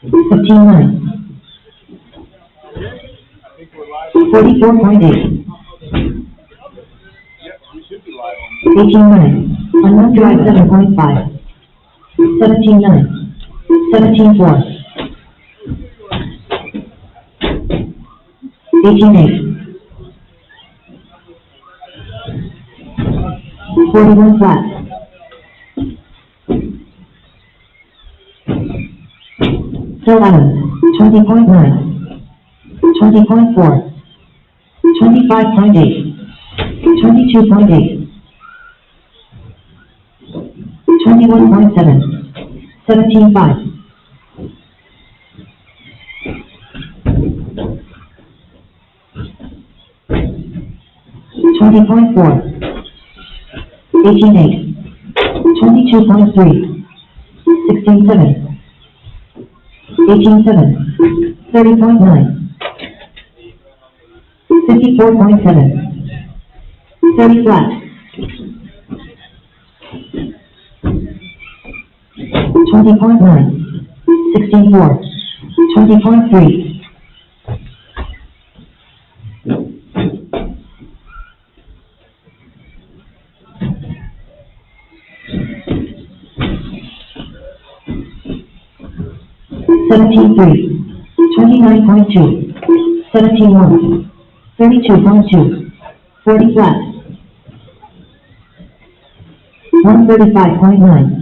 15.9. 44.8. 18.9. Unknown drive 7.5. 17.9. 17.4. 18.8. 41 flat. 11. 20.9. 20.4. 25.8. 22.8. 21.7. 17.5. 20.4. 18.8. 22.3. 16.7. 18.7. 30.9. 54.7. 30 flat. 20.9. 16.4. 20.3. 17.3. 29.2. 17.1. 32.2. 40 flat. 135.9.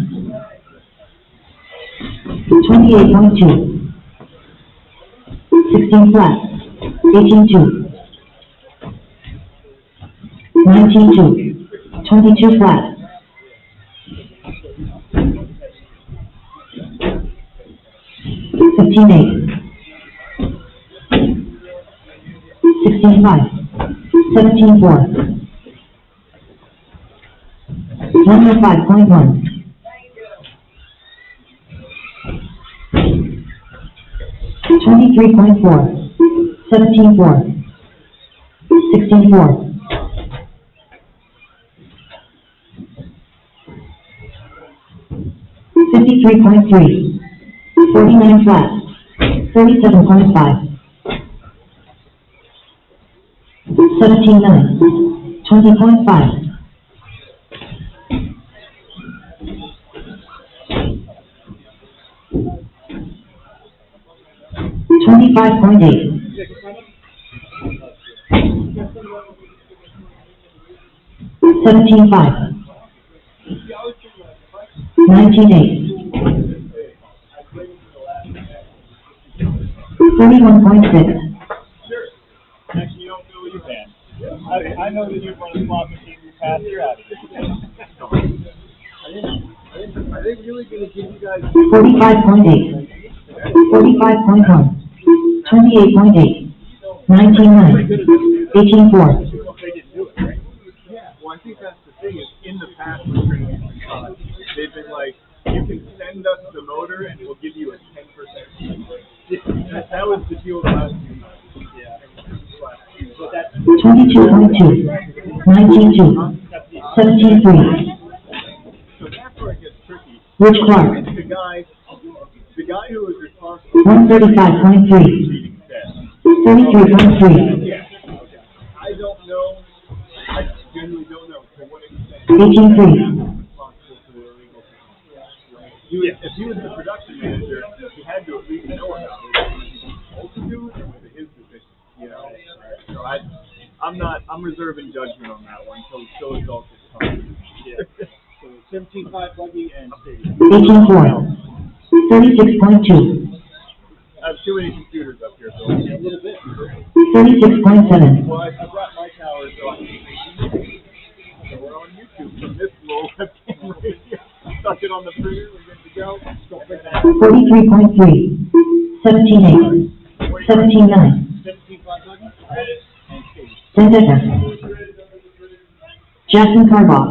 28.2. 16 flat. 18.2. 19.2. 22 flat. 15.8. 16.5. 17.4. 105.1. 23.4. 17.4. 16.4. 53.3. 49 flat. 37.5. 17.9. 20.5. 25.8. 17.5. 19.8. 31.6. Actually, you don't feel you can. I know that you've run a slot machine in the past. You're out of here. I think really going to give you guys 45.8. 45.1. 28.8. 19.9. 18.4. Well, I think that's the thing is in the past with training, they've been like, you can send us the motor and we'll give you a 10%. That was the deal last year. Yeah. 22.2. 19.2. 17.3. So that's where it gets tricky. Rich Clark. The guy who was responsible 135.3. 33.3. Yeah. I don't know. I genuinely don't know to what extent 18.3. If he was the production manager, he had to at least know about it. Was he do it or was it his decision? You know, so I'm reserving judgment on that one until it's all time. Yeah. So 17.5 buggy and 18.4. 36.2. I have too many computers up here, Bill. Yeah, a little bit. 36.7. Well, I brought my tower, so we're on YouTube from this low webcam right here. Stuck it on the printer, we're good to go. 43.3. 17.8. 17.9. 10. Jackson Carbaugh.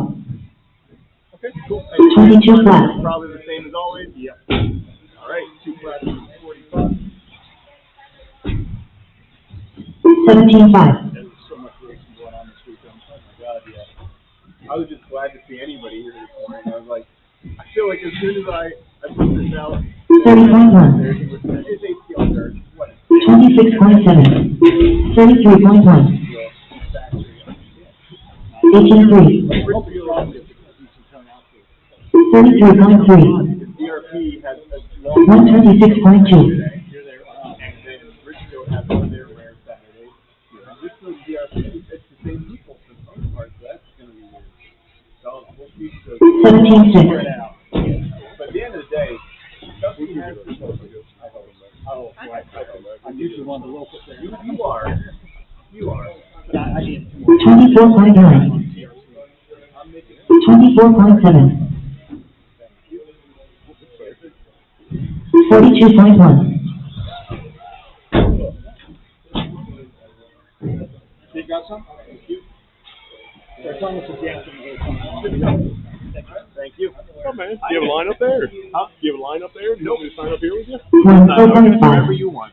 Okay, cool. 22 flat. Probably the same as always? Yeah. All right, 2 flat, 45. 17.5. There's so much racing going on this weekend. Oh my God, yeah. I was just glad to see anybody here this morning. I was like, I feel like as soon as I put this out, 30.1. 26.7. 33.1. 18.3. 33.3. DRP has a long 126.2. and then Richfield has one of their rare Saturdays. Just those DRP, it's the same people for the most part, so that's going to be weird. So we'll see. 17.6. Figure it out. But at the end of the day, Dusty has to go. I'm usually one of the locals there. You are. You are. But I need 24.9. 24.7. 42.1. You got some? Thank you. Thank you. Oh man, do you have a line up there? Huh? Do you have a line up there? Do you want me to sign up here with you? 1.5. Whatever you want.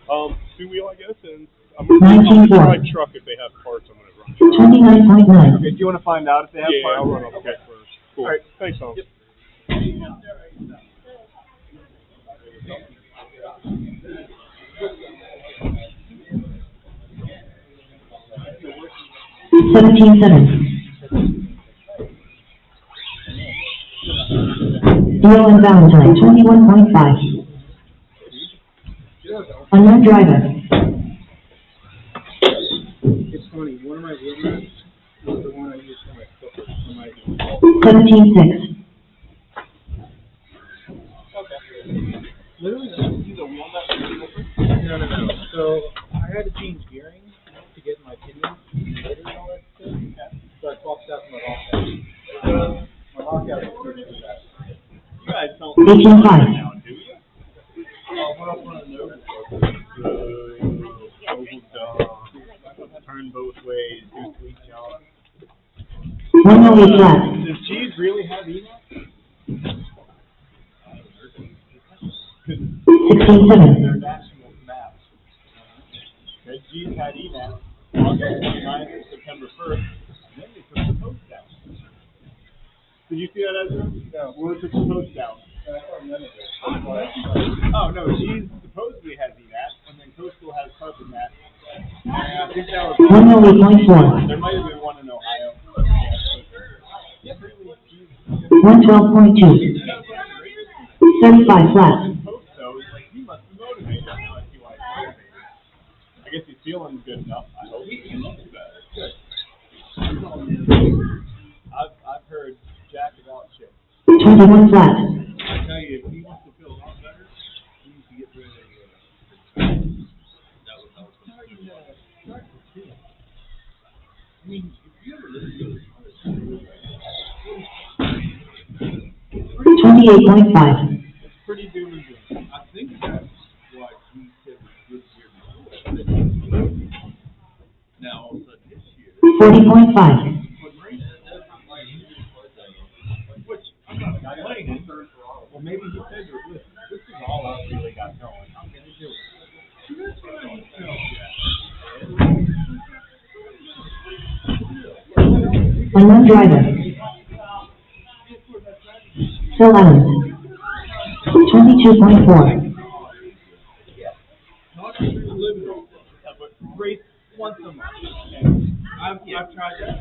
Two-wheel, I guess, and I'm gonna try truck if they have parts. I'm gonna run. 29.9. Okay, do you want to find out if they have Yeah, parts? I'll run up okay first. Cool. All right. Thanks, Tom. Yep. Deal and Valentine, 21.5. Unknown driver. It's funny, one of my wheelmats was the one I used for my 17.6. Literally, the wheelmat. No. So I had to change gearing to get my pinions and all that stuff. So I swapped out my lockout. My lockout is pretty bad. You guys don't 18.5. now, do you? What else want to know? Turn both ways, do sweet jump. 108 flat. Does G's really have EMAC? 16.7. They're national maps. Okay, G's had EMAC August 29th and September 1st, and then they took the post down. Did you see that, Ezra? No. Where took the post down? Oh, no, G's supposedly has EMAC, and then Coastal has carpet mat. And I think that was 108.4. there might have been one in Ohio. 112.2. 35 flat. Post though, is like he must be motivated. I don't see why he's motivated. I guess he's feeling good enough. I hope he looks better. Good. I've heard jack about shit. 21 flat. I tell you, if he wants to feel a lot better, he needs to get rid of that would help him. I mean, if you ever listen to 28.5. it's pretty doom and gloom. I think that's what he said was good year before. Now, all of a sudden this year, 40.5. which I'm not complaining. Well, maybe he said to her, listen, this is all I really got going. I'm going to do it. Unknown driver. Phil Allen. 22.4. But race once a month. And I've tried that.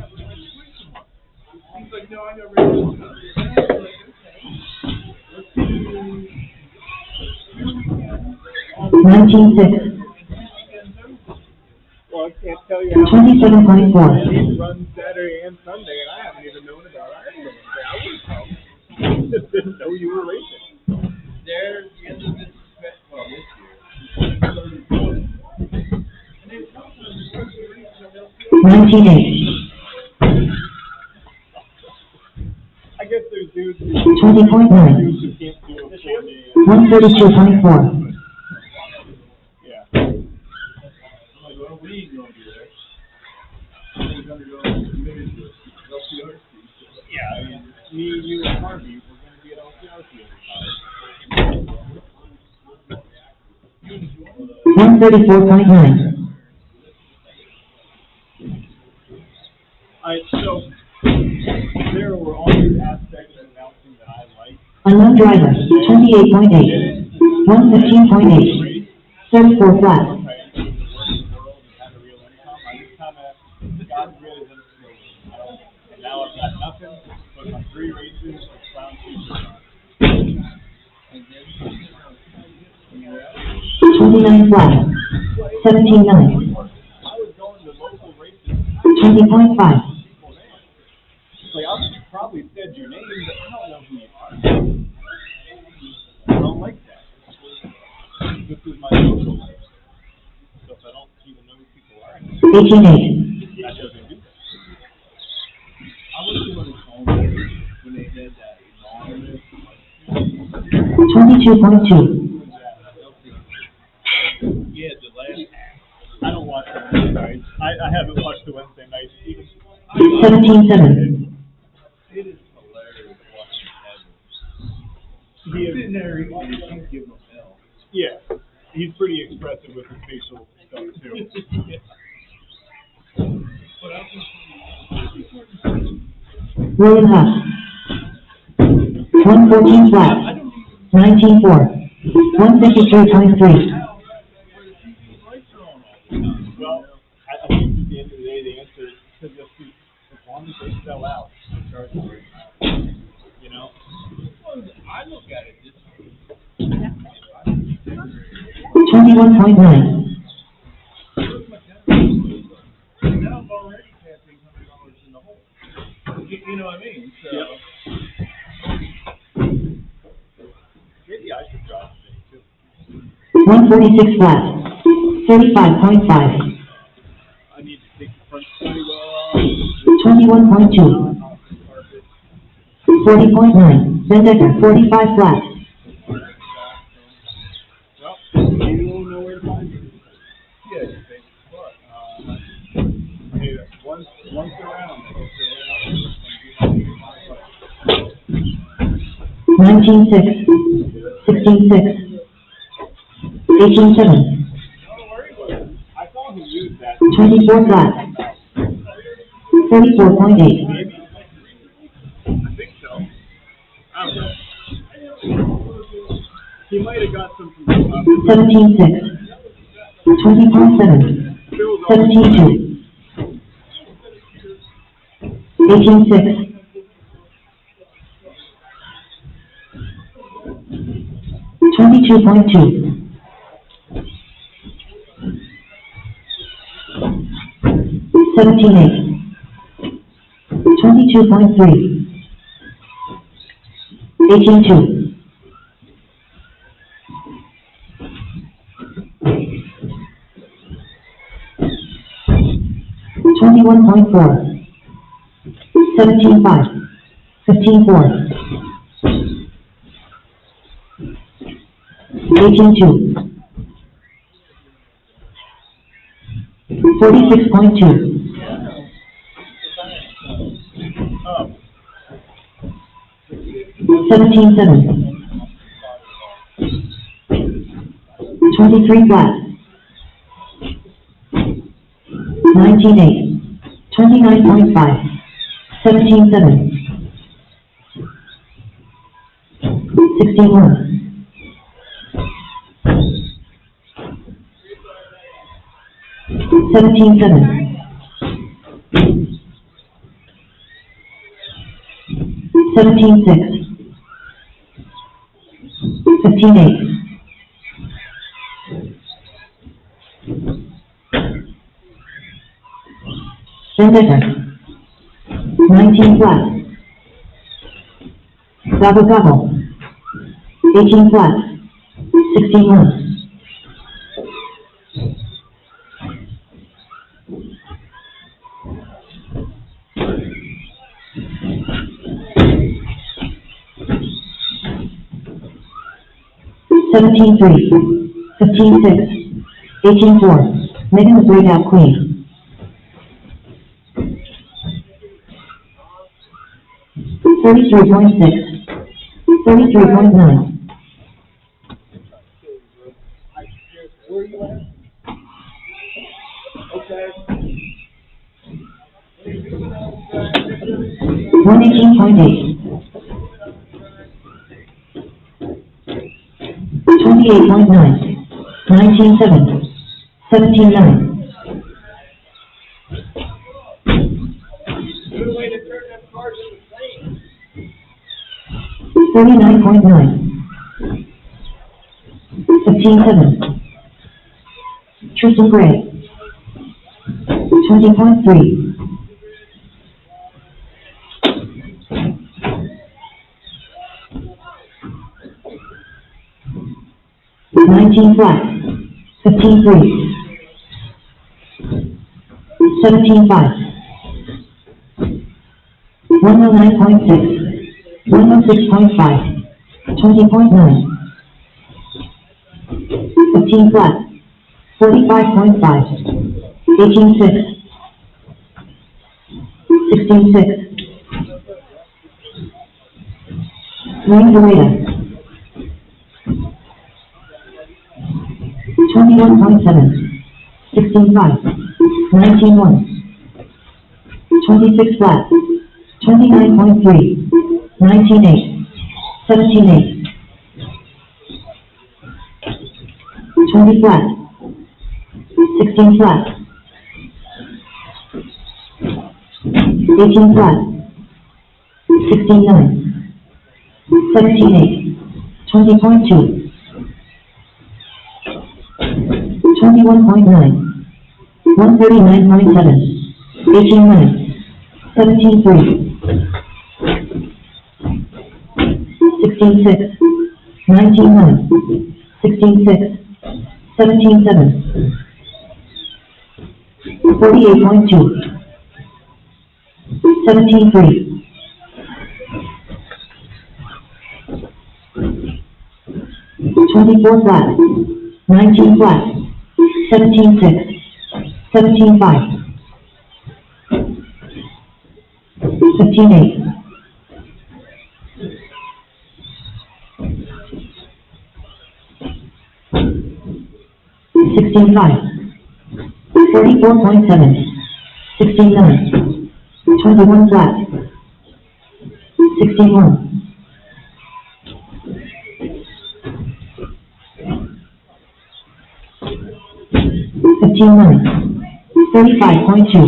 He's like, no, I know race. 19.6. Well, I can't tell you how 27.4. he runs Saturday and Sunday, and I haven't even known about it. I would have just didn't know you were racing. There's the end of this year. 19.8. I guess there's dudes 20.9. who can't do a 4 day. 132.4. Yeah. Well, we ain't gonna do that. We're gonna go committed to LCRC. Yeah, I mean, me, you, and Harvey, we're gonna be at LCRC every time. 134.9. So there were all these aspects of announcing that I like. Unknown driver. 28.8. 115.8. 34 flat. Okay. 29 flat. 17-9. I was going to local races. 20.5. Like, I'll probably said your name, but I don't know who you are. I don't like that. This is my social life. So if I don't even know who people are, 18-8. that doesn't do that. I was doing it home when they had that anonymous. 22.2. Yeah, the last. I don't watch the Wednesday nights. I haven't watched the Wednesday nights even. 17-7. It is hilarious watching Evan. He's in there, he's giving them hell. Yeah, he's pretty expressive with his facial stuff too. William Huff. 114 flat. 19-4. 153.3. Well, I think at the end of the day, the answer is to just be, as long as they sell out, start you know? I look at it this way. 21.9. Now I'm already passing $100 in the hole. You know what I mean? So, maybe I should drop today too. 146 flat. 35.5. I need to take the front pretty well. 21.2. 40.9. Bendecker. 45 flat. Well, you don't know where to find me. Yeah, you think, but, hey, once around, I guess they're 19-6. 16-6. 18-7. Don't worry about it. I saw him use that. 24 flat. 34.8. Maybe. I think so. I don't know. He might have got some from 17-6. 20.7. 17-2. 18-6. 22.2. 17-8. 22.3. 18-2. 21.4. 17-5. 15-4. 18-2. 46.2. 17-7. 23 flat. 19-8. 29.5. 17-7. 16-1. 17-7. 17-6. 15-8. 19 flat. Gobble gobble. 18 flat. 16-1. 17-3. 15-6. 18-4. Megan the breakout queen. 33.6. 33.9. Where are you at? Okay. 118.8. 28.9. 19-7. 17-9. Good way to turn that card into the same. 49.9. 15-7. Tristan Gray. 20.3. $19 flat. 15.3. 17.5. 109.6. 106.5. 20.9. 15 flat. 45.5. 18.6. 16.6. Wayne Dorada. 21.7. 16.5. 19.1. 26 flat. 29.3. 19.8. 17.8. 20 flat. 16 flat. 18 flat. 16.9. 17.8. 20.2. 21.9. 139.7. 18.9. 17.3. 16.6. 19.9. 16.6. 17.7. 48.2. 17.3. 24 flat. 19 flat. 17.6. 17.5. 15.8. 16.5. 44.7. 16.9. 21 flat. 16.1. 15.9. 35.2.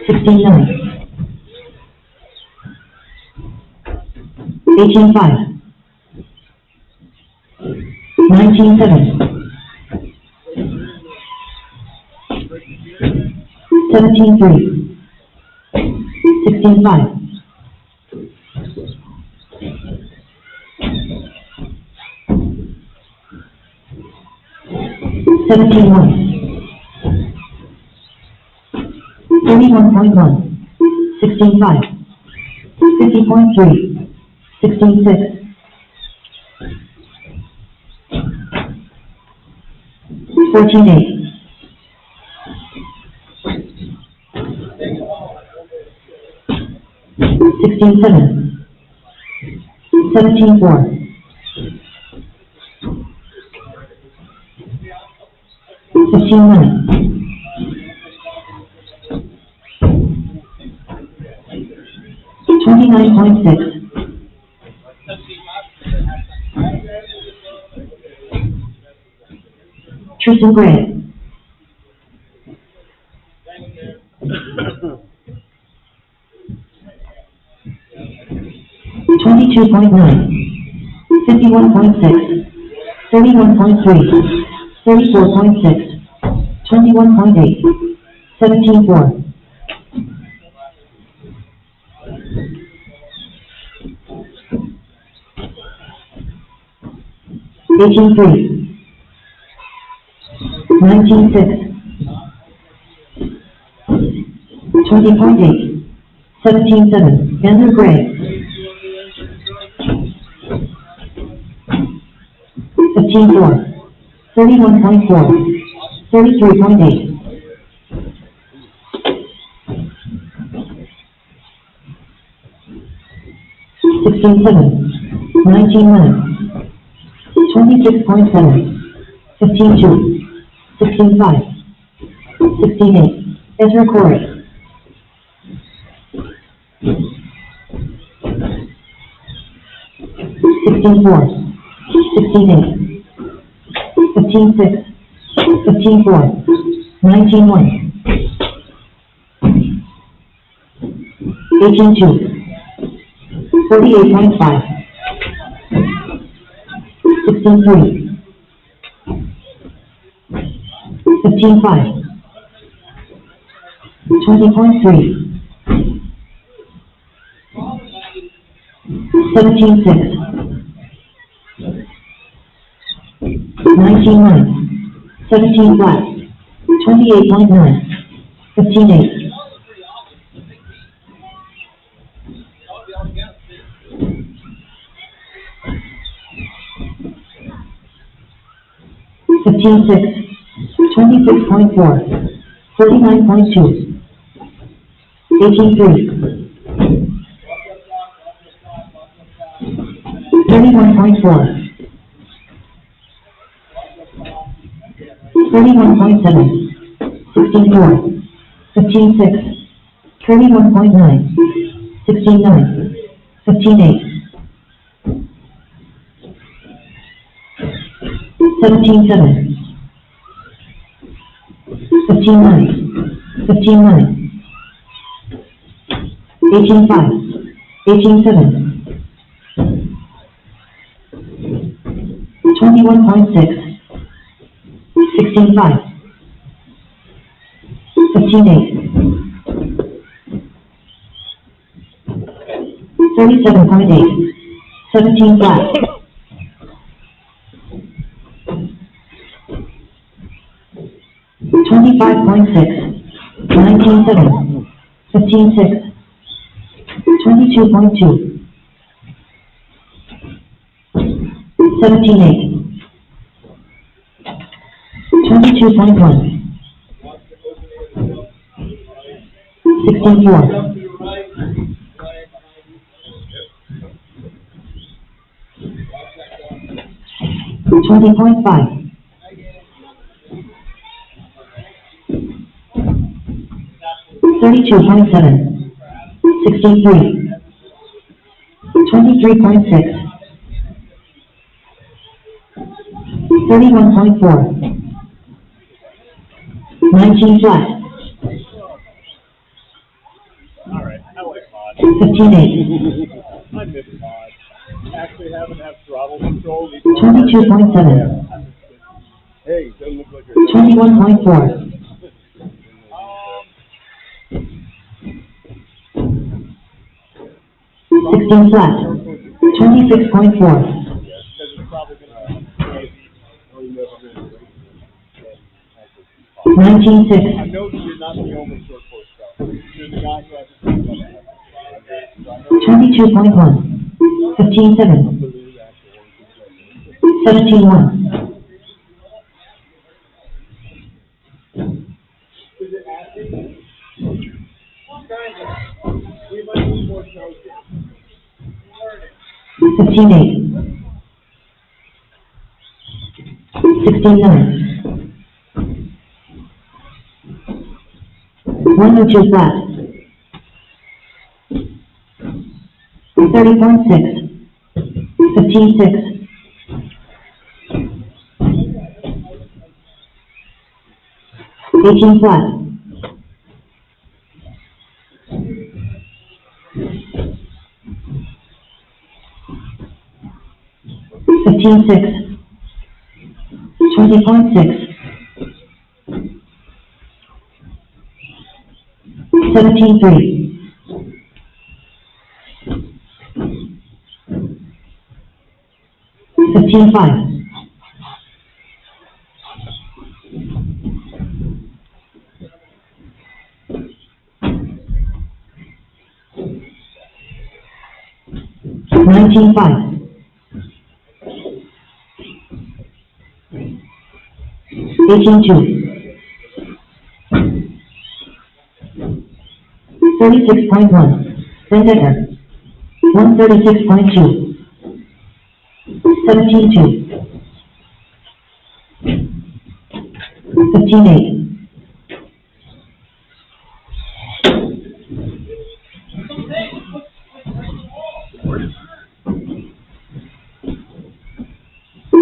16.9. 18.5. 19.7. 17.3. 16.5. 17.1. 31.1. 16.5. 50.3. 16.6. 14.8. 16.7. 17.4. 15.9. 29.6. 'Tristan Gray. 22.9. 51.6. 31.3. 34.6. 21.8. 17.4. 18.3. 19.6. 20.8. 17.7. Andrew Gray. 15.4. 31.4. 33.8. 16.7. 19.9. 26.7. 15.2. 16.5. 16.8. Ezra Corey. 16.4. 16.8. 15.6. 15.4. 19.1. 18.2. 48.5. 16.3. 19.5. 20.3. 17.6. 19.9. 17 flat. 28.9. 15.8. 15.6. 26.4. 49.2. 18.3. 31.4. 31.7. 16.4. 15.6. 31.9. 16.9. 15.8. 17.7. 15.9. 15.9. 18.5. 18.7. 21.6. 16.5. 15.8. 37.8. 17 flat. 25.6. 19.7. 15.6. 22.2. 17.8. 22.1. 16.4. 20.5. 32.7. 63. 23.6. 31.4. 19 flat. Alright, I like mod. 15.8. I miss mod. Actually having to have throttle control. 22.7. Hey, doesn't look like you're 21.4. 16 flat. 26.4. I 19.6. know that you're not the only short course guy. You're the guy who has to 22.1. 15.7. 17.1. We might need more shows here. 15.8. 16.9. 102 flat. 30.6. 15.6. 18 flat. 15.6. 20.6. 17.3. 15.5. 19.5. 18.2. 36.1. Vendetta. 136.2. 17.2. 15.8.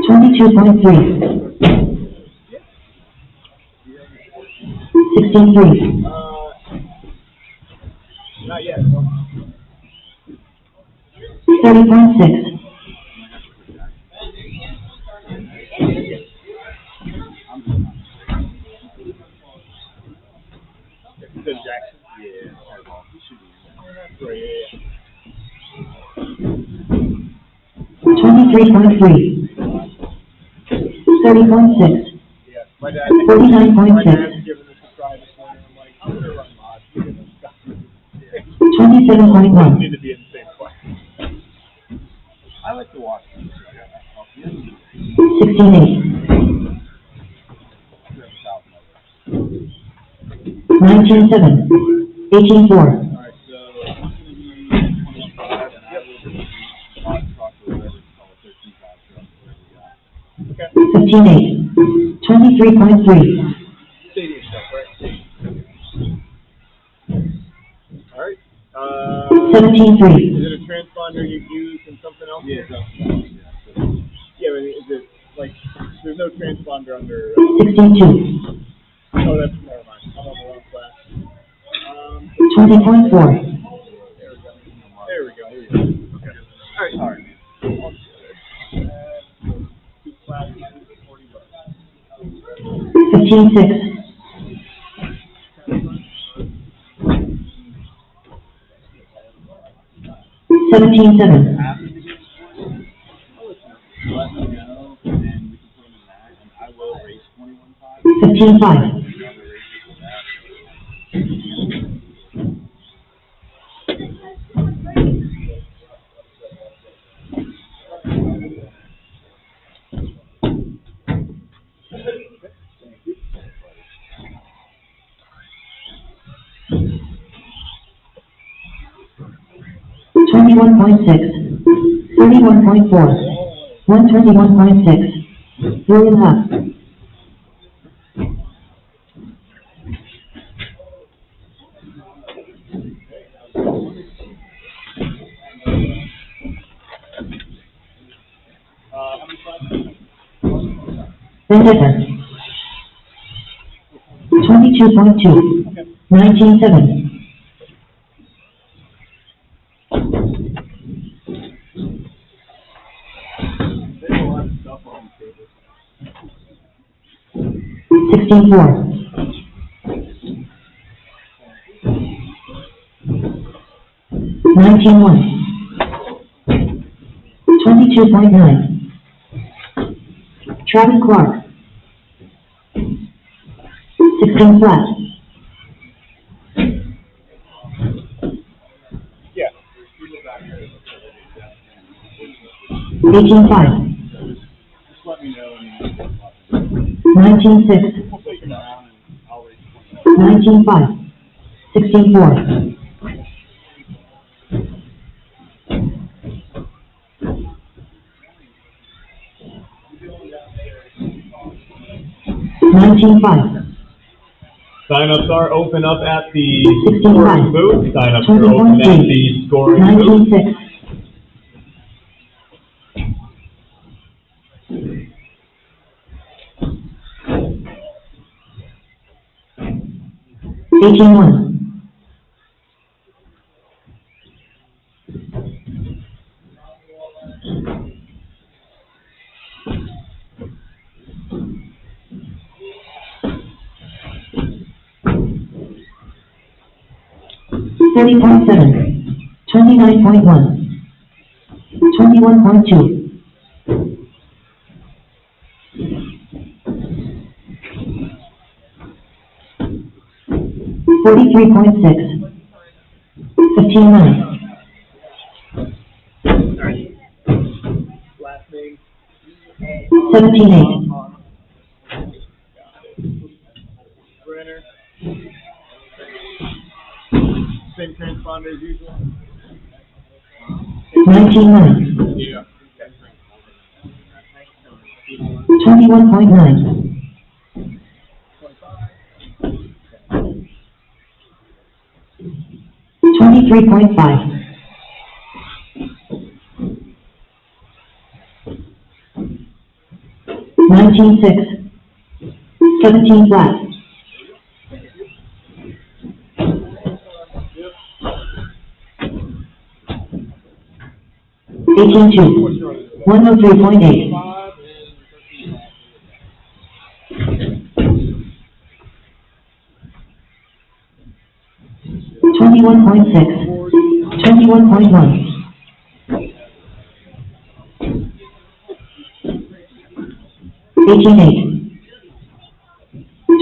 22.3. 16.3. Not yet. 30.6. 15.6. 23.3. 30.6. Yeah, my dad. 49.6. My dad's giving us a try this morning. I'm like, I'm gonna run mods. Look at this stuff. 27.1. Need to be in the same class. I like to watch them. 16.8. 19.7. 18.4. All right, so I'm gonna be 25, and I will be mod truck or whatever it's called, 13.5 truck, whatever we got. Okay. 15.8. 23.3. Stadium stuff, right? All right. 17.3. Is it a transponder you use and something else? Yeah, yeah, but is it like there's no transponder under? 16.2. Oh, that's never mind. I'm on the wrong class. 20.4. There we go. Okay. All right. Sorry. Two classes, $40. 15.6. 17.7. Let me know, and we can put them in that, and I will race 21.5. 15.5. Twenty-one point six, 31.4, 121.6, 3.5. Vendetta. 22.2, 19.7. There's a lot of stuff on these tables. 16.4. 19.1. 22.9. Travis Clark. 16 flat. Yeah. 18.5. Just let me know and 19.6. we'll take it around and I'll race 20. 19.5. 16.4. 19.5. Sign-ups are open up at the 16.5. scoring booth. Sign-ups are open at the scoring booth. 19.6. 18.1. 30.7. 29.1. 21.2. 43.6. 15.9. Last name. 17.8. Brenner. Same transponder as usual. 19.9. Yeah. 21.9. 23.5. 19.6. 17 flat. 18.2. 103.8. 21.6. 21.1. 18.8.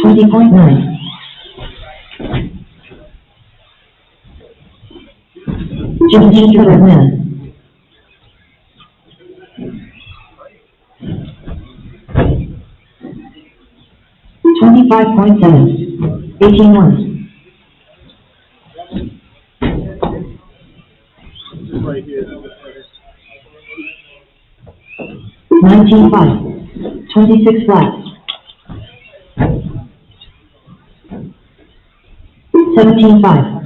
20.9. 17 for man. 25.7. 18.1. Right here. 19.5. 26 flat. 17.5.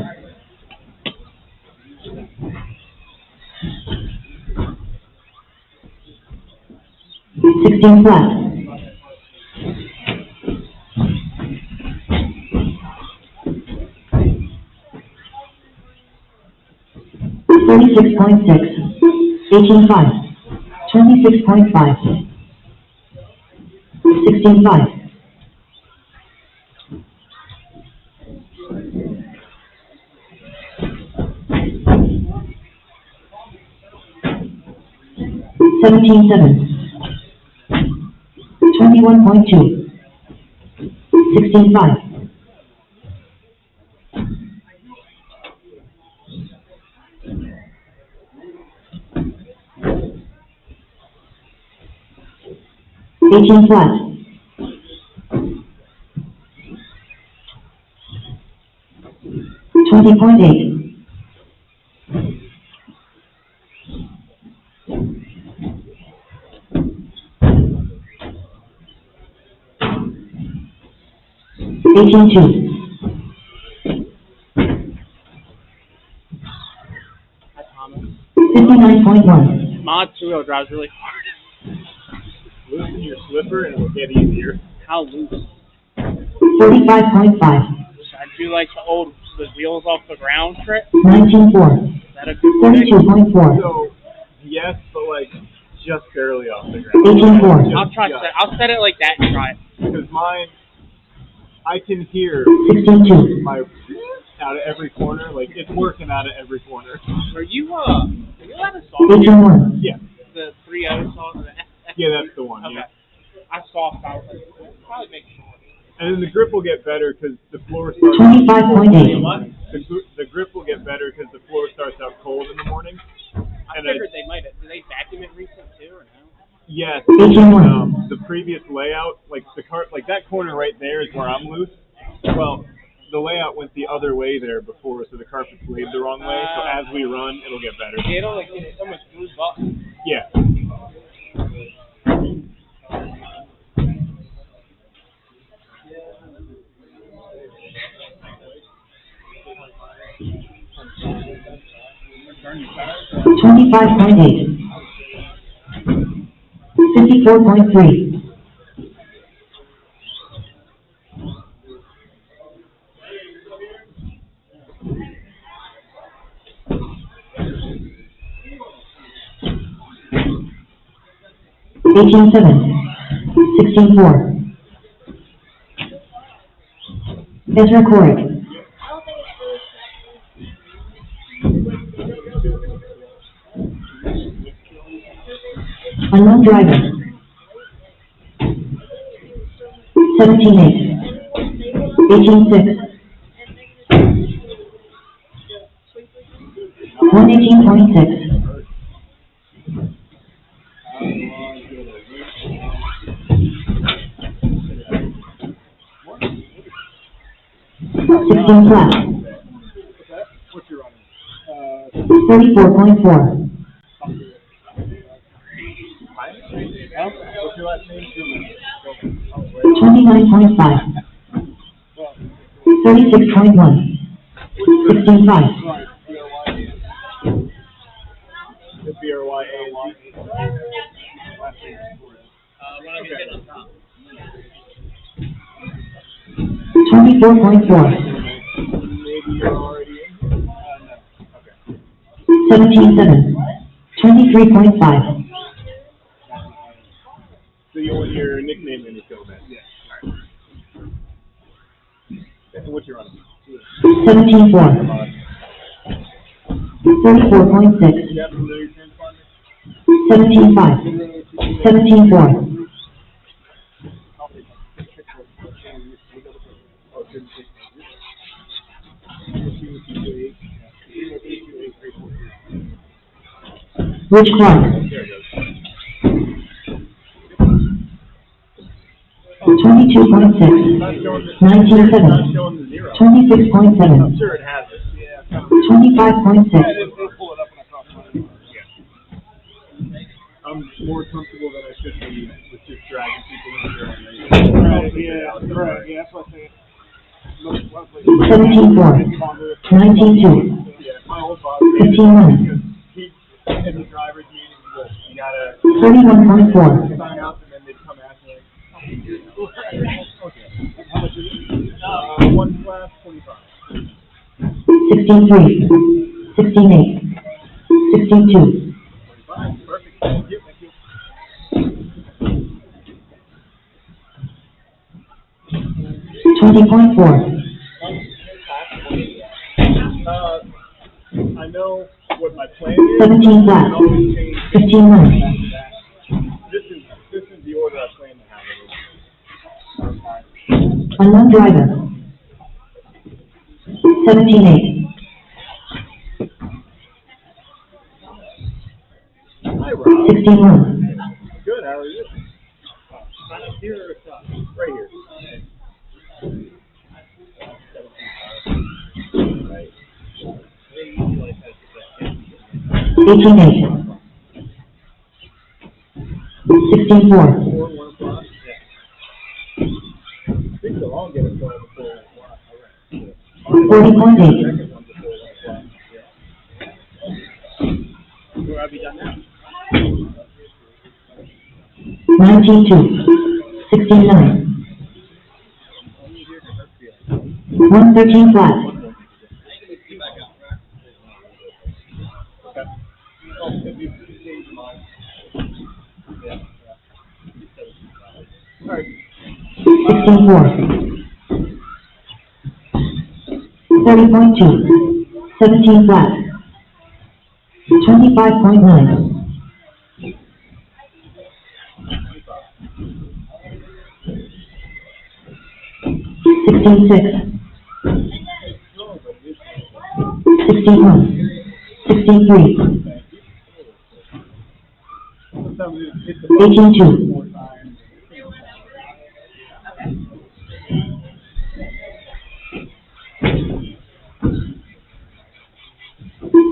16 flat. 36.6. 18.5. 26.5. 16.5. 17.7. 21.2. 16.5. 18 flat. 20.8. 18.2. Hi, Thomas. 59.1. Mod 2-wheel drives really hard. Loosen your slipper and it'll get easier. How loose? 45.5. Should I do like the wheels off the ground trick? 19.4. Is that a good way? 42.4. So, yes, but like, just barely off the ground. 18.4. I'll try. I'll set it like that and try it. Because mine, I can hear 16.2. my out of every corner. Like, it's working out of every corner. Are you at a song? 18.1. Yeah. The 3.0 song? Yeah, that's the one. Okay. Yeah. I saw it. I was like, probably make sure. And then the grip will get better because the floor starts. 25.8. The grip will get better because the floor starts out cold in the morning. I figured they might have. Did they vacuum it recent too, or no? Yes. 18.1. The previous layout, like like that corner right there is where I'm loose. Well, the layout went the other way there before, so the carpet's laid the wrong way. So as we run, it'll get better. It'll like get so much groove up. Yeah. Twenty-five point 54.3. 18.7. 16.4. Ezra Corrick. Unknown driver. 17.8. 18.6. 118.6. 16 flat. What's your running? 34.4. What's your last name? 29.5. 36.1. 16.5. BRYANG. Okay. 24.4. Maybe you're already in. No. Okay. 17.7. 23.5. So you want your nickname in your film, man? Yeah. All right. So what's your running? 17.4. 34.6. You have to know your transponder? 17.5. 17.4. Rich Clark. 22.6. Not showing the, 19.7. not showing the zero. 26.7. I'm sure it has it. Yeah. 25.6. I'm more comfortable than I should be with just dragging people in here. Right, yeah, that's what I'm saying. 17.4. 19.2. Yeah, my old boss. 15.9. He, in the driver's meeting, you gotta 31.4. sign up and then they'd come ask me like, one class, 25. 16.3. 16.8. 16.2. 25, perfect. Thank you. 20.4. I know what my plan is. 17 flat. 15 left. This is the order I plan to have it. Unknown driver. 17.8. Hi, Rob. 16.1. Good, how are you? Here or right here? Right. 18.8. 16.4. 4, 1 o'clock? Yeah. I think they'll all get it going before 1 o'clock. 40.8. Second one before 1 o'clock. Yeah. Where have you done now? 19.2. 16.9. 113 flat. All right. 16.4. 30.2. 17 flat. 25.9. 16.6. 16.1. 16.3. 18.2.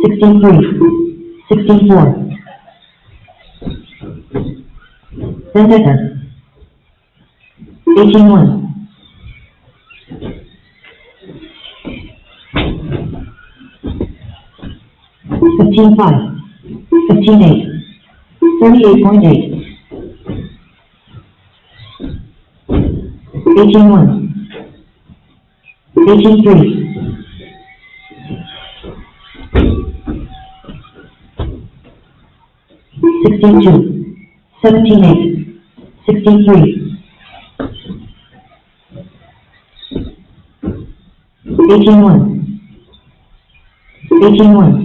16.3. 16.4. Vendetta. 18.1. 15.5. 15.8. 38.8. 18.1. 18.3. 16.2. 17.8. 16.3. 18.1. 18.1.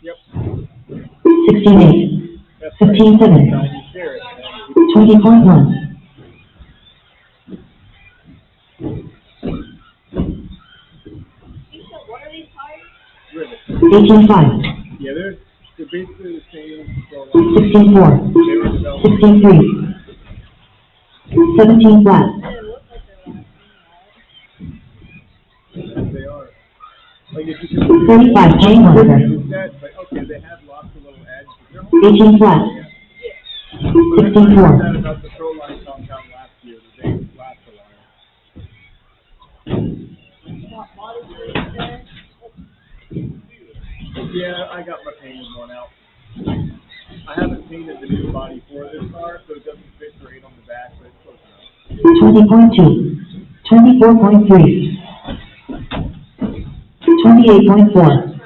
Yep. 16.8. 15.7. 20.1. 18.5. Yeah, they're basically the same. 16.4. 16.3. 17 flat. They are. Like if you can 35 chain marker. that, but okay, they have lots of little edges. 18 flat. 16.4. That about the Pro Line compound last year. They last a while. Yeah, I got my painted one out. I haven't painted the new body for this car, so it doesn't fit great on the back, but it's close enough. 20.2. 24.3. 28.4.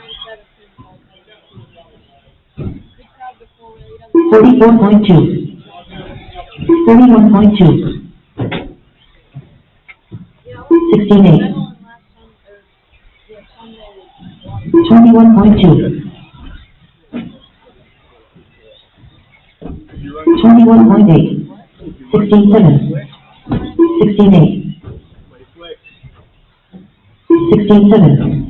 34.2. 31.2. 16.8. 21.2. 21.8. 16-7. 16-8. Play flick. 16-7.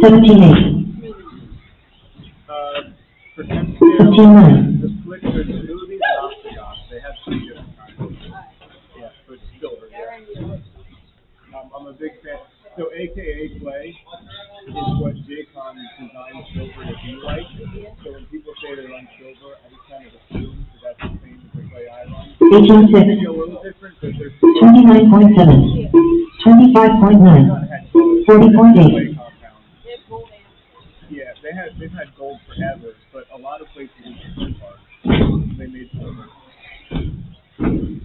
17-8. For Kent 15-9. the flick, there's movies and octagons. They have two different kinds. Yeah, but silver, yeah. I'm a big fan. So AKA play is what J-Con designed silver to be like. So when people say they run silver, I just kind of assume that that's the same as the play I run. 18-6. Maybe a little different, but there's 29.7. 25.9. 40.8. Yeah, they've had gold forever, but a lot of places in the they made silver.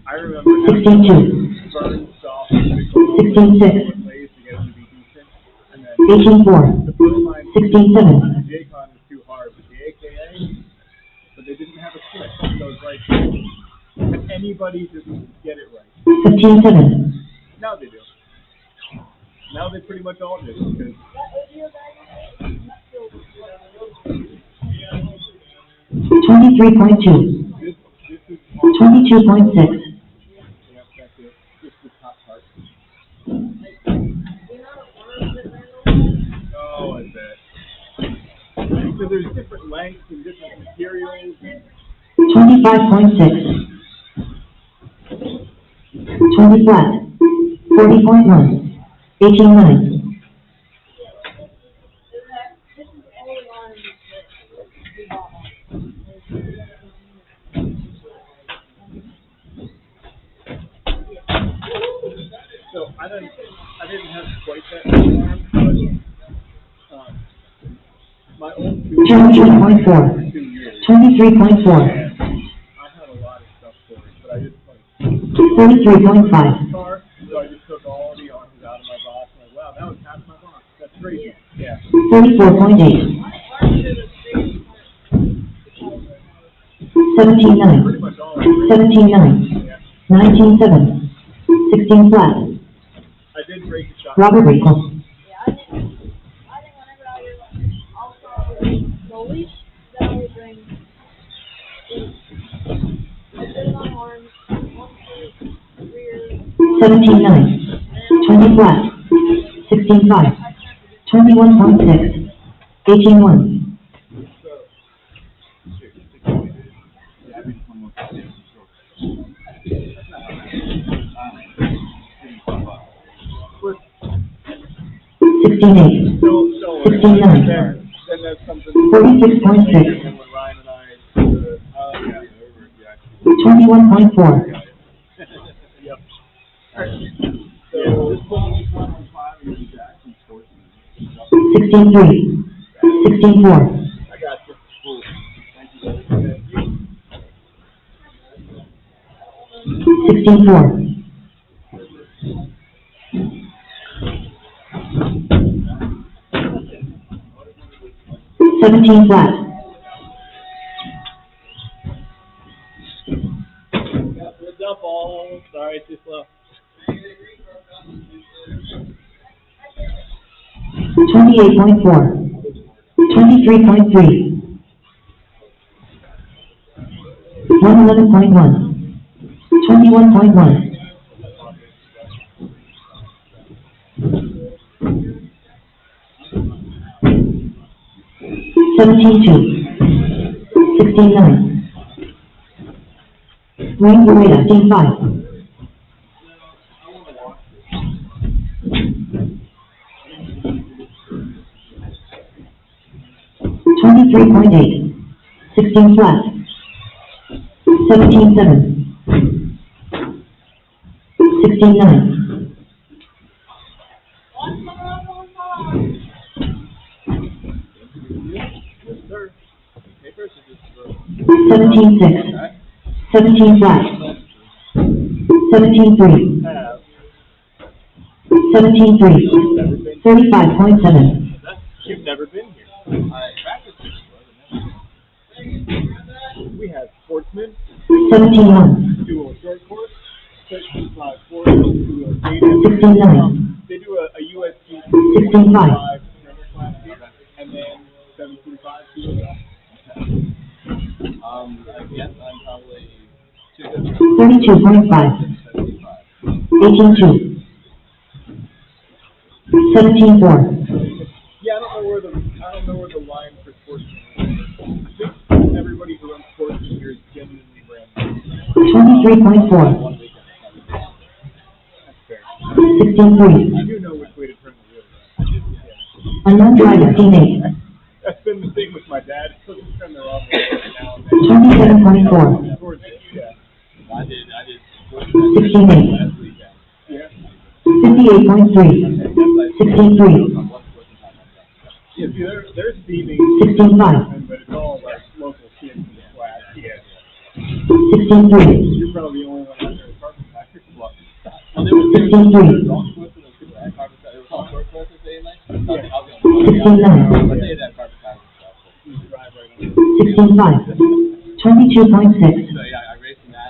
I remember 16-2. burn soft 16-6. plays to get them to be decent, and then 18-4. the blue line 16-7. the J-Con was too hard, but the AKA, but they didn't have a click, so it's like can anybody just get it right? 15-7. Now they do. Now they pretty much all do because 23.2. this is 22.6. yeah, that's it. Just the top part. Oh, I bet. So there's different lengths and different materials. 25.6. 20 flat. 40.1. 18-9. So I didn't have quite that long, but my old 23.4. 2 years. 23.4. And I had a lot of stuff for it, but I just like 43.5. car, so I just took all the arms out of my box and like, wow, that was half my box. That's crazy. Yeah. 44.8. 17-9. Pretty much all 17-9. yeah. 19-7. 16 flat. I did break a shot. Robert Rickles. I think whenever I was also the least that I would bring is a bit on arms, 1 foot, rear, 17-9. 20 flat. 16-5. 21.6. 18-1. But 16-8. so 16-9. then that's something. 46.6. And when Ryan and I, yeah, 21.4. yep. So this one is 1.5 and Jackson Sportsman. 16-3. 16-4. I got you. Cool. Thank you. 16-4. 17 flat. What's up, all? Sorry, too slow. 28.4. 23.3. 111.1. 21.1. 17-2. 16-9. Wayne Beretta, Team 5. 23.8. 16 flat. 17-7. 16-9. 17-6. 17 flat. 17-3. 17-3. 35.7. You've never been here. I practiced it. We had sportsmen 17-1. do a short course, 65 do a stadium. 16-9. They do a USC 16-5. and then 7.5 do 32.5. 18.2. 17.4. Yeah, I don't know where the line for sports is. I think everybody who runs sports this year is genuinely brand new. 23.4. That's fair. 16.3. I do know which way to turn the wheel. Unknown driver, teammate. That's been the thing with my dad. He doesn't turn their off now and then. 27.4. Towards it, yeah. 16.8. Yeah. 58.3. 16.3. Yeah, see, they're steaming, 16.5. but it's all like local kids in the class. Yeah. 16.3. You're probably the only one out there with carpet packers. 16.3. 16.5. 22.6.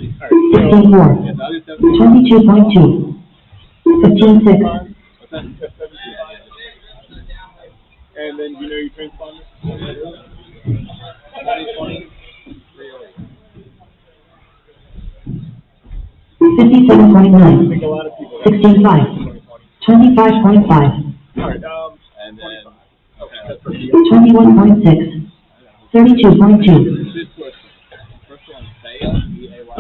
16.4. 22.2. 15.6. And then you know your transponder? 57.9. I think a lot of people. 16.5. 25.5. Alright, And then, 21.6. 32.2. first one, Baya, B-A-Y-A.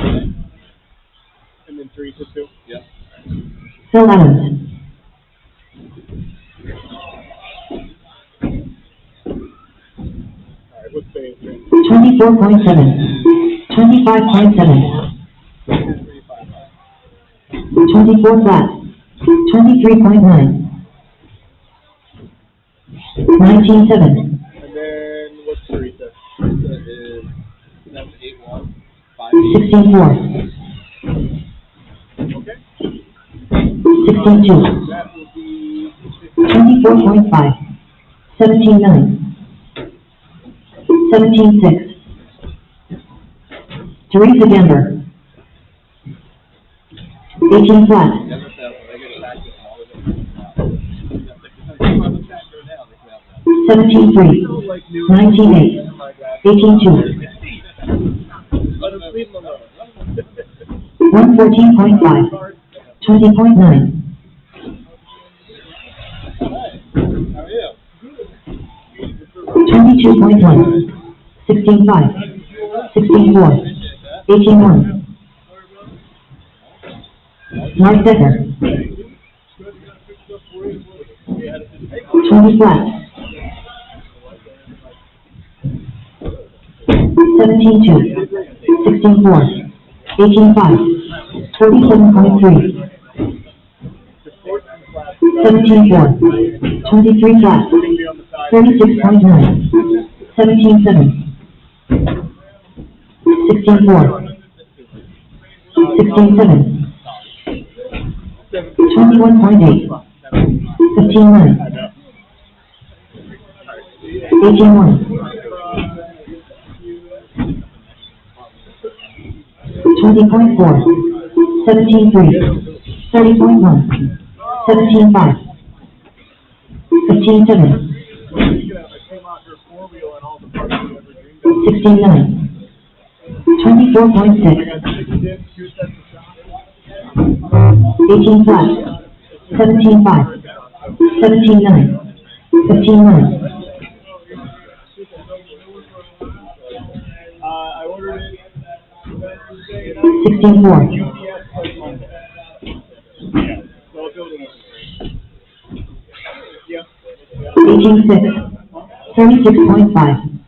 and then 3 to 2. Yep. Phil Evans. Alright, what's the answer? 24.7. 25.7. 24 flat. 23.9. 19.7. And then what's Teresa? Teresa is 781, 16.4. Okay. 16.2. That will be 24.5. 17.9. 17.6. Teresa Denver. 18 flat. Never fails, they get a practice and all of it. 17.3. 19.8. 18.2. let us leave them alone. 114.5. 20.9. How are you? 22.1. 16.5. 16.4. 18.1. Mark Decker. 20 flat. 17.2. 16.4. 18.5. 47.3. 17.4. 23 flat. 36.9. 17.7. 16.4. 16.7. 21.8. 15.9. 18.1. 20.4. 17.3. 30.1. 17.5. 15.7. 16.9. 24.6. 18 flat. 17.5. 17.9. 15.9. I ordered it 16.4. so I'll build it. Yeah. 18.6. 36.5.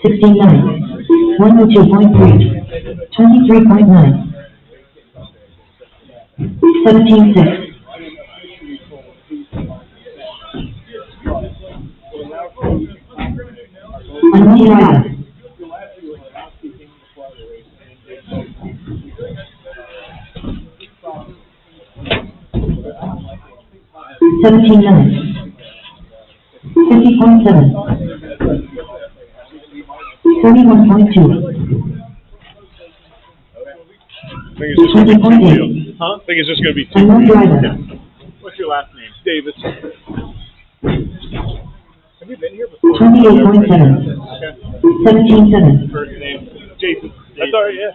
16.9. 102.3. 23.9. 17.6. Unknown driver. 17.9. 50.7. 31.2. I think it's just going to be 20.8. two deals. Huh? I think it's just going to be two Unknown deals. driver. What's your last name? Davis. Have you been here before? 28.7. Okay. 17-7. First name. Jason. That's all right, yeah.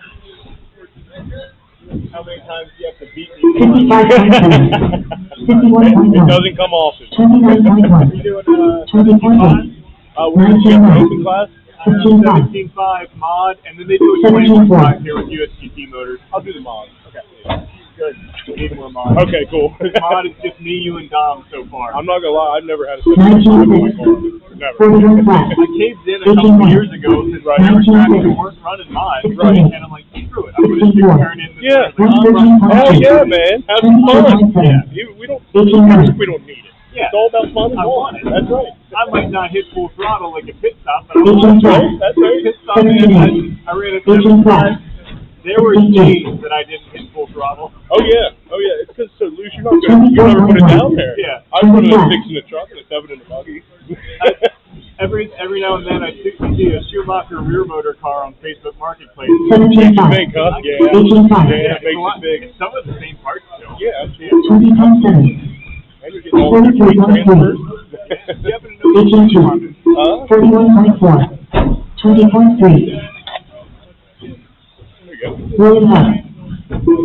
How many times do you have to beat me? 55.7. 51.1. It doesn't come often. 29.1. You doing 20.8. We're in 19.9. open class. 15.5. 17.5 mod, and then they do a 17.4. 21.5 here with USDT motors. I'll do the mod. Okay. Good. We need more mods. Okay, cool. Mod is just me, you, and Dom so far. I'm not gonna lie, I've never had a 19.6. Never. 41 flat. I caved in a couple 18.1. years ago because Right. there were tracks that 19.6. weren't running mods, 16.8. right? And I'm like, screw it. I'm going to 16.4. turn in the Yeah. 113.2. Hell yeah, man. Have some fun. 22.7. We don't. 18.9. We don't need it. Yeah. It's all about fun and I fun. want it. That's right. I might not hit full throttle like a pit stop, but I want 18 it. flat. That's right. Pit stop, 17.8. I ran a 18 flat. 75. There were 16.8. days that I didn't hit full throttle. Oh yeah. It's because so loose. You're not gonna. You're never put it down there. Yeah. I put it 25. at 6 in the truck and a 7 in the buggy. Every now and then I see a Schumacher rear motor car on Facebook Marketplace. 17.5. Big, huh? Yeah. 18.5. Yeah, it makes it's a lot it big. It's some of the same parts still. Yeah. 20.7. And you're getting all the different 43.3. transfers. You happen to know 18.2. 41.4. 20.3. There you go. William Huck.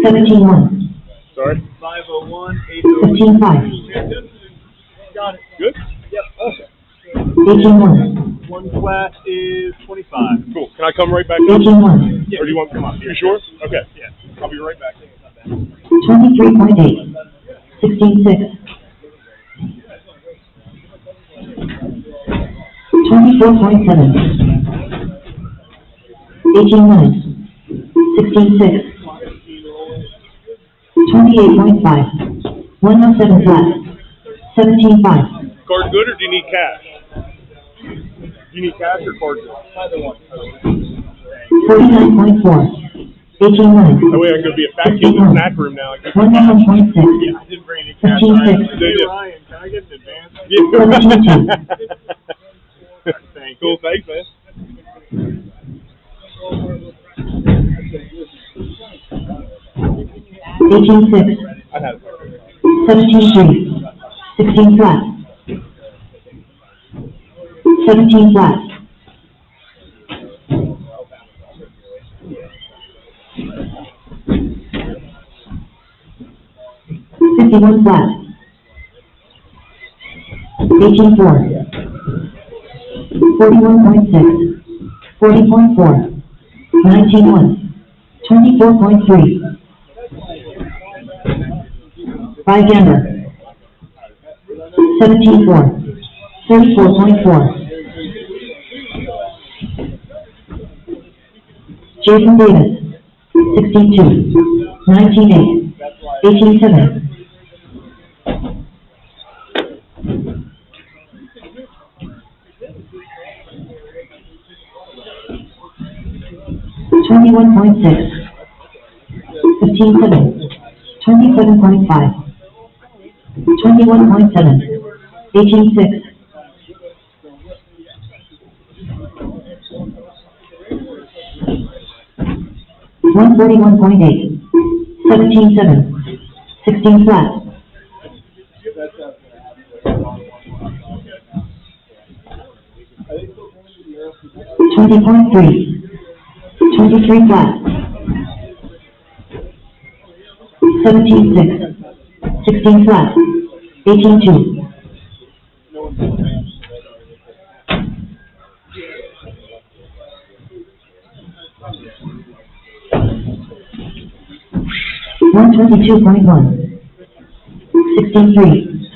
17.1. Sorry. 501, 801. 15.5. Got it. Good. Yep. Okay. 18.1. One flat is 25. Cool. Can I come right back up? 18.1. Or do you want? Come on. You sure? Okay. Yeah. I'll be right back. 23.8. 16.6. 24.7. 18.9. 16.6. 28.5. 107 flat. 17.5. Card good or do you need cash? Do you need cash or card good? Either one. 49.4. 18.9. That way I can go be a fat kid in the snack room now. 101.6. I didn't bring any cash. 15.6. Hey, Ryan, can I get an advance? Thank you. Cool, thanks, man. 18.6. I had it. 17.3. 16 flat. 17 flat. 51 flat. 18.4. 41.6. 40.4. 19.1. 24.3. 5 Gamber. 17.4. 34.4. Jason Davis. 62. 19.8. 18.7. 21.6. 15.7. 27.5. 21.7. 18.6. 141.8. 17.7. 16 flat. 20.3. 23 flat. 17.6. 16 flat. 18.2. 122.1. 16.3.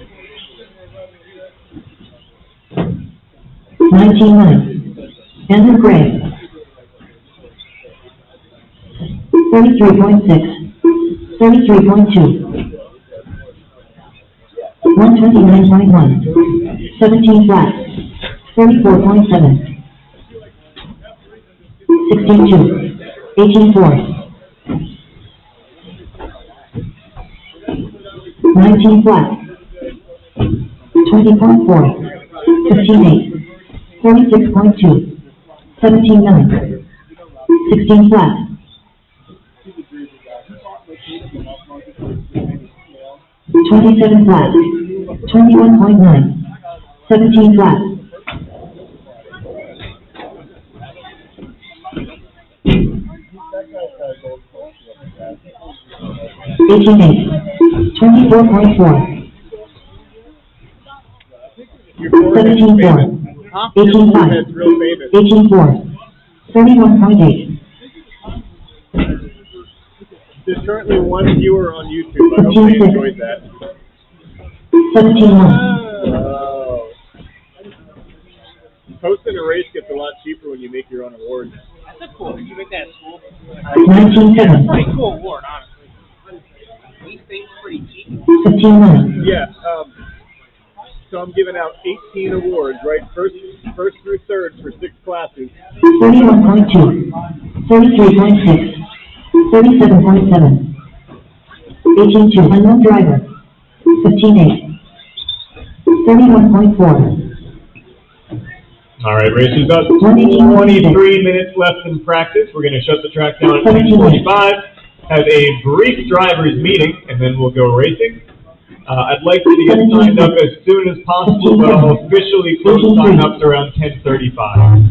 19.9. Andrew Gray. 33.6. 33.2. 129.1. 17 flat. 34.7. 16.2. 18.4. 19 flat. 20.4. 15.8. 46.2. 17.9. 16 flat. 27 flat. 21.9. 17 flat. 18-8. 24.4. Your forehead's 17-4. famous. Huh? 18-5. Forehead's real famous. 18-4. 31.8. There's currently one viewer on YouTube. I hope they enjoyed that. 17-1. Oh. Hosting a race gets a lot cheaper when you make your own award. That's a cool. Did you make that at school? 19-7. Pretty cool award, honestly. These things pretty cheap. 15-9. Yeah. So I'm giving out 18 awards, right? First through third for 6 classes. 31.2. 33.6. 37.7. 18-2. Unknown driver. 15-8. 31.4. All right, racers, about 23 minutes left in practice. We're going to shut the track down at 10:45, have a brief driver's meeting, and then we'll go racing. I'd like you to get signed up as soon as possible, but I'll officially close sign-ups around 10:35.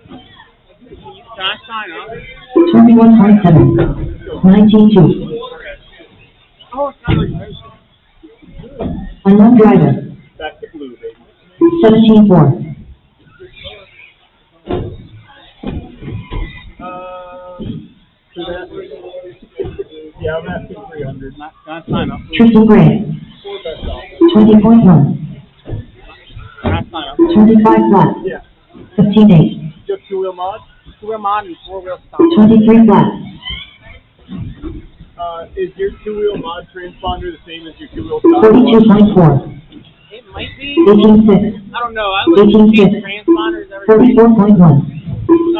Can I sign up? 21.7. 19-2. Oh, it's not like Unknown driver. Back to blue, baby. 17-4. So that, yeah, I'm asking 300. Can I sign up? Tristan Gray. 20.1. Can I sign up? 25 flat. Yeah. 15-8. Just 2-wheel mod? 2-wheel mod and 4-wheel stop. 23 flat. Is your 2-wheel mod transponder the same as your 2-wheel stop? 42.4. It might be. 18-6. I don't know. I like to 18-6. change transponders every day. 34.1.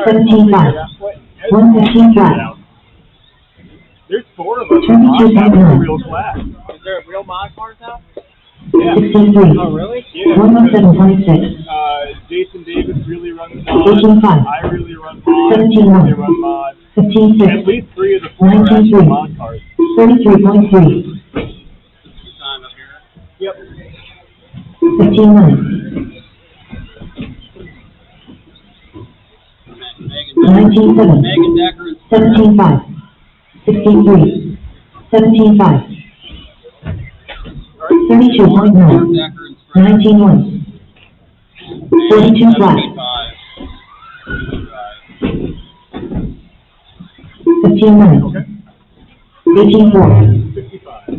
17-5. 115 flat. There's 4 of us. 22.9. Real class. Is there a real mod cars out? Yeah. 16-3. Oh, really? Yeah. 117.6. Jason Davis really runs mod. 18-5. I really run mod. 17-1. They run mod. 15-6. At least 3 of the 4 are actually 19-3. mod cars. 33.3. Sign up here. Yep. 15-9. 19-7. 17-5. 16-3. 17-5. 32.9. 19-1. 42 flat. 15-9. 18-4. 55.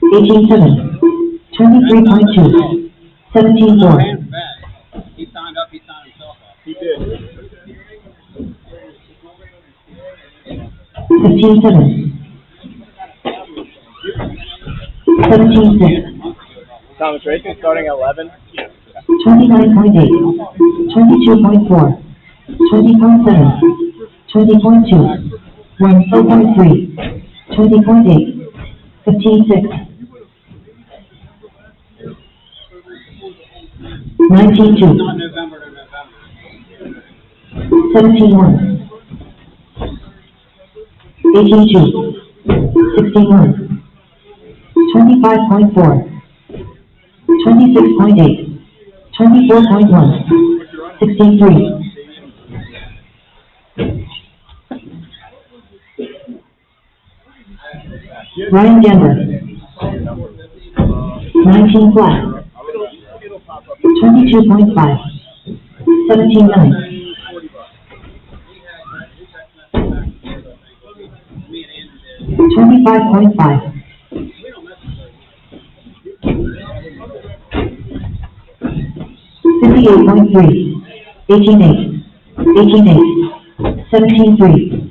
18-7. 23.2. 17-4. He signed up, he signed himself up. He did. 15-7. 17-6. Thomas Racing starting at 11? Yeah. 29.8. 22.4. 20.7. 20.2. 14.3. 20.8. 15.6. 19.2. 17.1. 18.2. 16.1. 25.4. 26.8. 24.1. 16.3. Ryan Denver. 19 flat. 22.5. 17.9. 25.5. 58.3. 18.8. 18.8. 17.3.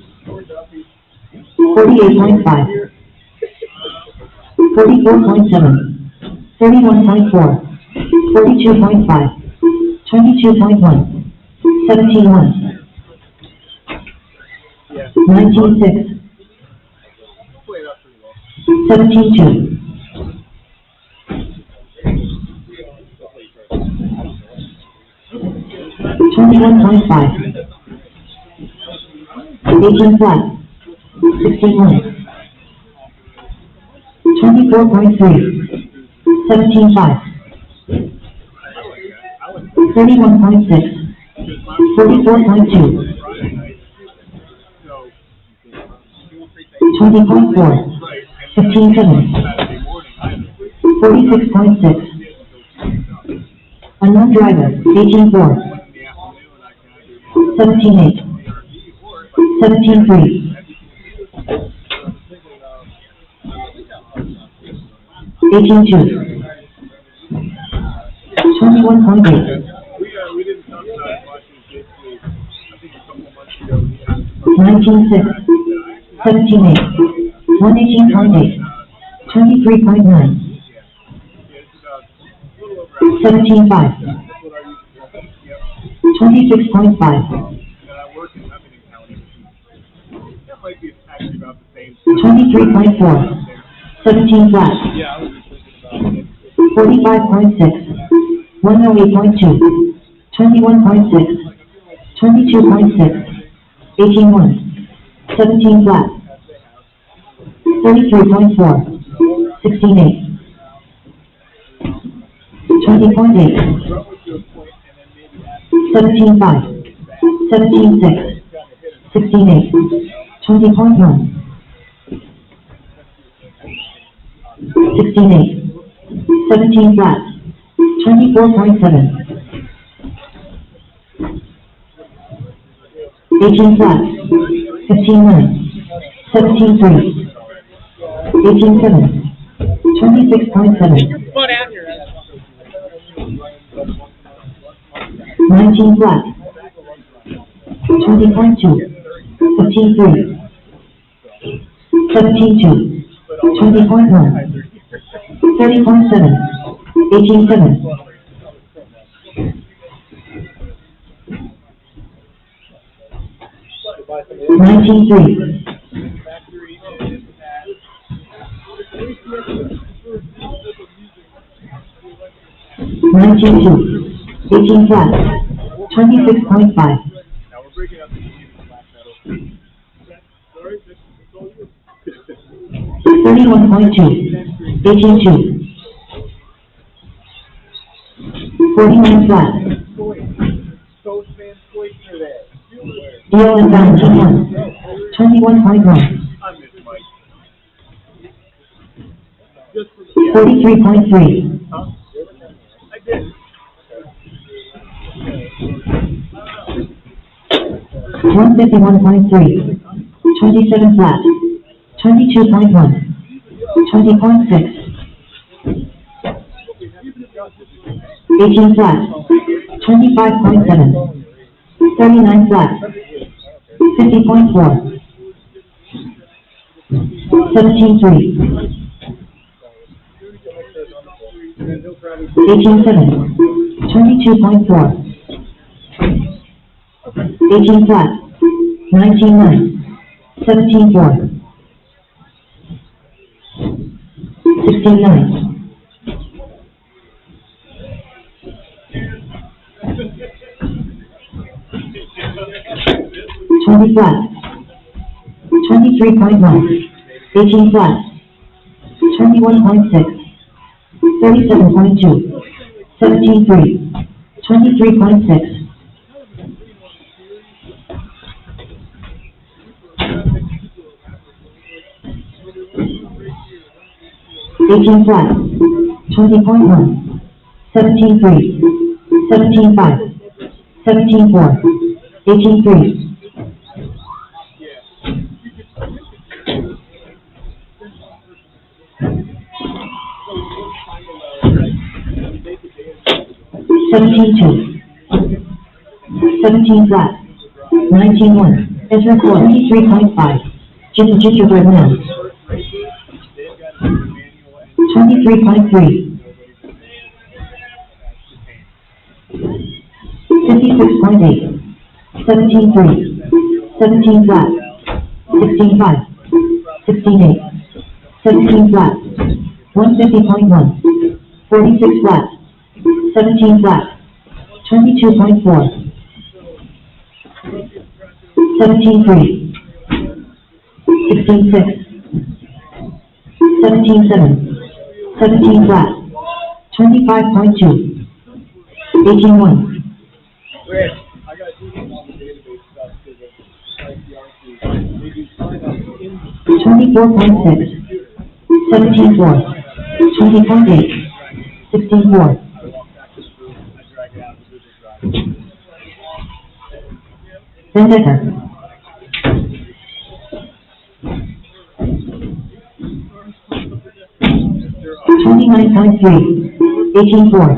48.5. 44.7. 31.4. 42.5. 22.1. 17.1. 19.6. 17.2. 21.5. 18 flat. 16.1. 24.3. 17.5. 31.6. 44.2. 20.4. 15.7. Saturday morning either. 46.6. Unknown driver, 18.4. In the afternoon, I can either 17.8. 17.3. 18.2. 21.8. we didn't talk about it much as this week. I think a couple months ago we had 19.6. 17.8. 118.8. 23.9. 17.5. 26.5. I work in Lebanon County. That might be actually about the same. 23.4. 17 flat. Yeah, I was just thinking about it. 45.6. 108.2. 21.6. 22.6. 18.1. 17 flat. 33.4. 16.8. 20.8. 17.5. 17.6. 16.8. 20.1. 16.8. 17 flat. 24.7. 18 flat. 15.9. 17.3. 18.7. 26.7. Your butt out here. 19 flat. 20.2. 15.3. 17.2. 20.1. 30.7. 18.7. 19.3. 19.2. 18 flat. 26.5. Now we're breaking up the music black metal. 31.2. 18.2. 49 flat. Deal and down 21.1. I miss Mike. 43.3. Huh? I did. 151.3. 27 flat. 22.1. 20.6. 18 flat. 25.7. 39 flat. 50.4. 17.3. 18.7. 22.4. 18 flat. 19.9. 17.4. 16.9. 20 flat. 23.1. 18 flat. 21.6. 37.2. 17.3. 23.6. 18 flat. 20.1. 17.3. 17.5. 17.4. 18.3. 17.2. 17 flat. 19.1. Ezra Core 23.5. Gingerbread Man. 23.3. 56.8. 17.3. 17 flat. 16.5. 16.8. 17 flat. 150.1. 46 flat. 17 flat. 22.4. 17.3. 16.6. 17.7. 17 flat. 25.2. 18.1. Wait, I got to do some on the database stuff because of ICRC. Maybe find out in 24.6. 17-4. 20.8. 16-4. Vendetta. 29.3. 18-4.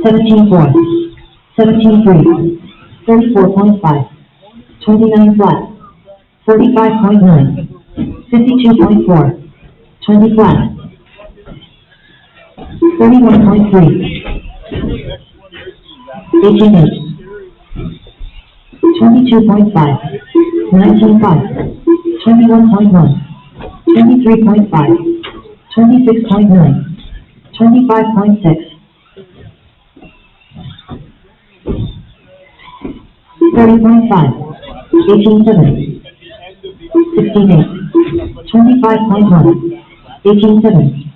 17-4. 17-3. 34.5. 29 flat. 45.9. 52.4. 20 flat. 31.3. 18-8. 22.5. 19.5. 21.1. 23.5. 26.9. 25.6. 30.5. 18-7. 16-8. 25.1. 18-7.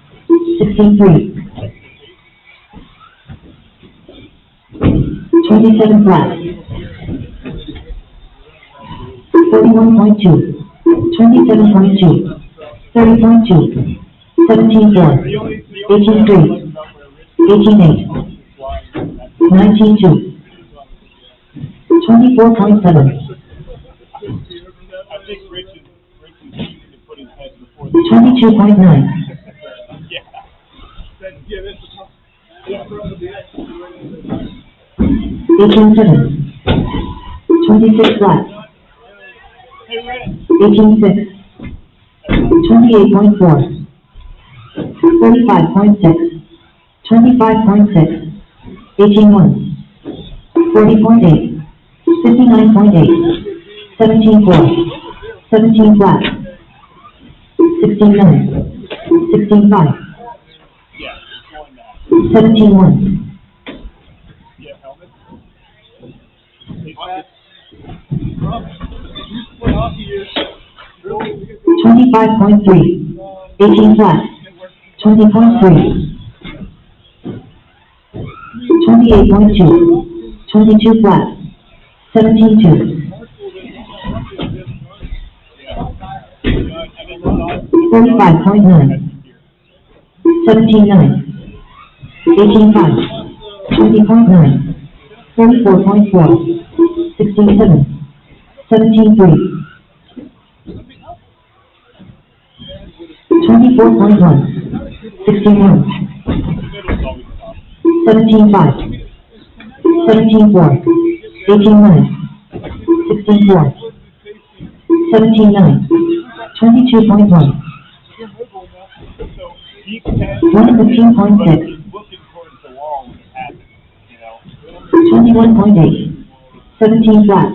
16-3. 27 flat. 31.2. 27.2. 30.2. 17-4. 18-3. 18-8. 19-2. 24.7. I think Rich is easy to put his head before the 22.9. yeah. Yeah, this is 18-7. 26 flat. 18-6. 28.4. 35.6. 25.6. 18-1. 40.8. 59.8. 17-4. 17 flat. 16-9. 16-5. 17-1. yeah, helmet. 25.3. 18 flat. 20.3. 28.2. 22 flat. 17-2. 45.9. 17-9. 18-5. 20.9. 34.4. 16-7. 17-3. 24.1. 16-1. 17-5. 17-4. 18-9. 16-4. 17-9. 22.1. 115.6. 21.8. 17 flat.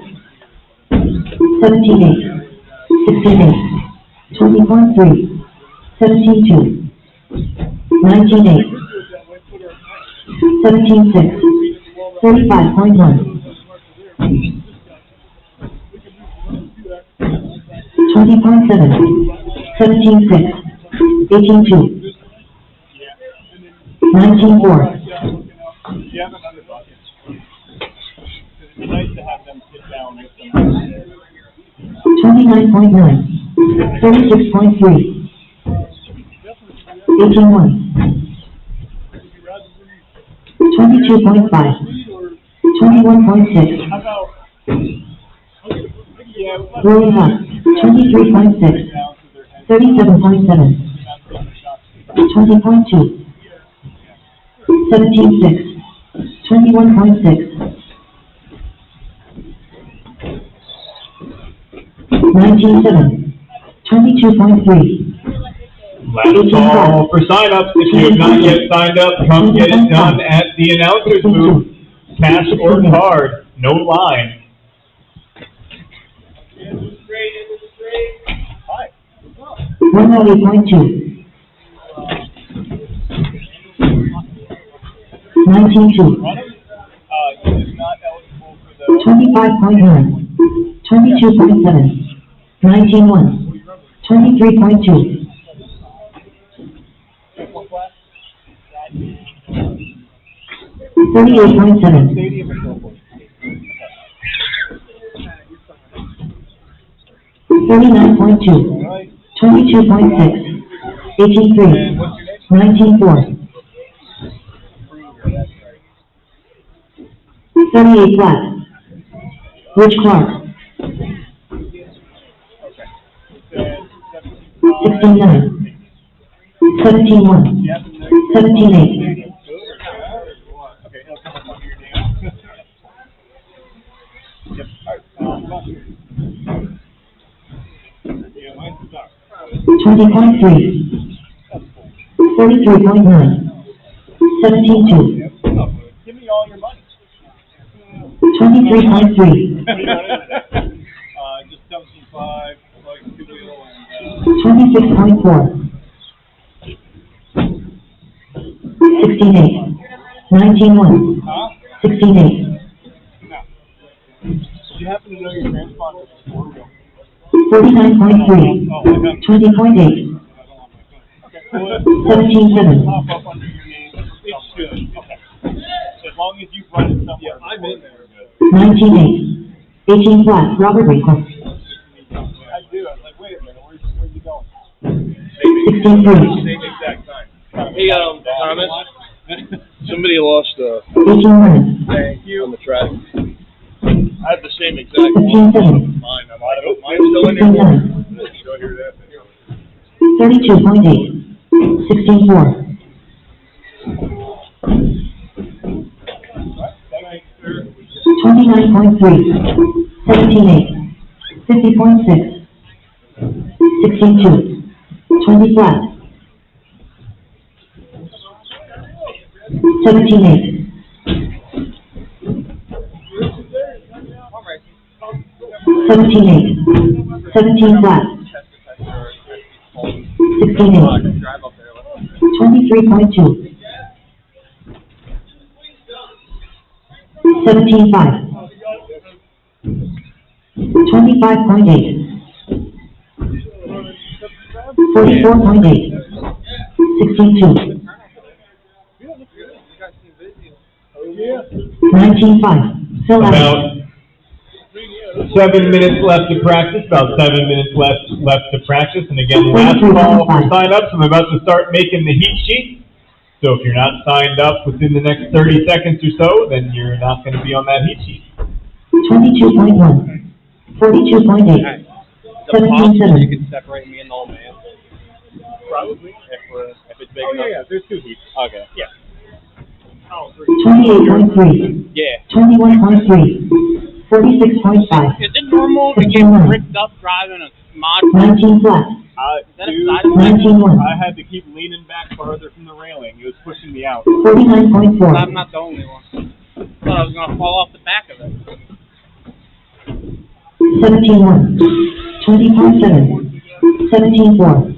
17-8. 16-8. 20.3. 17-2. 19-8. 17-6. 35.1. 20.7. 17-6. 18-2. 19-4. Yeah, another bucket. It'd be nice to have them sit down with them. 29.9. 36.3. 18-1. 22.5. 21.6. How about, yeah, Rolling up. 23.6. 37.7. 20.2. 17.6. 21.6. 19.7. 22.3. Last call for sign-ups. If you have not yet signed up, come get it done at the announcer's booth. Cash or card, no line. 108.2. 19.2. he's not eligible for the 25.9. 22.7. 19.1. 23.2. 38.7. 39.2. 22.6. 18-3. And what's your name? 19-4. 38 flat. Rich Clark. 16-9. 17-1. 17-8. Okay, it'll come up under your name. Yep. Yeah, mine's stuck. 20.3. 43.9. 17-2. Give me all your money. 23.3. Just 17.5, like two wheel and 26.4. 16-8. 19-1. huh? 16-8. Do you happen to know your transponder is 4 wheel? 49.3. 20.8. Okay. 17-7. Pop up under your name. It's good. Okay. As long as you've run it somewhere. Yeah, I'm in there. 19-8. 18 flat. Robert Winkler. I do. I was like, wait a minute, where's he going? 16-3. Same exact time. Hey, Thomas. Somebody lost 18-9. Thank you. on the track. I have the same exact 15-7. mine. I'm like, oh, mine's still in your 16-9. Go hear that. 32.8. 16-4. 29.3. 17-8. 50.6. 16-2. 20 flat. 17-8. 17-8. 17 flat. 16-8. 23.2. 17-5. 25.8. 44.8. 16-2. 19-5. Fill out. About 7 minutes left to practice, about 7 minutes left to practice, and again, last call for sign-ups. I'm about to start making the heat sheet, so if you're not signed up within the next 30 seconds or so, then you're not going to be on that heat sheet. 22.1. 42.8. The possible you 17-7. could separate me and the old man. Probably. If it's big Oh, enough. yeah, there's 2 heats. Okay. Yeah. 28.3. Yeah. 21.3. 46.5. Is it normal to get 15-1. ripped up driving a mod? 19 flat. that a Dude, side effect? 19-1. I had to keep leaning back farther from the railing. It was pushing me out. 49.4. I'm not the only one. Thought I was gonna fall off the back of it. 17-1. 20.7. 17-4.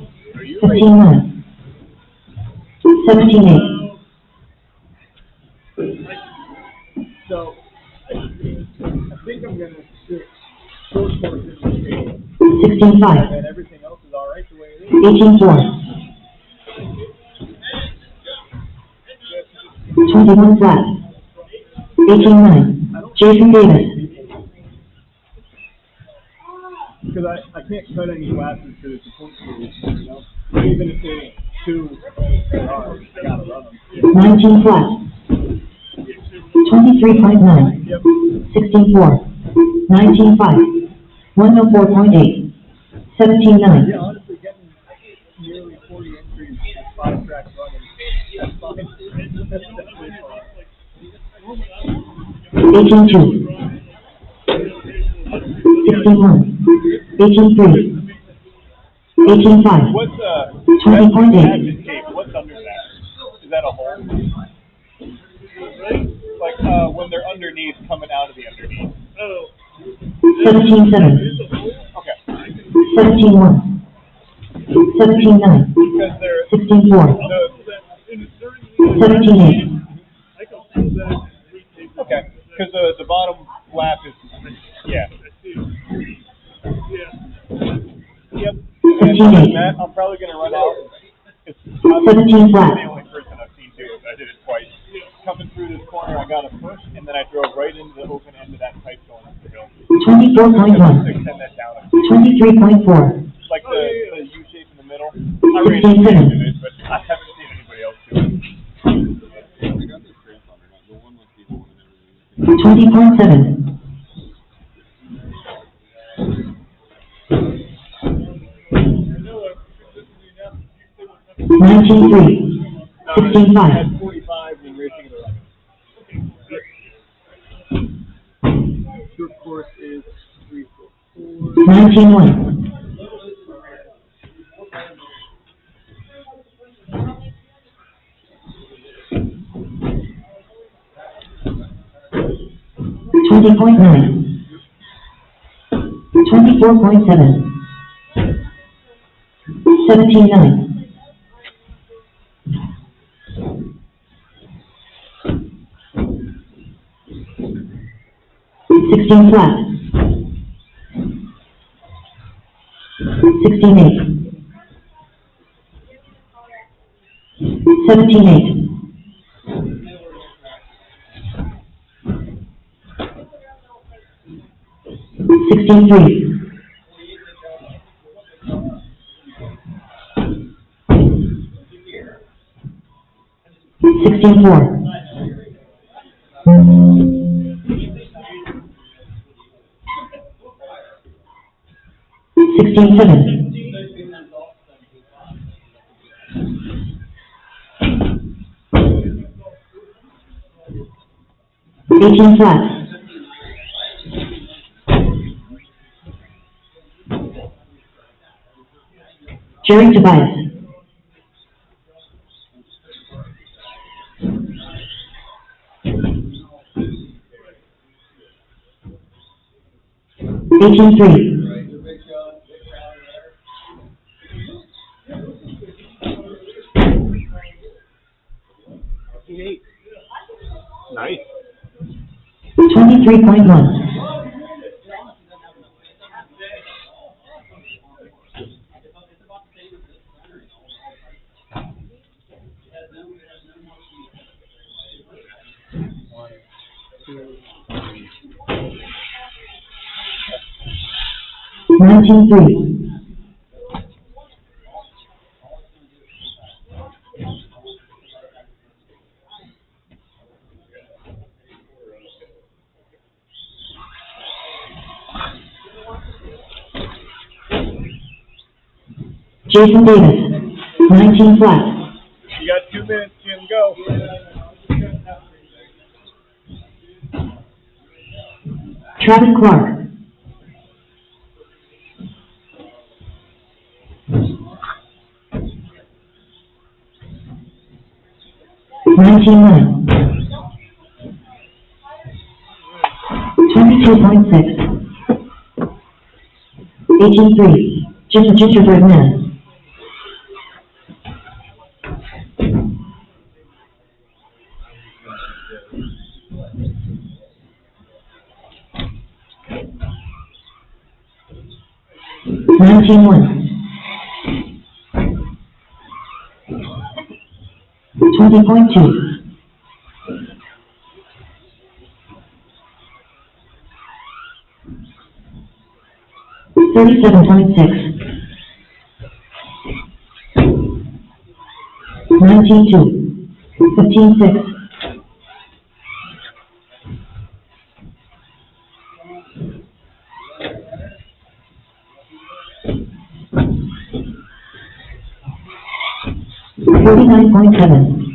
15-9. 17-8. So, I think I'm going to shoot short courses and 16-5. then everything else is all right the way it is. 18-4. 21 flat. 18-9. Jason Davis. Because I can't cut any glasses because it's a point series, you know? Even if they two are, I gotta run them. 19 flat. 23.9. Yep. 16-4. 19-5. 104.8. 17-9. Yeah, honestly, getting nearly 40 entries with 5 tracks running, that's fine. That's definitely fine. 18-2. 16-1. 18-3. 18-5. What's 20.8. admin tape? What's under that? Is that a hole? Like when they're underneath, coming out of the underneath. 17-7. Okay. 17-1. 17-9. Because they're 16-4. 17-8. okay. Because the bottom flap is yeah. Yep. And 15-8. that, I'm probably gonna run out. It's 17 flat. the only person I've seen do it. I did it twice. Coming through this corner, I got a push, and then I drove right into the open end of that pipe going up the hill. 24.1. Extend that down. 23.4. Like the U shape in the middle. I rated 16-7. it, but I haven't seen anybody else do it. 20.7. 19-3. 16-5. At 45 in racing the short course is 3-4. 19-1. 20.9. 24.7. 17-9. 16 flat. 16-8. 17-8. 16-3. 16-4. 16-7. 18 flat. 18 Tobias. 18-3. 8. Nice. 23.1. 19-3. 'Jason Davis, 19 flat. You got 2 minutes, Jim. Go. Travis Clark. 19-9. 22.6. 18-3. Just a gingerbread man. 19-1. 20.2. 37.6. 19-2. 15-6. 49.7.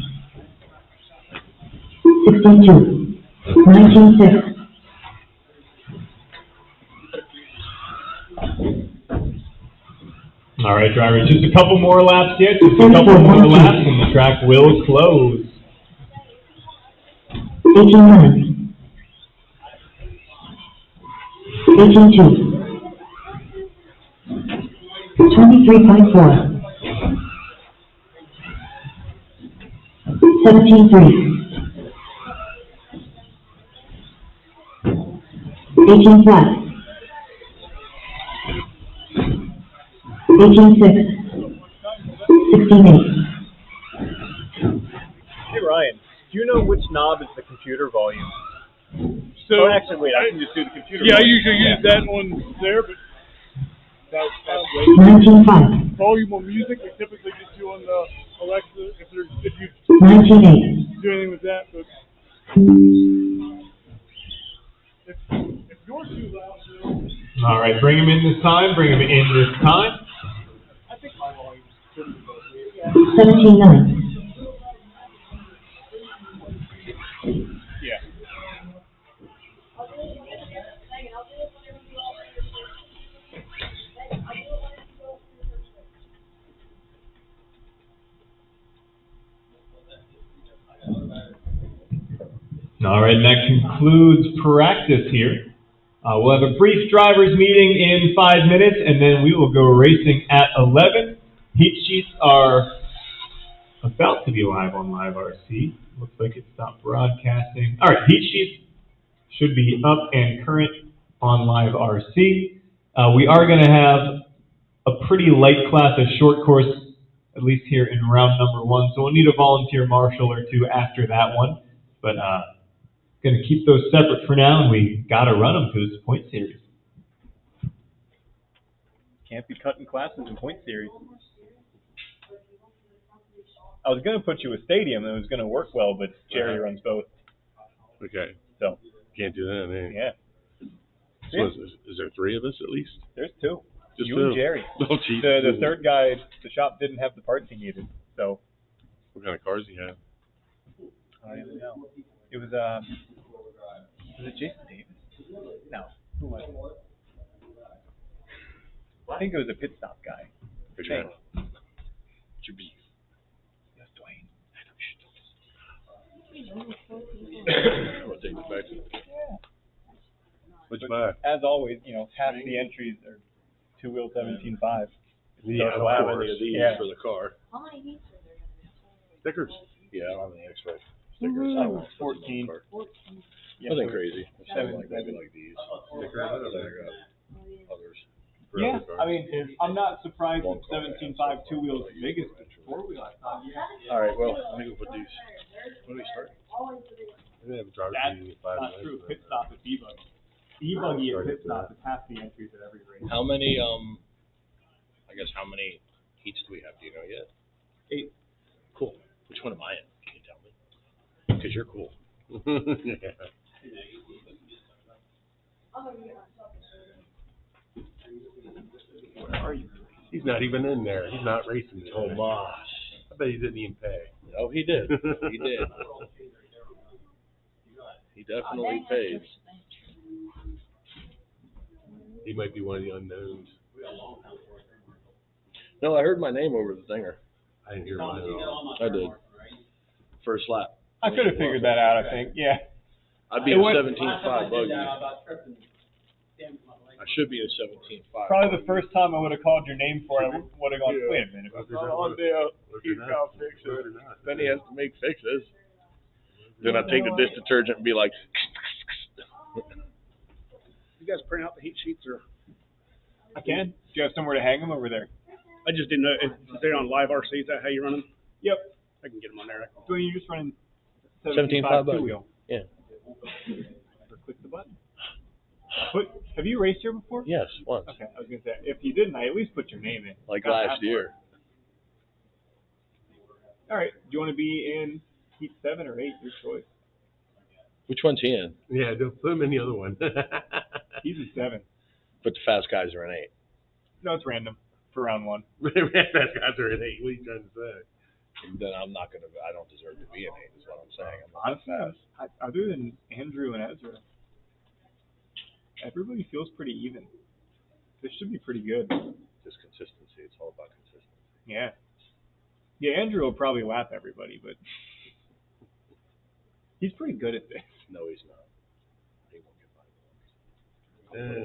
62. 19-6. All right, drivers, just a couple more laps yet. Just a couple more laps, and the track will close. 18-9. 18-2. 23.4. 17-3. 18 flat. 18-6. 16-8. Hey, Ryan, do you know which knob is the computer volume? So Oh, actually, wait, I can just do the computer yeah, I volume. usually use that one there, but That's 19.5. volume of music. We typically just do on the Alexa if you 19.8. do anything with that. But if you're too loud, though, All right, bring him in this time. Bring him in this time. I think my volume is pretty low. 17.9. Yeah. All right, and that concludes practice here. We'll have a brief driver's meeting in 5 minutes, and then we will go racing at 11. Heat sheets are about to be live on Live RC. Looks like it stopped broadcasting. All right, heat sheets should be up and current on Live RC. We are going to have a pretty light class, a short course, at least here in round number 1. So we'll need a volunteer marshal or two after that one. But going to keep those separate for now, and we got to run them to this point series. Can't be cutting classes in point series. I was going to put you a stadium and it was going to work well, but Jerry runs both. Okay. So, Can't do that, man. yeah. So is there 3 of us at least? There's 2. Just You 2? and Jerry. Oh, geez. The third guy, the shop didn't have the parts he needed. So, What kind of cars do you have? I don't know. It was it Jason Davis? No. Who was it? I think it was a pit stop guy. What's your beef? Yes, Dwayne. I'll take this back to you. Yeah. What'd you buy? As always, half the entries are two-wheel 17.5. Yeah, I don't have any of these for the car. How many heats are there going to be? Stickers? Yeah, I don't have any extra stickers. Woo-hoo. 14. Nothing crazy. Seven. Maybe like these. Stickers, I don't think I got others. For Yeah, other cars. I mean, I'm not surprised that 17.5 two-wheel is the biggest four-wheel. All right, well, let me go put these. When do we start? We have a driver's That's meeting in 5 not minutes. true. Pit stop is debuggy. Debuggy and pit stop is half the entries at every race. How many, I guess how many heats do we have? Do you know yet? 8. Cool. Which one am I in? Can you tell me? Because you're cool. Yeah. Where are you? He's not even in there. He's not racing today. Tomas. I bet he didn't even pay. Oh, he did. He did. He definitely paid. He might be one of the unknowns. No, I heard my name over the thinger. I didn't hear mine at all. I did. First lap. I could have figured that out, I think. Yeah. I'd be It a was- 17.5 buggy. I should be a 17.5. Probably the first time I would have called your name for it, I would have gone, Yeah. wait a minute. If It's you're not not- on there. if you're He's not- got fixes. if you're not. Then he has to make fixes. Then I take the dish detergent and be like, You guys print out the heat sheets, or I can. Do you have somewhere to hang them over there? I just didn't know if they're on Live RC. Is that how you run them? Yep. I can get them on there. So you just running 17.5 buggy. two-wheel. yeah. Or click the button. Have you raced here before? Yes, once. Okay, I was going to say, if you didn't, I at least put your name in. Like Got last that year. far. All right. Do you want to be in heat 7 or 8? Your choice. Which one's he in? Yeah, don't put him in the other one. He's in 7. But the fast guys are in 8. No, it's random for round 1. Fast guys are at 8. What are you trying to say? Then I'm not going to, I don't deserve to be in 8 is what I'm saying. I'm not Honestly, fast. other than Andrew and Ezra, everybody feels pretty even. This should be pretty good. Just consistency. It's all about consistency. Yeah. Yeah, Andrew will probably lap everybody, but he's pretty good at this. No, he's not. He won't get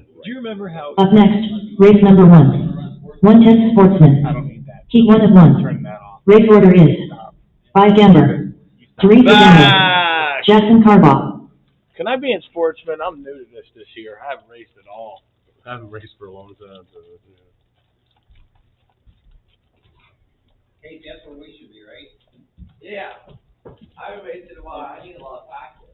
by. Do you remember how? Up next, race number 1. 110 Sportsman. I don't need that. Heat 1 of 1. Turn that off. Race order is 5 Denver, 3 for Denver, Jackson Carbaugh. Can I be in Sportsman? I'm new to this year. I haven't raced at all. I haven't raced for a long time, so Hey, that's where we should be, right? Yeah. I haven't raced in a while. I need a lot of practice.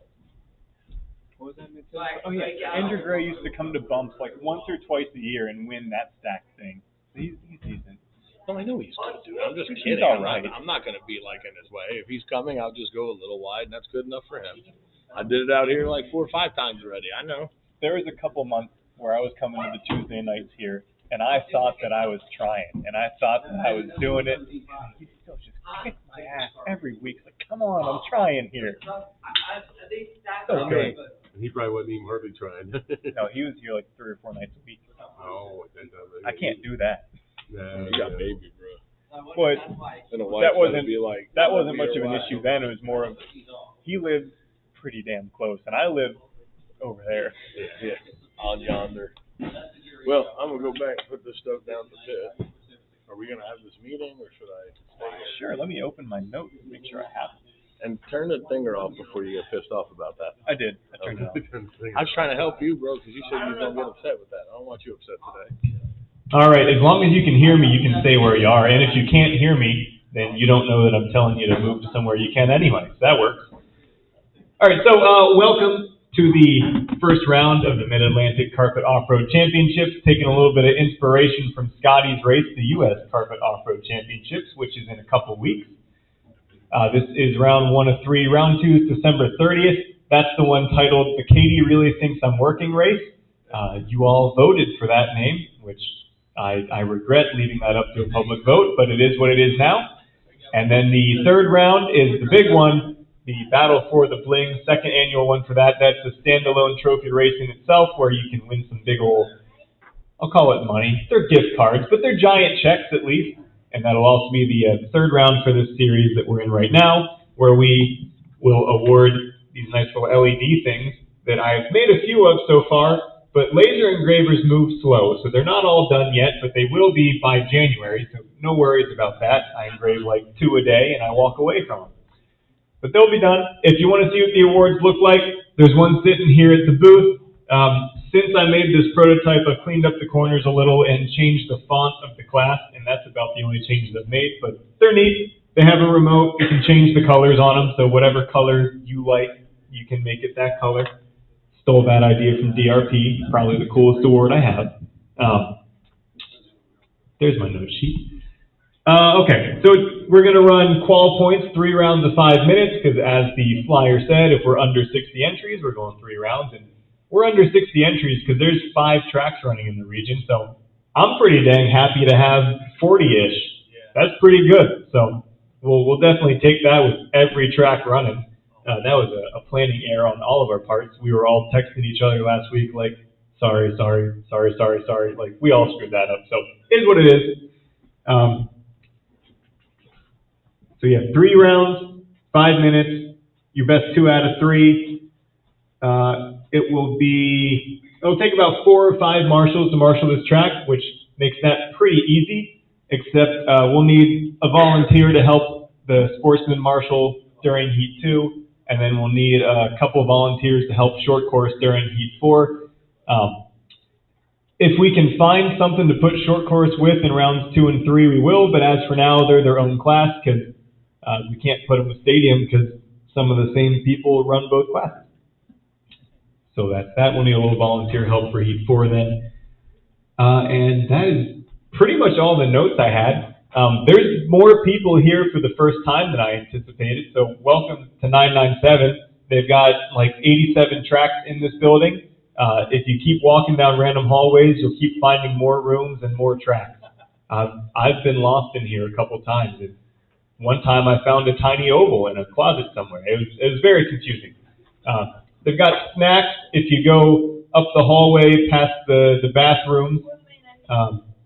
What was I mentioning? Oh yeah, Andrew Gray used to come to bumps like once or twice a year and win that stack thing. He's decent. Well, I know he's good, dude. I'm just He's kidding. all right. I'm not going to be like in his way. If he's coming, I'll just go a little wide, and that's good enough for him. I did it out here like 4 or 5 times already. I know. There was a couple months where I was coming to the Tuesday nights here, and I thought that I was trying, and I thought that I was doing it. He still just kicked my ass every week. Like, come on, I'm trying here. So good. He probably wasn't even hardly trying. No, he was here like 3 or 4 nights a week. Oh, I can't do that. Yeah, You got baby, bro. But And a that wasn't be like, that wasn't much of an issue then. It was more of he lived pretty damn close, and I lived over there. Yeah, on yonder. Well, I'm gonna go back and put this stuff down to pit. Are we gonna have this meeting, or should I stay here? Sure, let me open my notes and make sure I have it. And turn the thinger off before you get pissed off about that. I did. I turned it off. I was trying to help you, bro, because you said you don't get upset with that. I don't want you upset today. All right, as long as you can hear me, you can stay where you are. And if you can't hear me, then you don't know that I'm telling you to move to somewhere you can anyway. So that works. All right, so welcome to the first round of the Mid-Atlantic Carpet Off-Road Championships, taking a little bit of inspiration from Scotty's race, the U.S. Carpet Off-Road Championships, which is in a couple weeks. This is round 1 of 3. Round 2 is December 30th. That's the one titled the Katie Really Thinks I'm Working race. You all voted for that name, which I regret leaving that up to a public vote, but it is what it is now. And then the third round is the big one, the Battle for the Bling, second annual one for that. That's a standalone trophy race in itself where you can win some big old, I'll call it money. They're gift cards, but they're giant checks at least. And that'll also be the third round for this series that we're in right now, where we will award these nice little LED things that I've made a few of so far. But laser engravers move slow, so they're not all done yet, but they will be by January, so no worries about that. I engrave like 2 a day, and I walk away from them. But they'll be done. If you want to see what the awards look like, there's one sitting here at the booth. Since I made this prototype, I've cleaned up the corners a little and changed the font of the class, and that's about the only changes I've made, but they're neat. They have a remote. You can change the colors on them, so whatever color you like, you can make it that color. Stole that idea from DRP, probably the coolest award I have. There's my note sheet. Okay, so we're going to run qual points, 3 rounds of 5 minutes, because as the flyer said, if we're under 60 entries, we're going 3 rounds, and we're under 60 entries because there's 5 tracks running in the region, so I'm pretty dang happy to have 40-ish. That's pretty good, so we'll definitely take that with every track running. That was a planning error on all of our parts. We were all texting each other last week like, sorry. Like, we all screwed that up. So, it is what it is. So, yeah, 3 rounds, 5 minutes, your best 2 out of 3. It'll take about 4 or 5 marshals to marshal this track, which makes that pretty easy, except we'll need a volunteer to help the sportsman marshal during Heat 2. And then we'll need a couple of volunteers to help short course during Heat 4. If we can find something to put short course with in rounds 2 and 3, we will. But as for now, they're their own class because we can't put them with stadium because some of the same people run both classes. So that's that. We'll need a little volunteer help for Heat 4 then. And that is pretty much all the notes I had. There's more people here for the first time than I anticipated, so welcome to 997. They've got like 87 tracks in this building. If you keep walking down random hallways, you'll keep finding more rooms and more tracks. I've been lost in here a couple times. And one time I found a tiny oval in a closet somewhere. It was very confusing. They've got snacks if you go up the hallway past the bathrooms.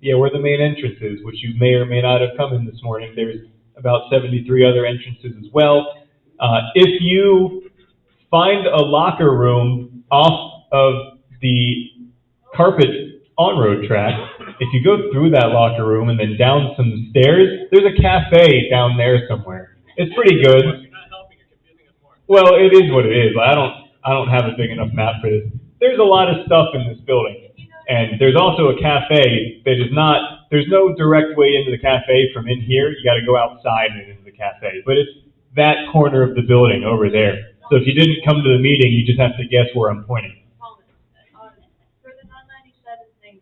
Yeah, where the main entrance is, which you may or may not have come in this morning. There's about 73 other entrances as well. If you find a locker room off of the carpet on-road track, if you go through that locker room and then down some stairs, there's a cafe down there somewhere. It's pretty good. Well, it is what it is. I don't have a big enough map for this. There's a lot of stuff in this building. And there's also a cafe that is not, there's no direct way into the cafe from in here. You got to go outside and into the cafe. But it's that corner of the building over there. So if you didn't come to the meeting, you just have to guess where I'm pointing. For the 997 thing,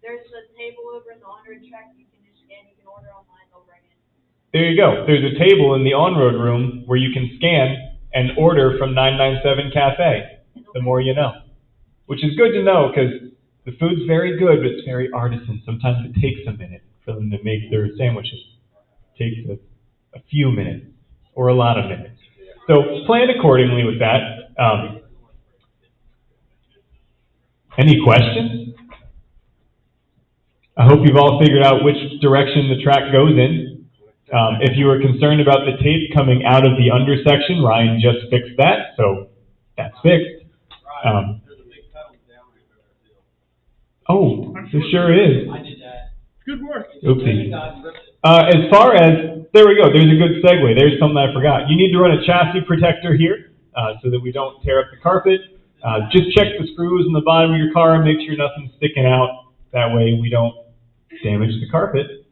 there's a table over in the on-road track you can just scan, you can order online, they'll bring it. There you go. There's a table in the on-road room where you can scan and order from 997 Cafe. The more you know. Which is good to know because the food's very good, but it's very artisan. Sometimes it takes a minute for them to make their sandwiches. It takes a few minutes or a lot of minutes. So plan accordingly with that. Any questions? I hope you've all figured out which direction the track goes in. If you were concerned about the tape coming out of the undersection, Ryan just fixed that, so that's fixed. Oh, there sure is. I did that. Good work. Oopsie. As far as, there we go, there's a good segue. There's something I forgot. You need to run a chassis protector here so that we don't tear up the carpet. Just check the screws in the bottom of your car and make sure nothing's sticking out. That way we don't damage the carpet.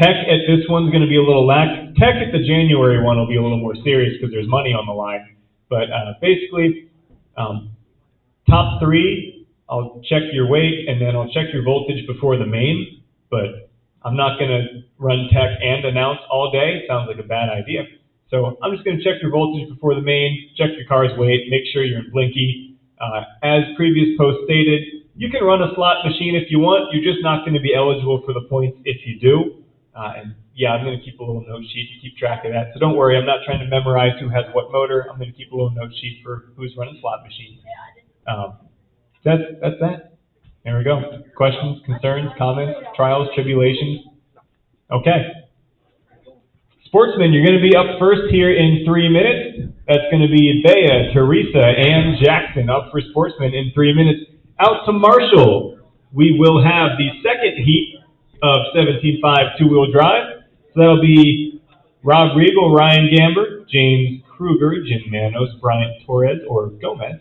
Tech at this one's going to be a little lax. Tech at the January one will be a little more serious because there's money on the line. But basically, top three, I'll check your weight and then I'll check your voltage before the main. But I'm not going to run tech and announce all day. Sounds like a bad idea. So I'm just going to check your voltage before the main, check your car's weight, make sure you're in blinky. As previous post stated, you can run a slot machine if you want. You're just not going to be eligible for the points if you do. And yeah, I'm going to keep a little note sheet to keep track of that. So don't worry, I'm not trying to memorize who has what motor. I'm going to keep a little note sheet for who's running slot machines. That's that. There we go. Questions, concerns, comments, trials, tribulations? Okay. Sportsmen, you're going to be up first here in 3 minutes. That's going to be Bea, Teresa, and Jackson up for sportsmen in 3 minutes. Out to Marshall, we will have the second heat of 17.5 two-wheel drive. So that'll be Rob Regal, Ryan Gamber, James Kruger, Jim Manos, Brian Torres, or Gomez,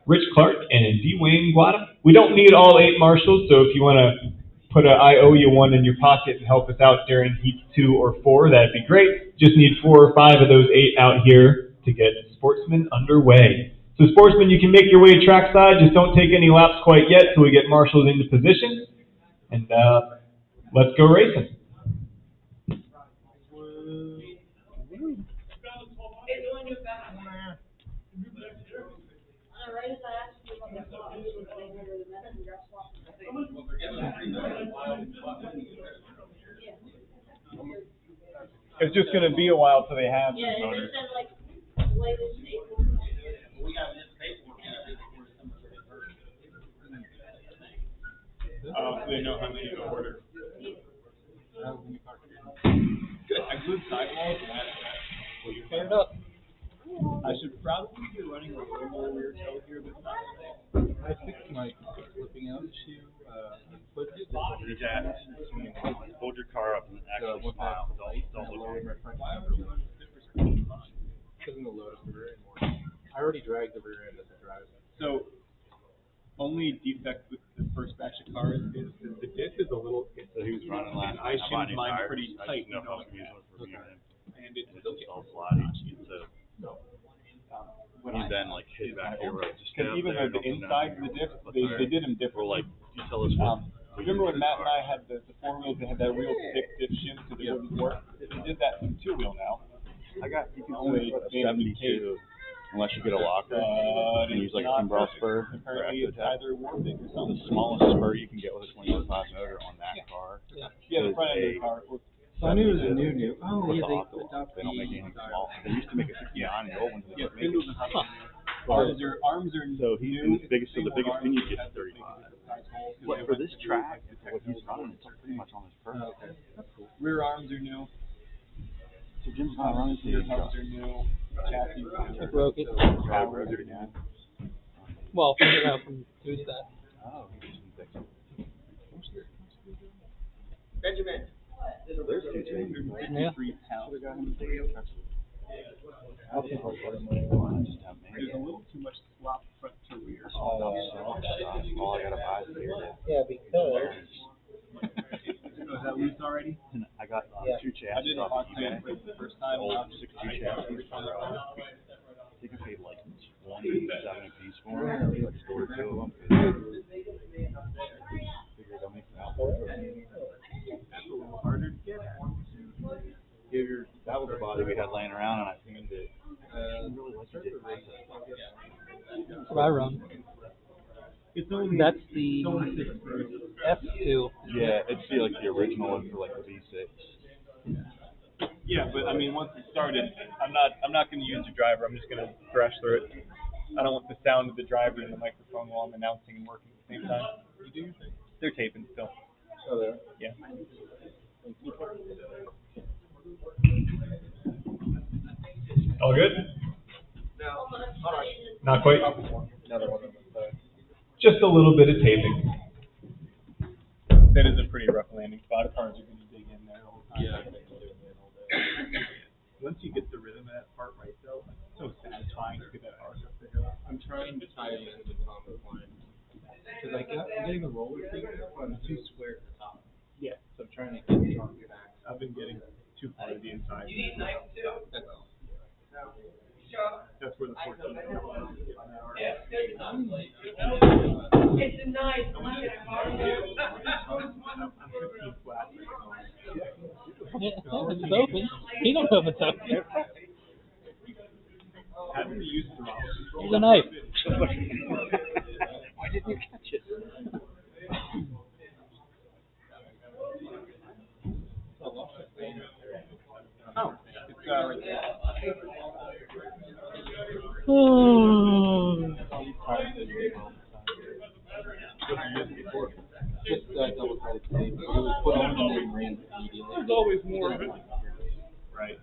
Rich Clark, and Dwayne Guada. We don't need all 8 marshals, so if you want to put a I owe you one in your pocket and help us out during heats 2 or 4, that'd be great. Just need 4 or 5 of those 8 out here to get sportsmen underway. So sportsmen, you can make your way trackside. Just don't take any laps quite yet till we get marshals into position. And let's go racing. It's just going to be a while till they have these motors. So they know how many to order. Good. I glued sidewalls and will you fan it up? I should probably be running a little more rear toe here, but not today. I think my flipping out issue, hold your car up and actually smile. Don't look at it. Doesn't load up the rear anymore. I already dragged the rear end as I drive. So, only defect with the first batch of cars is the diff is a little. So he was running last. I shimmed mine pretty tight, and it's all sliding. So he's then like hit back here, right? Because even though the inside of the diff, they did them different. Like, you tell us what. Remember when Matt and I had the 4-wheels that had that real thick diff shim because it wouldn't work? He did that in 2-wheel now. You can only put a 72 unless you get a locker and use like a Kimbrough spur. Apparently it's either Warthog or something. The smallest spur you can get with a 25 motor on that car. Yeah, the front end of the car. So I knew it was a new. Oh, yeah, they don't make anything small. They used to make a 69 in the old ones. Yeah, spindles and arms are so he's new. The biggest thing you get 35. But for this track, what he's running, it's pretty much on his purpose. Okay, that's cool. Rear arms are new. So Jim's not running Rear hubs are new. Chassis. I broke it. I broke it again. Well, figured out from doing that. Oh, Benjamin. there's 2 chains. Yeah. There's a little too much slop front to rear. All I gotta buy is beer. Yeah, because. So is that loose already? I got 2 chassis. I did a hot tank for the first time. Old 62 chassis. one 70 piece for him. Like store 2 of them. Figured I'll make them out for it. That's a little harder to get at. That was the body we had laying around, and I tuned it. Really like you did. That's what I run. It's only That's the it's only 6 first. F2. Yeah, it's the original one for like the V6. Yeah, but I mean, once it started, I'm not going to use the driver. I'm just going to thrash through it. I don't want the sound of the driver and the microphone while I'm announcing and working at the same time. You do your thing. They're taping still. Oh, there. Yeah. All good? Not quite. Another one. Just a little bit of taping. That is a pretty rough landing spot. Cars are going to dig in there all the time. Yeah. Once you get the rhythm of that part right, though, it's so satisfying to get that arc up the hill. I'm trying to tie it into the top of the line. Because I'm getting the roller thing, but I'm too square at the top. Yeah. So I'm trying to get it on back. I've been getting too far to the inside. That's all. That's where the 14 is getting that arc. It's a nice. I'm 15 flat right now. Yeah, it's open. You don't know if it's open. Having to use throttle control. Here's a knife. Why didn't you catch it? Oh, it's right there. Just double-sided tape. It was put on and then ran immediately. There's always more of it. Right.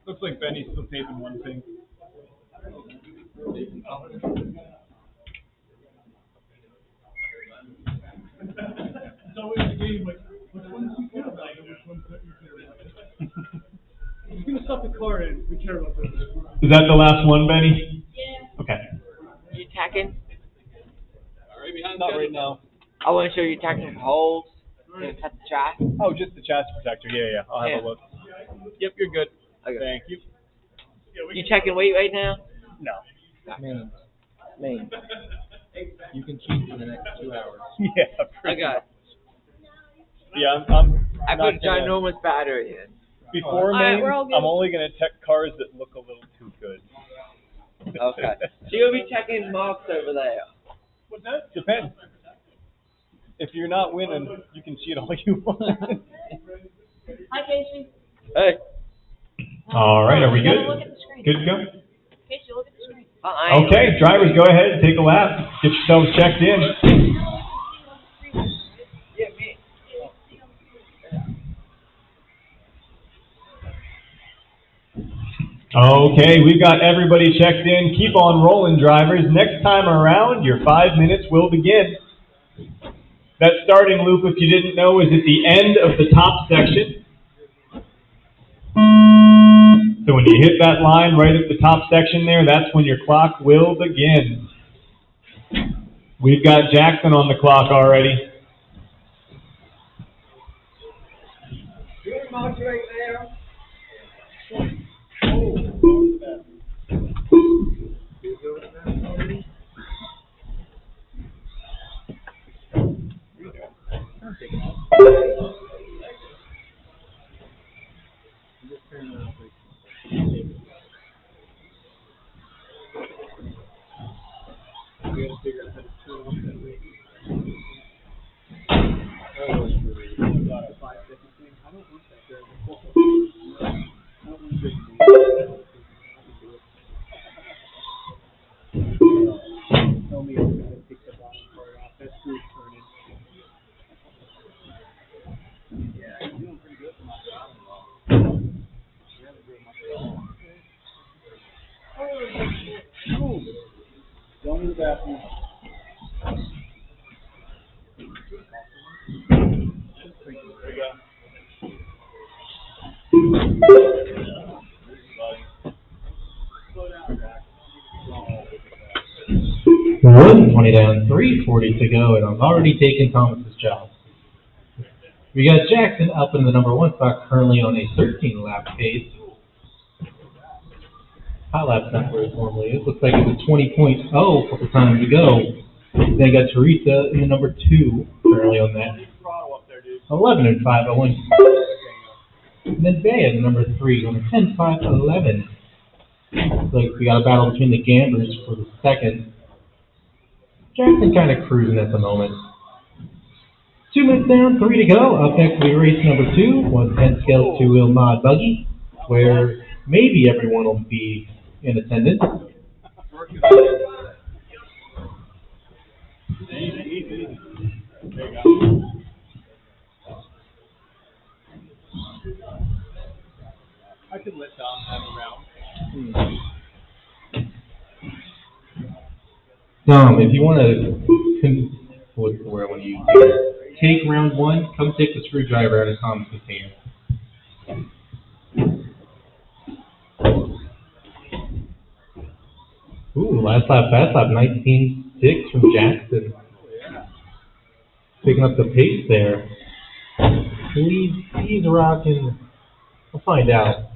Looks like Benny's still taping one thing. It's always a game, like, which ones you care about and which ones don't you care about. You're going to stop the car and we care about this. Is that the last one, Benny? Yeah. Okay. You tacking? Not right now. I want to show you tacking holes. You cut the chassis. Oh, just the chassis protector. Yeah. I'll have a look. Yep, you're good. Okay. Thank you. You checking weight right now? No. Main. You can cheat for the next 2 hours. Yeah, pretty I got it. Yeah, I'm I not put a gonna- ginormous battery in. Before Alright, main, we're all good. I'm only going to check cars that look a little too good. Okay. So you'll be checking marks over there. What's that? Depends. If you're not winning, you can cheat all you want. Hi, Casey. Hey. All right, are we You gotta good? look at the screen. Good to go? Casey, look at the screen. Okay, drivers, go ahead and take a lap. Get yourselves checked in. Yeah, me. Okay, we've got everybody checked in. Keep on rolling, drivers. Next time around, your 5 minutes will begin. That starting loop, if you didn't know, is at the end of the top section. So when you hit that line right at the top section there, that's when your clock will begin. We've got Jackson on the clock already. Good marks right there. Tell me I'm going to pick the bottom part off. That's good turning. Yeah, you're doing pretty good for my father-in-law. You haven't driven much at all. Oh, go to the bathroom. There you go. Slow down, Jack. 20 down, 3:40 to go, and I've already taken Thomas's job. We got Jackson up in the number 1 spot, currently on a 13-lap pace. Hot lap's not where it normally is. Looks like it was 20.0 a couple times to go. Then got Teresa in the number 2, currently on that 11 and 5.01. And then Bea in the number 3 on a 10.5.11. Looks like we got a battle between the Gambers for the second. Jackson kind of cruising at the moment. 2 minutes down, 3 to go. Up next will be race number 2, 110 scale 2-wheel mod buggy, where maybe everyone will be in attendance. I could let Dom have a round. Dom, if you want to, what's the word I want to use here? Take round 1, come take the screwdriver out of Tom's hand. Ooh, last lap, fast lap, 19.6 from Jackson. Picking up the pace there. He's rocking. We'll find out.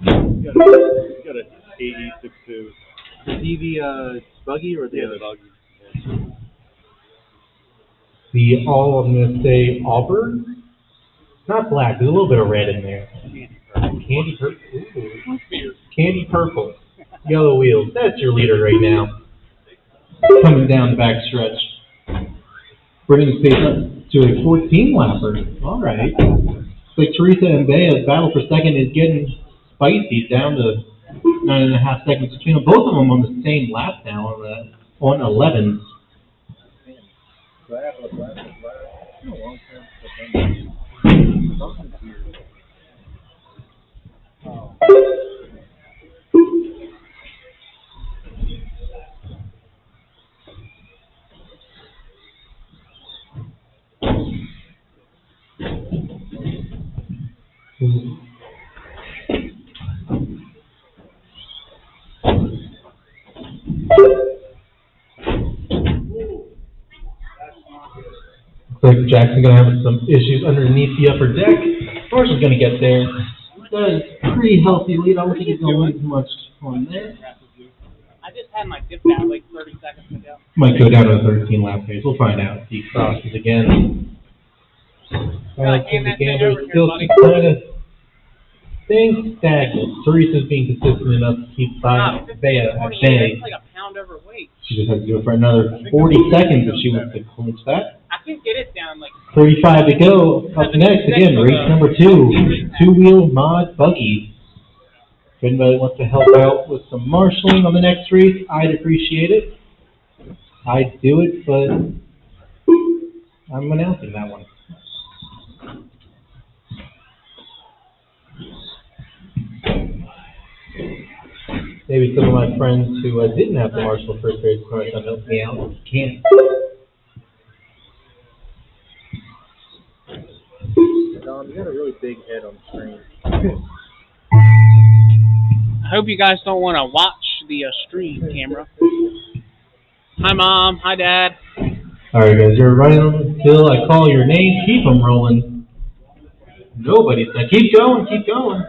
Got a 80.62. Is he the buggy or the other buggy? The I'm going to say Auburn? Not black, there's a little bit of red in there. Candy purple. Ooh. Candy purple. Yellow wheels. That's your leader right now. Coming down the back stretch. Bringing the pace up to a 14-lapper. All right. Looks like Teresa and Bea's battle for second is getting spicy, down to 9.5 seconds between them. Both of them on the same lap now on 11. Looks like Jackson's going to have some issues underneath the upper deck. Marshall's going to get there. Got a pretty healthy lead. I don't think he's going to lose much on there. I just had my dip down like 30 seconds ago. Might go down to a 13-lap pace. We'll find out. He crosses again. The Gambler still kind of staying stagnant. Teresa's being consistent enough to keep Bea at bay. It's like a pound overweight. She just has to do it for another 40 seconds if she wants to clinch that. I can get it down like 35 to go. Up next, again, race number 2. 2-wheel mod buggy. If anybody wants to help out with some marshalling on the next race, I'd appreciate it. I'd do it, but I'm announcing that one. Maybe some of my friends who didn't have to marshal first race might come help me out. Can't. Dom, you got a really big head on the screen. I hope you guys don't want to watch the stream camera. Hi, Mom. Hi, Dad. All right, guys, you're right on until I call your name. Keep them rolling. Nobody's done. Keep going. Keep going.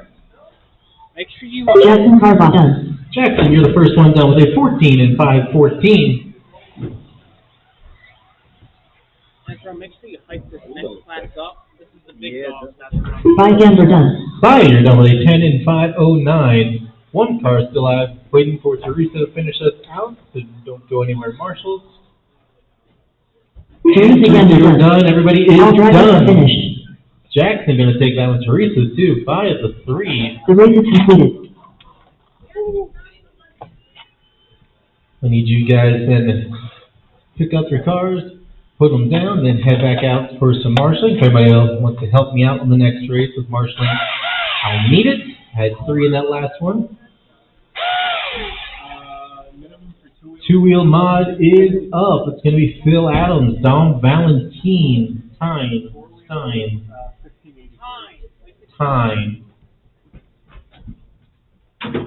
Make sure you... Jackson Harbaugh done. Jackson, you're the first one done with a 14 and 5.14. Make sure you hype this next class up. This is the big dog. Bye, Gambler done. Bye, you're done with a 10 and 5.09. One car still out, waiting for Teresa to finish us out. So don't go anywhere, marshals. You're done. Everybody is done. Finished. Jackson going to take that with Teresa, too. Bye at the 3. The race is completed. I need you guys then to pick up your cars, put them down, then head back out for some marshalling. If anybody else wants to help me out on the next race with marshalling, I'll need it. I had 3 in that last one. 2-wheel mod is up. It's going to be Phil Adams, Dom Valentine, Tyne,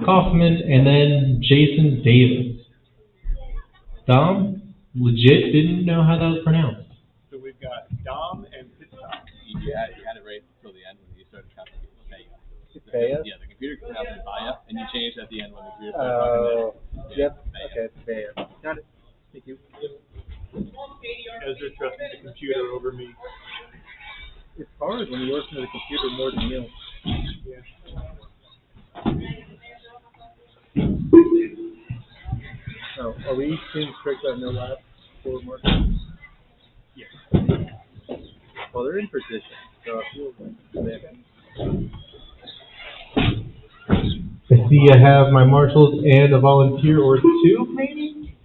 Kaufman, and then Jason Davis. Dom, legit didn't know how that was pronounced. So we've got Dom and Pit Stop. You had it right until the end when you started counting Baya? Yeah, the computer pronounced it Baya, and you changed at the end when the computer started talking about it. Yep. Okay, Baya. Got it. Thank you. Ezra trusted the computer over me. It's hard when you listen to the computer more than you. Yeah. Oh, are we being strict on no lap for markers? Yeah. Well, they're in position, so I feel like I see I have my marshals and a volunteer or two, maybe?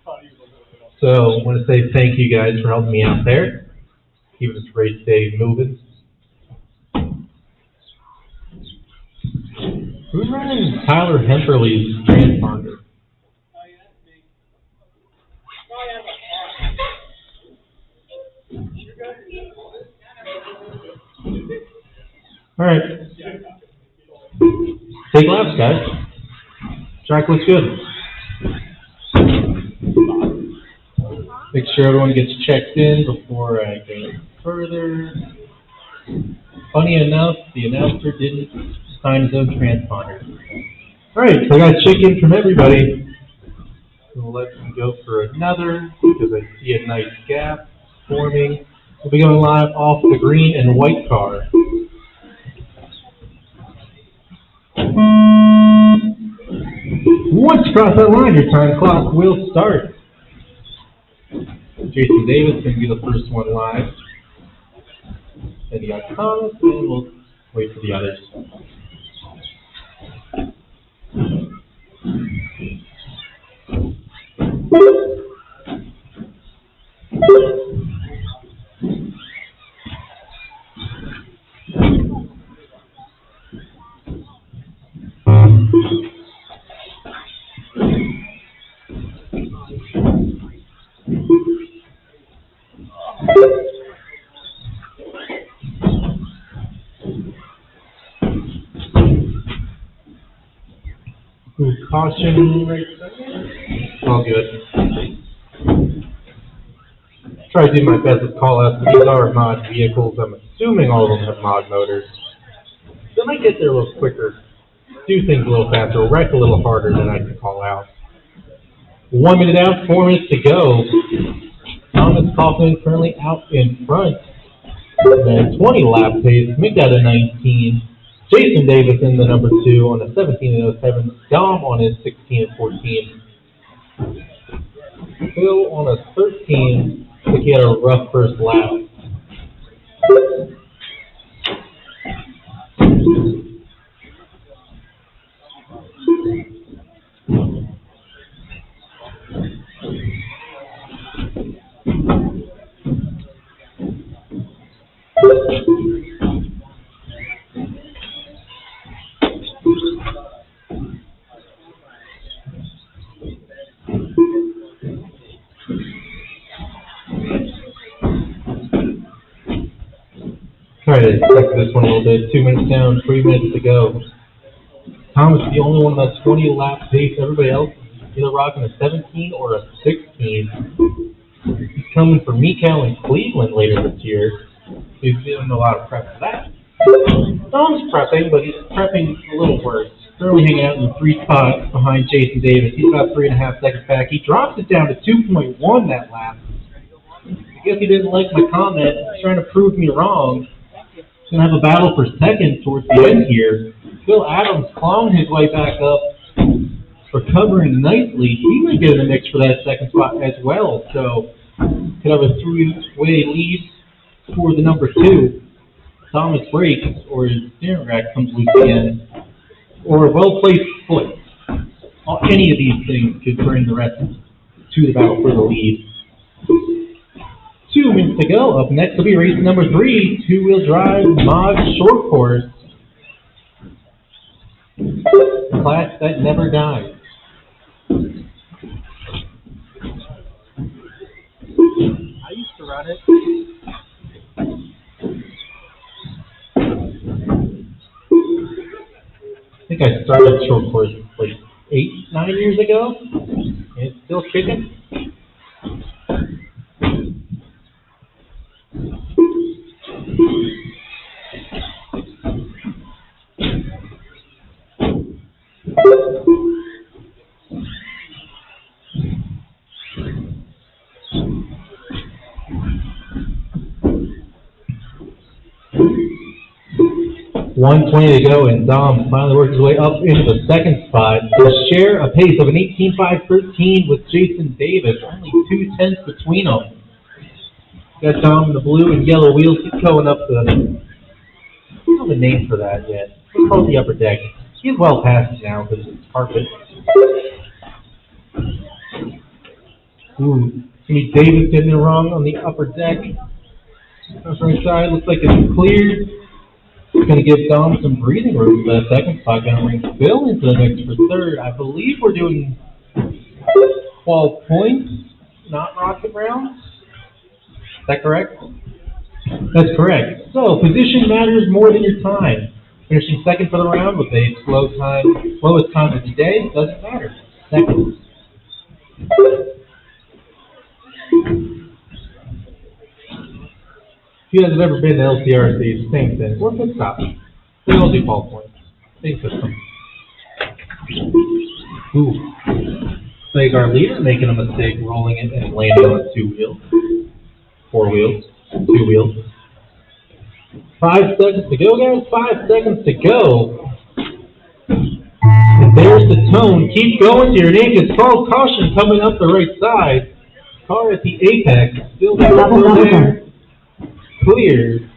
So I want to say thank you guys for helping me out there. Keeping this race day moving. Who's running Tyler Hemperly's transponder? All right. Take laps, guys. Track looks good. Make sure everyone gets checked in before I go further. Funny enough, the announcer didn't sign his own transponder. All right, so I got check-in from everybody. We'll let them go for another because I see a nice gap forming. We'll be going live off the green and white car. Once you cross that line, your time clock will start. Jason Davis going to be the first one live. Then you got Thomas, and we'll wait for the others. Caution right there. All good. Try to do my best with call-outs. These are mod vehicles. I'm assuming all of them have mod motors. They might get there a little quicker, do things a little faster, wreck a little harder than I can call out. 1 minute out, 4 minutes to go. Thomas Kaufman currently out in front. And 20 lap pace, make that a 19. Jason Davis in the number 2 on a 17.07. Dom on his 16.14. Phil on a 13. I think he had a rough first lap. Try to check this one a little bit. 2 minutes down, 3 minutes to go. Thomas is the only one that's 20 lap pace. Everybody else is either rocking a 17 or a 16. He's coming for Miko in Cleveland later this year. He's doing a lot of prep for that. Dom's prepping, but he's prepping a little worse. Currently hanging out in the 3 spot behind Jason Davis. He's about 3.5 seconds back. He drops it down to 2.1 that lap. I guess he didn't like my comment. He's trying to prove me wrong. He's going to have a battle for second towards the end here. Phil Adams clawing his way back up, recovering nicely. He might get in the mix for that second spot as well. So could have a 3-way lead for the number 2. Thomas breaks, or his steering rack comes loose again, or a well-placed foot. Any of these things could bring the rest to the battle for the lead. 2 minutes to go. Up next will be race number 3, 2-wheel drive mod short course. Class that never dies. I used to run it. I think I started short course like 8-9 years ago, and it's still kicking. 1:20 to go, and Dom finally works his way up into the second spot to share a pace of an 18.513 with Jason Davis. Only 2/10 between them. Got Dom in the blue and yellow wheels. He's going up the. I don't have a name for that yet. It's called the upper deck. He's well past it now because it's carpet. Ooh, Jimmy Davis getting it wrong on the upper deck. That's right side. Looks like it's cleared. It's going to give Dom some breathing room for that second spot. Going to bring Phil into the mix for third. I believe we're doing 12 points, not rocket rounds. Is that correct? That's correct. So, position matters more than your time. Finishing second for the round with a slowest time of the day doesn't matter. Seconds. If you guys have ever been to LCRC, same thing. Or pit stop. They all do ball points. Same system. Ooh. Like our leader making a mistake, rolling it and landing on 2 wheels. 4 wheels. 2 wheels. 5 seconds to go, guys. 5 seconds to go. And there's the tone. Keep going to your name gets called. Caution coming up the right side. Car at the apex. Still there. Clear.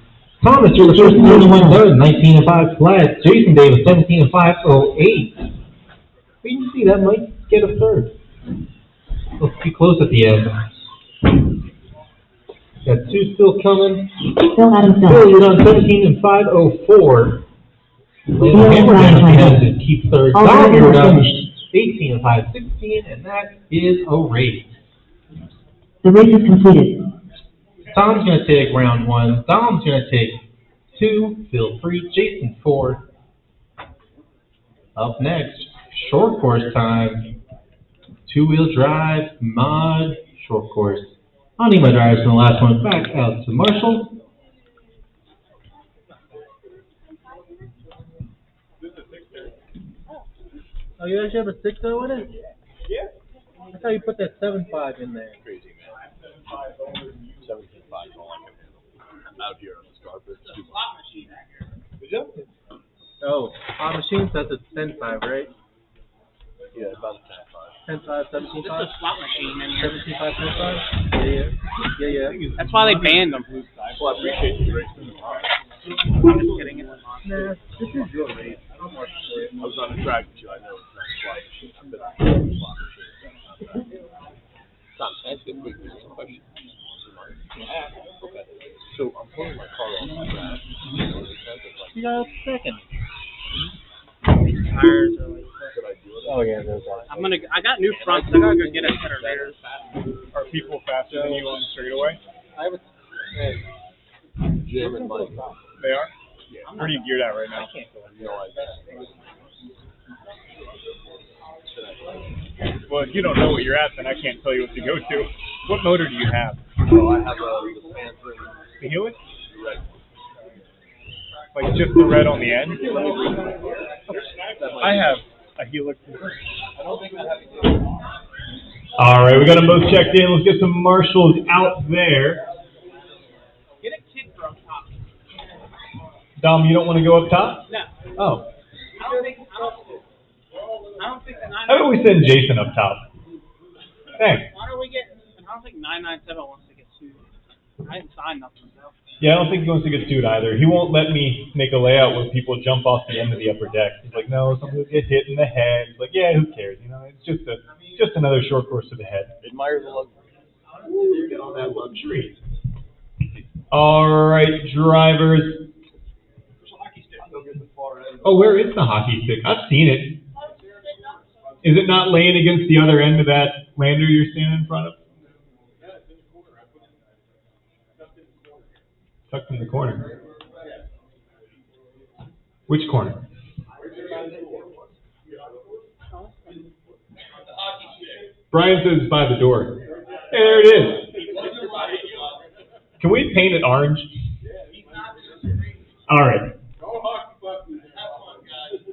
Thomas, you're the first one to win third, 19.5 flat. Jason Davis, 17.508. But you see, that might get a third. Let's be close at the end. Got 2 still coming. Phil, you're on 17.504. Landon Hammer down at the end to keep third. Dom, you're down 18.516, and that is a race. The race is completed. Tom's going to take round 1. Dom's going to take 2. Phil 3. Jason 4. Up next, short course time. 2-wheel drive, mod, short course. I'll need my drivers from the last one back out to Marshall. Oh, you actually have a 6.0 in it? Yeah. I thought you put that 7.5 in there. Crazy, man. 17.5 is all I can handle. Out here on this carpet. It's too much. Good job. Oh, on machines, that's a 10.5, right? Yeah, about a 10.5. 10.5, 17.5? It's a slot machine in here. 17.5, 10.5? Yeah. That's why they banned them. Well, I appreciate you racing. I'm just kidding. It's not. Nah, this is your race. I'm more for it. I was on the track with you. I know it's not a slot machine. I've been on a slot machine. Tom, can I ask you a quick question? Okay. So I'm pulling my car off the track. You got a second. Tires are like. Should I do it? Oh, yeah, those are. I got new fronts. I gotta go get a better later. Are people faster than you on the straightaway? I would. Jim and Mike. They are? Yeah. Where are you geared at right now? No idea. Well, if you don't know what you're at, then I can't tell you what to go to. What motor do you have? Oh, I have the Panther. The Helix? Red. Like just the red on the end? I have a Helix. All right, we got them both checked in. Let's get some marshals out there. Get a kid from top. Dom, you don't want to go up top? No. Oh. I don't think the 997. How about we send Jason up top? Thanks. Why don't we get? I don't think 997 wants to get sued. I didn't sign nothing though. Yeah, I don't think he wants to get sued either. He won't let me make a layout where people jump off the end of the upper deck. He's like, no, somebody will get hit in the head. He's like, yeah, who cares? You know, it's just another short course to the head. Admire the luxury. Get all that luxury. All right, drivers. Oh, where is the hockey stick? I've seen it. Is it not laying against the other end of that lander you're standing in front of? Tucked in the corner. Which corner? Brian says it's by the door. Hey, there it is. Can we paint it orange? All right.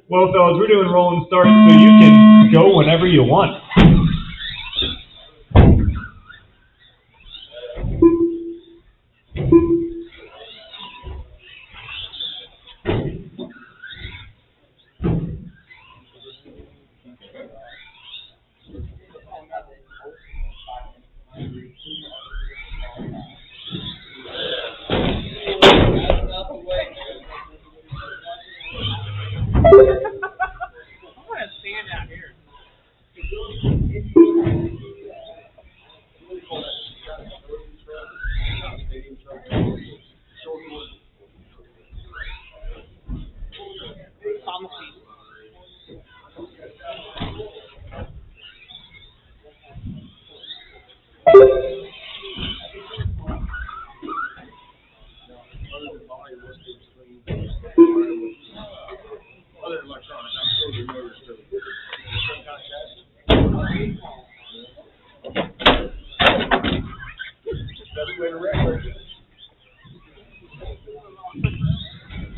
Well, fellas, we're doing roll and start, so you can go whenever you want.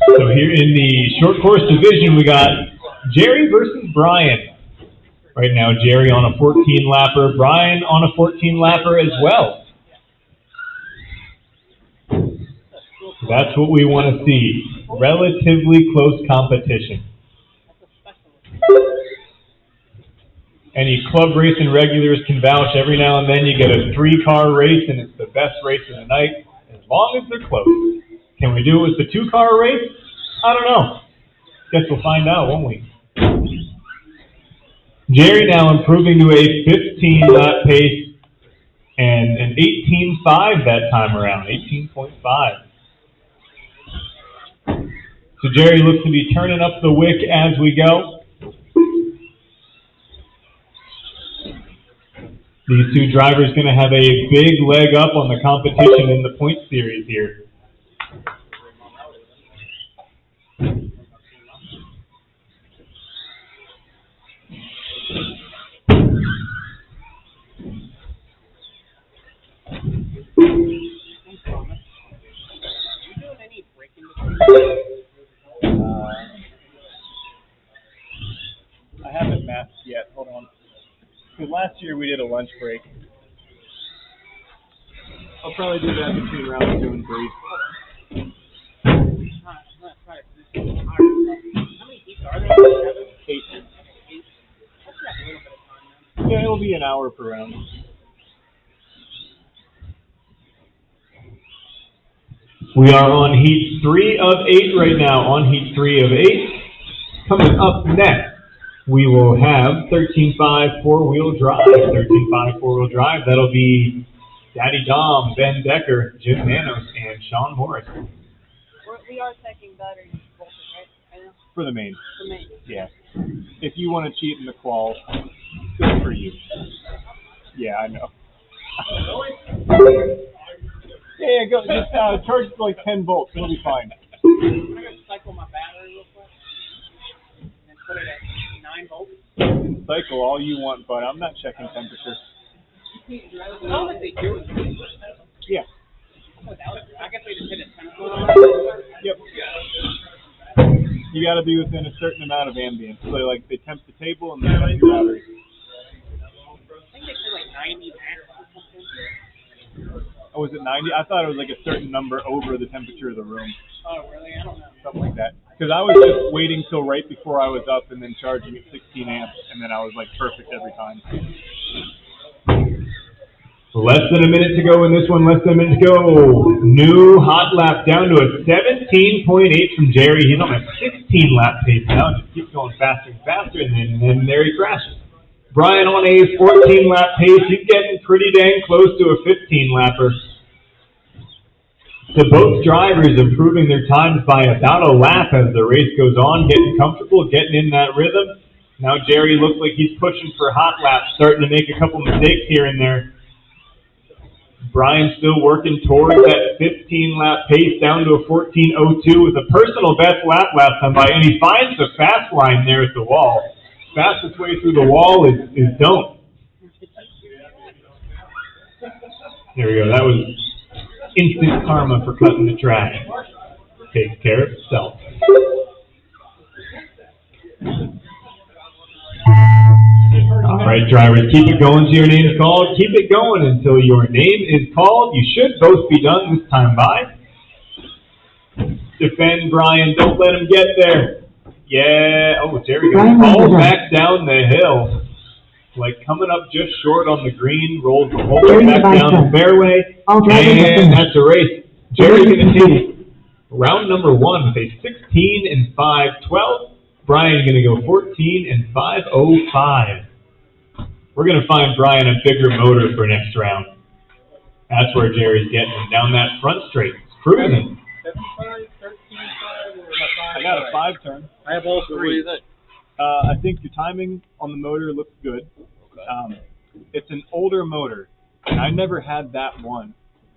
So here in the short course division, we got Jerry versus Brian. Right now, Jerry on a 14-lapper, Brian on a 14-lapper as well. That's what we want to see. Relatively close competition. Any club racing regulars can vouch every now and then you get a 3-car race and it's the best race of the night, as long as they're close. Can we do it with the 2-car race? I don't know. Guess we'll find out, won't we? Jerry now improving to a 15-lap pace and an 18.5 that time around, 18.5. So Jerry looks to be turning up the wick as we go. These two drivers going to have a big leg up on the competition in the point series here. I haven't mapped yet. Hold on. Because last year we did a lunch break. I'll probably do that between round 2 and 3. How many heats are there? 8. Yeah, it'll be an hour per round. We are on heat 3 of 8 right now, on heat 3 of 8. Coming up next, we will have 13.5 4-wheel drive. 13.5 4-wheel drive, that'll be Daddy Dom, Ben Decker, Jim Manos, and Sean Morris. We are checking battery voltage, right? I know. For the main. For main. Yeah. If you want to cheat in the qual, good for you. Yeah, I know. Yeah, go. Just charge it to like 10 volts. It'll be fine. I'm going to cycle my battery real quick and put it at 9 volts. Cycle all you want, but I'm not checking temperature. Oh, they do. Yeah. I guess we just hit it 10 o'clock. Yep. You got to be within a certain amount of ambient. So like they temp the table and they temp your battery. I think they say like 90 max or something. Oh, was it 90? I thought it was like a certain number over the temperature of the room. Oh, really? I don't know. Something like that. Because I was just waiting till right before I was up and then charging at 16 amps, and then I was like perfect every time. Less than a minute to go in this one, less than a minute to go. New hot lap down to a 17.8 from Jerry. He's on a 16-lap pace now. Just keeps going faster and faster, and then there he crashes. Brian on a 14-lap pace. He's getting pretty dang close to a 15-lapper. So both drivers improving their times by about a lap as the race goes on, getting comfortable, getting in that rhythm. Now Jerry looks like he's pushing for hot laps, starting to make a couple mistakes here and there. Brian still working towards that 15-lap pace down to a 14.02 with a personal best lap last time by, and he finds the fast line there at the wall. Fastest way through the wall is don't. There we go. That was instant karma for cutting the track. Takes care of itself. All right, drivers, keep it going till your name's called. Keep it going until your name is called. You should both be done this time by. Defend Brian. Don't let him get there. Yeah. Oh, Jerry falls back down the hill. Like coming up just short on the green. Rolls the whole way back down the fairway. And that's a race. Jerry's going to take round number 1 with a 16.5 12. Brian's going to go 14.505. We're going to find Brian a bigger motor for next round. That's where Jerry's getting him down that front straight. Cruising. I got a 5-turn. I have all 3. What do you think? I think the timing on the motor looks good. It's an older motor, and I never had that one.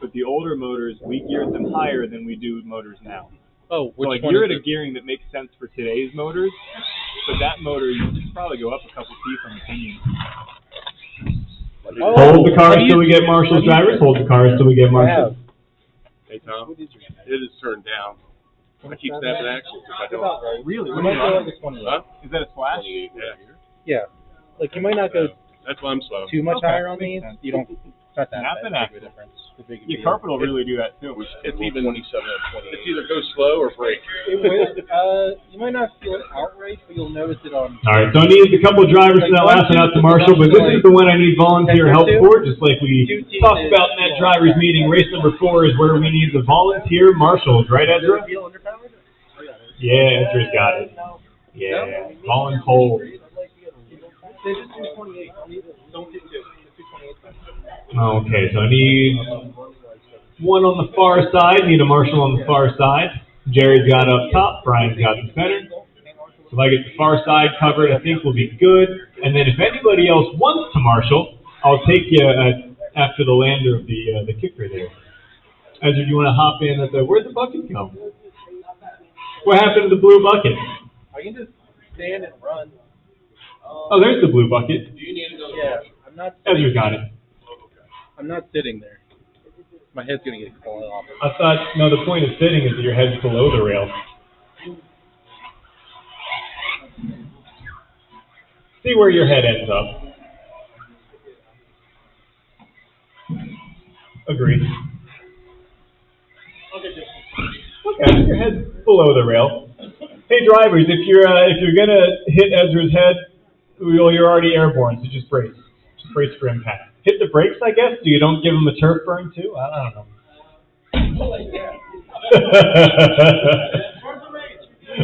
but the older motors, we geared them higher than we do motors now. Oh, so which like one you're is at a it? gearing that makes sense for today's motors, but that motor you should probably go up a couple teeth on the pinion. Hold the cars till we get Marshall's drivers. Hold the cars till we get Marshall. Hey Tom, it is turned down. I keep snapping axles if I don't. Really? You What might are go you like a 28. Huh? Is that a Slash? 28, yeah. Yeah. Like, you might not go That's why I'm slow. too much Okay, higher on makes these. sense. You don't, it's not that Snap big and of a axle. difference. The big Yeah, deal. carpet will really do that too. It's even 27 and 28. It's either go slow or brake. It will, you might not feel it outright, but you'll notice it on. All right, so I need a couple of drivers for that last one out to Marshall, but this is the one I need volunteer help for, just like we talked about in that drivers meeting. Race number 4 is where we need the volunteer marshals, right, Ezra? Yeah, Ezra's got it. Yeah, voluntold. Okay, so I need one on the far side, need a marshal on the far side. Jerry's got up top, Brian's got the center. So if I get the far side covered, I think we'll be good. And then if anybody else wants to marshal, I'll take you after the lander of the kicker there. Ezra, do you want to hop in at where'd the bucket go? What happened to the blue bucket? I can just stand and run. Oh, there's the blue bucket. Do you need another? Yeah, I'm not. Ezra got it. I'm not sitting there. My head's gonna get falling off. I thought, no, the point of sitting is that your head's below the rail. See where your head ends up. Agreed. Okay, your head's below the rail. Hey drivers, if you're gonna hit Ezra's head, well, you're already airborne, so just brace. Just brace for impact. Hit the brakes, I guess. You don't give him a turf burn too. I don't know.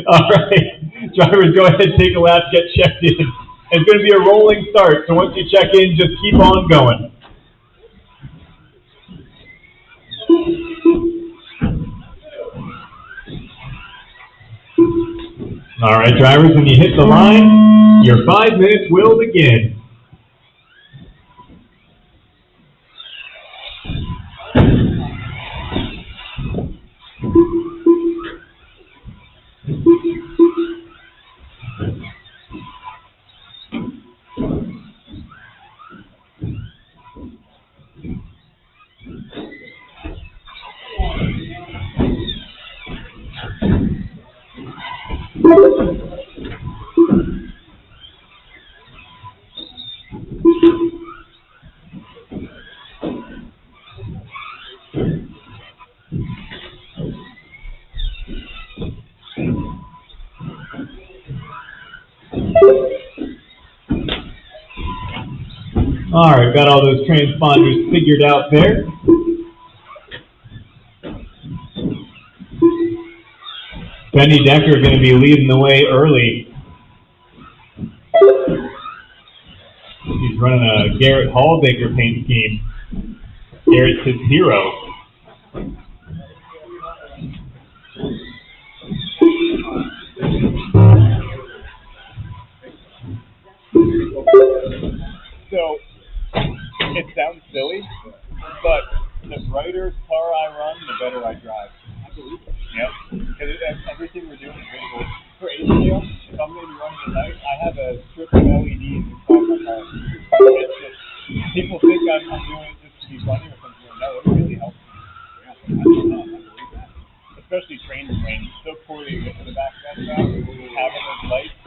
All right, drivers, go ahead, take a lap, get checked in. It's going to be a rolling start, so once you check in, just keep on going. All right, drivers, when you hit the line, your 5 minutes will begin. All right, got all those transponders figured out there. Benny Decker going to be leading the way early. He's running a Garrett Hallbaker paint scheme. Garrett's his hero. So, it sounds silly, but the brighter car I run, the better I drive. Yep, because everything we're doing is visual. For ACL, if I'm going to be running at night, I have a strip of LEDs inside my car. It's just, people think I'm doing it just to be funny or something. No, it really helps me. Yeah, I believe that. Especially train to train. It's so poorly to get to the back of that track. Having those lights,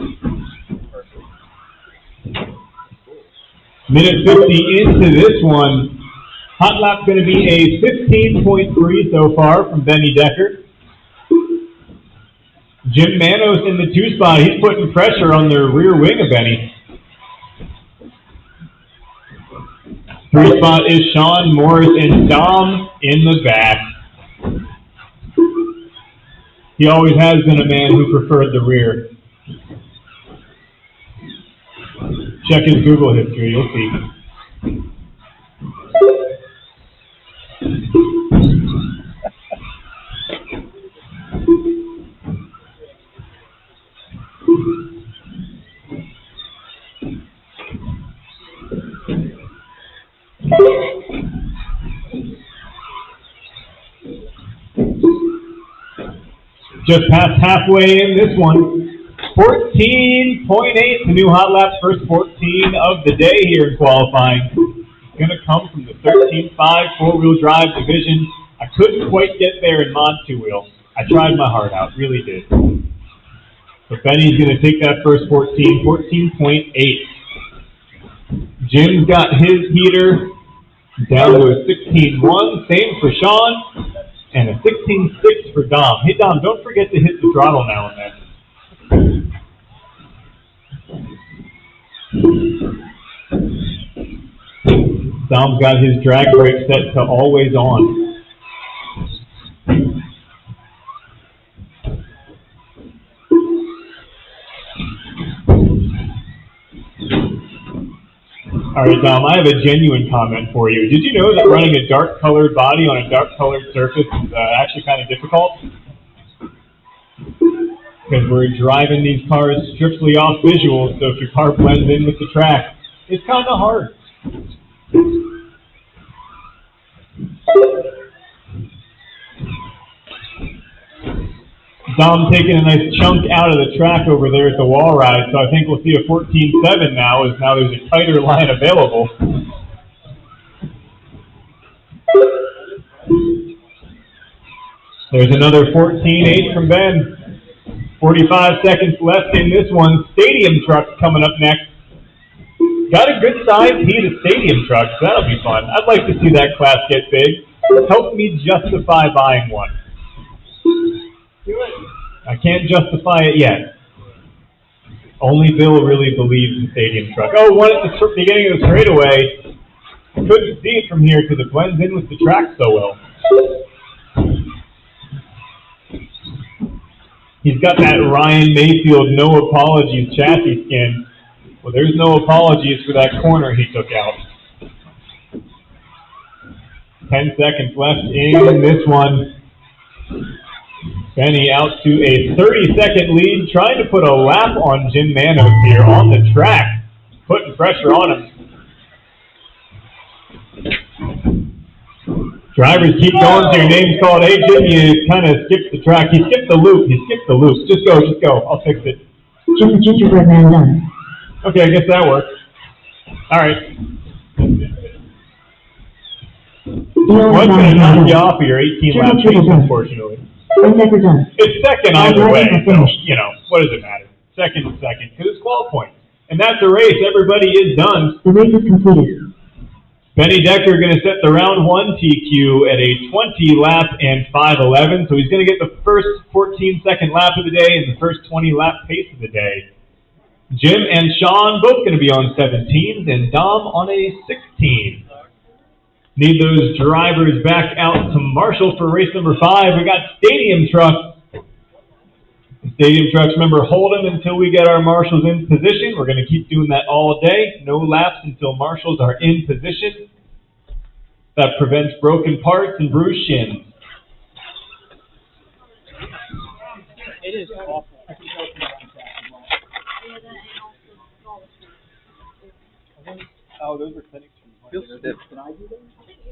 perfect. Minute 50 into this one. Hot lap's going to be a 15.3 so far from Benny Decker. Jim Manos in the 2 spot. He's putting pressure on the rear wing of Benny. 3 spot is Sean Morris and Dom in the back. He always has been a man who preferred the rear. Check his Google history, you'll see. Just past halfway in this one. 14.8, the new hot lap, first 14 of the day here in qualifying. It's going to come from the 13.5 four-wheel drive division. I couldn't quite get there in mod two-wheel. I tried my heart out, really did. So Benny's going to take that first 14.8. Jim's got his heater down to a 16.1, same for Sean, and a 16.6 for Dom. Hey Dom, don't forget to hit the throttle now and then. Dom's got his drag brake set to always on. All right, Dom, I have a genuine comment for you. Did you know that running a dark-colored body on a dark-colored surface is actually kind of difficult? Because we're driving these cars strictly off visuals, so if your car blends in with the track, it's kind of hard. Dom taking a nice chunk out of the track over there at the wall ride, so I think we'll see a 14.7 now, as now there's a tighter line available. There's another 14.8 from Ben. 45 seconds left in this one. Stadium trucks coming up next. Got a good size heat of stadium trucks. That'll be fun. I'd like to see that class get big. Help me justify buying one. I can't justify it yet. Only Bill really believes in stadium truck. Oh, one at the beginning of the straightaway. Couldn't see it from here because it blends in with the track so well. He's got that Ryan Mayfield no apologies chassis skin. Well, there's no apologies for that corner he took out. 10 seconds left in this one. Benny out to a 30-second lead, trying to put a lap on Jim Manos here on the track, putting pressure on him. Drivers keep going, so your name's called. Hey, Jim, you kind of skipped the track. You skipped the loop. Just go. I'll fix it. Jim the gingerbread man done. Okay, I guess that worked. All right. What's going to knock you off of your 18-lap pace, unfortunately? Done. It's second either way, so, you know, what does it matter? Second, because it's qual points. And that's a race. Everybody is done. The race is completed. Benny Decker going to set the round 1 TQ at a 20-lap and 5:11, so he's going to get the first 14-second lap of the day and the first 20-lap pace of the day. Jim and Sean both going to be on 17s, and Dom on a 16. Need those drivers back out to Marshall for race number 5. We got stadium trucks. Stadium trucks, remember, hold them until we get our marshals in position. We're going to keep doing that all day. No laps until marshals are in position. That prevents broken parts and bruised shins. It is awful. Oh, those are clinics. Feels stiff. Can I do those?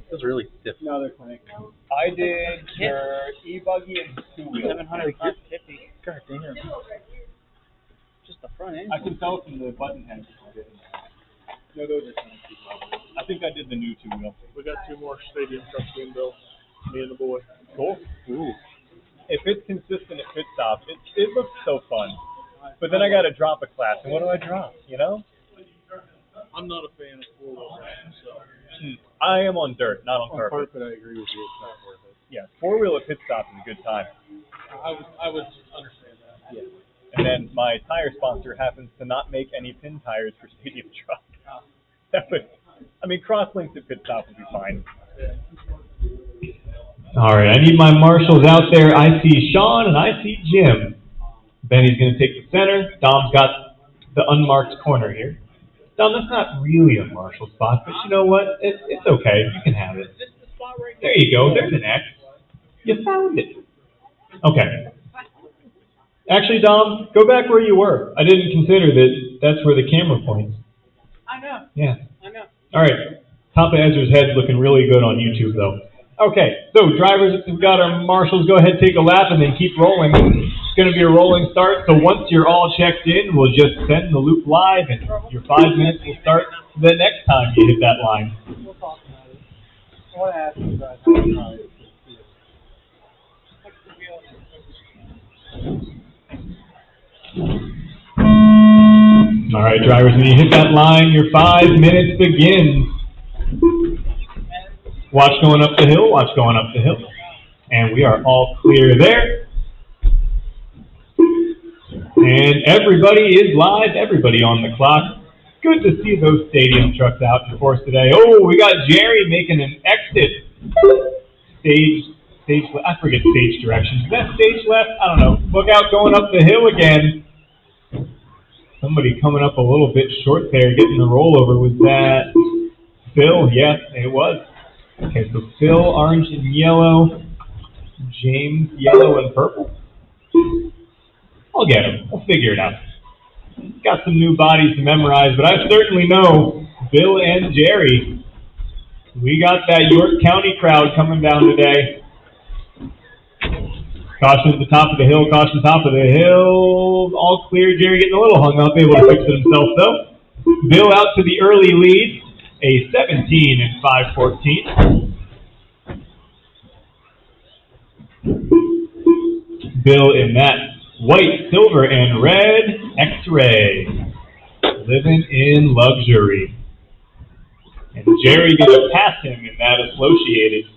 Feels really stiff. No, they're clinics. I did your e-buggy and two-wheel. 750. God damn. Just the front end. I can tell from the button heads. No, those are clinics as well. I think I did the new two-wheel. We got 2 more stadium trucks in, Bill. Me and the boy. Cool. Ooh. If it's consistent at pit stop, it looks so fun. But then I got to drop a class, and what do I drop? You know? I'm not a fan of 4-wheel drive, so. I am on dirt, not on carpet. I agree with you. It's not worth it. Yeah, 4-wheel at pit stop is a good time. I would understand that. Yeah. And then my tire sponsor happens to not make any pin tires for stadium truck. That would, I mean, crosslinks at pit stop would be fine. All right, I need my marshals out there. I see Sean and I see Jim. Benny's going to take the center. Dom's got the unmarked corner here. Dom, that's not really a marshal spot, but you know what? It's okay. You can have it. There you go. There's an X. You found it. Okay. Actually, Dom, go back where you were. I didn't consider that that's where the camera points. I know. Yeah. I know. All right. Top of Ezra's head's looking really good on YouTube, though. Okay, so drivers, we've got our marshals, go ahead, take a lap, and then keep rolling. It's going to be a rolling start, so once you're all checked in, we'll just send the loop live, and your 5 minutes will start the next time you hit that line. We'll talk about it. I want to ask you guys how to try it. All right, drivers, when you hit that line, your 5 minutes begins. Watch going up the hill, watch going up the hill. And we are all clear there. And everybody is live, everybody on the clock. Good to see those stadium trucks out in force today. Oh, we got Jerry making an exit. I forget stage directions. Is that stage left? I don't know. Look out going up the hill again. Somebody coming up a little bit short there, getting the rollover. Was that Phil? Yes, it was. Okay, so Phil, orange and yellow. James, yellow and purple. I'll get him. We'll figure it out. Got some new bodies to memorize, but I certainly know Bill and Jerry. We got that York County crowd coming down today. Caution at the top of the hill, caution at the top of the hill. All clear. Jerry getting a little hung up, able to fix it himself though. Bill out to the early lead, a 17 and 5:14. Bill in that white, silver, and red X-ray. Living in luxury. And Jerry gonna pass him in that associated.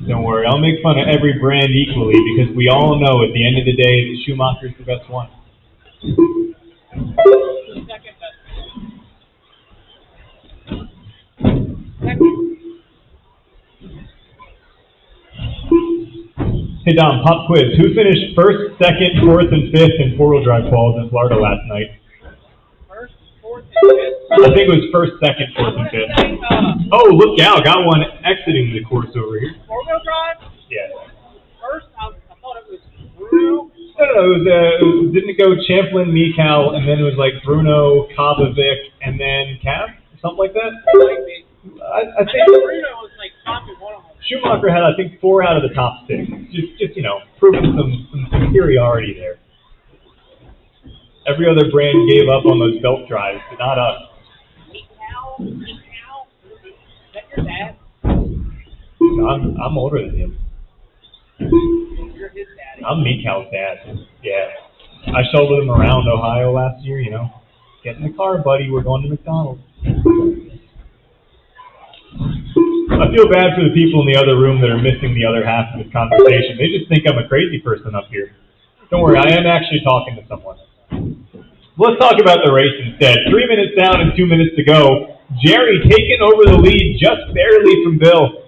Don't worry, I'll make fun of every brand equally because we all know at the end of the day that Schumacher's the best one. Hey Dom, pop quiz. Who finished first, second, fourth, and fifth in four-wheel drive quals in Florida last night? First, fourth, and fifth? I think it was first, second, fourth, and fifth. Oh, look out. Got one exiting the course over here. Four-wheel drive? Yeah. First, I thought it was Bruno. No, didn't it go Champlin, Mikal, and then it was like Bruno, Kabovic, and then Cav? Something like that? I think Bruno was like top of one of them. Schumacher had, I think, 4 out of the top 6. Just proving some superiority there. Every other brand gave up on those belt drives, but not us. Mikal? Is that your dad? I'm older than him. You're his daddy. I'm Mikal's dad. Yeah. I shoveled him around Ohio last year, Get in the car, buddy. We're going to McDonald's. I feel bad for the people in the other room that are missing the other half of this conversation. They just think I'm a crazy person up here. Don't worry, I am actually talking to someone. Let's talk about the race instead. 3 minutes down and 2 minutes to go. Jerry taking over the lead just barely from Bill.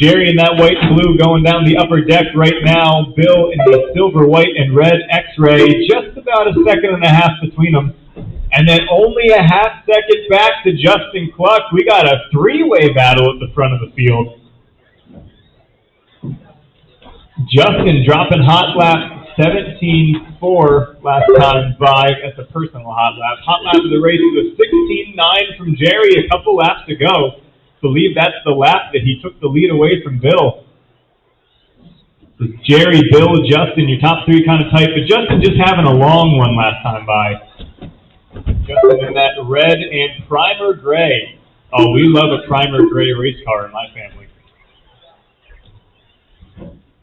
Jerry in that white and blue going down the upper deck right now. Bill in the silver, white, and red X-ray. Just about a second and a half between them. And then only a half second back to Justin Cluck. We got a three-way battle at the front of the field. Justin dropping hot lap 17.4 last time by. That's a personal hot lap. Hot lap of the race was 16.9 from Jerry a couple laps to go. Believe that's the lap that he took the lead away from Bill. So Jerry, Bill, Justin, your top three kind of tight, but Justin just having a long one last time by. Justin in that red and primer gray. Oh, we love a primer gray race car in my family.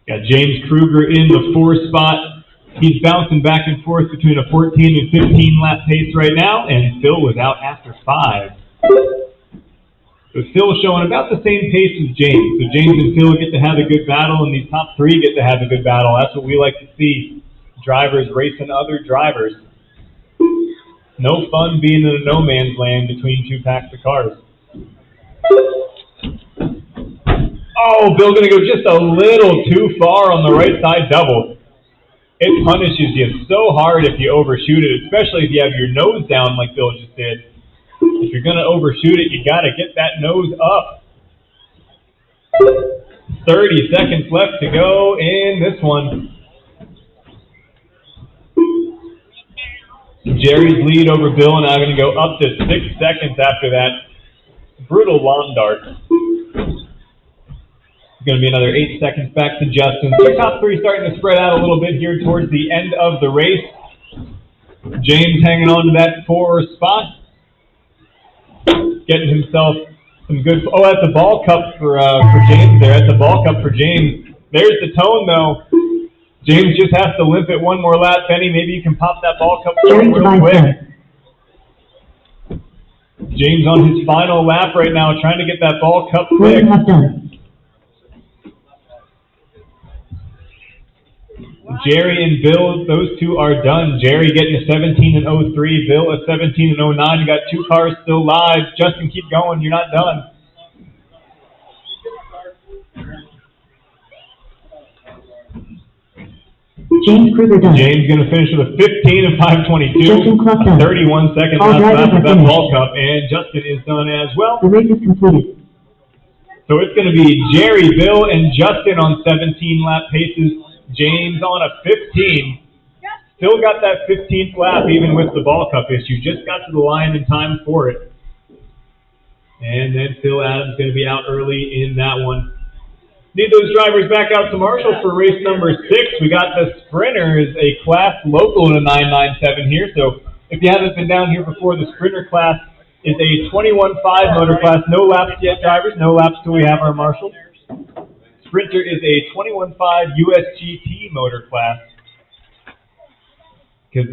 Got James Kruger in the 4 spot. He's bouncing back and forth between a 14 and 15 lap pace right now, and Phil was out after 5. So Phil showing about the same pace as James. So James and Phil get to have a good battle, and these top 3 get to have a good battle. That's what we like to see. Drivers racing other drivers. No fun being in a no man's land between 2 packs of cars. Oh, Bill gonna go just a little too far on the right side double. It punishes you so hard if you overshoot it, especially if you have your nose down like Bill just did. If you're gonna overshoot it, you gotta get that nose up. 30 seconds left to go in this one. Jerry's lead over Bill now going to go up to 6 seconds after that brutal lawn dart. It's going to be another 8 seconds back to Justin. So top three starting to spread out a little bit here towards the end of the race. James hanging on to that 4 spot. Getting himself some good... Oh, that's a ball cup for James there. That's a ball cup for James. There's the tone, though. James just has to limp it one more lap. Benny, maybe you can pop that ball cup real quick. James on his final lap right now, trying to get that ball cup fixed. Jerry and Bill, those two are done. Jerry getting a 17:03, Bill a 17:09. You got 2 cars still live. Justin, keep going. You're not done. James Kruger done. James going to finish with a 15 of 522. Justin Cluck done. 31 seconds All left drivers with that are ball cup, and Justin is done as well. The race is completed. So it's going to be Jerry, Bill, and Justin on 17 lap paces. James on a 15. Still got that 15th lap even with the ball cup issue. Just got to the line in time for it. And then Phil Adams going to be out early in that one. Need those drivers back out to Marshall for race number 6. We got the Sprinters, a class local in a 997 here. So if you haven't been down here before, the Sprinter class is a 21.5 motor class. No laps yet, drivers. No laps till we have our Marshall. Sprinter is a 21.5 USGT motor class. Because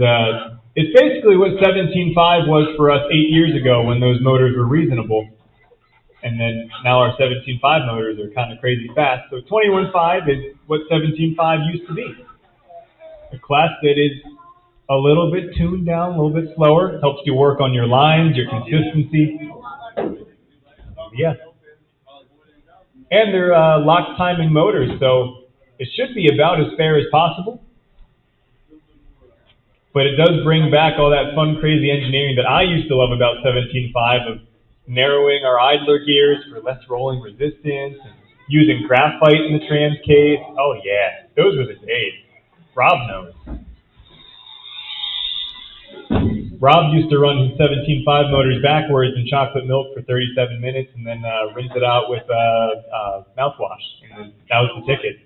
it's basically what 17.5 was for us 8 years ago when those motors were reasonable. And then now our 17.5 motors are kind of crazy fast. So 21.5 is what 17.5 used to be. A class that is a little bit tuned down, a little bit slower. Helps you work on your lines, your consistency. Yeah. And they're lock timing motors, so it should be about as fair as possible. But it does bring back all that fun, crazy engineering that I used to love about 17.5 of narrowing our idler gears for less rolling resistance, and using graphite in the trans case. Oh yeah, those were the days. Rob knows. Rob used to run his 17.5 motors backwards in chocolate milk for 37 minutes and then rinse it out with mouthwash. And that was the ticket.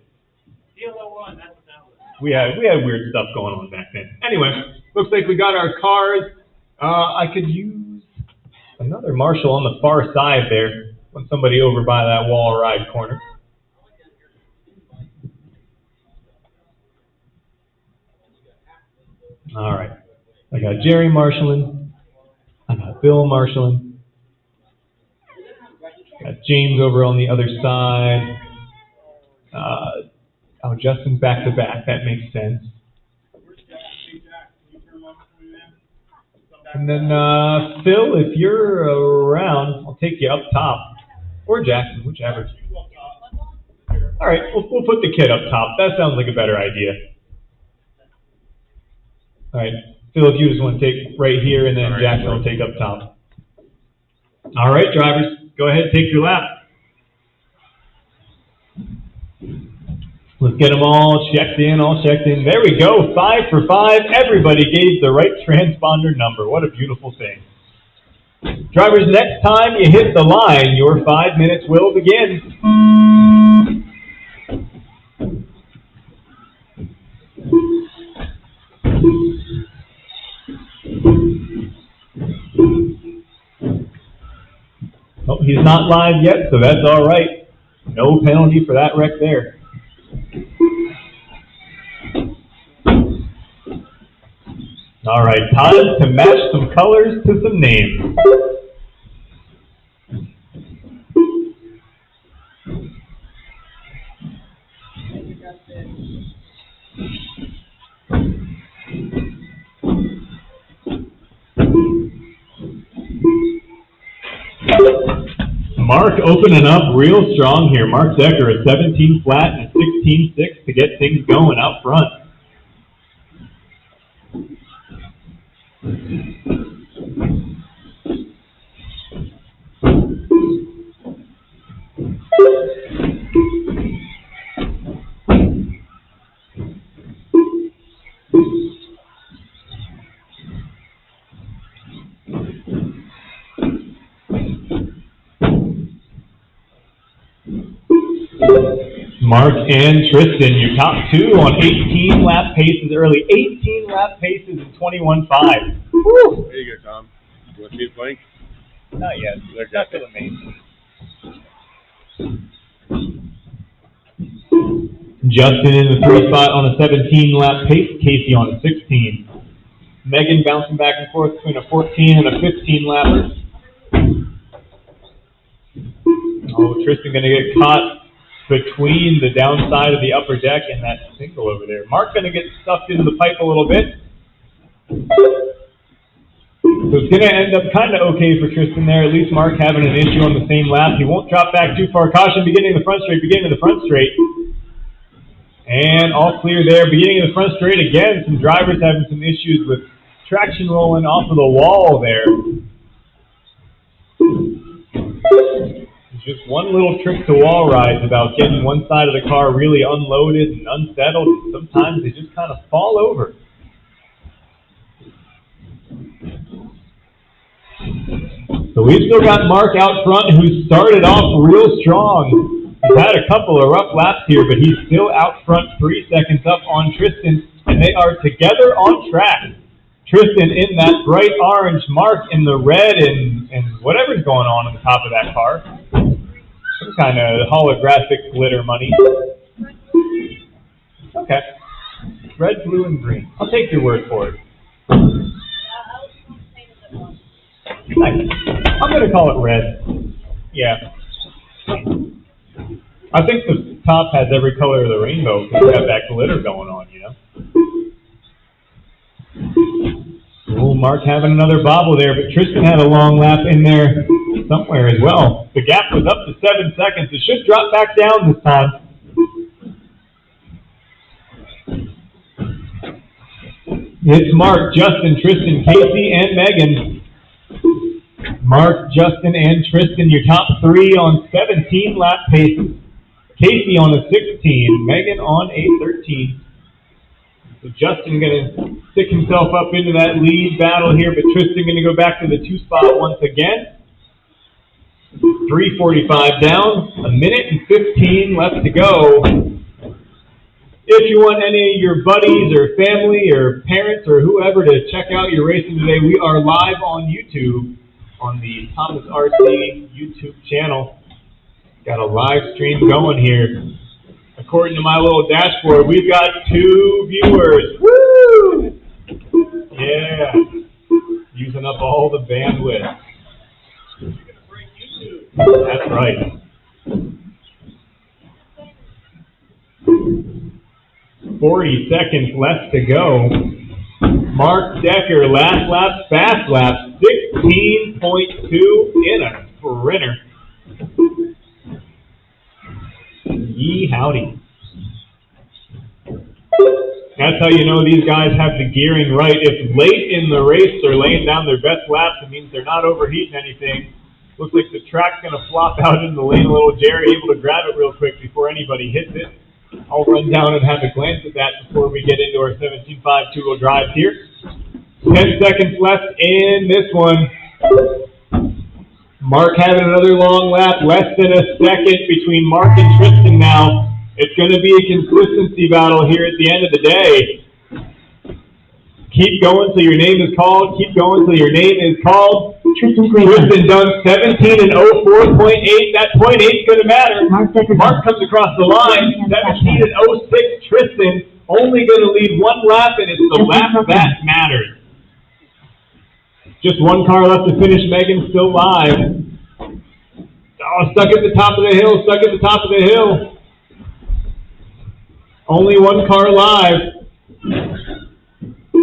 We had weird stuff going on back then. Anyway, looks like we got our cars. I could use another Marshall on the far side there. Want somebody over by that wall ride corner. All right. I got Jerry marshalling. I got Bill marshalling. Got James over on the other side. Justin's back to back. That makes sense. And then Phil, if you're around, I'll take you up top, or Jackson, whichever. All right, we'll put the kid up top. That sounds like a better idea. All right, Phil, if you just want to take right here, and then Jackson will take up top. All right, drivers, go ahead and take your lap. Let's get them all checked in, There we go, 5 for 5. Everybody gave the right transponder number. What a beautiful thing. Drivers, next time you hit the line, your 5 minutes will begin. Oh, he's not live yet, so that's all right. No penalty for that wreck there. All right, time to match some colors to some names. Mark opening up real strong here. Mark Decker, a 17 flat and a 16.6 to get things going out front. Mark and Tristan, your top two on 18 lap paces early. 18 lap paces in 21.5. Woo! There you go, Tom. You want to see it blank? Not yet. They're not to the main. Justin in the 3 spot on a 17 lap pace. Casey on a 16. Megan bouncing back and forth between a 14 and a 15 lapper. Oh, Tristan going to get caught between the downside of the upper deck and that single over there. Mark going to get stuffed into the pipe a little bit. So it's going to end up kind of okay for Tristan there. At least Mark having an issue on the same lap. He won't drop back too far. Caution, beginning of the front straight, beginning of the front straight. And all clear there. Beginning of the front straight again. Some drivers having some issues with traction rolling off of the wall there. Just one little trick to wall rides about getting one side of the car really unloaded and unsettled. Sometimes they just kind of fall over. So we've still got Mark out front, who started off real strong. He's had a couple of rough laps here, but he's still out front 3 seconds up on Tristan, and they are together on track. Tristan in that bright orange, Mark in the red, and whatever's going on the top of that car. Some kind of holographic glitter money. Okay. Red, blue, and green. I'll take your word for it. Nice. I'm going to call it red. Yeah. I think the top has every color of the rainbow because it's got that glitter going on, you know? Oh, Mark having another bobble there, but Tristan had a long lap in there somewhere as well. The gap was up to 7 seconds. It should drop back down this time. It's Mark, Justin, Tristan, Casey, and Megan. Mark, Justin, and Tristan, your top three on 17 lap paces. Casey on a 16, Megan on a 13. So Justin going to stick himself up into that lead battle here, but Tristan going to go back to the 2 spot once again. 3:45 down, a minute and 15 left to go. If you want any of your buddies or family or parents or whoever to check out your racing today, we are live on YouTube on the Thomas RC YouTube channel. Got a live stream going here. According to my little dashboard, we've got 2 viewers. Woo! Yeah. Using up all the bandwidth. That's right. 40 seconds left to go. Mark Decker, last lap, fast lap, 16.2 in a sprinter. Yee howdy. That's how you know these guys have the gearing right. If late in the race they're laying down their best laps, it means they're not overheating anything. Looks like the track's going to flop out into the lane a little. Jerry able to grab it real quick before anybody hits it. I'll run down and have a glance at that before we get into our 17.5 two-wheel drive here. 10 seconds left in this one. Mark having another long lap, less than a second between Mark and Tristan now. It's going to be a consistency battle here at the end of the day. Keep going till your name is called. Keep going till your name is called. Tristan done 17 and 04.8. That .8 is going to matter. Mark comes across the line. 17 and 06. Tristan only going to lead 1 lap, and it's the lap that matters. Just 1 car left to finish. Megan still live. Oh, stuck at the top of the hill. Stuck at the top of the hill. Only 1 car live.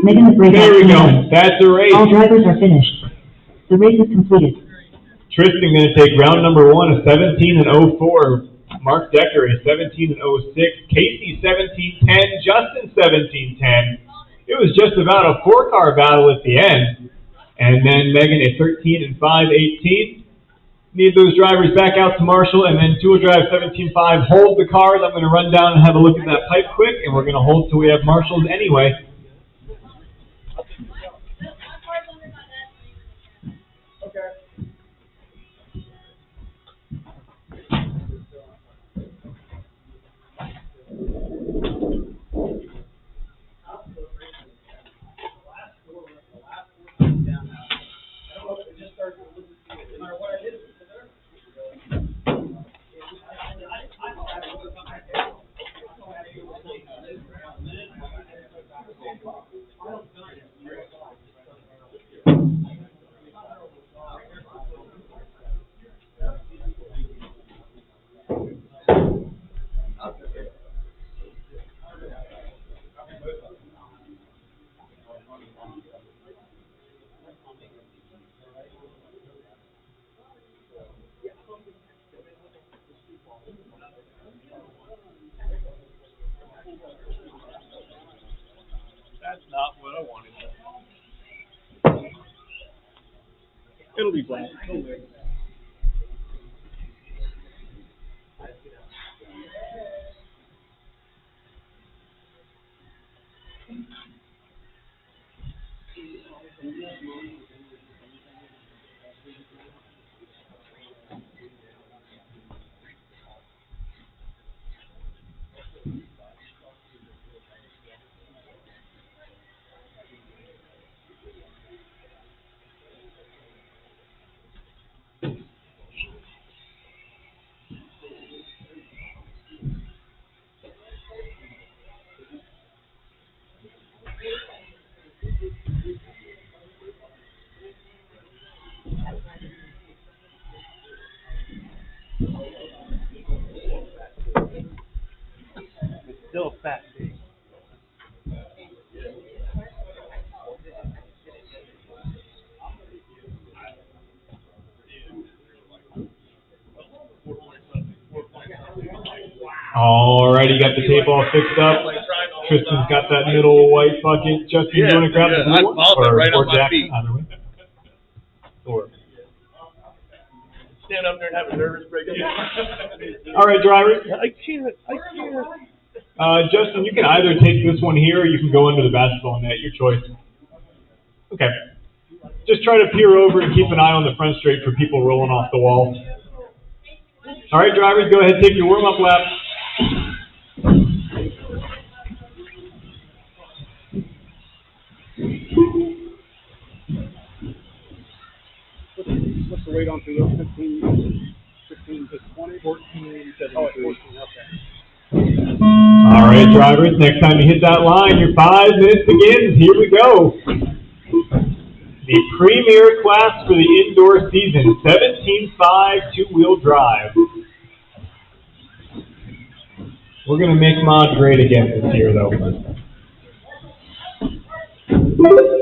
There we go. That's a race. All drivers are finished. The race is completed. Tristan going to take round number 1 of 17 and 04. Mark Decker is 17 and 06. Casey 17-10. Justin 17-10. It was just about a 4-car battle at the end. And then Megan a 13 and 5-18. Need those drivers back out to Marshall, and then two-wheel drive 17.5. Hold the cars. I'm going to run down and have a look at that pipe quick, and we're going to hold till we have Marshalls anyway. not what I wanted. It'll be blank. It'll live. Still fat. Alrighty, got the tape all fixed up. Tristan's got that middle white bucket. Justin, you want to grab the blue one? I followed it right or on my Jack, feet. either way. Or. Stand up there and have a nervous breakdown. Alright, drivers. I can't. Justin, you can either take this one here or you can go into the basketball net. Your choice. Okay. Just try to peer over and keep an eye on the front straight for people rolling off the wall. Alright, drivers, go ahead and take your warm-up lap. What's the rate on through those 15 to 20? 14, 17. Oh, 14, okay. Alright, drivers, next time you hit that line, your 5 minutes begins. Here we go. The premier class for the indoor season, 17.5 two-wheel drive. We're going to make mod great again this year, though.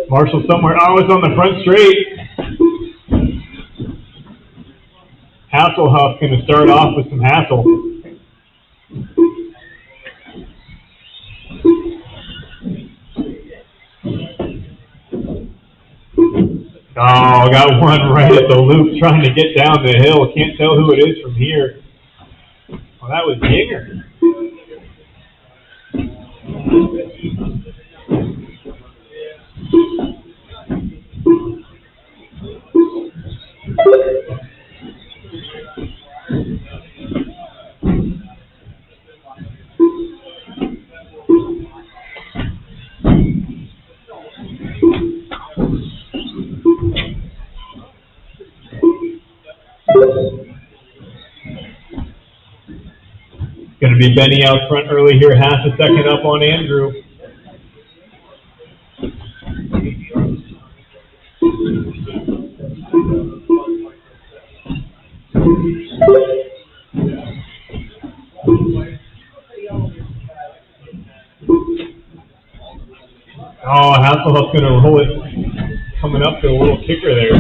Marshall somewhere. Oh, it's on the front straight. Hasselhoff's going to start off with some hassle. Oh, got one right at the loop trying to get down the hill. Can't tell who it is from here. Oh, that was Yinger. Going to be Benny out front early here, half a second up on Andrew. Oh, Hasselhoff's going to roll it. Coming up to a little kicker there.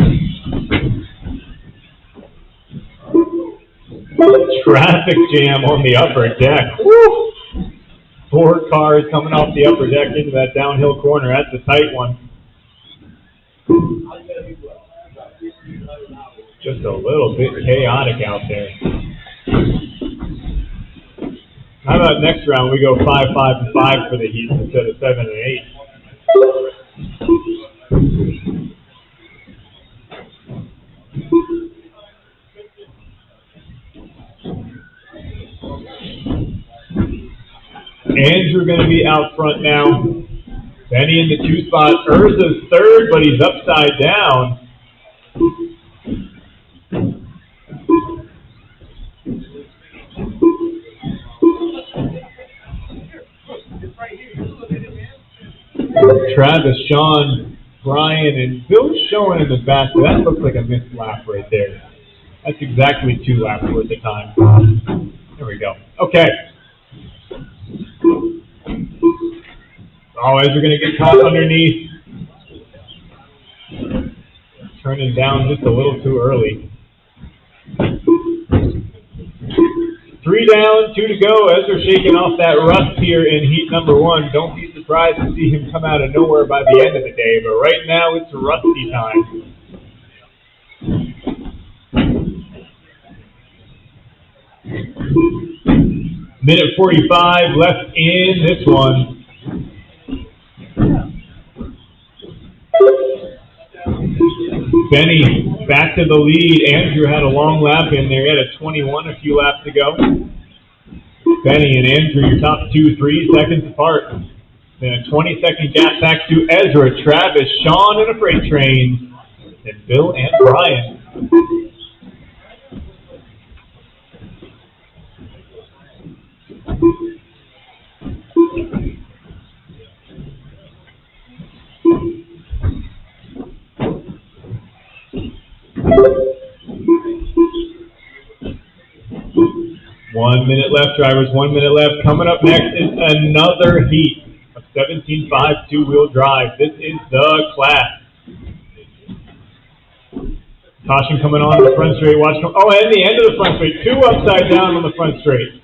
Traffic jam on the upper deck. Woo! 4 cars coming off the upper deck into that downhill corner. That's a tight one. Just a little bit chaotic out there. How about next round we go 5, 5, and 5 for the heat instead of 7 and 8? Andrew going to be out front now. Benny in the 2 spot. Urza's third, but he's upside down. Travis, Sean, Brian, and Bill's showing in the back, but that looks like a missed lap right there. That's exactly 2 laps worth of time. There we go. Okay. Oh, Ezra going to get caught underneath. Turning down just a little too early. 3 down, 2 to go. Ezra shaking off that rust here in heat number 1. Don't be surprised to see him come out of nowhere by the end of the day, but right now it's Rusty time. Minute 45 left in this one. Benny back to the lead. Andrew had a long lap in there. He had a 21 a few laps ago. Benny and Andrew, your top two, 3 seconds apart. Then a 20-second gap back to Ezra, Travis, Sean, and a freight train. And Bill and Brian. One minute left, drivers. 1 minute left. Coming up next is another heat of 17.5 two-wheel drive. This is the class. Caution coming on the front straight. Watch. Oh, and the end of the front straight. 2 upside down on the front straight.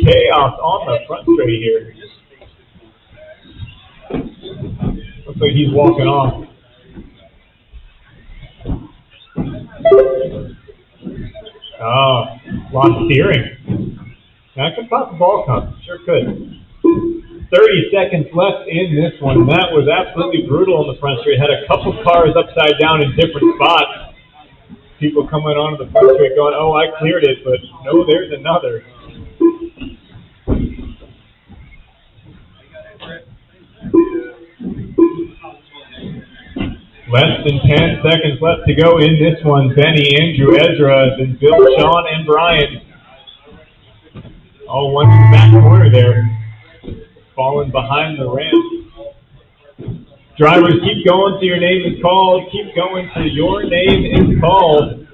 Chaos on the front straight here. Looks like he's walking off. Oh, lost steering. That could pop the ball cup. Sure could. 30 seconds left in this one. That was absolutely brutal on the front straight. Had a couple cars upside down in different spots. People coming onto the front straight going, oh, I cleared it, but no, there's another. Less than 10 seconds left to go in this one. Benny, Andrew, Ezra, then Bill, Sean, and Brian. All one in the back corner there. Falling behind the ramp. Drivers, keep going till your name is called. Keep going till your name is called.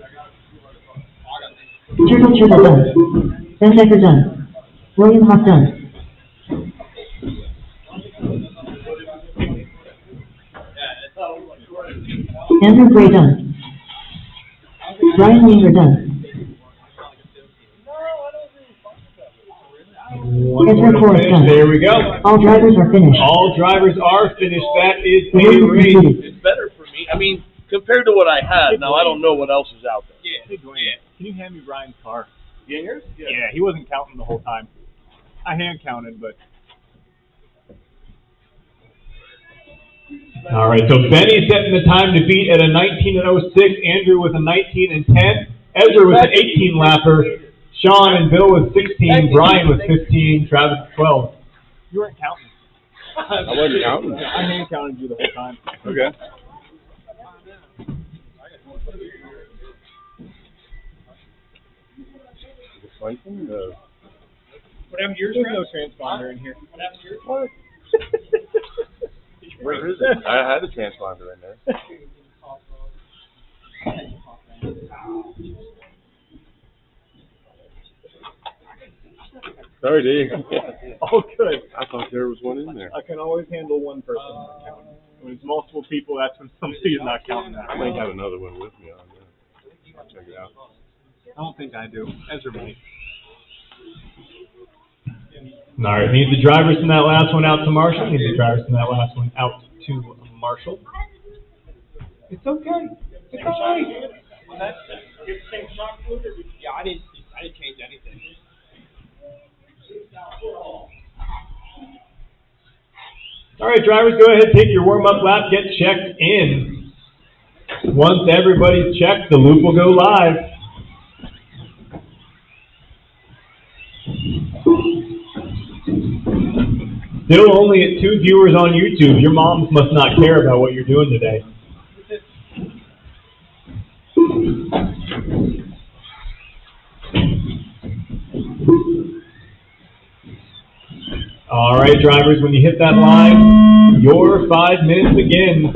Turtle done. Van Decker done. William Hoff done. Andrew Gray done. Brian Weaver done. Ezra Forrest done. There we go. All drivers are finished. All drivers are finished. That is a race. It's better for me. I mean, compared to what I had, now I don't know what else is out there. Yeah. Can you hand me Brian's car? Yeah, yours? Yeah, he wasn't counting the whole time. I hand counted, but. All right, so Benny setting the time to beat at a 19:06. Andrew with a 19:10. Ezra with an 18 lapper. Sean and Bill with 16. Brian with 15. Travis with 12. You weren't counting. I wasn't counting. I hand counted you the whole time. Okay. What happened to yours? There's no transponder in here. What happened to yours? What? Where is it? I had a transponder in there. Sorry, Dave. Oh, good. I thought there was one in there. I can always handle one person. When it's multiple people, that's when somebody is not counting that. I might have another one with me on there. I'll check it out. I don't think I do. Ezra might. All right, need the drivers from that last one out to Marshall. Need the drivers from that last one out to Marshall. It's okay. It's all right. Yeah, I didn't change anything. All right, drivers, go ahead, take your warm-up lap, get checked in. Once everybody's checked, the loop will go live. Still only at 2 viewers on YouTube. Your moms must not care about what you're doing today. All right, drivers, when you hit that line, your 5 minutes begin.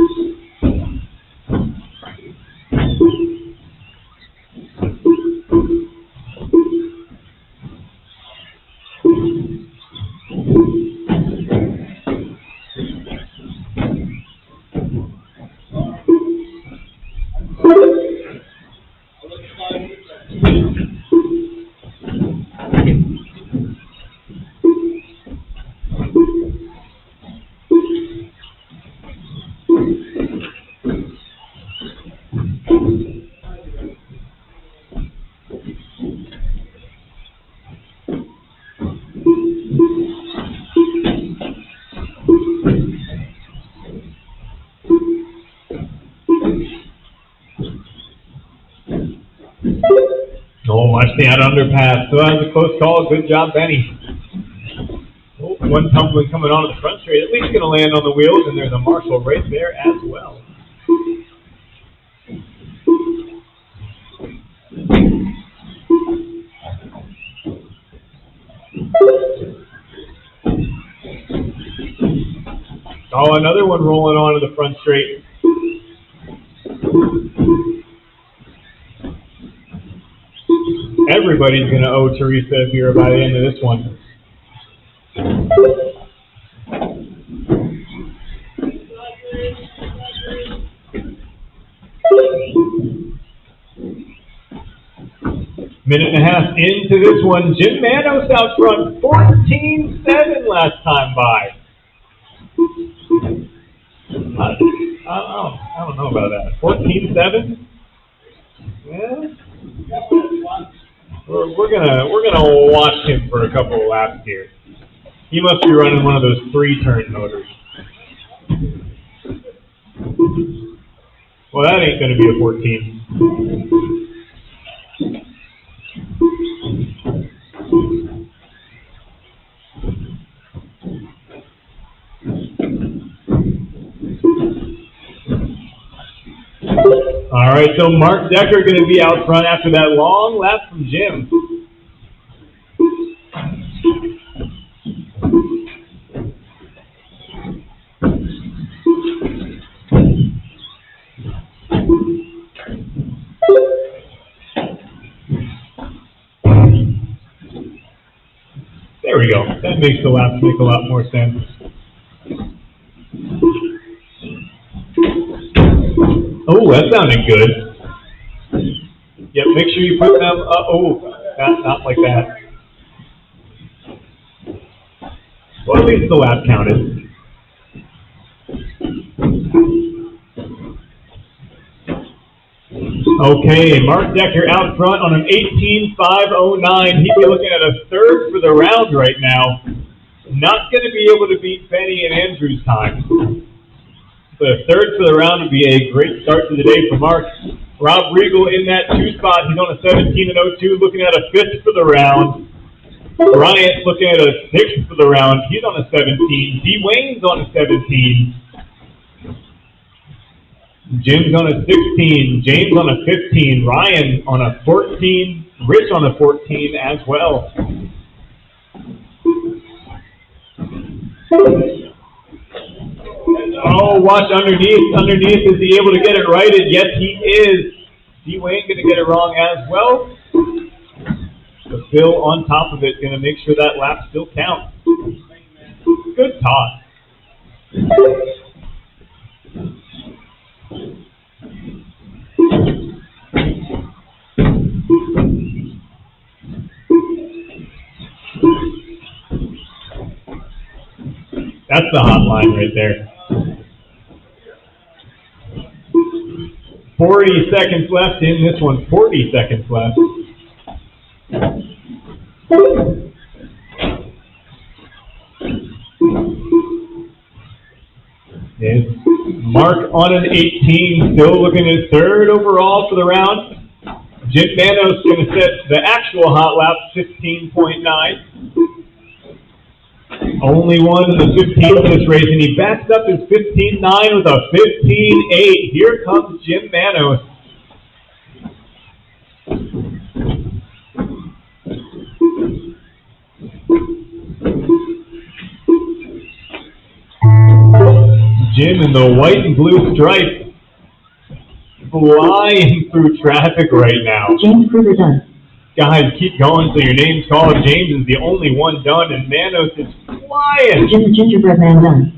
Oh, watch that underpass. So that was a close call. Good job, Benny. Oh, one tumbling coming onto the front straight. At least going to land on the wheels, and there's a Marshall right there as well. Oh, another one rolling onto the front straight. Everybody's going to owe Teresa here by the end of this one. Minute and a half into this one. Jim Manos out front, 14-7 last time by. I don't know about that. 14-7? Yeah. We're gonna watch him for a couple of laps here. He must be running one of those 3-turn motors. Well, that ain't gonna be a 14. All right, so Mark Decker going to be out front after that long lap from Jim. There we go. That makes the laps make a lot more sense. Oh, that sounded good. Yep, make sure you put them up. Oh, not like that. Well, at least the lap counted. Okay, Mark Decker out front on an 18.509. He'd be looking at a third for the round right now. Not going to be able to beat Benny and Andrew's time. The third for the round would be a great start to the day for Mark. Rob Regal in that 2 spot. He's on a 17.02, looking at a 5th for the round. Bryant looking at a 6th for the round. He's on a 17. D. Wayne's on a 17. Jim's on a 16. James on a 15. Ryan on a 14. Rich on a 14 as well. Oh, watch underneath. Underneath, is he able to get it righted? Yes, he is. D. Wayne going to get it wrong as well. But Phil on top of it, going to make sure that lap still counts. Good toss. That's the hot line right there. 40 seconds left in this one. 40 seconds left. Is Mark on an 18, still looking at 3rd overall for the round. Jim Manos going to set the actual hot lap, 15.9. Only one in the 15th of this race, and he backs up his 15.9 with a 15.8. Here comes Jim Manos. Jim in the white and blue stripe, flying through traffic right now. James Kruger done. Guys, keep going till your name's called. James is the only one done, and Manos is flying. Jim the Gingerbread Man done.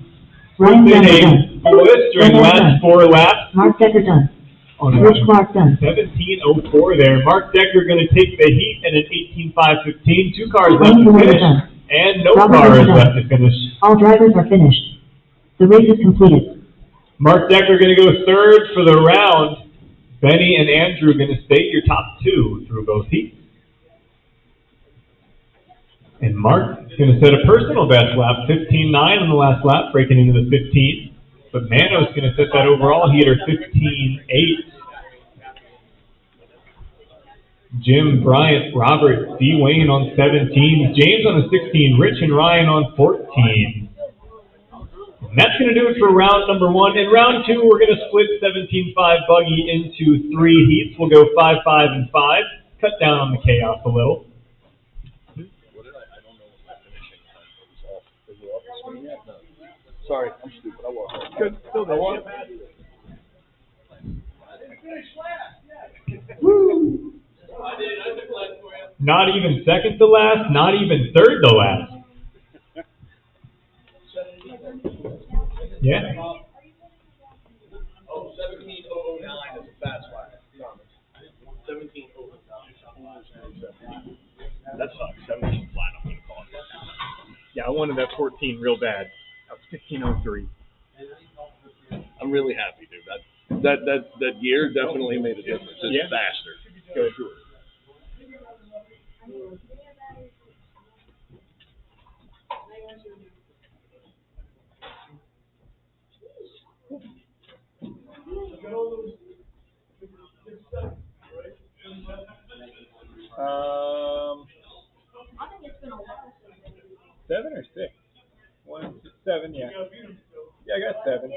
Ryan Denver done. Blistering last 4 laps. Mark Decker done. Rich Clark done. 17.04 there. Mark Decker going to take the heat at an 18.515. 2 cars left to finish, and no car is left to finish. All drivers are finished. The race is completed. Mark Decker going to go 3rd for the round. Benny and Andrew going to stay your top 2 through both heats. And Mark is going to set a personal best lap, 15.9 on the last lap, breaking into the 15. But Manos is going to set that overall heater, 15.8. Jim, Bryant, Robert, D. Wayne on 17, James on the 16, Rich and Ryan on 14. And that's going to do it for round number 1. In round 2, we're going to split 17-5 buggy into 3 heats. We'll go 5, 5, and 5. Cut down on the chaos a little. Sorry, I'm stupid. I walked. Good. Still there. Woo! Not even second to last, not even third to last. Yeah. Oh, 17009 is a fast flag. 17009. That sucks. 17 flat. I'm gonna call it. Yeah, I wanted that 14 real bad. That was 1503. I'm really happy, dude. That gear definitely made a difference. It's faster. Good. I think it's been a while since 7 or 6? 1, 7, yeah. Yeah, I got 7.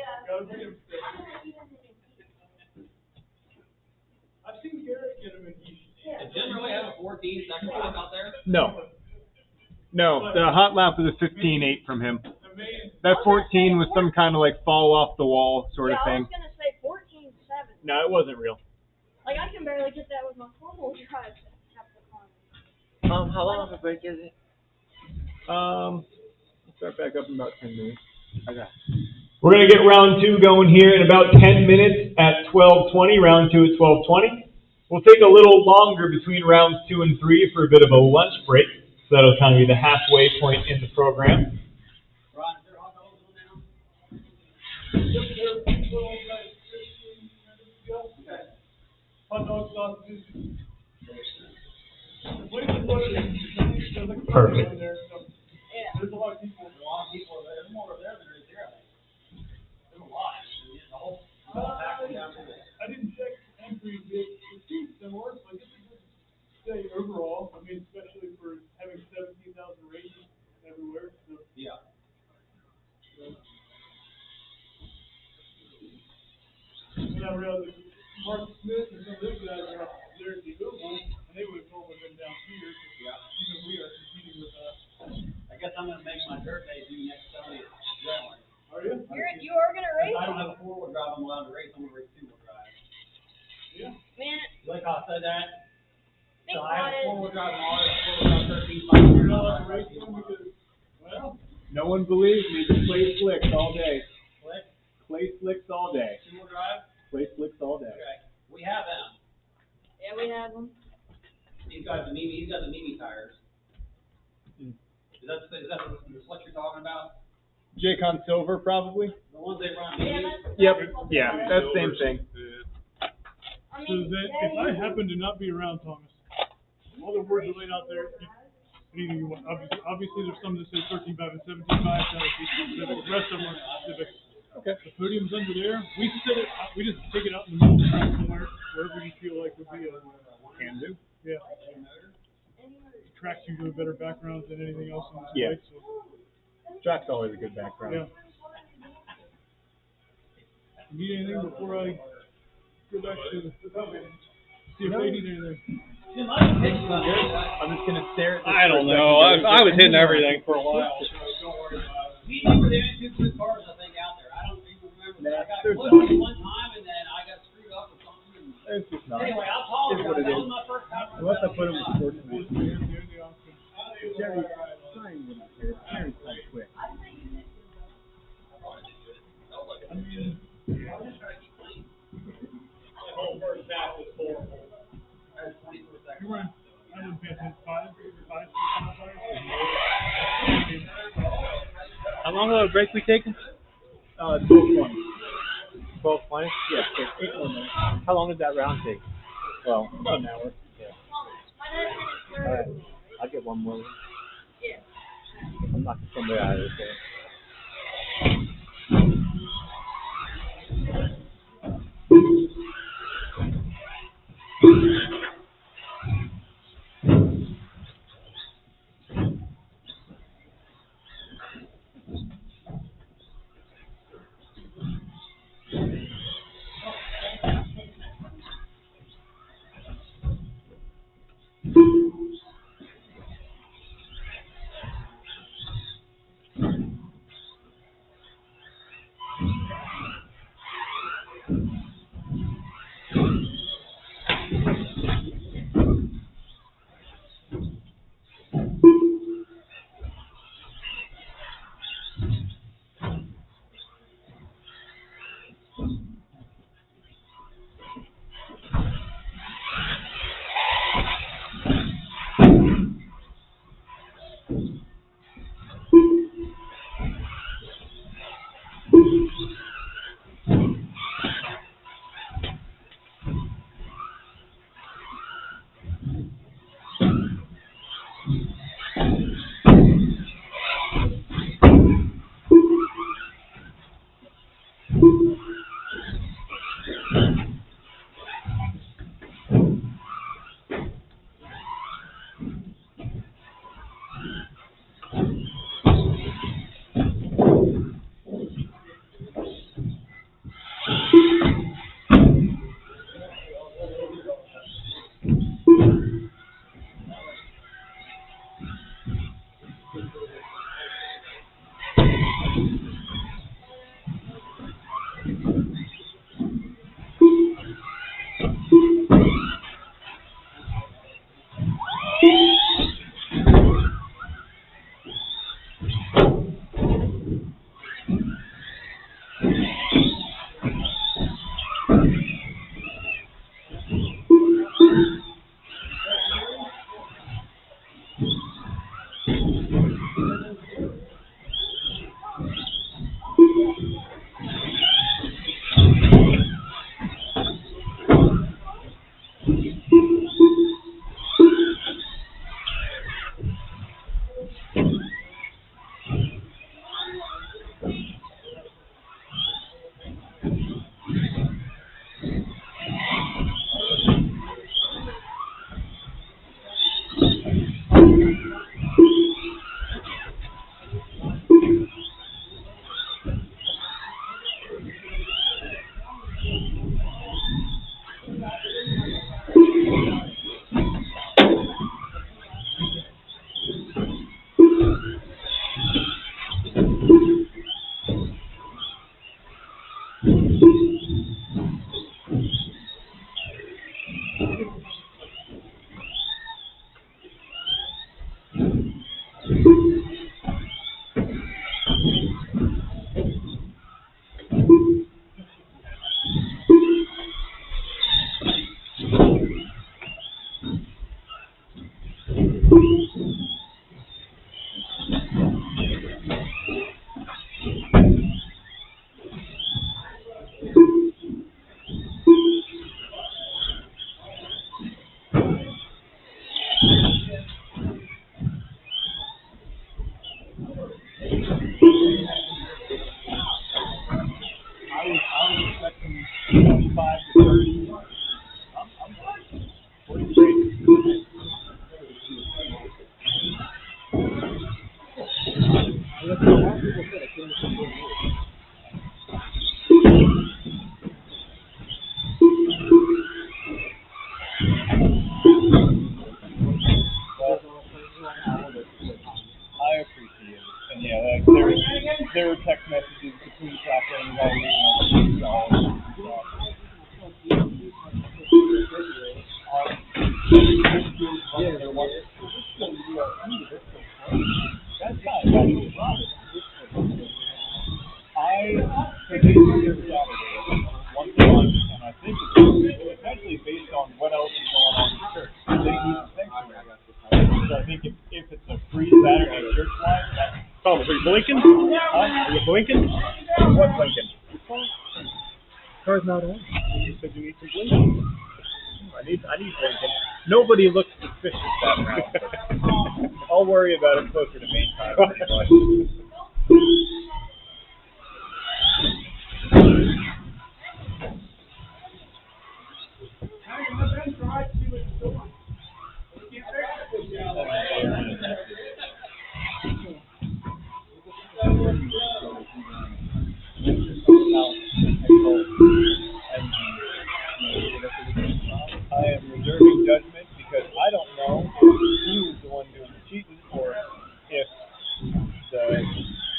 I've seen Garrett get him in heat. Did Jim really have a 14 second lap out there? No, the hot lap was a 15.8 from him. That 14 was some kind of like fall off the wall sort of I thing. was going to say 14.7. No, it wasn't real. Like, I can barely get that with my four-wheel drive. How long of a break is it? We'll start back up in about 10 minutes. Okay. We're going to get round 2 going here in about 10 minutes at 12:20. Round 2 at 12:20. We'll take a little longer between rounds 2 and 3 for a bit of a lunch break. So that'll kind of be the halfway point in the program. Perfect. There's a lot of people. There's more over there than there is here. There's a lot. I didn't check entry. It seems similar. Like it's a good day overall. I mean, especially for having 17,000 races everywhere. So. Yeah. And I realized Mark Smith and some of those guys are out there at the Oval, and they would have normally been down here. Yeah. Even we are competing with us. I guess I'm going to make my dirt debut next Sunday at Raceway. Are you? You are going to race? I don't have a 4-wheel drive. I'm allowed to race. I'm going to race 2-wheel drive. Yeah. Man, You like how I said that? think So I have about a it. 4-wheel drive tomorrow. A 4-wheel drive 13. You're not allowed to race them because, well, No one believes me. Just play slicks all day. Slick? Play slicks all day. 2-wheel drive? Play slicks all day. Okay. We have them. Yeah, we have them. He's got the Mimi tires. Is that the slick you're talking about? Jaycon Silver, probably. The ones they run Yeah, Mimi? Yep. Yeah, that's the same thing. I so mean, that if I happen to not be around, Thomas, all the words are laid out there. Anything you want. Obviously, there's some that say 13.5 and 17.5. That would be specific. The rest of them are specific. Okay. The podium's under there. We set it. We just take it out in the middle of the track somewhere, wherever we feel like would be a. Can do. Yeah. The track's usually a better background than anything else in this Yeah. place. So, Track's always a good background. yeah. Need anything before I go back to see if they need anything? I'm just gonna stare at this. I don't know. I was hitting everything for a while. We were the only 2 good cars, I think, out there. I don't even remember. I got there's close not. one time, and then I got screwed up or something. It's just not. Anyway, I'll apologize. It's what it That is. was my first time. Unless I put him in sportsman. Jerry, fine when I hear it. Jerry's kind of quick. I mean, The whole first half was horrible. I was 24 seconds. you were. I wouldn't pay attention. 5, 6 How long of a break we taking? 12:20. 12:20? Yeah, it's 8 more minutes. How long did that round take? Well, about an hour. All right. I'll get one more. Yeah. I'm knocking somebody out of this game. I appreciate it. And yeah, like there were text messages between track runners all week. That's not actually once a month, and I think it's essentially based on what else is going on in church. They need a sanctuary. So I think if it's a free Saturday church line, that's... Oh, are you blinking? Are you blinking? What blinking? Car's not on. You said you need some blinking. I need blinking. Nobody looks suspicious that round. I'll worry about it closer to main time. I am reserving judgment because I don't know if he was the one doing the cheating or if the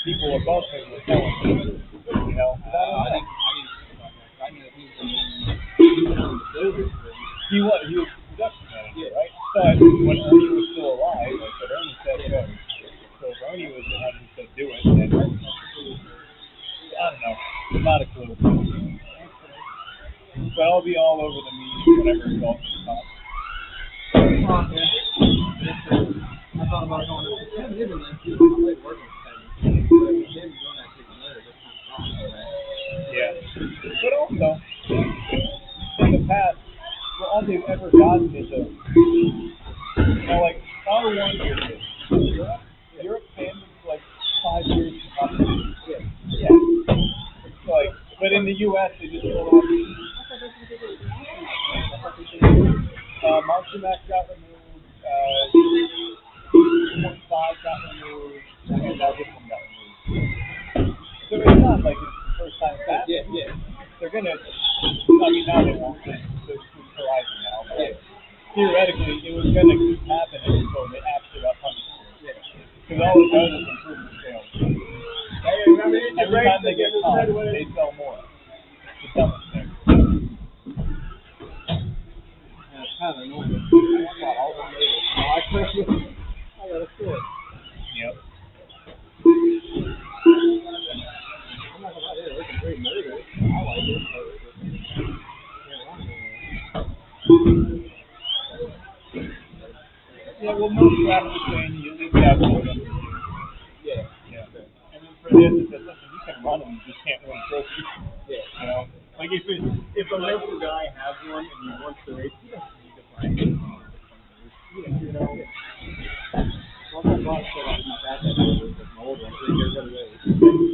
people above him were telling him. You know, he was production manager, right? But when Ernie was still alive, like what Ernie said, go. So if Ernie was the one who said do it, then I don't know, not a clue. But I'll be all over the meeting whenever it's all top. I thought about going up to 10 even then, too. I'm like working with 10. But if Jim's doing that 6 later, that's kind of wrong, right? Yeah. But also, in the past, well, all they've ever gotten is a, you know, like, R1 years. Europe fans like 5 years to competition. Yeah. It's like, but in the U.S., they just roll out. Marcy Mac got removed, 2.5 got removed, and now this one got removed. So it's not like it's the first time fast. Yeah. They're gonna, I mean, now they won't. There's Horizon now, but theoretically, it was gonna keep happening until they actually got punished. Because all it does is improve the sales. Every time they get caught, they sell more. It's the dumbest thing. Kind of annoying. I got all the labels. I got a score. Yep. I'm not gonna lie, it's a great motor. I like it. Yeah, well, most traffic is saying you leave that for them. Yeah. And then for this, it's listen, you can run them, you just can't win trophies. Yeah. You know? Like if a local guy has one and he wants to race, he doesn't need to find it. You know? Well, my boss said I was not that with my old one, 3 years ago.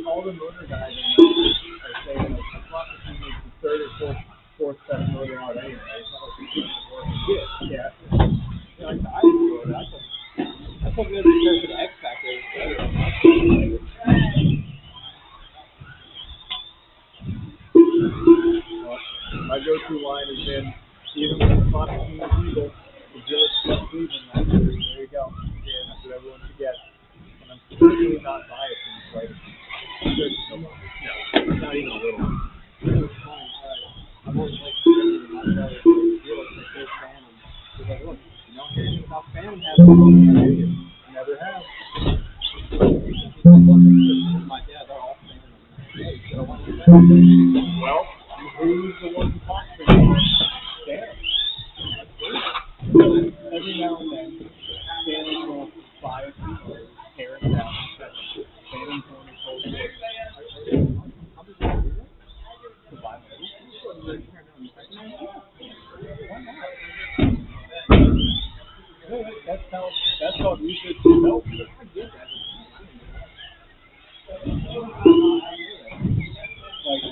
All the motor guys I know are saying like, the slot machine is the third or fourth best motor out anyway. It's not like it's working. Yeah. You know, I enjoyed it. I thought we had to go for the X Factor. My go-to line has been, even when the slot machine is evil, the Gillette Club Cleveland line. There you go. Yeah, that's what everyone forgets. And I'm certainly not biased in this right. No, not even a little. I've always liked my brother Gillette, a big fan. He's like, look, you don't hear anything about Phantom having one. Never have. My dad, they're all fans. Well, who's the one who talks for you? Stan. Every now and then, Stan is going to fly a people, tear it down, Stan's going to hold it. That's how research develops. Like,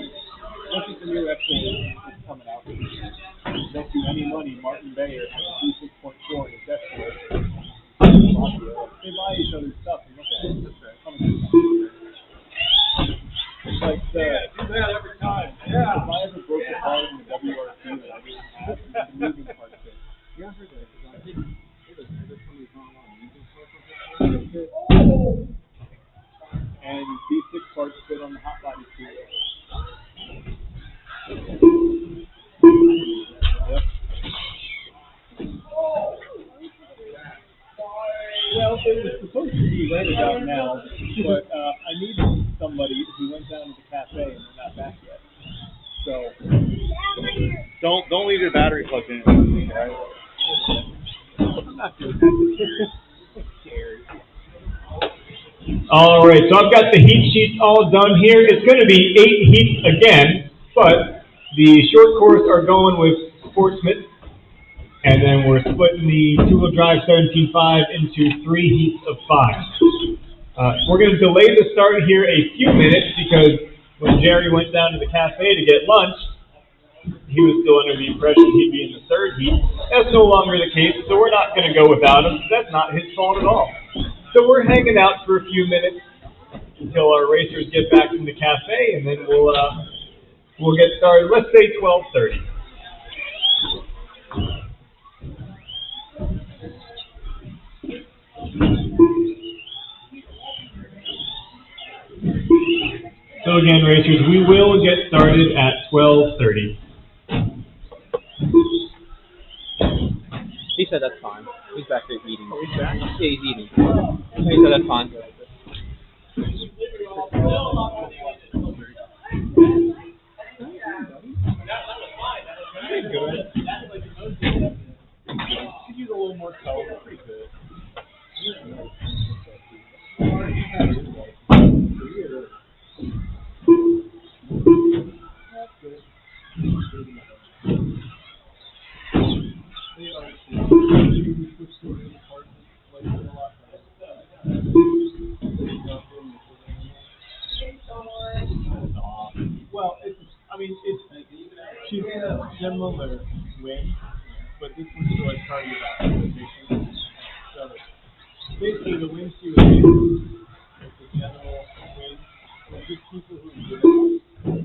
look at the new episode that's coming out. Bet you any money Martin Bayer has a D6.4 in his death score. They buy each other's stuff and look at it. It's like do that every time. Yeah. If I ever broke apart in the WRC that I didn't have, the moving parts of it. You ever heard of And these 6 parts fit on the hot body too. Yep. Well, it was supposed to be right about now, but I needed somebody who went down to the cafe and they're not back yet. So Don't leave your battery plugged in. right? I'm not doing that. I'm scared. All right, so I've got the heat sheets all done here. It's going to be 8 heats again, but the short course are going with Sportsman, and then we're splitting the two-wheel drive 17.5 into 3 heats of 5. We're going to delay the start here a few minutes because when Jerry went down to the cafe to get lunch, he was still under the impression he'd be in the 3rd heat. That's no longer the case, so we're not going to go without him. That's not his fault at all. So we're hanging out for a few minutes until our racers get back from the cafe, and then we'll get started. Let's say 12:30. So again, racers, we will get started at 12:30. He said that's fine. He's back there eating. Oh, he's back? Yeah, he's eating. He said that's fine. Pretty good. Could use a little more color. Pretty good. Well, she's similar wing, but this one's for like cardiovascular. So basically, the wing she was in is the general wing. And just people who do it,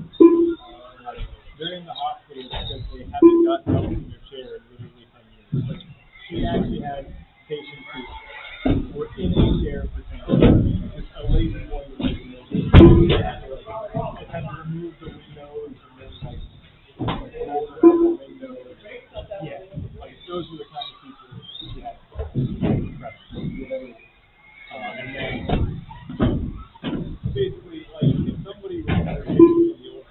they're in the hospital because they haven't gotten up from their chair in literally 10 years. Like, she actually had patients who were in a chair for 10 years. Just a lazy boy with like, they had to remove the windows and then like roll the windows. Yeah, like those were the kind of people she had. And then basically, like if somebody was better able to deal with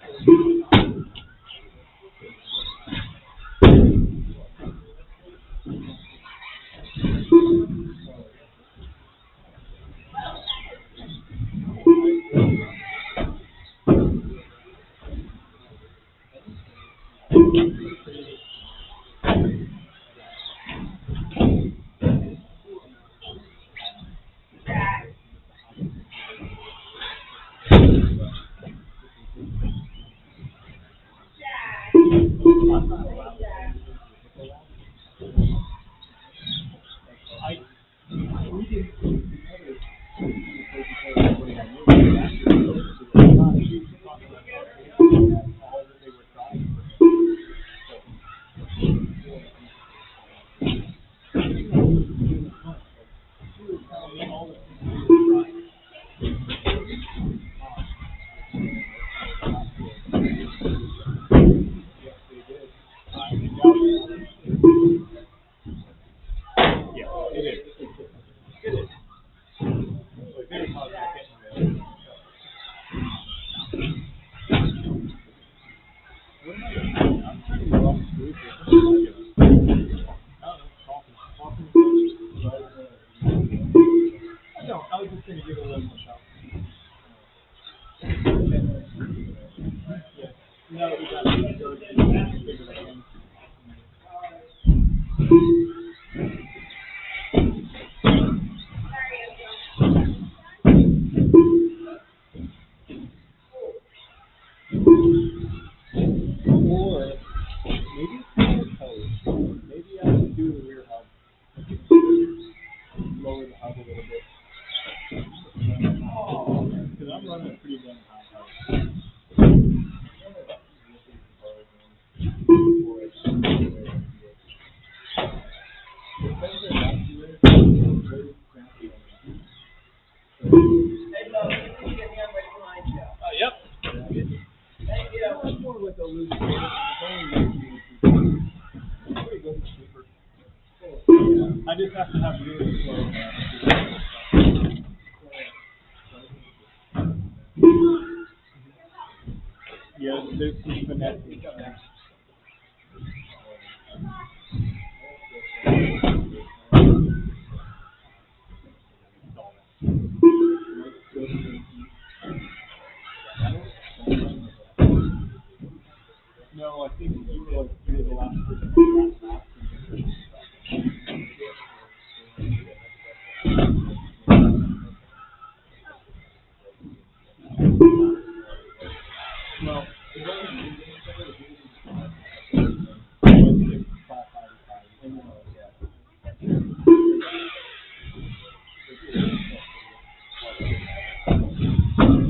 Yep. I just have to have really slow. Yeah, there's some finesse. No, I think you were the last person. Well,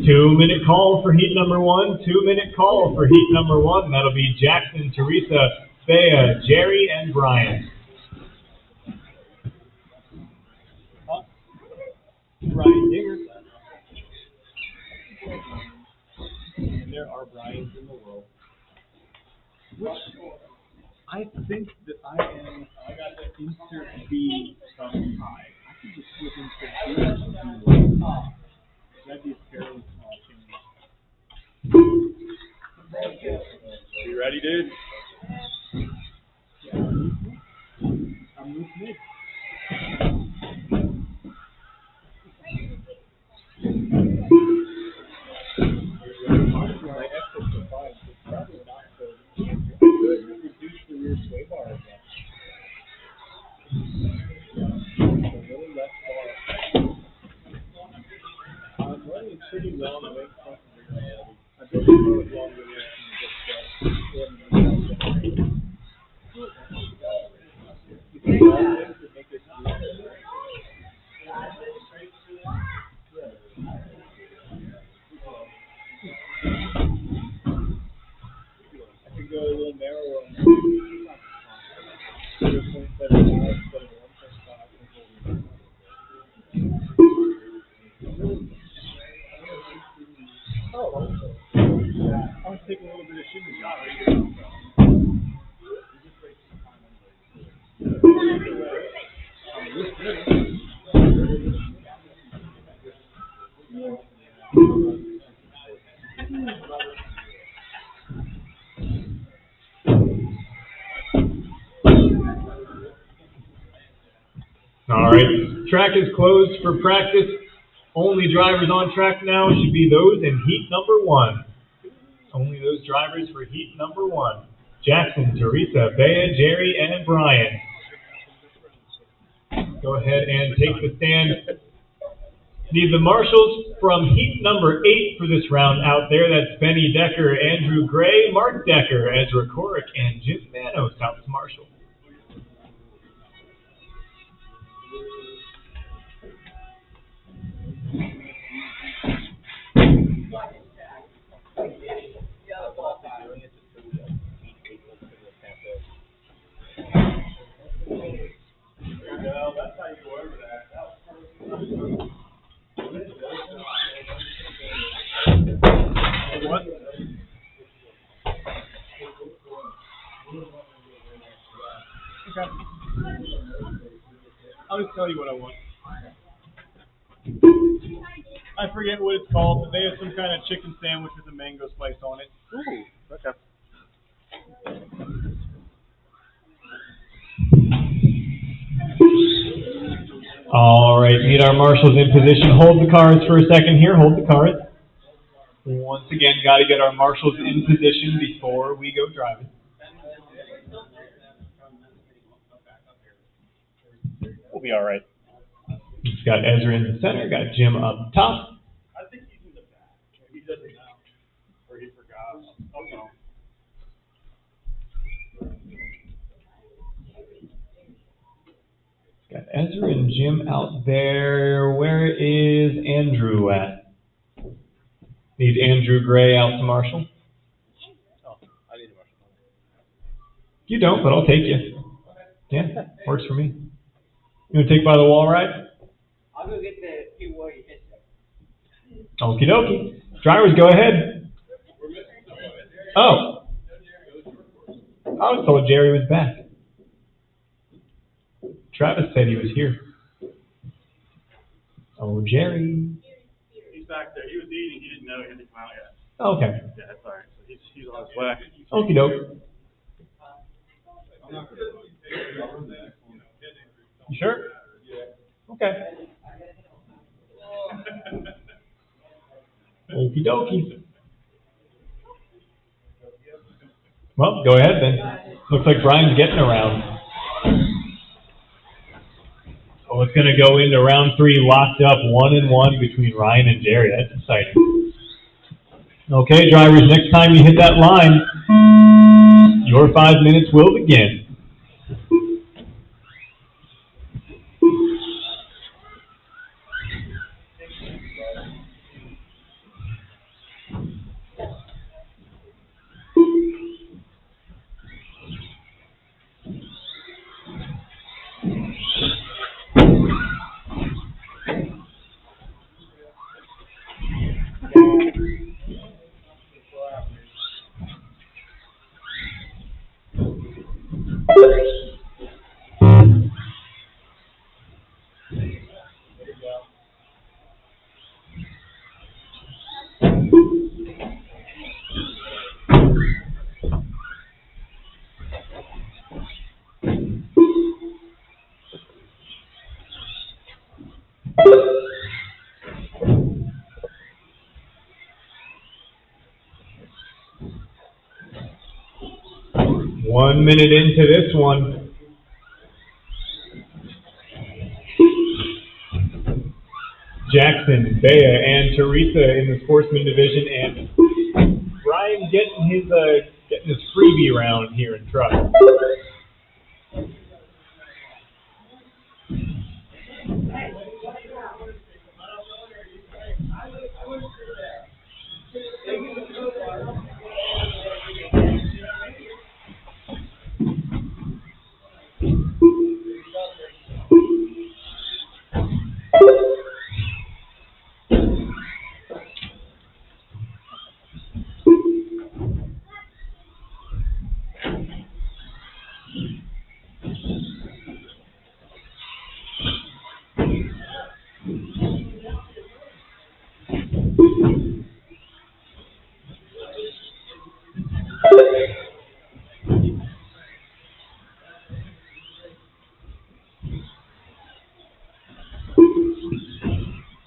2-minute call for heat number 1. 2-minute call for heat number 1. That'll be Jackson, Teresa, Thea, Jerry, and Brian. Brian Dinger. There are Brians in the world. I think that I got to insert B from high. I could just flip insert B. That'd be a fairly small change. You ready, dude? Yeah. I'm listening. My exit to 5 is probably not so good. Reduce the rear sway bar again. A little less bar. I'm running pretty well on the wing front and rear. I've been going along the way I could go a little narrower on the 0.75 instead of 1.5. Oh, I'll take a little bit of shimmy shot right here. All right, track is closed for practice. Only drivers on track now should be those in heat number 1. Only those drivers for heat number 1. Jackson, Teresa, Bea, Jerry, and Brian. Go ahead and take the stand. Need the marshals from heat number 8 for this round out there. That's Benny Decker, Andrew Gray, Mark Decker, Ezra Korick, and Jim Manos out to marshal. Well, that's how you go over that. What? Okay. I'll just tell you what I want. I forget what it's called, but they have some kind of chicken sandwich with a mango slice on it. Ooh, okay. All right, need our marshals in position. Hold the cards for a second here. Hold the cards. Once again, got to get our marshals in position before we go driving. We'll be all right. It's got Ezra in the center, got Jim up top. I think he's in the back. He doesn't know. Or he forgot. Oh, no. Got Ezra and Jim out there. Where is Andrew at? Need Andrew Gray out to marshal. Oh, I need a marshal. You don't, but I'll take you. Yeah, works for me. You want to take by the wall ride? I'll go get the people where you hit them. Okie dokie. Drivers, go ahead. Oh. I was told Jerry was back. Travis said he was here. Oh, Jerry. He's back there. He was eating. He didn't know he had to come out yet. Okay. Yeah, that's all right. So he's on his way. Okie doke. You sure? Okay. Okie dokie. Well, go ahead then. Looks like Brian's getting around. Oh, it's going to go into round 3, locked up 1-1 between Ryan and Jerry. That's exciting. Okay, drivers, next time you hit that line, your 5 minutes will begin. One minute into this one. Jackson, Bea, and Teresa in the sportsman division, and Brian getting his freebie round here in truck.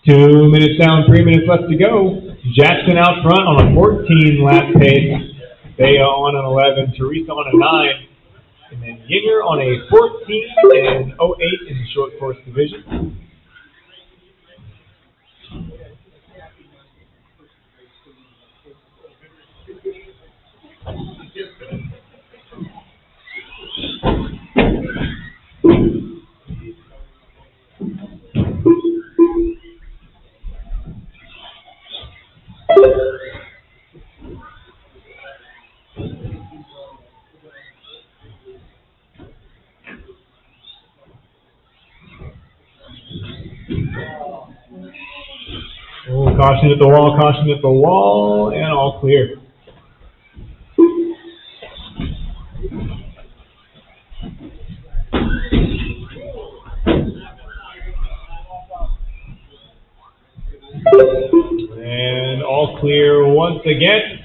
Two minutes down, 3 minutes left to go. Jackson out front on a 14-lap pace. Bea on an 11, Teresa on a 9, and then Yinger on a 14 and 08 in the short course division. Oh, caution at the wall, and all clear. And all clear once again.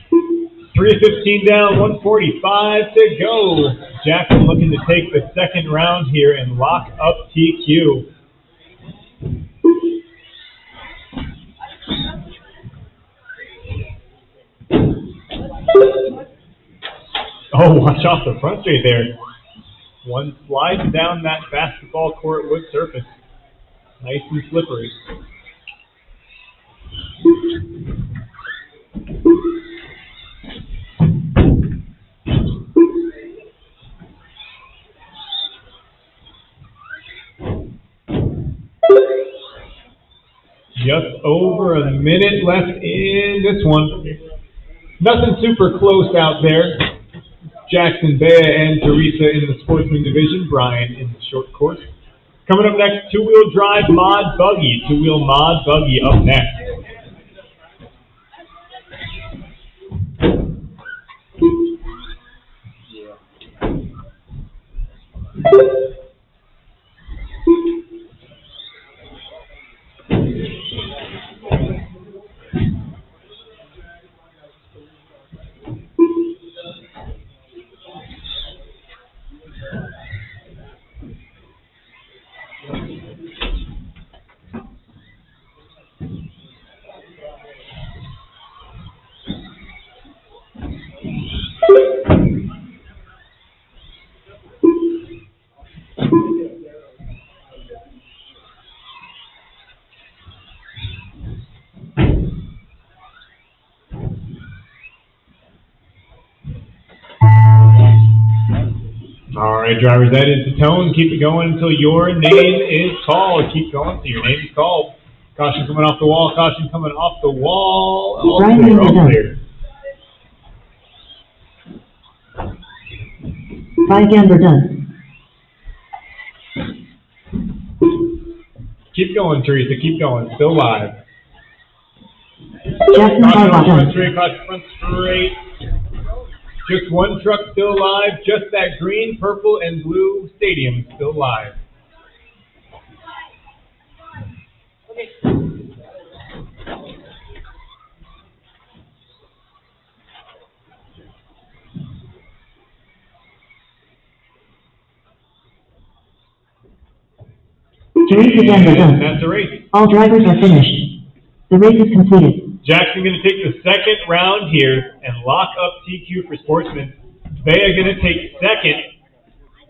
3:15 down, 1:45 to go. Jackson looking to take the second round here and lock up TQ. Oh, watch off the front straight there. One slides down that basketball court wood surface. Nice and slippery. Just over a minute left in this one. Nothing super close out there. Jackson, Bea, and Teresa in the sportsman division. Brian in the short course. Coming up next, two-wheel drive mod buggy. Two-wheel mod buggy up next. All right, drivers, that is the tone. Keep it going until your name is called. Keep going until your name is called. Caution coming off the wall. Caution coming off the wall. All clear, all clear. 5 gander done. Keep going, Teresa. Keep going. Still live. Jackson Caution Harbaugh on front done. straight. Caution front straight. Just one truck still live. Just that green, purple, and blue stadium still live. Teresa gander done. That's the race. All drivers are finished. The race is completed. Jackson going to take the second round here and lock up TQ for Sportsman. Bea going to take second.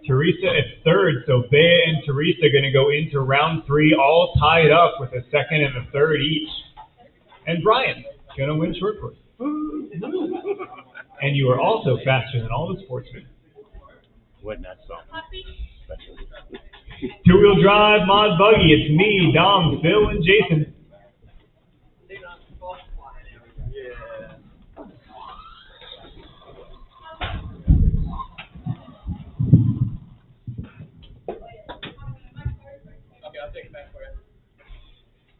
Teresa at third. So Bea and Teresa going to go into round 3 all tied up with a second and a third each. And Brian going to win short course. And you are also faster than all the sportsmen. Wasn't that something? Two-wheel drive mod buggy. It's me, Dom, Phil, and Jason.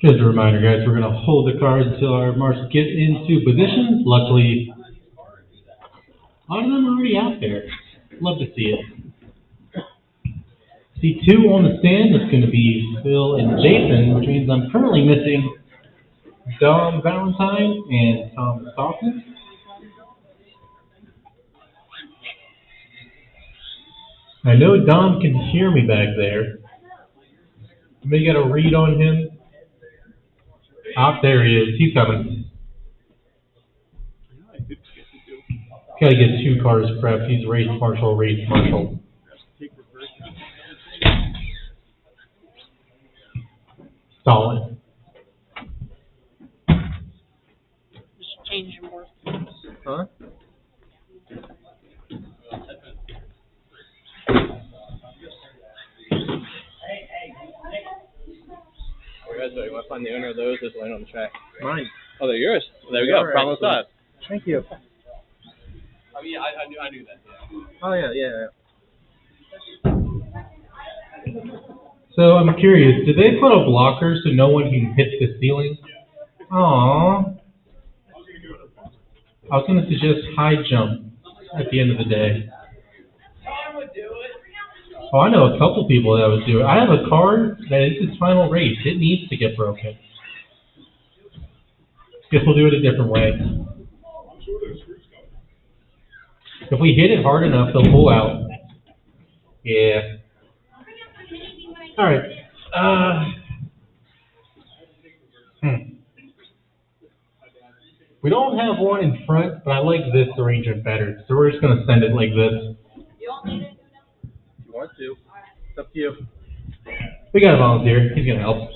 Just a reminder, guys, we're going to hold the cars until our marshals get into position. Luckily, a lot of them are already out there. Love to see it. See 2 on the stand. It's going to be Phil and Jason, which means I'm currently missing Dom Valentine and Tom Stockton. I know Dom can hear me back there. Maybe got a read on him. There he is. He's coming. Got to get 2 cars prepped. He's race marshal, race marshal. Solid. Just change your more. Huh? You want to find the owner of those that's laying on the track? Mine. Oh, they're yours. Well, there we go. All right, Problem so- solved. Thank you. I mean, I knew that. Yeah. Oh, yeah. So I'm curious, did they put a blocker so no one can hit the ceiling? Aww. I was going to suggest high jump at the end of the day. Oh, I know a couple people that would do it. I have a car that is its final race. It needs to get broken. Guess we'll do it a different way. If we hit it hard enough, they'll pull out. Yeah. All right. We don't have one in front, but I like this arrangement better. So we're just going to send it like this. You want to? It's up to you. We got a volunteer. He's going to help.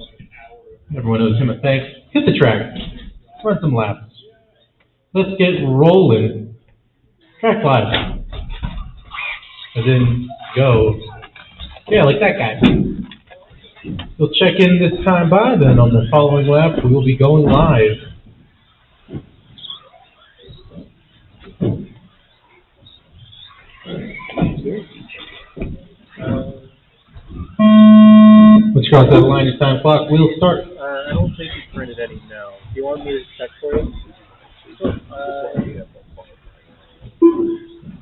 Everyone owes him a thanks. Hit the track. Run some laps. Let's get rolling. Track live. And then go. Yeah, like that guy. We'll check in this time by, then on the following lap, we will be going live. Let's cross that line. It's time clock. We'll start. I don't think he printed any now. Do you want me to check for you?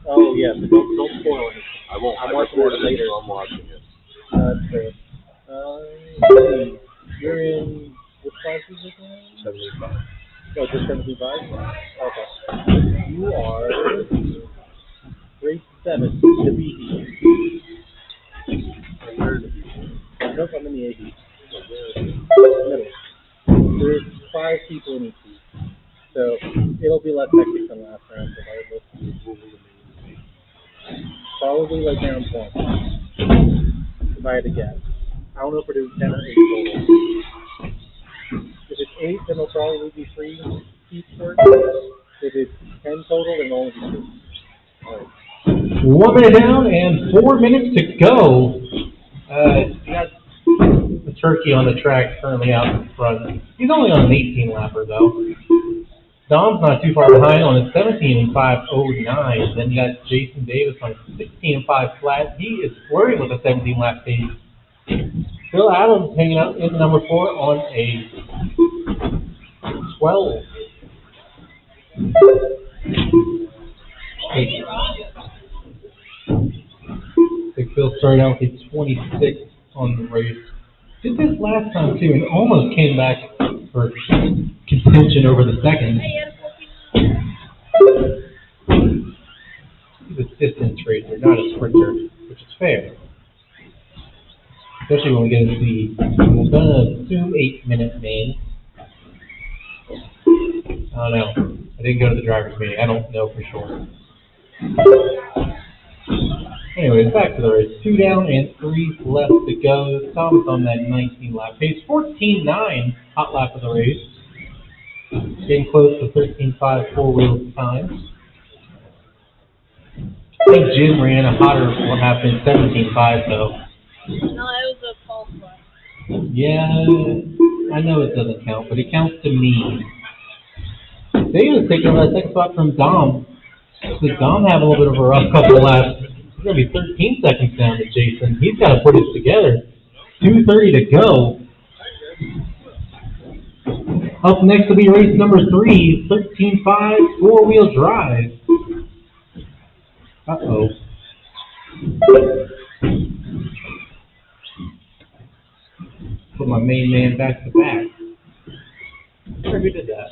Oh, yeah, but don't spoil it. I won't. I'm watching it later. So I'm watching it. That's fair. Let's see. You're in, which class is it again? 75. Oh, just 75? Okay. You are grade 7, the B heat. Nope, I'm in the A heat. Middle. There's 5 people in each heat. So it'll be less hectic than last round, regardless. Probably like round 1. If I had to guess. I don't know if we're doing 10 or 8 total. If it's 8, then it'll probably be 3 heats first. If it's 10 total, then it'll only be 2. Alright. 1 minute down and 4 minutes to go. You got the turkey on the track currently out in front. He's only on an 18-lapper, though. Dom's not too far behind on a 17.509. Then you got Jason Davis on a 16.5 flat. He is flirting with a 17-lap pace. Phil Adams hanging out in number 4 on a 12. Big Phil started out with a 26 on the race. Did this last time too, and almost came back for contention over the second. He's a distance racer, not a sprinter, which is fair. Especially when we get into the, we're gonna assume 8-minute main. I don't know. I didn't go to the driver's meeting. I don't know for sure. Anyways, back to the race. 2 down and 3 left to go. Thomas on that 19-lap pace. 14.9 hot lap of the race. Getting close to 13.5 four-wheel time. I think Jim ran a hotter one half in 17.5 though. No, it was a false one. Yeah, I know it doesn't count, but it counts to me. Davis taking over that second spot from Dom. So Dom having a little bit of a rough couple of laps. It's going to be 13 seconds down to Jason. He's got to put it together. 2:30 to go. Up next will be race number 3, 13.5 four-wheel drive. Uh-oh. Put my main man back to back. Sure, who did that?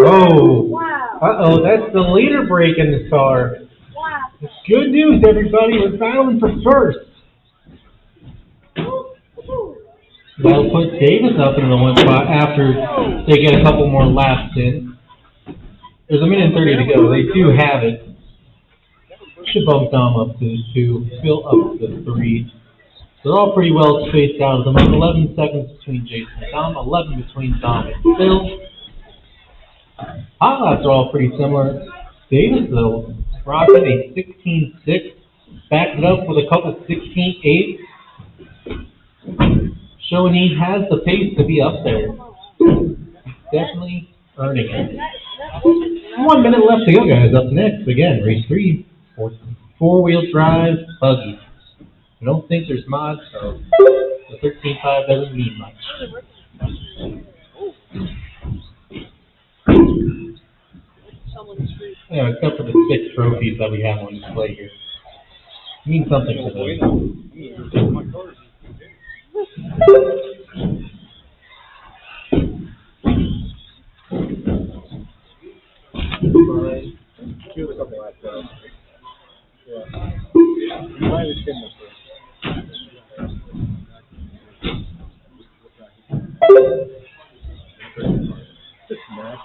Oh! Wow. Uh-oh, that's the leader break in the car. Wow. It's good news, everybody. We're battling for first. That'll put Davis up in the 1 spot after they get a couple more laps in. There's 1 minute and 30 to go. They do have it. Should bump Dom up to 2, Phil up to 3. They're all pretty well spaced out. There's about 11 seconds between Jason and Dom, 11 between Dom and Phil. Hot laps are all pretty similar. Davis, though, rocking a 16.6, backed it up with a couple 16.8, showing he has the pace to be up there. Definitely earning it. 1 minute left to go, guys. Up next, again, race 3, four-wheel drive buggy. I don't think there's mods, so the 13.5 doesn't mean much. Yeah, except for the 6 trophies that we have on display here. It means something to them. He was a couple laps down. Yeah. Mine is similar.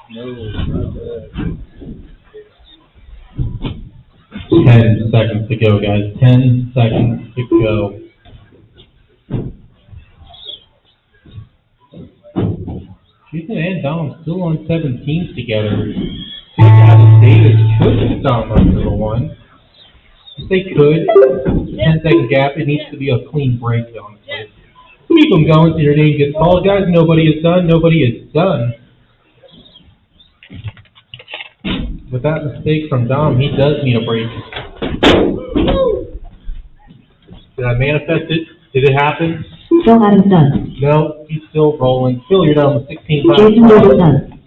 No. 10 seconds to go, guys. 10 seconds to go. Jason and Dom still on 17s together. Davis Dom up to the one. They could. 10-second gap. It needs to be a clean break, honestly. Keep them going so your name gets called, guys. Nobody is done. Nobody is done. With that mistake from Dom, he does need a break. Did I manifest it? Did it happen? Phil Adams done. No, he's still rolling. Phil, you're done with 16 5. Jason Davis done.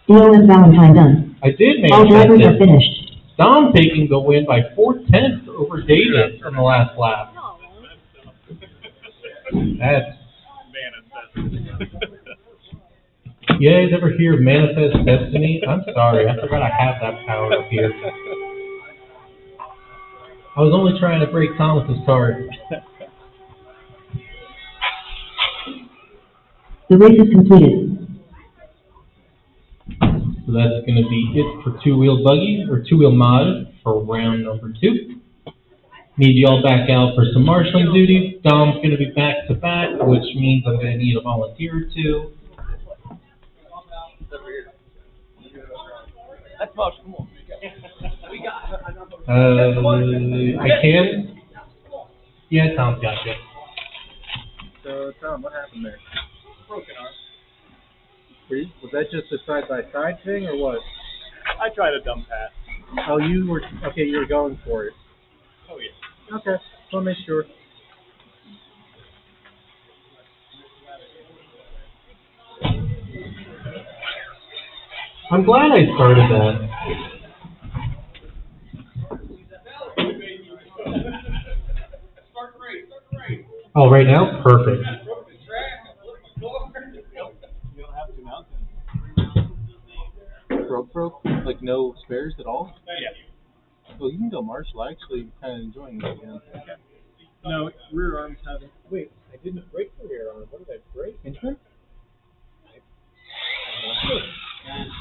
Theo and Valentine done. I did All manifest drivers are it. finished. Dom taking the win by 4/10 over David in the last lap. That's... You guys ever hear of Manifest Destiny? I'm sorry, I forgot I have that power up here. I was only trying to break Thomas's card. The race is completed. So that's going to be it for two-wheel buggy, or two-wheel mod for round number 2. Need you all back out for some marshalling duty. Dom's going to be back-to-back, which means I'm going to need a volunteer or two. That's Mosh, come on. We got I can? Yeah, Tom's got you. So, Tom, what happened there? Broken arm. Was that just a side-by-side thing, or what? I tried a dumb pass. Oh, you were going for it. Oh, yeah. Okay, so I'll make sure. I'm glad I started that. Oh, right now? Perfect. Broke? Like no spares at all? Yeah. Well, you can go Marshall. I actually kind of enjoying it again. No, rear arms haven't. Wait, I didn't break the rear arm. What did I break? Inchman?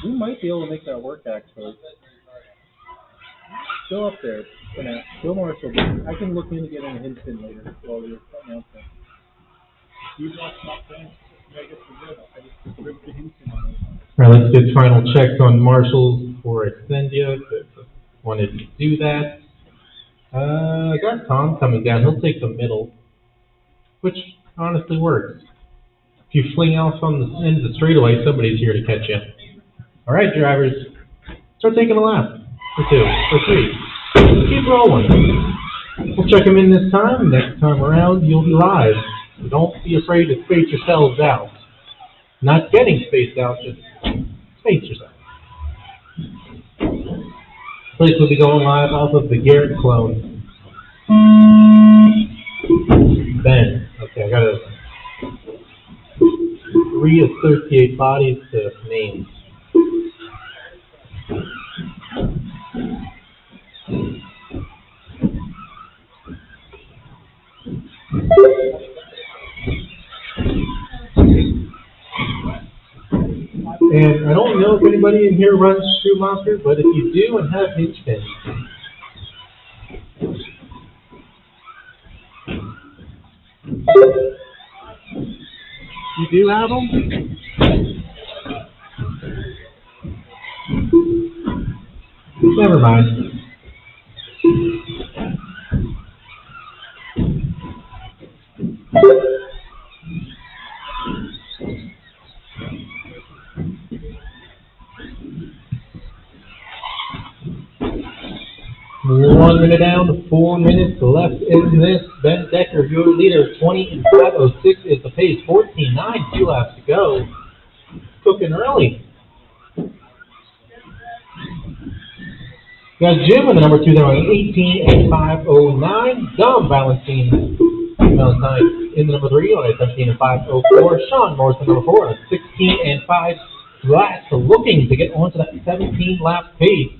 We might be able to make that work, actually. Go up there. Go Marshall. I can look into getting a Hinton later while we're announcing. You lost my fence. I guess we did. I just ripped the Hinton on it. All right, let's get final checks on Marshall's for Extendia. Wanted to do that. I got Tom coming down. He'll take the middle, which honestly works. If you fling off on the end of the straightaway, somebody's here to catch you. All right, drivers, start taking a lap, or 2, or 3. Keep rolling. We'll check them in this time. Next time around, you'll be live. So don't be afraid to space yourselves out. Not getting spaced out, just space yourself. Place will be going live off of the Garrett clone. Ben. Okay, I gotta reassociate bodies to names. And I don't know if anybody in here runs Shoemaker, but if you do and have hinge pins, you do have them? Never mind. One minute down, 4 minutes left in this. Ben Decker, your leader, 20 and 5:06 is the pace. 14.9, 2 laps to go. Cooking early. Got Jim in the number 2 there on 18 and 5:09. Dom Valentine in the number 3 on 17 and 5:04. Sean Morris in number 4 on 16 and 5. That's looking to get onto that 17 lap pace.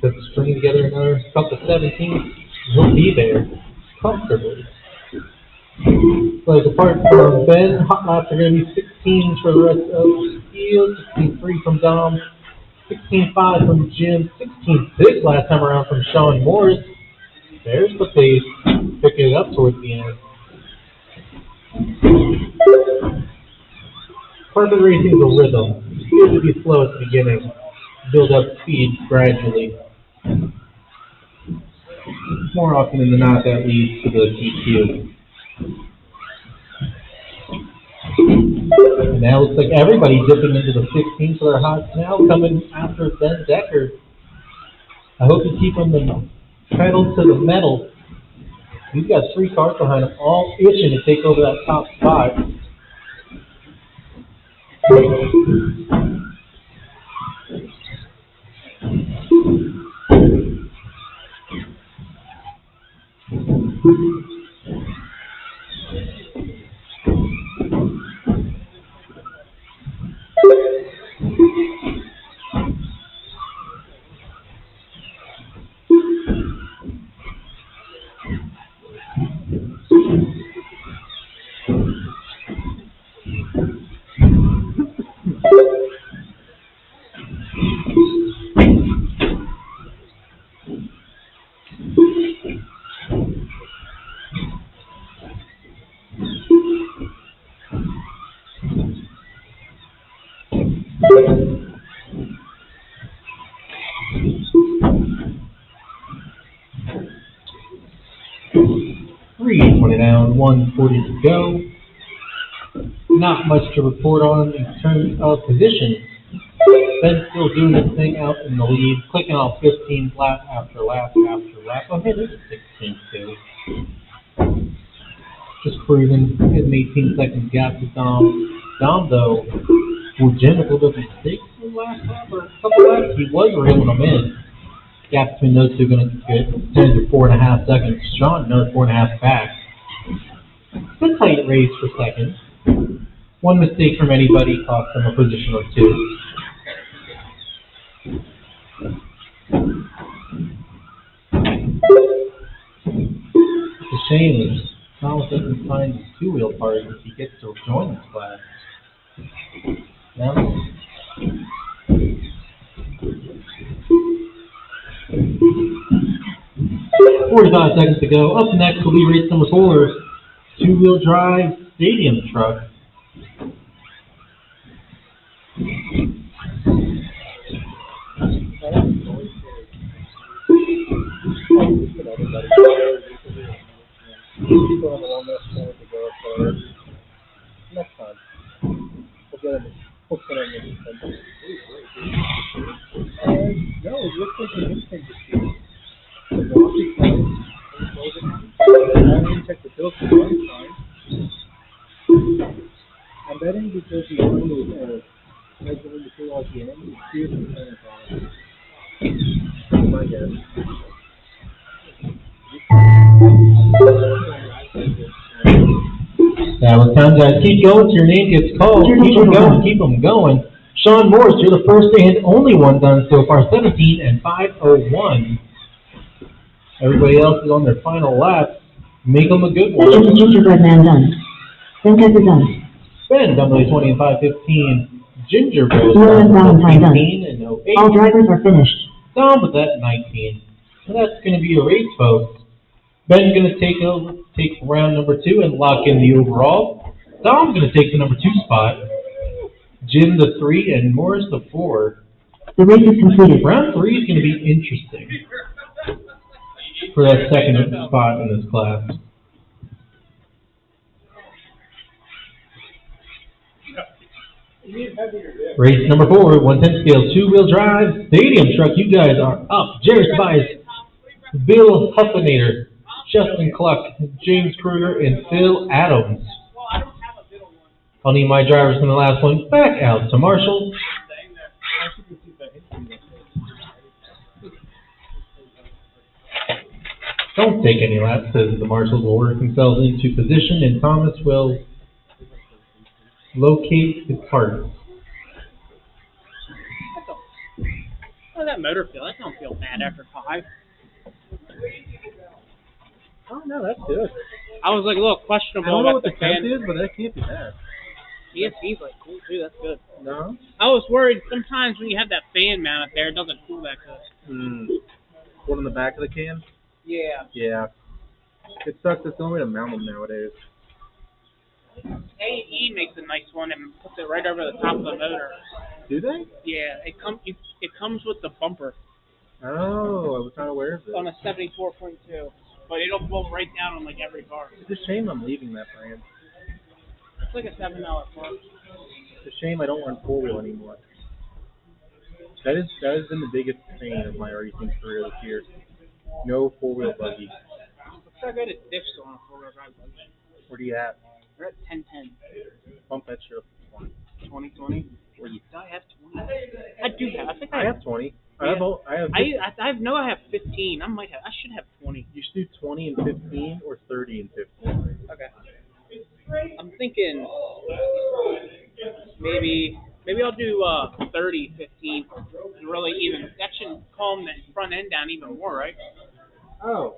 Just string together another couple of 17, he'll be there comfortably. But apart from Ben, hot laps are going to be 16 for the rest of the field, 16.3 from Dom, 16.5 from Jim, 16.6 last time around from Sean Morris. There's the pace, picking it up towards the end. Part of the racing is a rhythm. It appears to be slow at the beginning. build up speed gradually. More often than not, that leads to the DQ. And now it looks like everybody dipping into the 16 for their hot now coming after Ben Decker. I hope you keep them pedal to the metal. He's got 3 cars behind him, all itching to take over that top spot. Down, 1:40 to go. Not much to report on in terms of positions. Ben's still doing his thing out in the lead, clicking off 15 lap after lap after lap. Oh, hey, there's a 16 too. Just cruising, getting 18 seconds gap to Dom. Dom, though, will Jim a little bit mistakes in the last lap or a couple laps. He was reeling them in. Gap between those two going to get down to 4.5 seconds. Sean, another 4.5 back. It's a tight race for second. One mistake from anybody cost them a position or two. It's a shame that Thomas doesn't find his 2-wheel part if he gets to join this class. Now, 45 seconds to go. Up next will be race number 4. 2-wheel drive stadium truck. Next time. We'll get him. We'll put him in. No, it looks like an instinct to see. The velocity close. I didn't check the bill for one time. I'm betting because he's going to measuring the two RPM, he's seriously playing on my guess. That was time, guys. Keep going till your name gets called. Keep them going. Keep them going. Sean Morris, you're the first and only one done so far. 17 and 5:01. Everybody else is on their final lap. Make them a good one. Just a gingerbread man done. Ben Decker done. Ben, W 20 and 5:15. Gingerbread. Valentine done. 18 and 08. All drivers are finished. Dom with that 19. So that's going to be a race, folks. Ben's going to take round number 2 and lock in the overall. Dom's going to take the number 2 spot. Jim the 3 and Morris the 4. The race is completed. Round 3 is going to be interesting for that second spot in this class. Race number 4, 110 scale, 2-wheel drive, stadium truck. You guys are up. Jerry Tobias, Bill Huffinator, Justin Cluck, James Kruger, and Phil Adams. I'll need my drivers from the last one back out to Marshall. Don't take any laps because the marshals will work themselves into position and Thomas will locate the parts. How does that motor feel? That don't feel bad after 5. Oh no, that's good. I was like a little questionable. I don't know what the fan temp is, but that can't be bad. ESP's like cool too. That's good. No. I was worried sometimes when you have that fan mount up there, it doesn't cool that good. One in the back of the can? Yeah. Yeah. It sucks. It's the only way to mount them nowadays. A&E makes a nice one and puts it right over the top of the motor. Do they? Yeah, it comes with the bumper Oh, I was not aware of this. on a 74.2, but it'll blow right down on like every car. It's a shame I'm leaving that brand. It's like a $7 car. It's a shame I don't run four-wheel anymore. That has been the biggest pain of my racing career this year. No four-wheel buggy. Let's try to go to diffs on a 4-wheel drive buggy. Where do you at? We're at 1010. Bump that shit up to 20. 2020. Where you? Do I have 20? I do have. I think I have 20. Yeah. I have 15. I should have 20. You should do 20 and 15 or 30 and 15. Okay. I'm thinking maybe I'll do 30, 15, and really even. That should calm the front end down even more, right? Oh.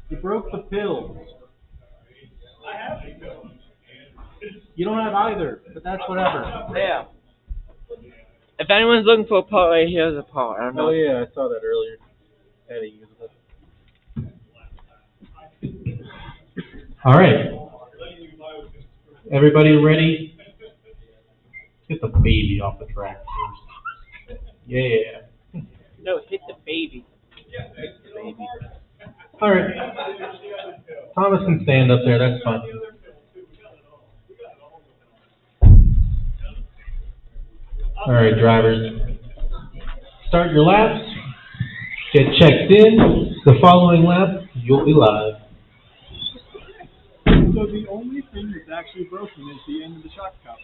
You broke the pills. You don't have either, but that's whatever. Yeah. If anyone's looking for a part right here's a part. I don't know. Oh yeah, I saw that earlier. Had to use it. All right. Everybody ready? Get the baby off the track first. Yeah. No, hit the baby. Baby. All right. Thomas can stand up there. That's fine. All right, drivers. Start your laps. Get checked in. The following lap, you'll be live. So the only thing that's actually broken is the end of the shock cup.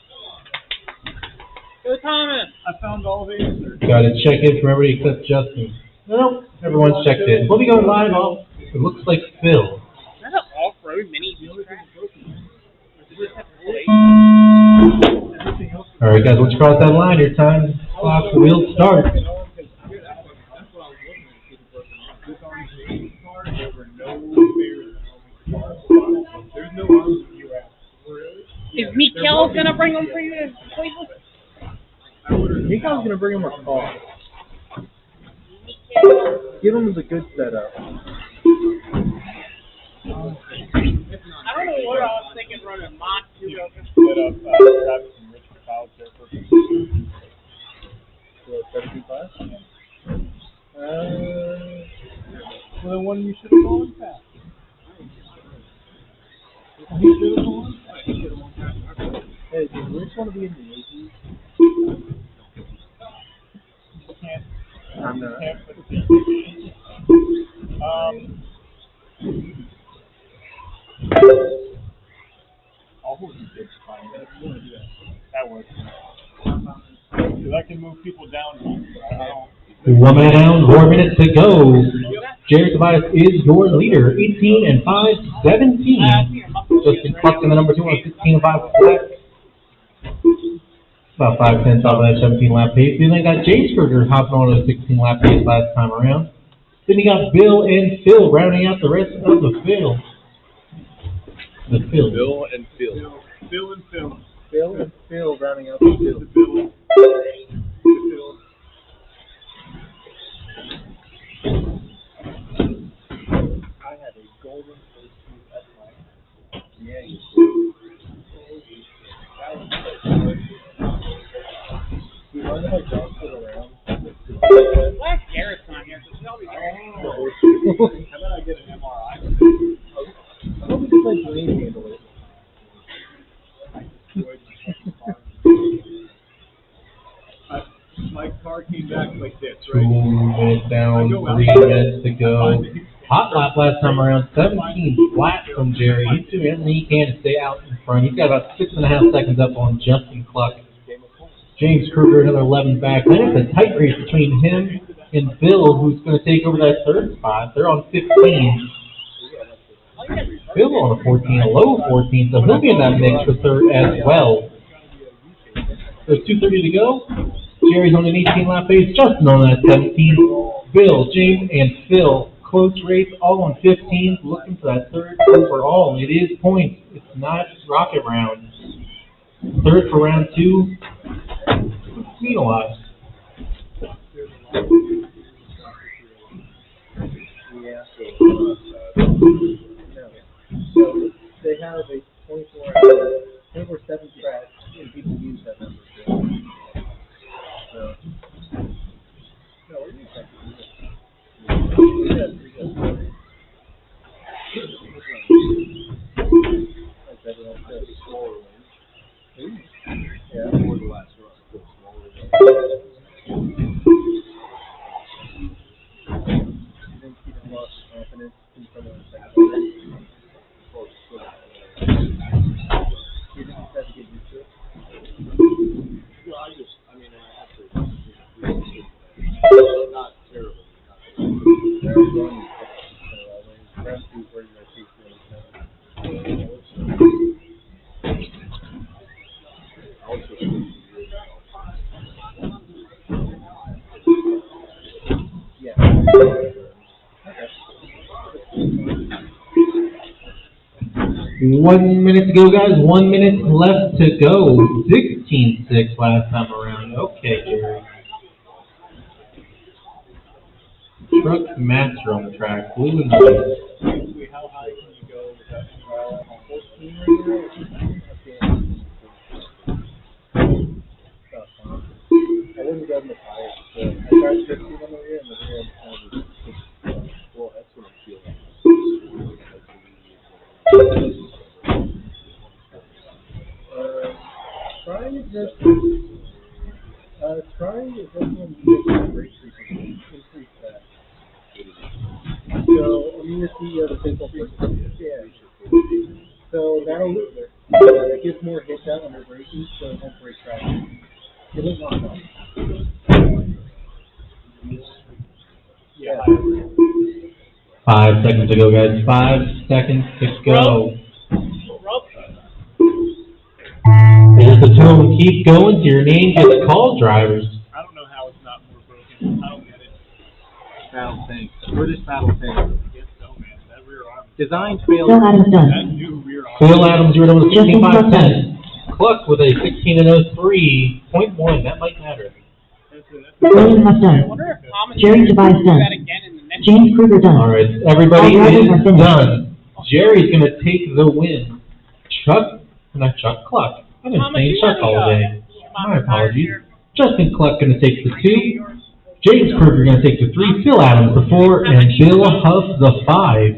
Go Thomas. I found all the answers. Got to check in from everybody except Justin. No, everyone's checked in. We'll be going live off. It looks like Phil. Is that an off-road mini track? All right, guys, once you cross that line, your time clock will start. Is Mikael gonna bring them for you to Cleveland? Mikael's gonna bring him a car. Give him the good setup. I don't know what I was thinking running Mach 2. Split up Travis and Rich McLeod there for 75. Well, the one you should have gone past. He should have gone. Hey, does Rich want to be in the Navy? You can't. I'm not. I'll hold you big fine. That works. Because I can move people down. I don't. 1 minute down, 4 minutes to go. Jared Tobias is your leader, 18 and 5, 17. Justin Cluck in the number 2 on 16 and 5 flat. About 5 tenths off of that 17 lap pace. We then got James Kruger hopping on to the 16 lap pace last time around. Then you got Bill and Phil rounding out the rest of the field. Bill and Phil. Bill and Phil. Bill and Phil rounding out the field. I had a golden pursuit at my. Yeah, you We learned how dogs get around. Glad Garrett's not here, because he'll be there. How about I get an MRI? I hope we can let Dwayne handle it. My car came back like this, 2 right? minutes down, 3 minutes to go. Hot lap last time around, 17 flat from Jerry. He's doing everything he can to stay out in front. He's got about 6.5 seconds up on Justin Cluck. James Kruger, another 11 back. Then it's a tight race between him and Bill, who's going to take over that third spot. They're on 15. Bill on a 14, a low 14, so he'll be in that mix for third as well. There's 2:30 to go. Jerry's on an 18 lap pace, Justin on that 17. Bill, James, and Phil, close race, all on 15, looking for that third overall. It is points. It's not rocket round. Third for round 2. Mean a lot. Yeah. So they have a 24-hour, 24/7 1 minute to go, guys. 1 minute left to go. 16-6 last time around. Okay, Jerry. Truck master on the track. Blue and white. How high can you go with that? 14 right now? I wouldn't go much higher. So I tried 15 on the rear, and the rear was well, that's what I'm feeling. Trying to just brake frequency, increase that. So I'm going to see the physical frequency. Yeah. So that'll it gives more hits out under braking, so it won't break traction. It won't lock up. Yeah. 5 seconds to go, guys. 5 seconds to go. There's the tone. Keep going to your name gets called, drivers. I don't know how it's not more broken. I don't get it. Battle tank. British battle tank. I guess so, man. That rear arm. Design failed. Phil Adams done. That new rear arm. Phil Adams, you're with a 15.510. Cluck with a 16.03.1. That might matter. William Huff I done. wonder if Thomas Jerry will Tobias do done. that again in the next James Kruger done. All right, everybody All drivers is are finished. done. Jerry's going to take the win. Not Chuck, Cluck. I've been Thomas, saying you Chuck got all any, day. My apologies. Justin Cluck going to take the 2. James Kruger going to take the 3. Phil Adams the 4. And Bill Huff the 5.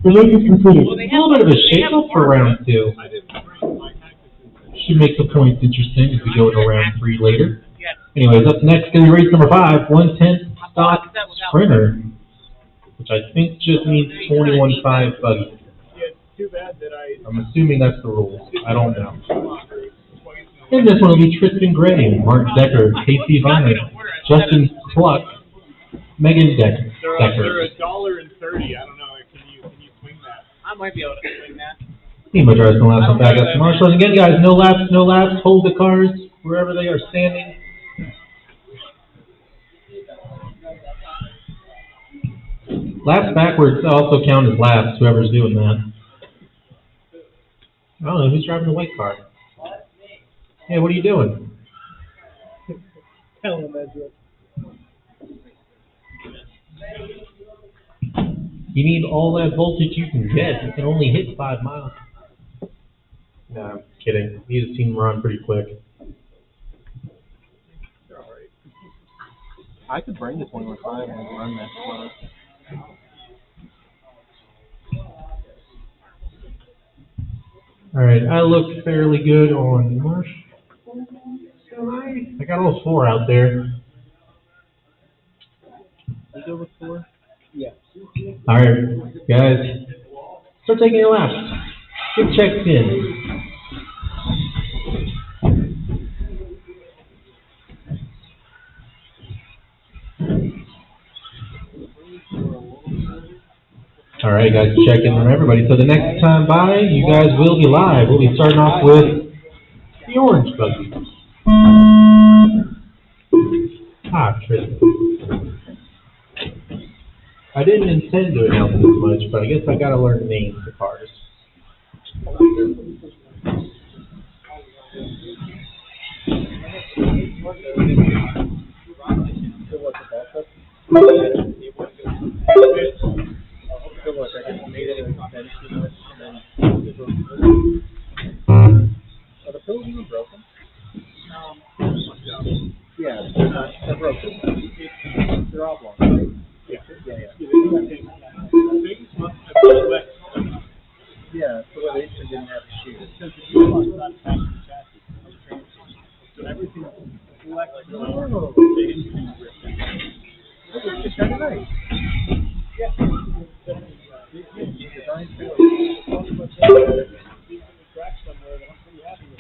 The race is completed. A little bit of a shake-up for round 2. Should make the points interesting as we go into round 3 later. Anyways, up next going to be race number 5, 110 stock sprinter, which I think just means 21.5 buggy. Too bad that I'm assuming that's the rules. I don't know. And this one will be Tristan Gray, Mark Decker, Casey Viner, Justin Cluck, Megan Decker. they're $1.30. I don't know. Can you swing that? I might be able to swing that. Team address and laps on back up to Marshall. And again, guys, no laps. Hold the cars wherever they are standing. Laps backwards also count as laps, whoever's doing that. I don't know, who's driving the white car? Hey, what are you doing? Tell them that's it. You need all that voltage you can get. You can only hit 5 miles. No, I'm kidding. You just seen him run pretty quick. I could bring the 21.5 and run that slow. Alright, I look fairly good on Marsh. I got all 4 out there. You go with 4? Yeah. Alright, guys. Start taking your laps. Get checked in. Alright, guys, check in on everybody. So the next time by, you guys will be live. We'll be starting off with the orange buggy. Tristan. I didn't intend to announce this much, but I guess I gotta learn names of cars. Are the pills even broken? Yeah, they're broken. They're oblong, right? Yeah. Yeah, so the engine didn't have to shoot. Because the gearbox is not attached to the chassis. It's transfer. So everything flexible. The engine is ripped out. It's kind of nice. Yeah. Design failure. Track somewhere that I'm pretty happy with.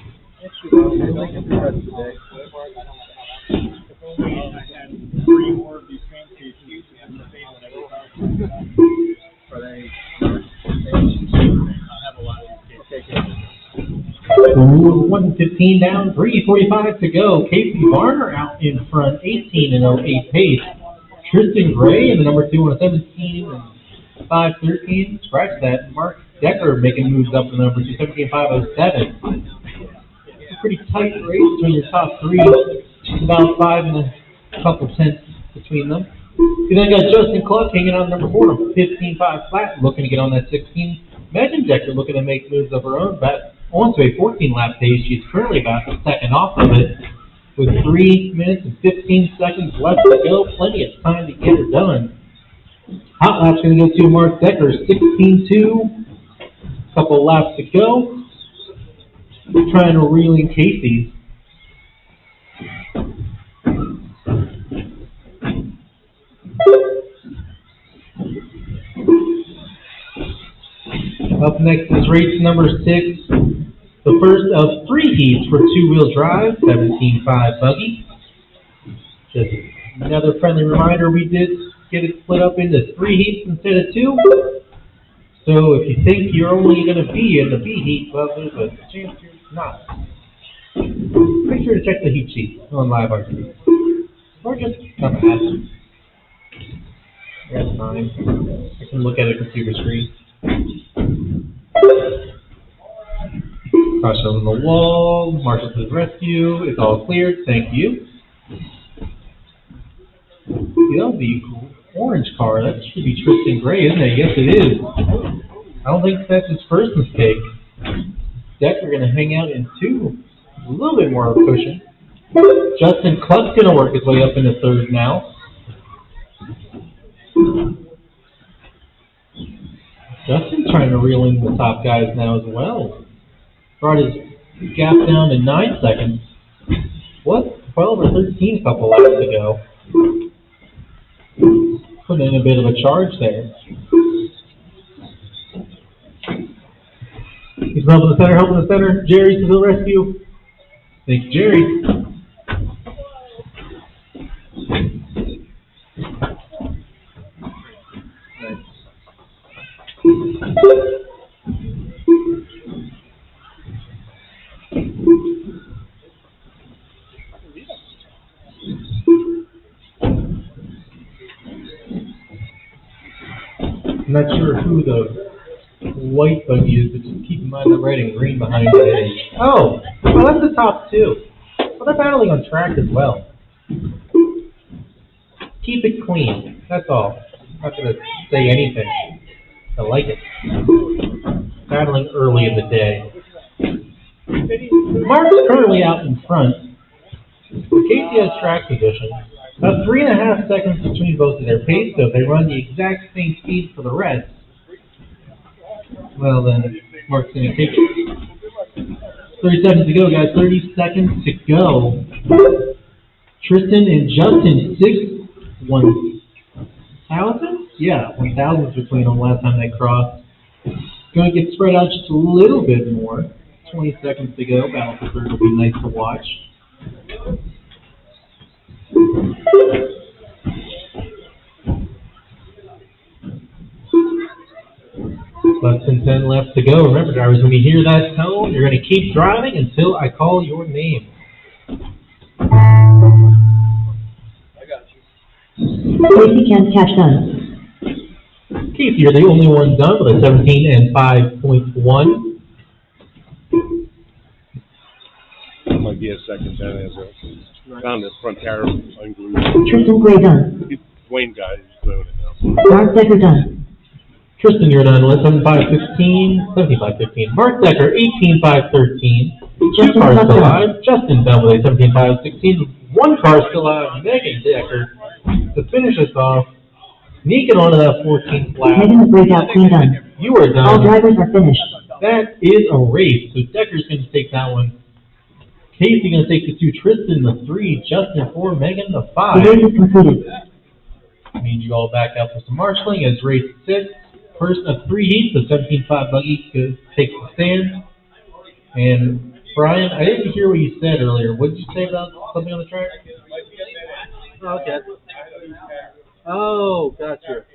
I'll make it the rest of the day. If only I had 3 more of these crankcases and the same one every time. Are they? I'll have a lot of these cases. Okay, good. 115 down, 3:45 to go. Casey Varner out in front, 18 and 08 pace. Tristan Gray in the number 2 on a 17 and 5:13. Scratch that. Mark Decker making moves up to number 2, 17.507. It's a pretty tight race between your top three. It's about 5 and a couple tenths between them. You then got Justin Cluck hanging on number 4, 15.5 flat, looking to get on that 16. Megan Decker looking to make moves of her own, but onto a 14-lap pace. She's currently about a second off of it, with 3 minutes and 15 seconds left to go. Plenty of time to get her done. Hot lap's going to go to Mark Decker, 16.2. Couple laps to go. We're trying to reel in Casey. Up next is race number 6. The first of 3 heats for two-wheel drive, 17.5 buggy. Just another friendly reminder, we did get it split up into 3 heats instead of 2. So if you think you're only going to be in the B heat, well, there's a chance you're not. Make sure to check the heat sheet on Live RC. Or just come at it. I got time. I can look at a computer screen. Caution on the wall. Marshal to the rescue. It's all cleared. Thank you. The orange car, that should be Tristan Gray, isn't it? Yes, it is. I don't think that's his first mistake. Decker going to hang out in 2. A little bit more of a cushion. Justin Cluck's going to work his way up into 3rd now. Justin trying to reel in the top guys now as well. Brought his gap down to 9 seconds. What? 12 or 13 couple laps to go. Putting in a bit of a charge there. He's helping the center. Jerry to the rescue. Thanks, Jerry. I'm not sure who the white buggy is, but just keep in mind the red and green behind it. Oh, well, that's the top 2. Well, they're battling on track as well. Keep it clean. That's all. I'm not going to say anything. I like it. Battling early in the day. Mark's currently out in front. Casey has track position. About 3.5 seconds between both of their pace, so if they run the exact same speed for the rest, well then, Mark's going to take it. 30 seconds to go, guys. 30 seconds to go. Tristan and Justin, 1,000? Yeah, 1,000 between them last time they crossed. Going to get spread out just a little bit more. 20 seconds to go. Battle for 3rd will be nice to watch. Less than 10 left to go. Remember, drivers, when you hear that tone, you're going to keep driving until I call your name. Casey can't catch done. Casey, you're the only one done with a 17 and 5.1. Might be a second 10 as a found the front tire unglued. Tristan Gray done. Wayne guy is doing it now. Mark Decker done. Tristan, you're done with 17.515. Mark Decker, 18.513. 2 cars still alive. Justin done with a 17.516. 1 car still alive. Megan Decker to finish us off. Sneaking onto that 14th lap. Megan the breakout clean done. You are done. All drivers are finished. That is a race. So Decker's going to take that one. Casey going to take the 2. Tristan the 3. Justin 4. Megan the 5. The race is completed. Need you all back out for some marshalling as race 6. First of 3 heats, the 17.5 buggy takes the stand. And Brian, I didn't hear what you said earlier. What did you say about something on the track? Okay. Oh, gotcha.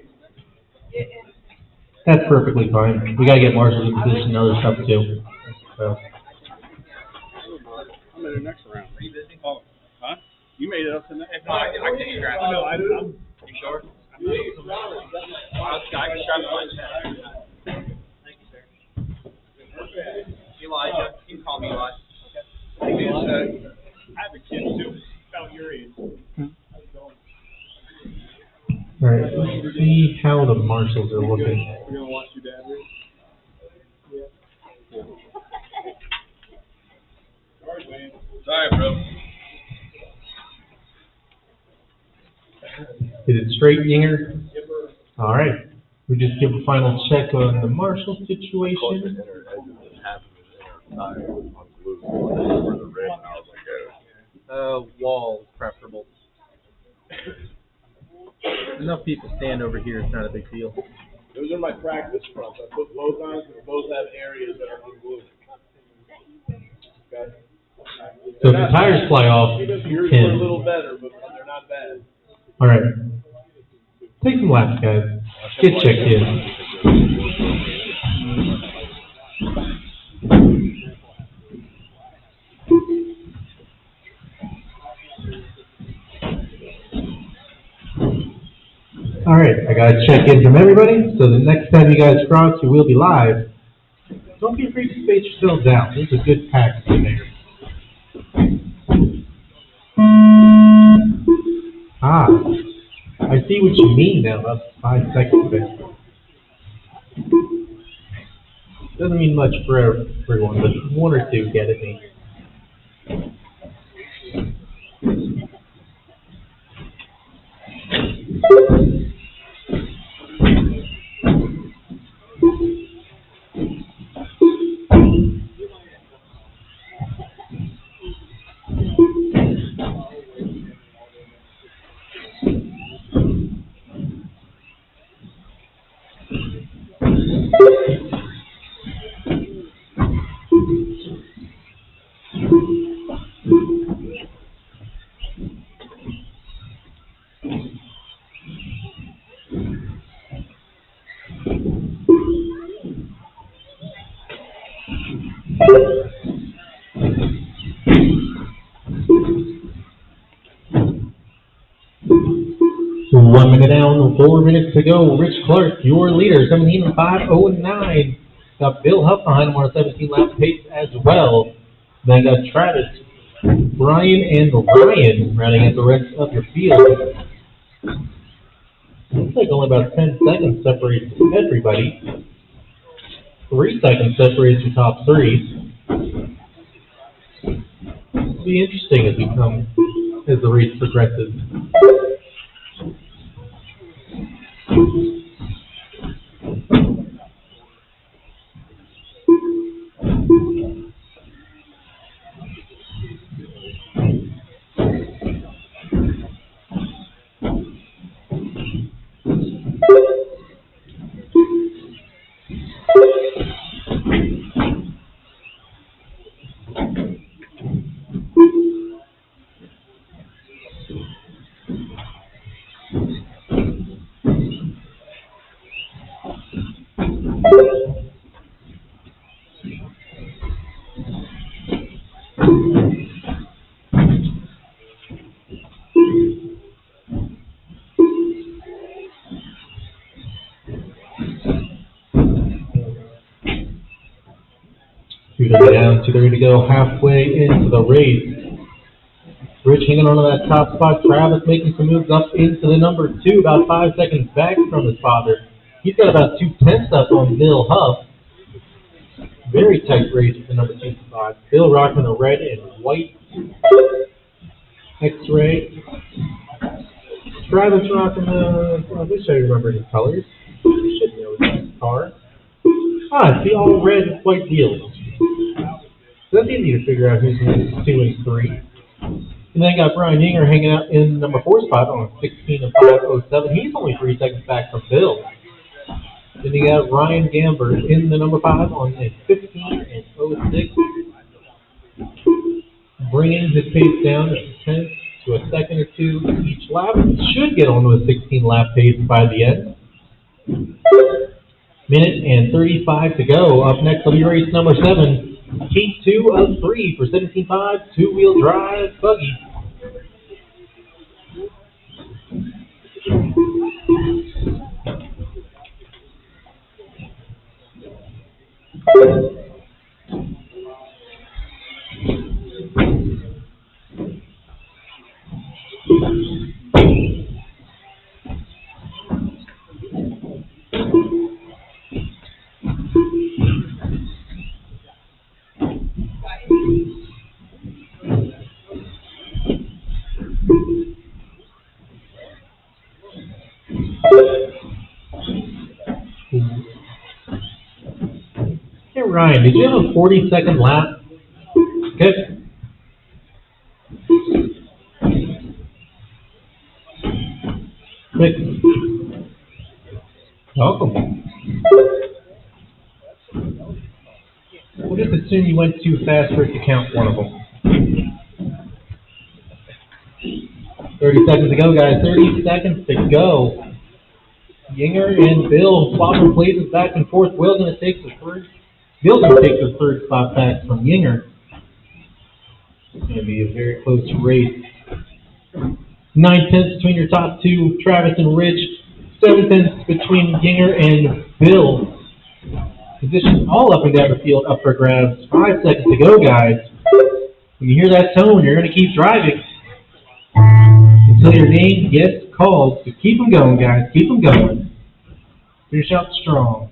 That's perfectly fine. We got to get marshals in position and other stuff too. So. I'm in the next round. Oh, huh? You made it up to the next. I can grab it. No, I'm. You sure? I can strap mine. Thank you, sir. Alright, let's see how the marshals are looking. We're gonna watch your dad race. Yeah. Sorry, Wayne. Sorry, bro. Is it straight, Yinger? Alright. We just give a final check on the marshal situation. Wall is preferable. Enough people stand over here, it's not a big deal. Those are my practice fronts. I put both on because both have areas that are unglued. Okay. So if the tires fly off, Yours 10. were a little better, but they're not bad. Alright. Take some laps, guys. Get checked in. Alright, I got a check-in from everybody, so the next time you guys cross, you will be live. Don't be afraid to space yourselves out. There's a good pack in there. Ah, I see what you mean now. That's 5 seconds there. Doesn't mean much for everyone, but one or two get it me. One minute down, 4 minutes to go. Rich Clark, your leader, 17.509. Got Bill Huff behind him on a 17-lap pace as well. Then got Travis, Brian, and Ryan rounding out the rest of your field. Looks like only about 10 seconds separates everybody. 3 seconds separates your top three. It'll be interesting as the race progresses. Down, 2:30 to go, halfway into the race. Rich hanging on to that top spot. Travis making some moves up into the number 2, about 5 seconds back from his father. He's got about 2/10 up on Bill Huff. Very tight race for the number 2 spot. Bill rocking the red and white X-ray. Travis rocking the, I wish I remembered his colors. I should know his car. It's the all red and white deal. That's easy to figure out who's in 2 and 3. And then got Brian Yinger hanging out in number 4 spot on 16.507. He's only 3 seconds back from Bill. Then you got Ryan Gamber in the number 5 on 15.06. Bringing his pace down a tenth to a second or two each lap. Should get onto a 16-lap pace by the end. Minute and 35 to go. Up next will be race number 7. Heat 2 of 3 for 17.5 two-wheel drive buggy. Ryan, did you have a 40-second lap? Okay. Quick. Welcome. We'll just assume you went too fast for it to count one of them. 30 seconds to go, guys. 30 seconds to go. Yinger and Bill swapping places back and forth. Bill's going to take the third spot back from Yinger. It's going to be a very close race. 9/10 between your top two, Travis and Rich. 7/10 between Yinger and Bill. Positions all up and down the field up for grabs. 5 seconds to go, guys. When you hear that tone, you're going to keep driving until your name gets called. So keep them going, guys. Keep them going. Finish out strong.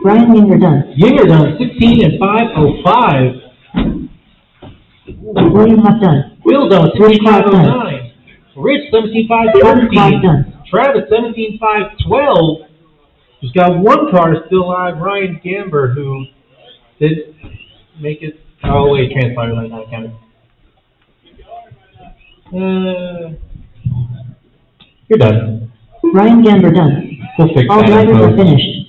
Brian Yinger done. Yinger done 16 and 5:05. William Huff done. Will done 25:09. Rich 17:5:13. Travis 17:5:12. Just got one car still alive, Ryan Gamber, who did make it. Oh wait, transponder light not counted. You're done. Ryan Gamber done. We'll fix All that. drivers are finished.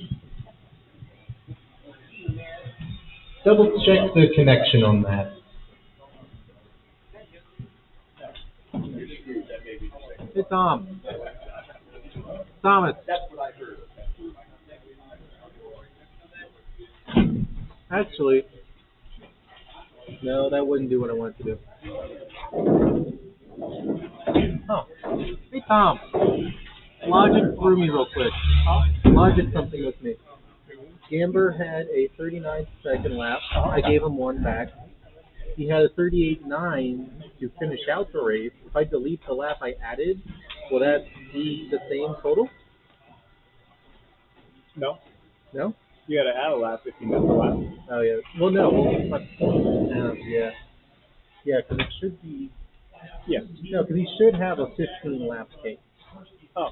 Double check the connection on that. Hey, Tom. Thomas. Actually, no, that wouldn't do what I wanted to do. Oh. Hey, Tom. Logic threw me real quick. Logic something with me. Gamber had a 39-second lap. I gave him one back. He had a 38.9 to finish out the race. If I delete the lap I added, will that be the same total? No. No? You gotta add a lap if you miss a lap. Oh, yeah. Well, no. Yeah. Yeah, because it should be... Yeah. No, because he should have a 15-lap case. Oh.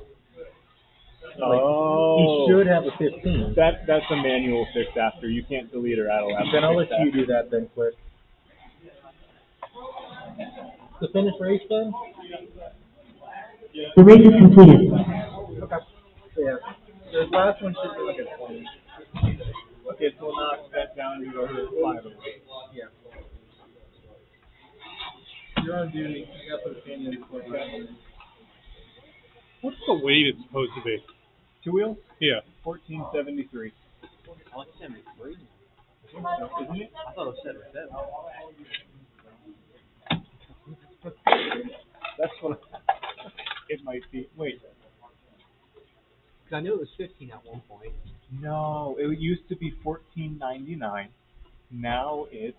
He should have a 15. That's a manual fix after. You can't delete or add a lap. Then I'll let you do that then, quick. The finish race then? The race is completed. Okay. Yeah. The last one should be like a 20. Okay, so we'll knock that down and go to 5. Yeah. You're on duty. You got to put a pin in before you. What's the weight it's supposed to be? 2 wheels? Yeah. 1473. I like 73. Isn't it? I thought it was 77. That's what it might be. Wait. Because I knew it was 15 at one point. No, it used to be 1499. Now it's.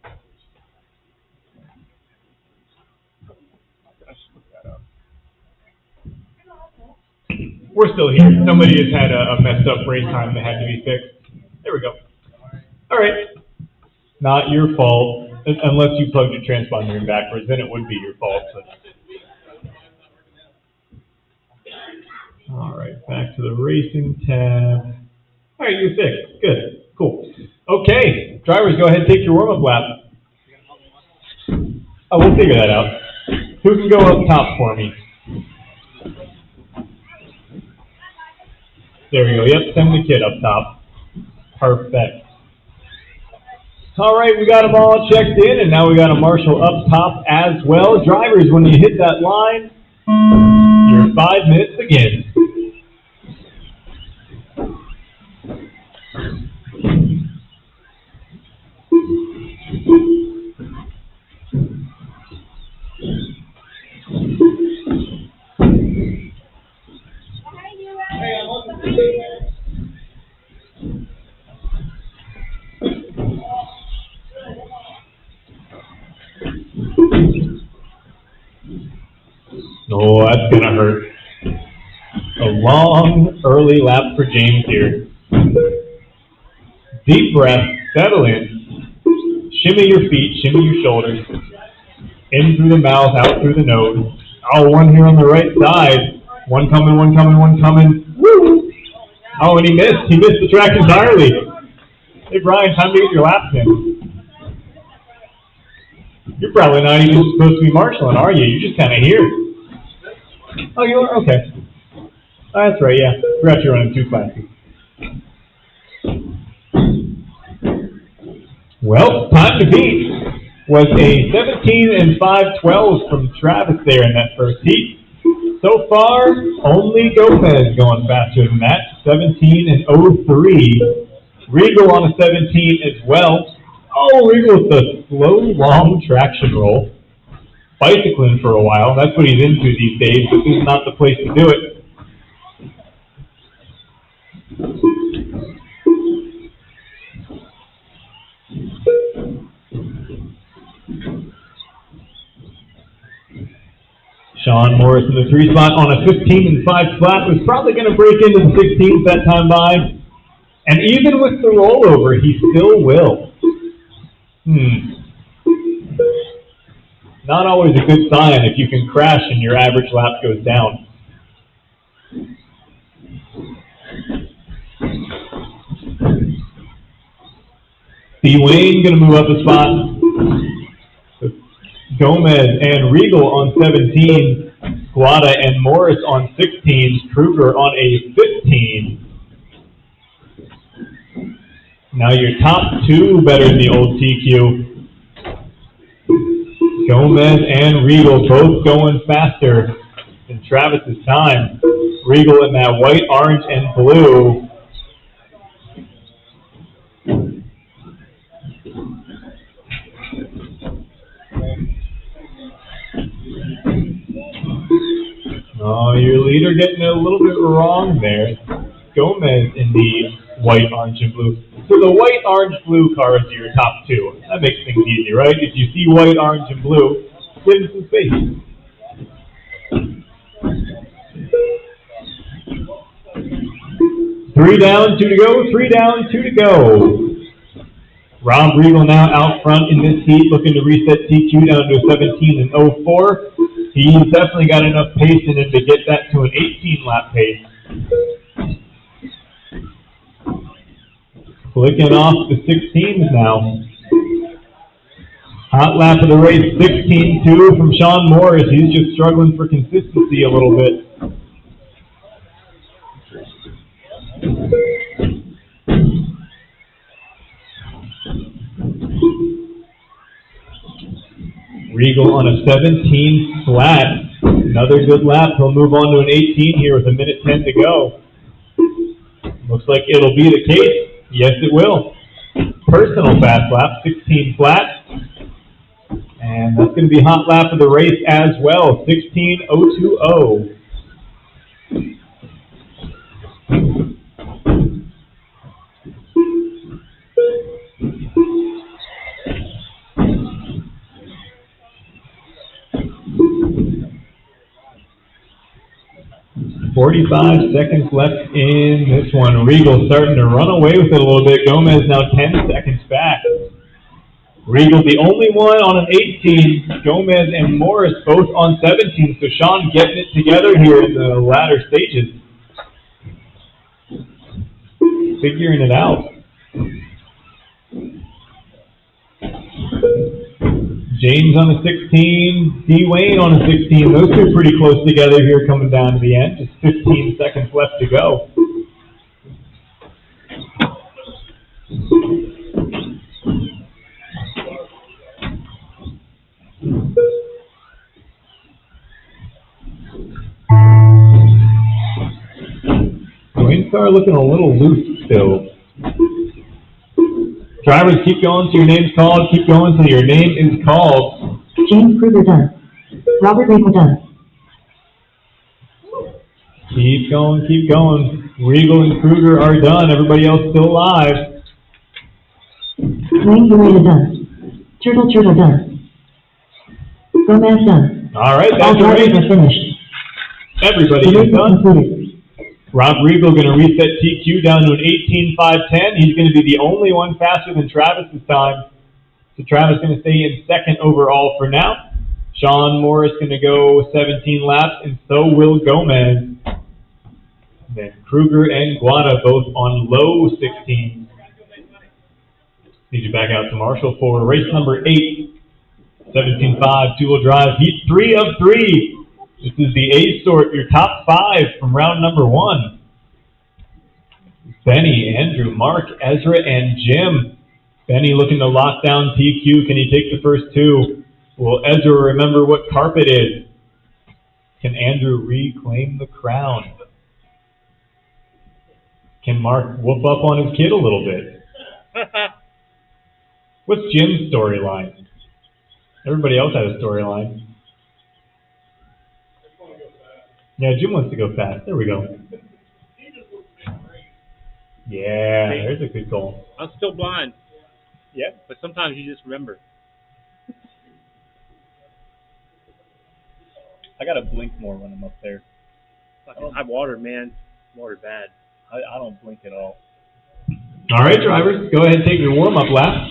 I should look that up. We're still here. Somebody has had a messed up race time that had to be fixed. There we go. All right. Not your fault. Unless you plugged your transponder in backwards, then it would be your fault. But... All right, back to the racing tab. All right, you're fixed. Good. Cool. Okay, drivers, go ahead and take your warm-up lap. Oh, we'll figure that out. Who can go up top for me? There we go. Yep, send the kid up top. Perfect. All right, we got them all checked in, and now we got a marshal up top as well. Drivers, when you hit that line, your 5 minutes begin. Oh, that's going to hurt. A long, early lap for James here. Deep breath, settle in. Shimmy your feet, shimmy your shoulders. In through the mouth, out through the nose. Oh, one here on the right side. One coming, one coming, one coming. Woo! Oh, and he missed. He missed the track entirely. Hey, Brian, time to get your laps in. You're probably not even supposed to be marshaling, are you? You're just kind of here. Oh, you are? Okay. Oh, that's right, yeah. Forgot you're running 2 classes. Well, time to beat was a 17 and 5/12 from Travis there in that first heat. So far, only Gomez going faster than that, 17 and 03. Regal on a 17 as well. Oh, Regal with the slow, long traction roll. Bicycling for a while. That's what he's into these days, but this is not the place to do it. Sean Morris in the 3 spot on a 15 and 5 flat was probably going to break into the 16s that time by. And even with the rollover, he still will. Not always a good sign if you can crash and your average lap goes down. B. Wayne going to move up a spot. Gomez and Regal on 17, Guada and Morris on 16, Kruger on a 15. Now your top 2 better than the old TQ. Gomez and Regal both going faster than Travis's time. Regal in that white, orange, and blue. Oh, your leader getting a little bit wrong there. Gomez in the white, orange, and blue. So the white, orange, blue cars are your top 2. That makes things easy, right? If you see white, orange, and blue, give them some space. Three down, 2 to go. 3 down, 2 to go. Rob Regal now out front in this heat, looking to reset TQ down to a 17 and 04. He's definitely got enough pace in him to get that to an 18-lap pace. Clicking off the 16s now. Hot lap of the race, 16-2 from Sean Morris. He's just struggling for consistency a little bit. Regal on a 17 flat. Another good lap. He'll move on to an 18 here with 1:10 to go. Looks like it'll be the case. Yes, it will. Personal fast lap, 16 flat. And that's going to be hot lap of the race as well, 16.020. .45 seconds left in this one. Regal starting to run away with it a little bit. Gomez now 10 seconds back. Regal the only one on an 18. Gomez and Morris both on 17. So Sean getting it together here in the latter stages. Figuring it out. James on a 16, D. Wayne on a 16. Those two are pretty close together here coming down to the end. Just 15 seconds left to go. Wayne's car looking a little loose still. Drivers, keep going till your name's called. Keep going till your name is called. James Kruger done. Robert Regal done. Keep going, keep going. Regal and Kruger are done. Everybody else still alive. Wayne Ureta done. Turtle done. Gomez done. All right, All that's the drivers race. are finished. Everybody The is race is done. concluded. Rob Regal going to reset TQ down to an 18.510. He's going to be the only one faster than Travis this time. So Travis going to stay in second overall for now. Sean Morris going to go 17 laps, and so will Gomez. Then Kruger and Guada both on low 16. Need you back out to Marshall for race number 8. 17.5 two-wheel drive, heat 3 of 3. This is the A sort, your top 5 from round number 1. Benny, Andrew, Mark, Ezra, and Jim. Benny looking to lock down TQ. Can he take the first 2? Will Ezra remember what carpet is? Can Andrew reclaim the crown? Can Mark whoop up on his kid a little bit? What's Jim's storyline? Everybody else had a storyline. Yeah, Jim wants to go fast. There we go. Yeah, there's a good goal. I'm still blind. Yeah, but sometimes you just remember. I gotta blink more when I'm up there. High water, man. Water bad. I don't blink at all. All right, drivers, go ahead and take your warm-up lap.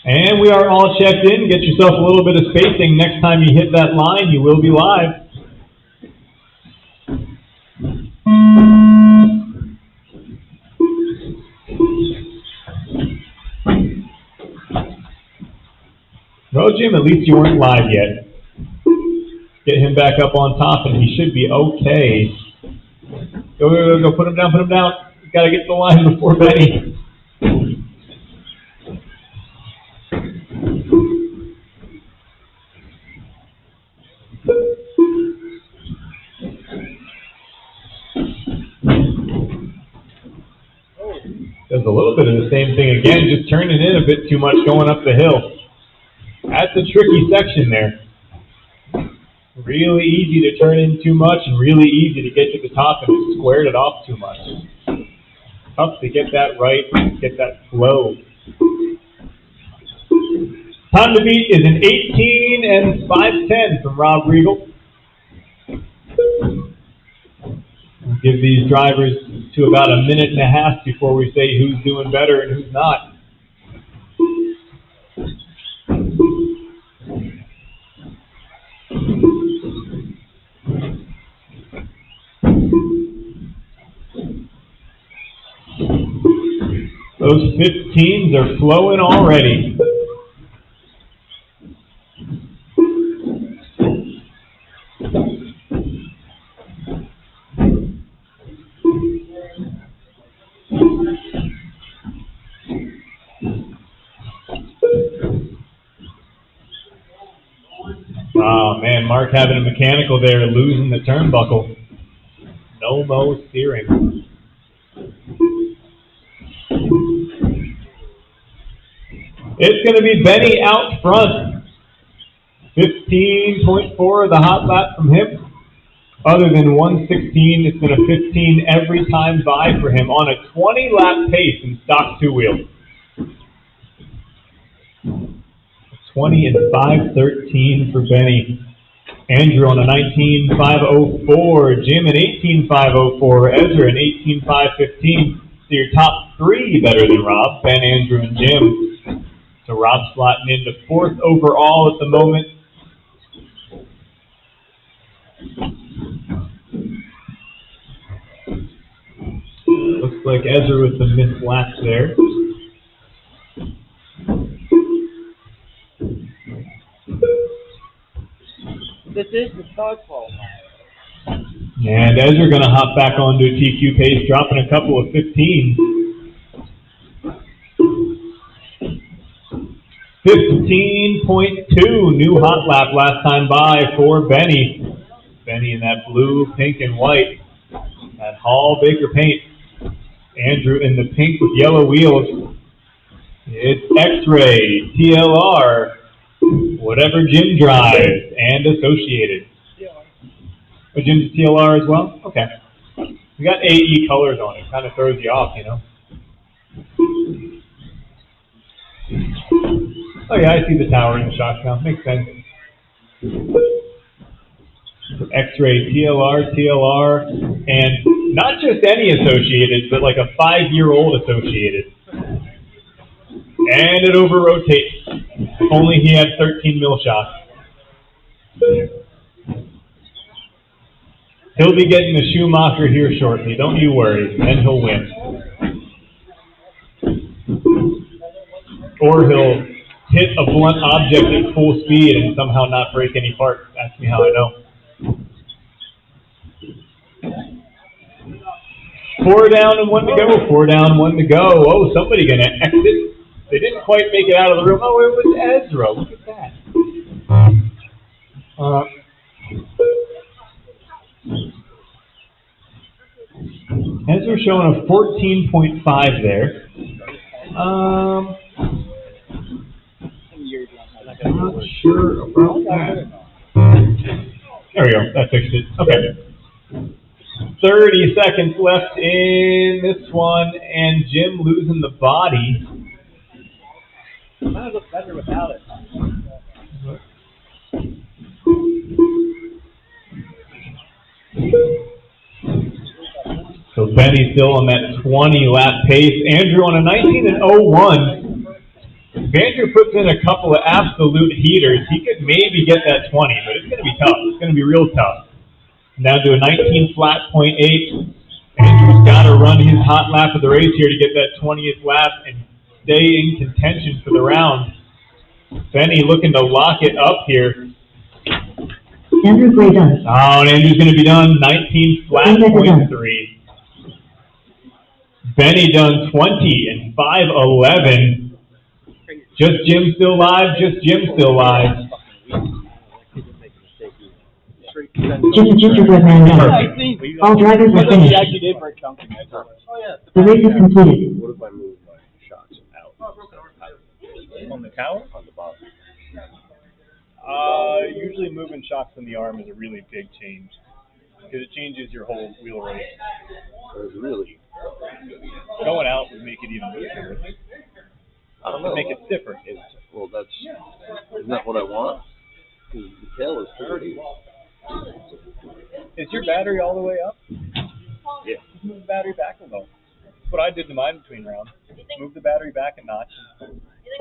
And we are all checked in. Get yourself a little bit of spacing. Next time you hit that line, you will be live. No, Jim, at least you weren't live yet. Get him back up on top, and he should be okay. Go, put him down, put him down. You gotta get to the line before Benny. Does a little bit of the same thing again, just turning in a bit too much going up the hill. That's a tricky section there. Really easy to turn in too much and really easy to get to the top and just squared it off too much. Tough to get that right, get that flow. Time to beat is an 18 and 5:10 from Rob Riegel. We'll give these drivers to about a minute and a half before we say who's doing better and who's not. Those 15s are flowing already. Oh man, Mark having a mechanical there, losing the turnbuckle. No steering. It's going to be Benny out front. 15.4 the hot lap from him. Other than 116, it's been a 15 every time by for him on a 20-lap pace in stock two-wheel. 20 and 5:13 for Benny. Andrew on a 19.504. Jim an 18.504. Ezra an 18.515. So your top 3 better than Rob, Ben, Andrew, and Jim. So Rob slotting into 4th overall at the moment. Looks like Ezra with the missed laps there. This is the start fall. And Ezra going to hop back onto a TQ pace, dropping a couple of 15s. 15.2, new hot lap last time by for Benny. Benny in that blue, pink, and white. That Hall Baker paint. Andrew in the pink with yellow wheels. It's X-Ray, TLR, whatever Jim drives, and Associated. Oh, Jim's TLR as well? Okay. We got AE colors on it. Kind of throws you off, you know. Oh yeah, I see the tower in the shots now. Makes sense. X-Ray, TLR, and not just any Associated, but like a 5-year-old Associated. And it over-rotates. Only he had 13 mil shots. He'll be getting the Schumacher here shortly. Don't you worry. Then he'll win. Or he'll hit a blunt object at full speed and somehow not break any parts. Ask me how I know. 4 down and 1 to go. 4 down, 1 to go. Oh, somebody gonna exit. They didn't quite make it out of the room. Oh, it was Ezra. Look at that. Ezra showing a 14.5 there. I'm not sure about that. There we go. That fixed it. Okay. 30 seconds left in this one, and Jim losing the body. It might look better without it. So Benny's still on that 20-lap pace. Andrew on a 19 and 01. If Andrew puts in a couple of absolute heaters, he could maybe get that 20, but it's going to be tough. It's going to be real tough. Down to a 19 flat .8. Andrew's got to run his hot lap of the race here to get that 20th lap and stay in contention for the round. Benny looking to lock it up here. Andrew Gray done. Oh, and Andrew's going to be done 19 flat .3. Benny done 20 and 5:11. Just Jim still live. Just Jim still live. Gingerbread man done. All drivers are finished. actually did break something. The race is completed. What if I move my shocks out? On the tower? On the bottom. Usually moving shocks in the arm is a really big change because it changes your whole wheel rate. It's really Going out would make it even stiffer. I don't know. Make it stiffer. Isn't that what I want? Because the tail is 30. Is your battery all the way up? Yeah. Just move the battery back a little. That's what I did to mine between rounds. Move the battery back a notch.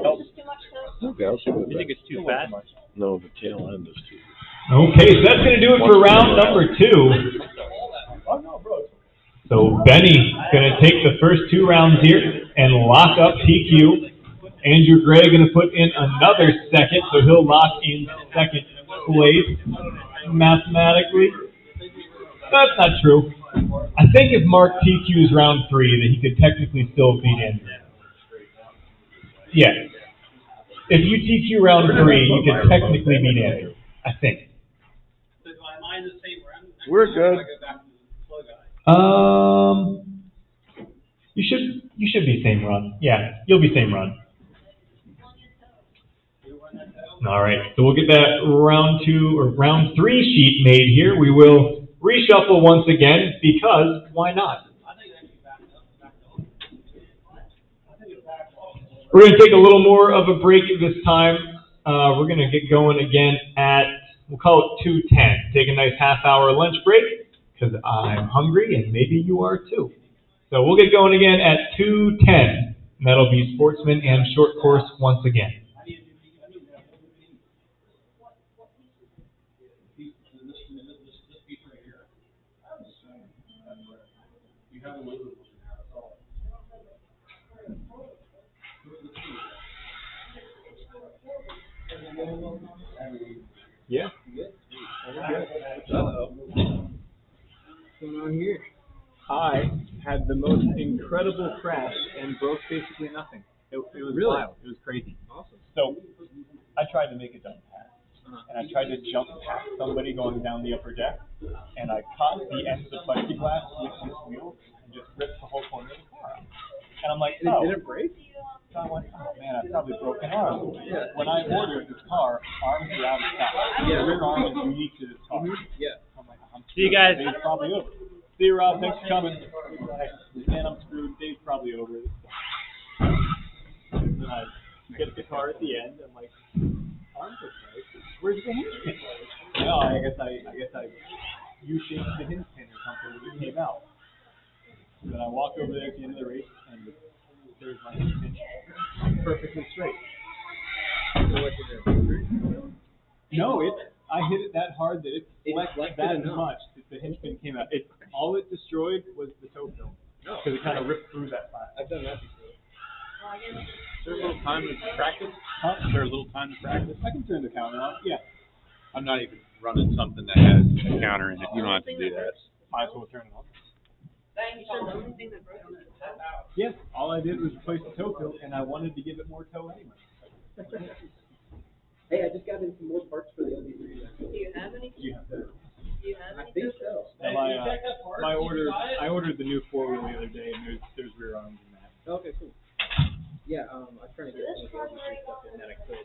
Helps. Okay, I'll see what You think it's too fast? No, the tail end is too. Okay, so that's going to do it for round number 2. Oh, no, bro. So Benny going to take the first 2 rounds here and lock up TQ. Andrew Gray going to put in another second, so he'll lock in second place mathematically. That's not true. I think if Mark TQ's round 3, that he could technically still beat Andrew. Yeah. If you TQ round 3, you could technically beat Andrew. I think. We're good. You should be same run. Yeah, you'll be same run. All right, so we'll get that round 2 or round 3 sheet made here. We will reshuffle once again because why not? We're going to take a little more of a break this time. We're going to get going again at, we'll call it 2:10. Take a nice half-hour lunch break because I'm hungry and maybe you are too. So we'll get going again at 2:10. And that'll be sportsman and short course once again. Yeah. What's going on here? I had the most incredible crash and broke basically nothing. It was really wild. It was crazy. Awesome. So I tried to make a jump pass, and I tried to jump past somebody going down the upper deck, and I caught the end of the plexiglass with this wheel and just ripped the whole corner of the car out. And I'm like, oh. Did it break? So I'm like, oh man, I've probably broken arms. Yeah. When I ordered this car, arms are out of stock. Yeah. The rear arm is unique to this car. Yeah. I'm like, See you guys. Dave's probably over. See you, Rob. Thanks for coming. Man, I'm screwed. Dave's probably over this. And I get the car at the end. I'm like, arms okay. Where's the hinge pin? No, I guess I U-shaped the hinge pin or something when it came out. And then I walk over there at the end of the race, and there's my hinge pin perfectly straight. So what you do? No, I hit it that hard that it flexed flexed that enough. much that the hinge pin came out. All it destroyed was the toe film because it kind of ripped through that plastic. I've done that before. Is there a little time to practice? Is there a little time to practice? I can turn the counter on. Yeah. I'm not even running something that has a counter in it. You don't have to do that. Might as well turn it on. You said the only thing that broke on it. Yeah. All I did was replace the toe film, and I wanted to give it more toe anyway. Hey, I just got in some more parts for the LD3. Do you have any? You have to. Do you have I any? think so. Yeah, I ordered the new 4-wheel the other day, and there's rear arms in that. Okay, cool. Yeah, I was trying to get some of the LD3 stuff in that I could.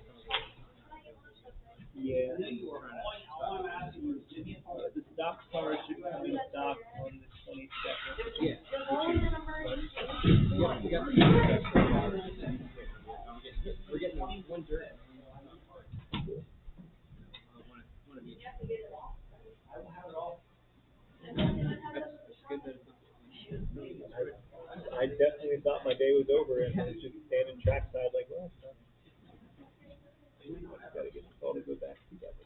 Yeah. The stock car should come in stock on the 22nd. Yeah. We're getting one dirt. I definitely thought my day was over, and I was just standing trackside like, well, I gotta get this all to go back together.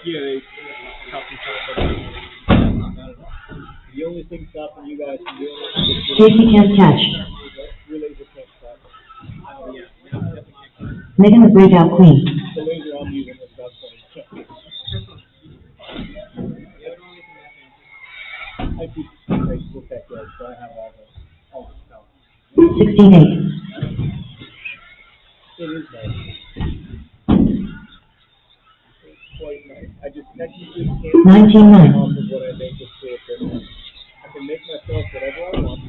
Yeah, they helped me try. The only thing stopping you guys from doing it is Safety can't catch. your laser can't stop. Making the breakout clean. The laser I'm using is about 20. I keep Facebook that way, so I have all the stuff. 16.8. It is nice. It's quite nice. I just technically can't 19.9. off of what I make with full equipment. I can make myself whatever I want.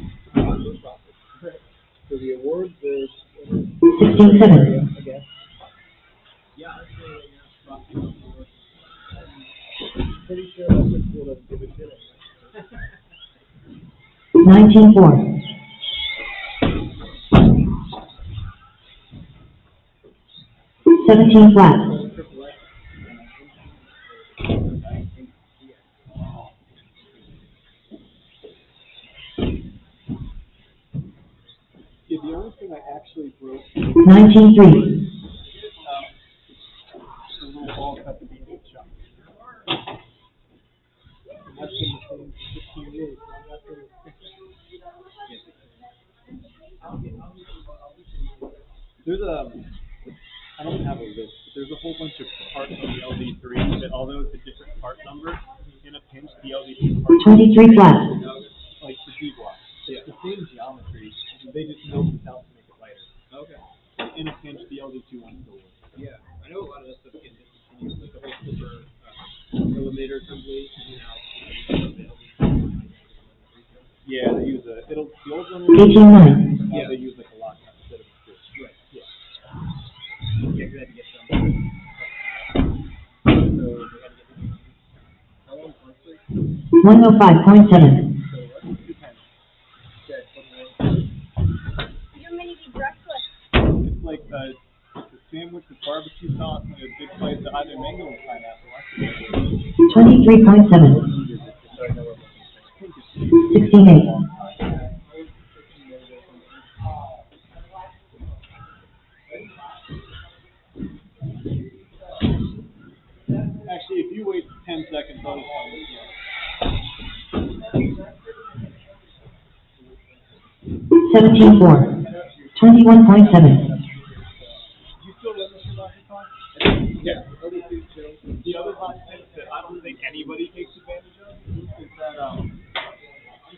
So the awards are 16.7. I guess. Yeah, Pretty sure that's what school doesn't give a shit. 19.4. 17 flat. Yeah, the only thing I actually broke 19.3. the little ball cut to be in shop. That's been the same for 15 years. So I'm not gonna... There's I don't have a list, but there's a whole bunch of parts on the LD3 that although it's a different part number, in a pinch the LD2 part 23 flat. like the G-block. It's the same geometry, they just milled it out to make it lighter. Okay. In a pinch, the LD2 one still works. Yeah, I know a lot of that stuff gets discontinued, like the whole flipper elevator assembly, Yeah, they use the old one. 18.9. Yeah, they use like a lock instead of a screw. Right. Yeah. Yeah, you had to get some. So they had to get how long? 105.7. Your mini breakfast. It's like it's a sandwich with barbecue sauce and a big slice of either mango or pineapple. 23.7. 16.8. Actually, if you wait 10 seconds, I'll just tell you. 17.4. 21.7. You still run this about your car? Yeah. The other hot tip that I don't think anybody takes advantage of is that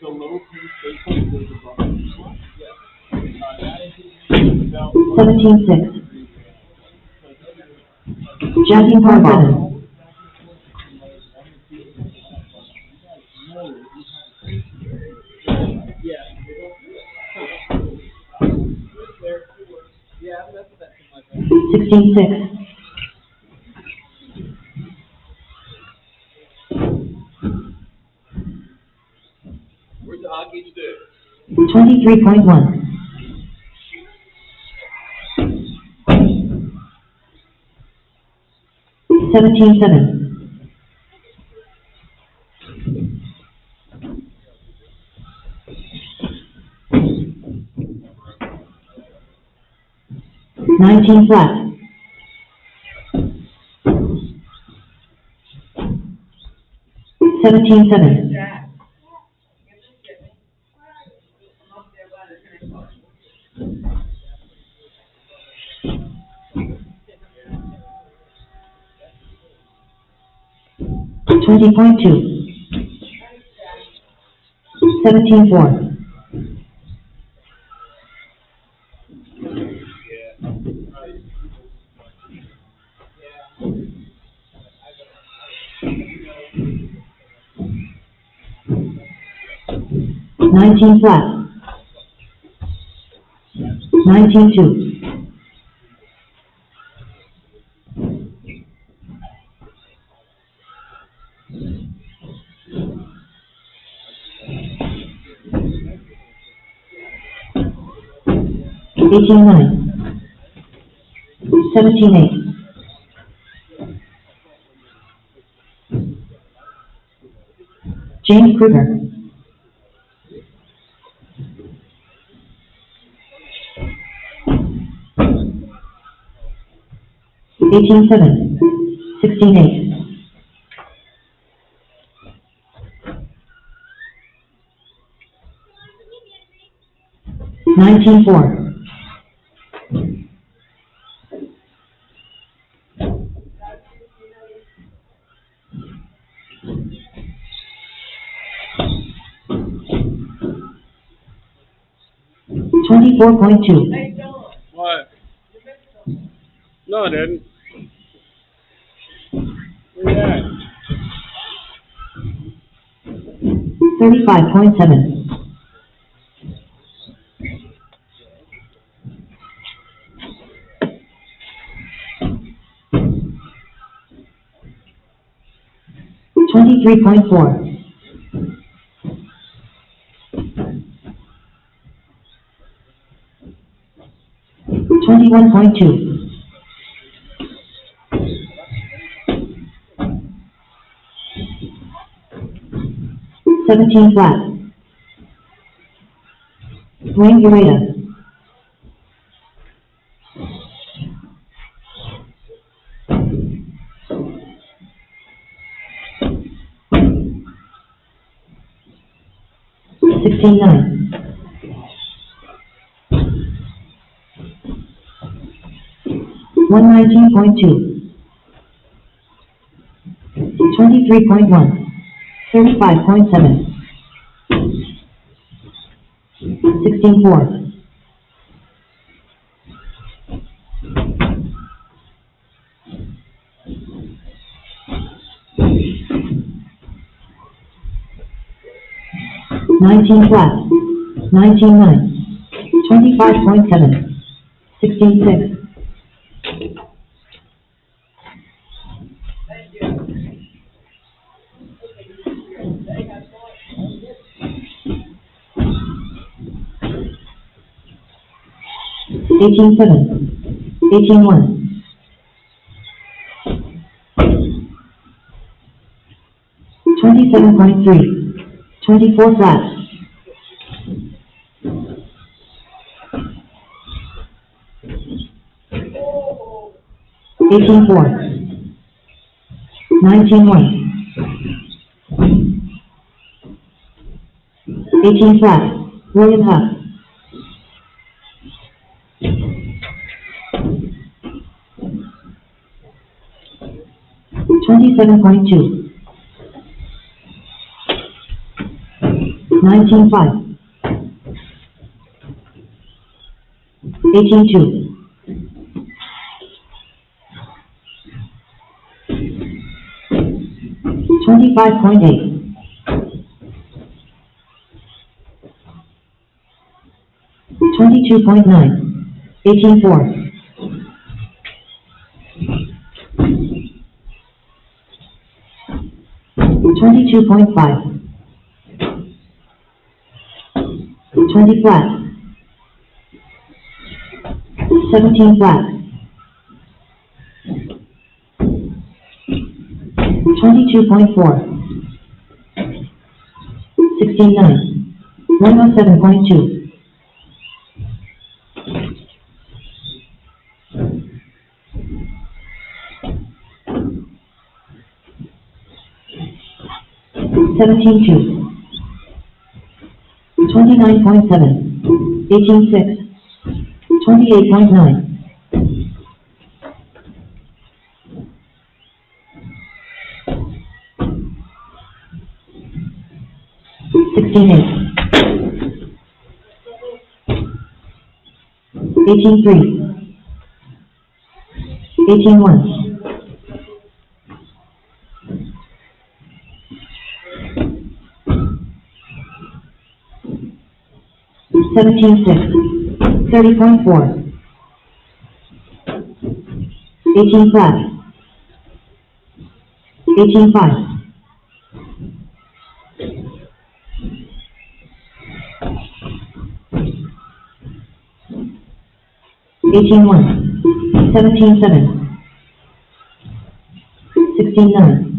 the low pin staples goes above the one. Yeah. That is about 17.6. Jackie par 7. Yeah, that's that too much. 16.6. Where's the hockey stick? 23.1. 17.7. 19.9. 19 flat. 17-7. 20.2. 17-4. 19 flat. 19-2. 18-9. 17-8. 'James Kruger. 18-7. 16-8. 19-4. 24.2. What? No, I didn't. Where you at? 35.7. 23.4. 21.2. 17 flat. Wayne Ureta. 16-9. 119.2. 23.1. 35.7. 16-4. 19 flat. 19-9. 25.7. 16-6. 18-7. 18-1. 27.3. 24 flat. 18-4. 19-1. 18 flat. William Huff. 27.2. 19-5. 18-2. 25.8. 22.9. 18-4. 22.5. 20 flat. 17 flat. 22.4. 16-9. 107.2. 17.2. 29.7. 18.6. 28.9. 16.8. 18.3. 18.1. 17.6. 30.4. 18 flat. 18.5. 18.1. 17.7. 16.9.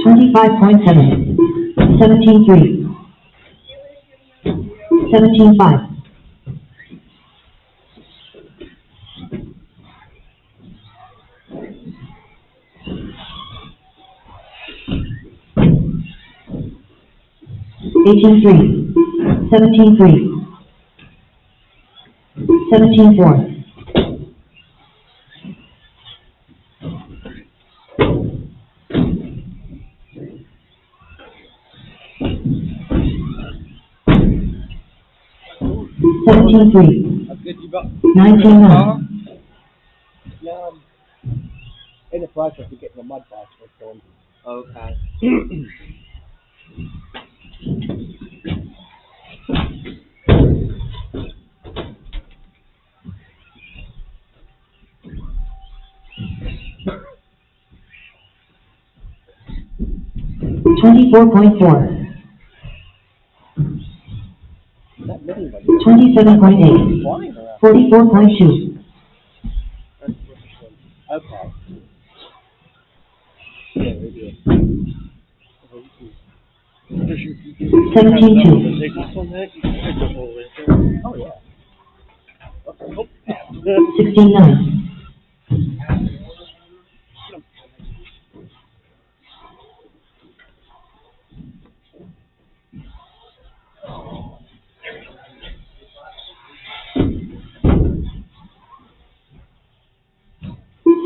25.7. 17.3. 17.5. 18.3. 17.3. 17.4. 17.3. 19.9. Yeah, in the process of getting the mud box for them. Okay. 24.4. 27.8. 44.2. Okay. 17.2. Oh yeah. 16.9.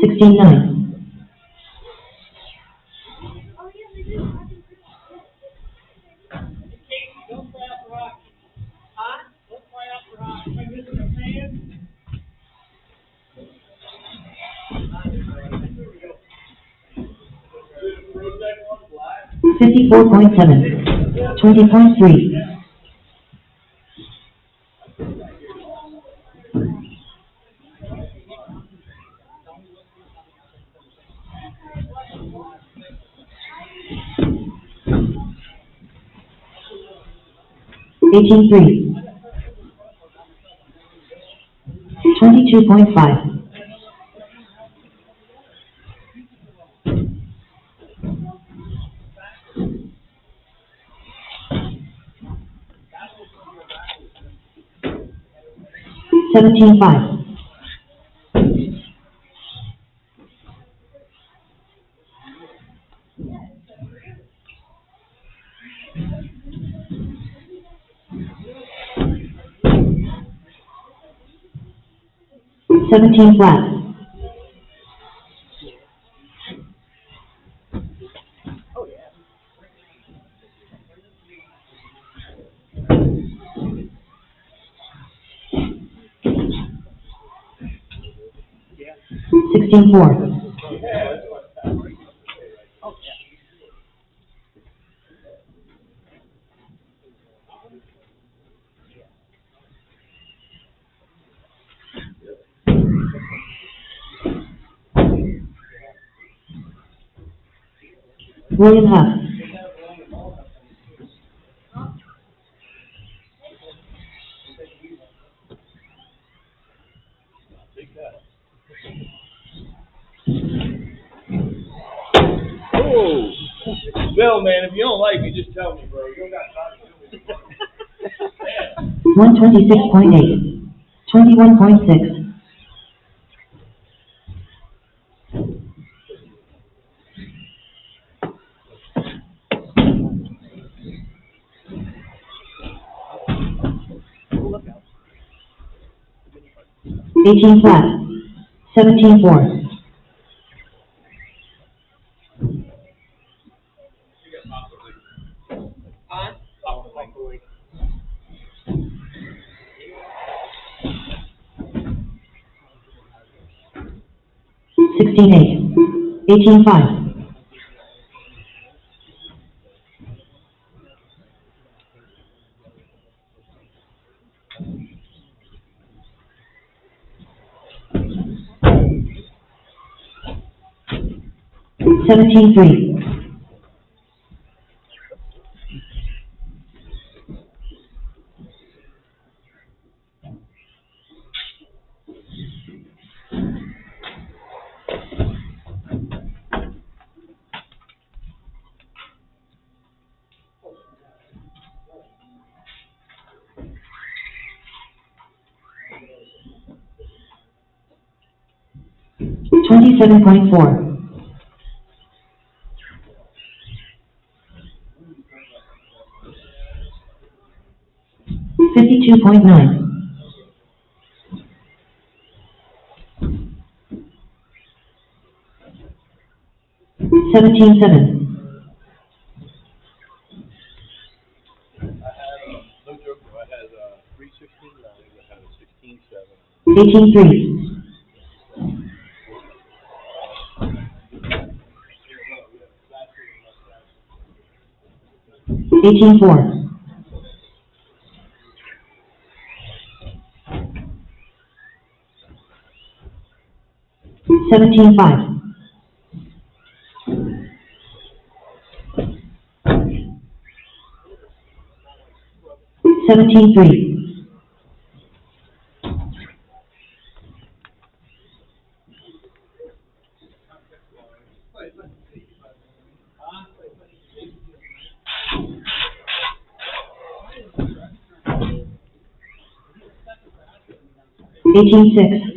16.9. 54.7. 20.3. 18.3. 22.5. 17.5. 17 flat. 16.4. William Huff. Oh, Bill, man, if you don't like me, just tell me, bro. You don't got time to do it. 126.8. 21.6. 18 flat. 17.4. 16.8. 18.5. 17.3. 27.4. 52.9. 17.7. No joke though, I had 316 I had a 16.7. 18.3. 18.4. 17.5. 17.3. 18.6.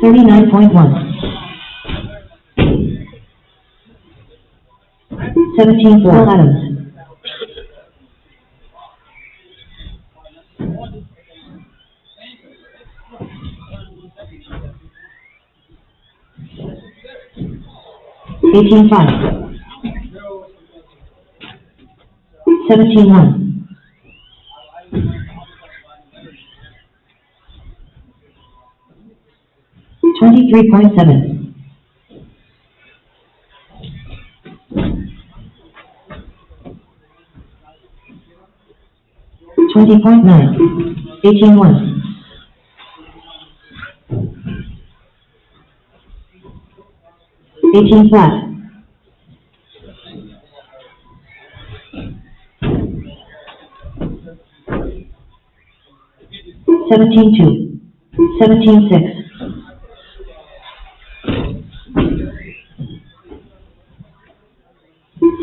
39.1. 17.4. Adams. 18.5. 17.1. 23.7. 20.9. 18.1. 18 flat. 17.2. 17.6.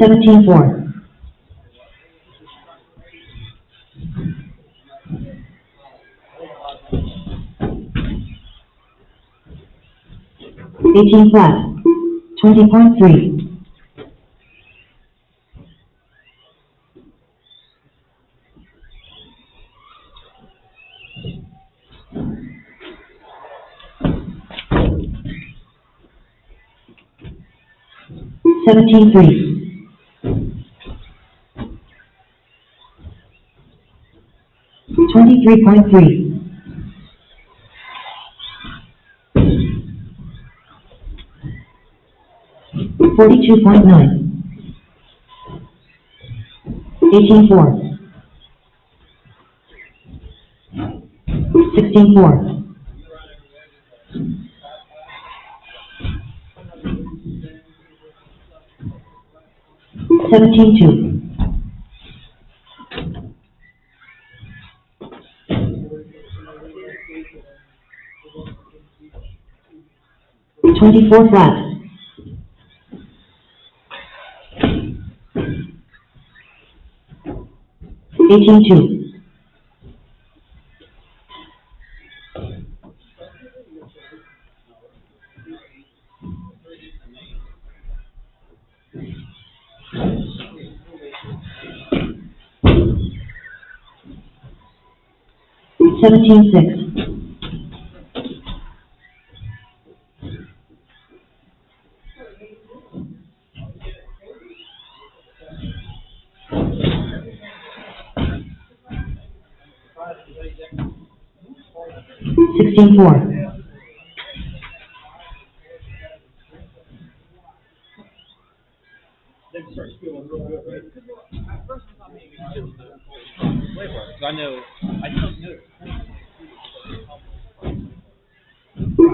17.4. 18 flat. 20.3. 17.3. 23.3. 42.9. 18.4. 16.4. 17.2. 17.3. 24 flat. 18-2. 17-6. 16-4. 'Cause I know, I don't know.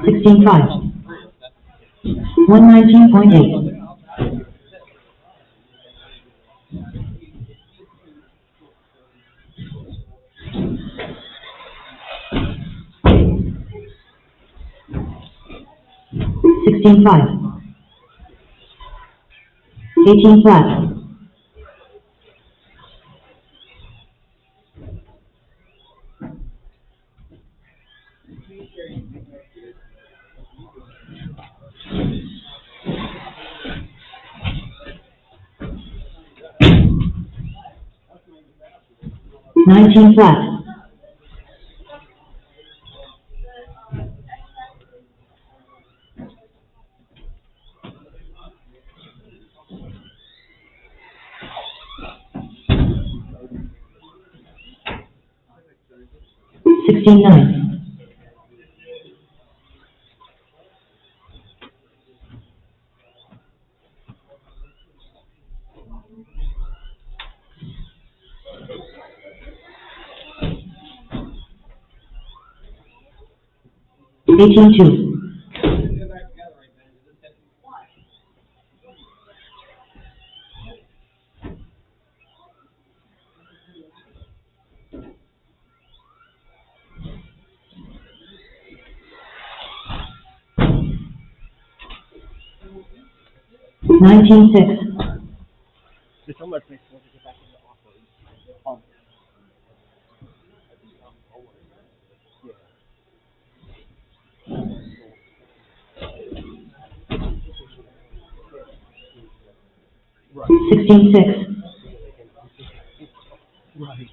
16-5. 119.8. 16-5. 18 flat. 19 flat. 16-9. 18-2. 19-6. Just how much makes sense to get back into off-road? 16-6. Right.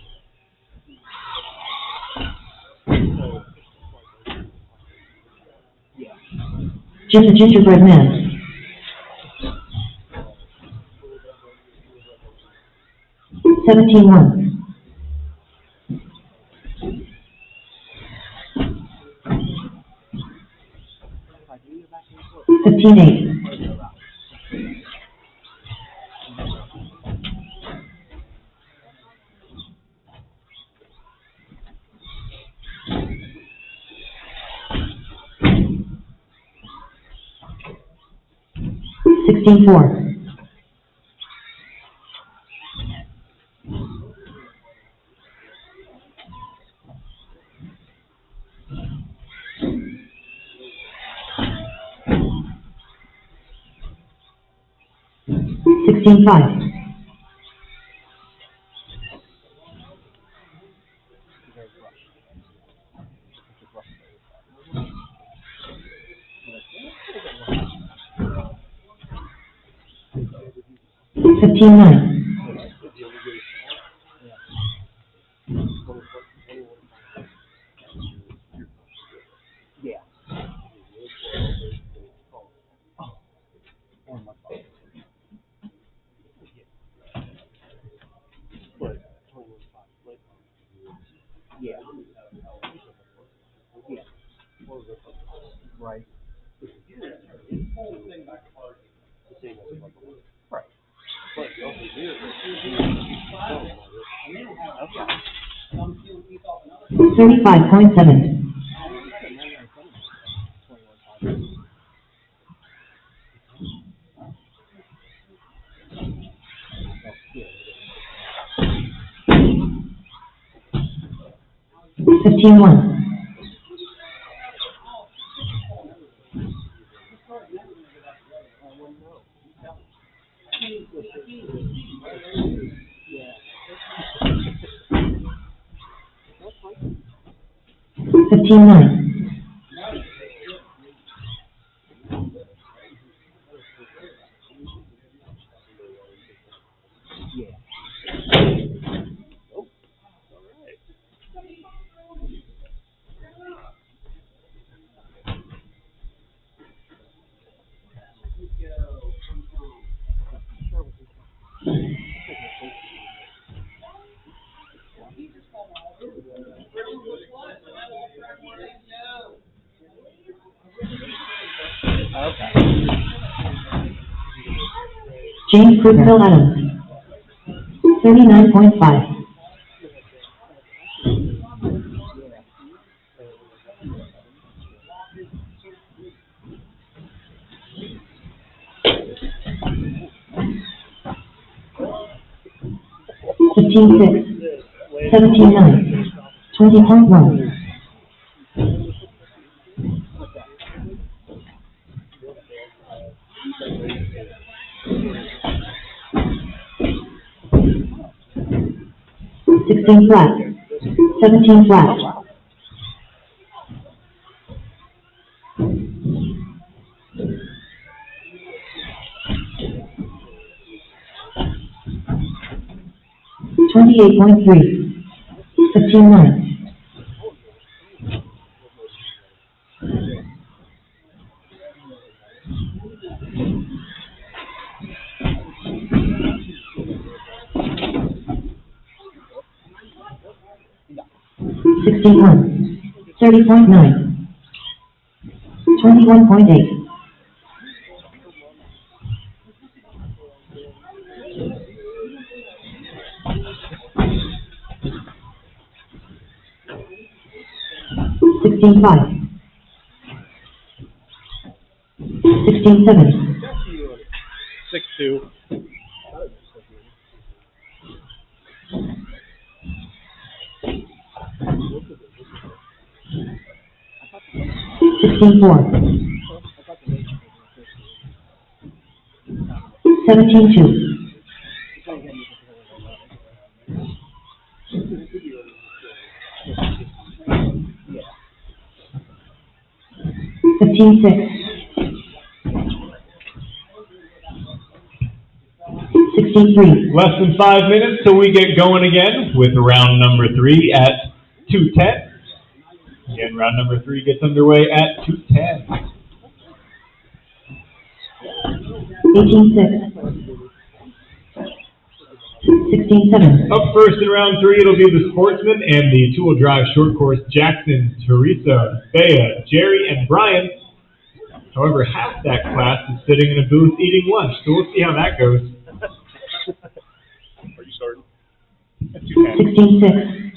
Just a gingerbread man. 17-1. 15-8. 16-4. 16-5. 15-9. 35.7. 15-1. 15-9. James Cruzville Adams. 39.5. $15.6. 17.9. 20.1. $16 flat. 17 flat. $28.3. 15-9. $61. 30.9. 21.8. $16.5. 16.7. 6-2. $16.4. 17.2. $15.6. 63. Less than 5 minutes till we get going again with round number 3 at 2:10. Again, round number 3 gets underway at 2:10. 18.6. 16.7. Up first in round 3, it'll be the Sportsman and the two-wheel drive short course Jackson, Teresa, Bea, Jerry, and Brian. However, half that class is sitting in a booth eating lunch, so we'll see how that goes. Are you starting? 16.6.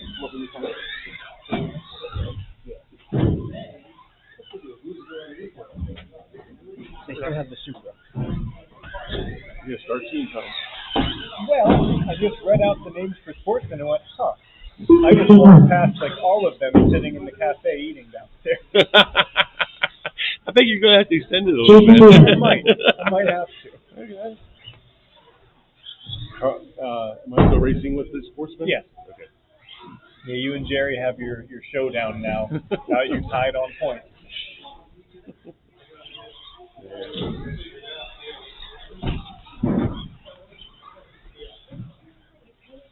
They still have the Supra. Yeah, start soon, Tom. Well, I just read out the names for Sportsman and went, huh. I just walked past like all of them sitting in the cafe eating downstairs. I think you're going to have to extend it a little bit. I might have to. Okay. Am I still racing with the Sportsman? Yes. Okay. Yeah, you and Jerry have your showdown now. Now you're tied on points.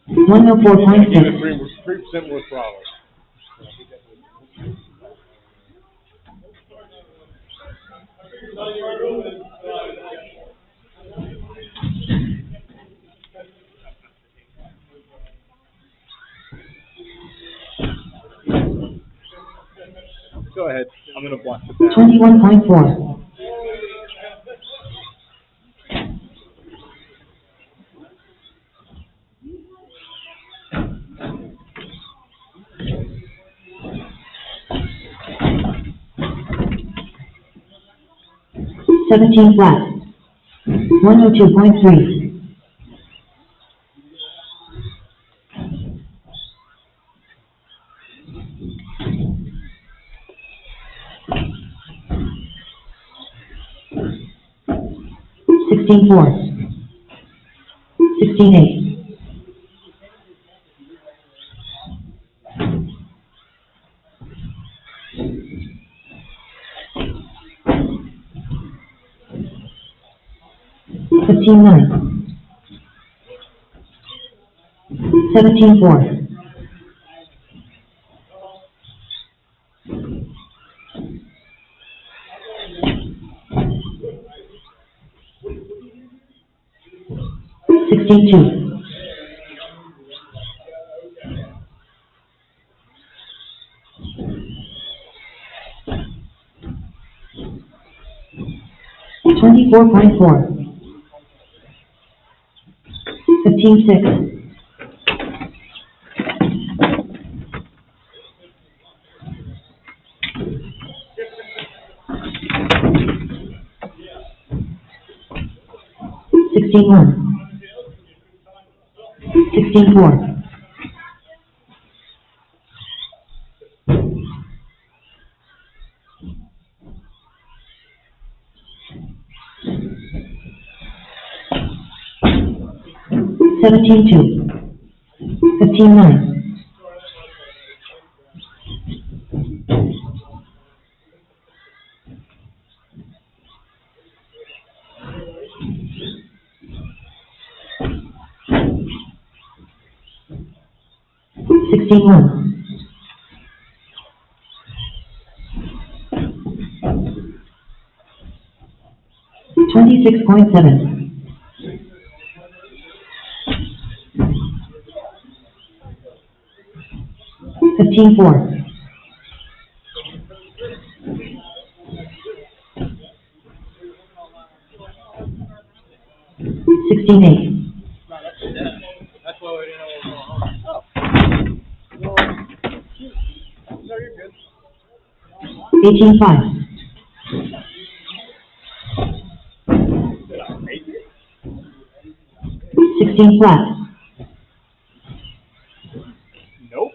$104.6. 3% more throttle. Go ahead. I'm going to block the back. 21.4. $17 flat. 102.3. $16.4. 16.8. 15-9. 17-4. 16-2. 24.4. 15-6. 16-1. 16-4. 17-2. 15-9. 16-1. 26.7. 15-4. 16-8. That's why we didn't know what was going on. No, you're good. 18-5. 16 flat. Nope.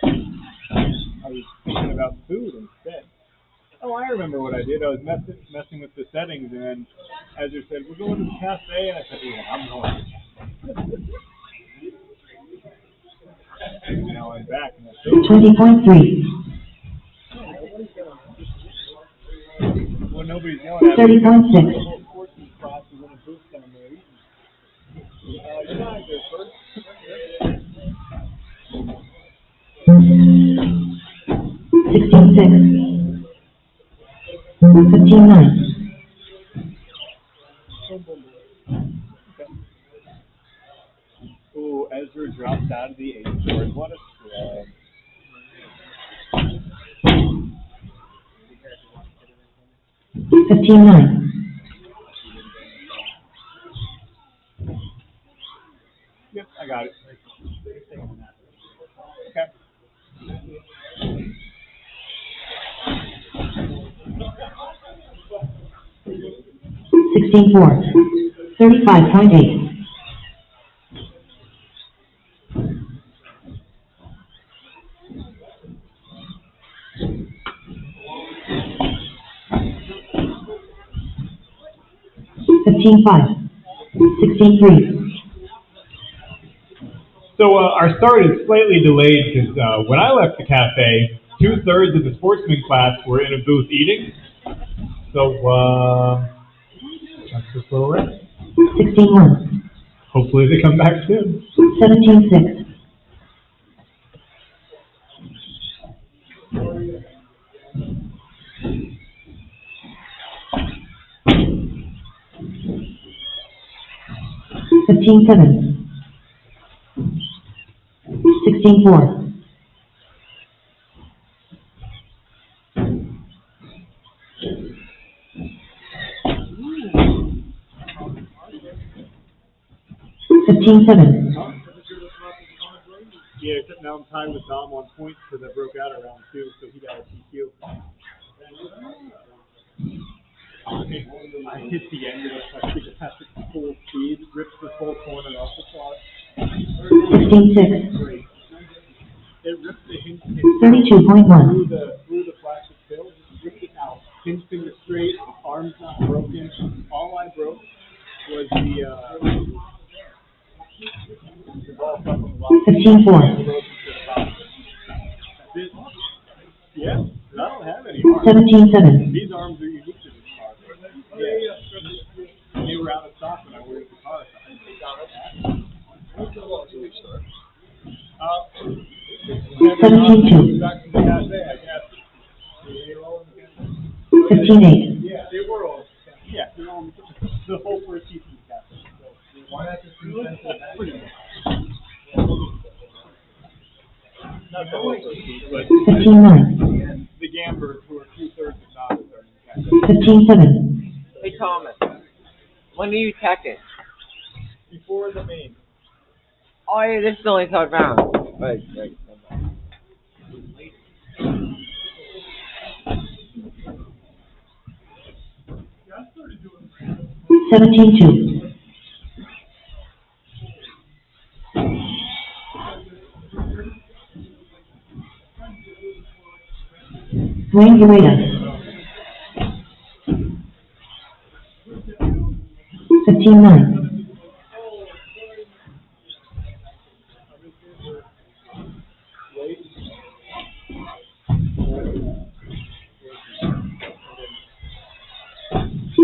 I was thinking about food instead. Oh, I remember what I did. I was messing with the settings, and then Ezra said, "We're going to the cafe," and I said, "Yeah, I'm going to the cafe." And now I'm back, and that's it. 20.3. Well, nobody's yelling at me. 30.6. The whole sports class is in a booth down there. You guys are first. 16-6. 15-9. Ooh, Ezra dropped out of the 8 board. What a scrub. 15-9. 'Yep, I got it. Okay. $16.4. 35.8. 15-5. 16-3. So our start is slightly delayed because when I left the cafe, 2/3 of the sportsman class were in a booth eating. So that's just where we're at. 16-1. Hopefully they come back soon. 17-6. 15-7. 16-4. 15-7. Yeah, except now I'm tied with Dom on points because I broke out around 2, so he got a PQ. I hit the end of it, I think it has to full speed, rips the full corner off the car. 16-6. It ripped the hinge 32.1. through the plastic fill, ripped it out. Hinge finger straight, arms not broken. All I broke was the ball fucking lock. 15-4. That's it. Yeah, I don't have any arms. 17-7. These arms are unique to this car. Yeah. They were out of stock when I 17-2. 15-8. Yeah, they were all. Yeah, they're all the whole first season cafe. So why not just pretty much. Not the whole first season, but 15-9. the Gambers who are 2/3 of novice are in cafe. 15-7. Hey Thomas, when are you attacking? Before the main. Oh yeah, this is only third round. Right. 17-2. Wayne Ureta. 15-9.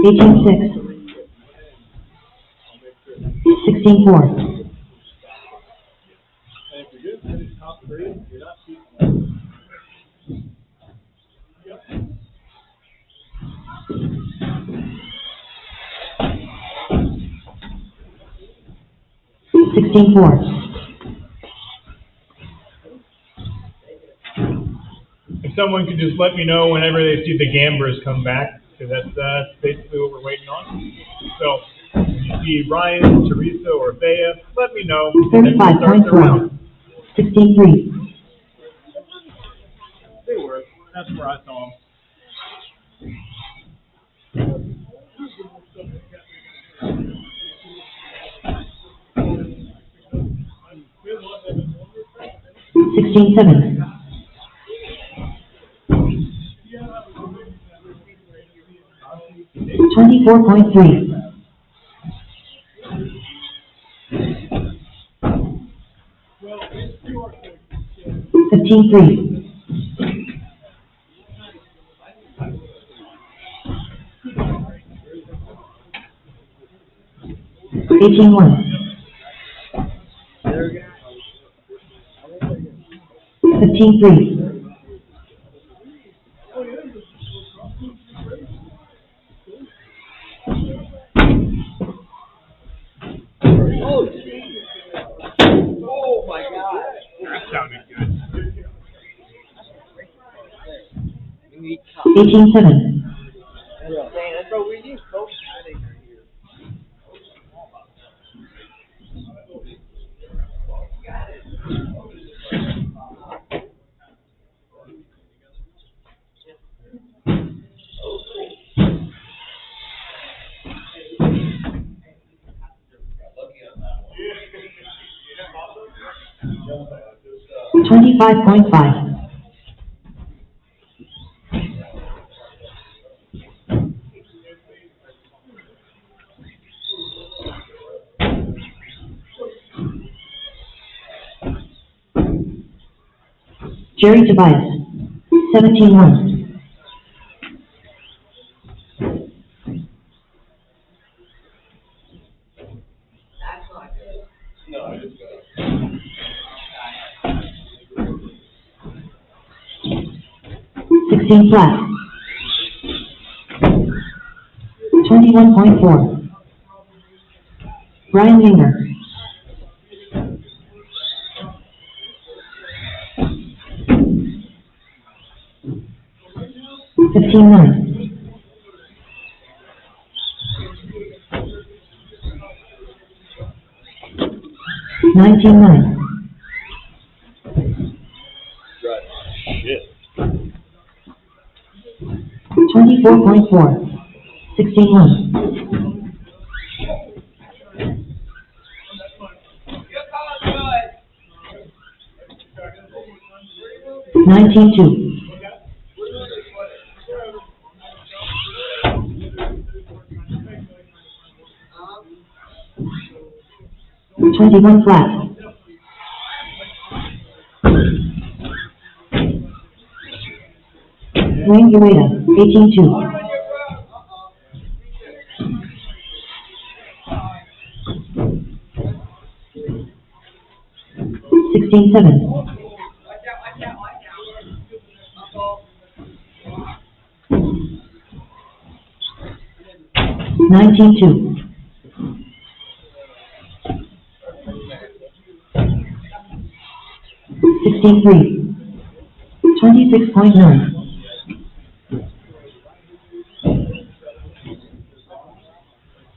18-6. 16-4. And if you're good finish top 3, you're not cheating. 16-4. If someone could just let me know whenever they see the Gambers come back, because that's basically what we're waiting on. So, if you see Ryan, Teresa, or Bea, let me know. And then we'll start the round. 16-3. They were. That's where I saw them. $16-7. 24.3. 15-3. 18-1. 15-3. 18-7. Bro, we need coach adding her here. $25.5. Jerry Tobias. 17-1. $16 flat. 21.4. Brian Linger. 15-9. 19-9. Shit. 24.4. 16-1. 19-2. 21 flat. 18-2. 16-7. 19-2. 16-3. 26.9.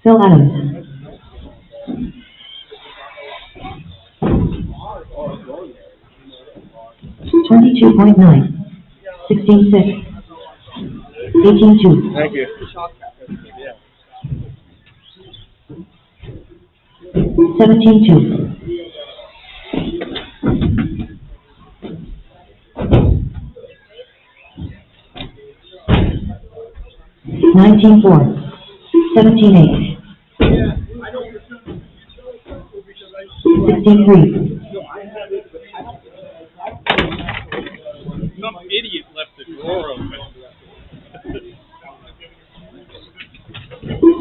Phil Adams. 22.9. 16-6. 18-2. Thank you. 17-2. 19-4. 17-8. 16-3. Some idiot left the drawer open.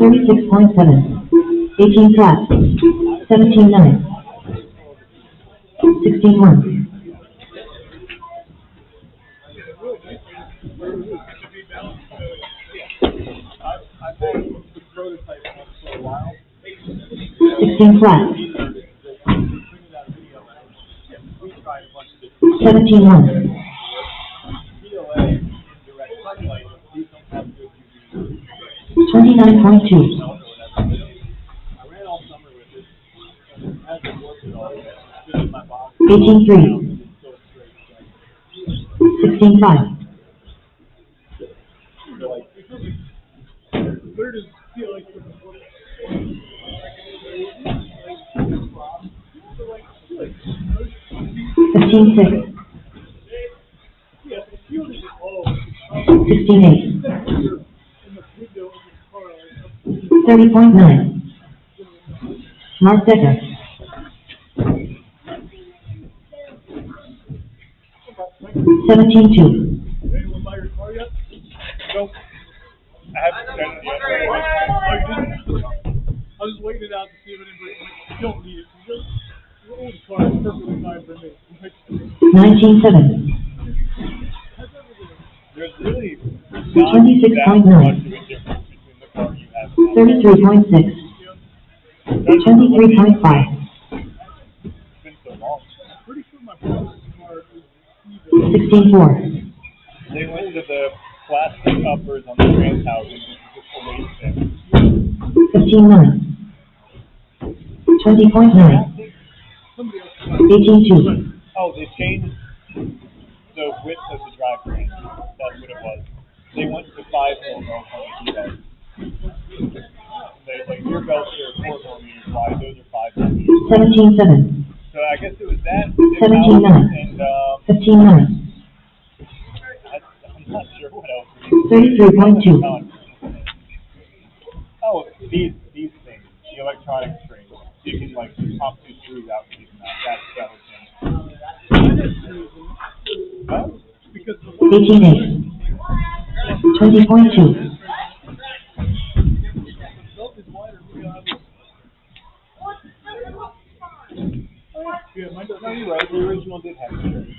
36.7. 18 flat. 17-9. 16-1. 16 flat. 17-1. 29.2. 18-3. 16-5. Where does CLA Fifteen 6. 16-8. 30.9. Mark Decker. 17-2. Anyone buy your car yet? Nope. I haven't done it yet. I was waiting it out to see if anybody you don't need it. Your old car is perfectly fine for me. 19-7. There's really not 26.9. that much of a difference between the car you have now. 33.6. 23.5. It's been so long. Pretty sure my brother's car is 16-4. They went to the plastic uppers on the trans housing, which is just a waste thing. 15-9. 20.9. 18-2. Oh, they changed the width of the drivetrain. That's what it was. They went to 5 millimeters on the keyboard. Like your belts are 4 millimeters wide, those are 5 millimeters. 17-7. So I guess it was that. 17-9. And 15-9. I'm not sure what else. 33.2. Oh, these things, the electronic strings. You can like pop 2 screws out and use them out. That's 18-8. 20.2. Yeah, no, you're right. The original did have strings.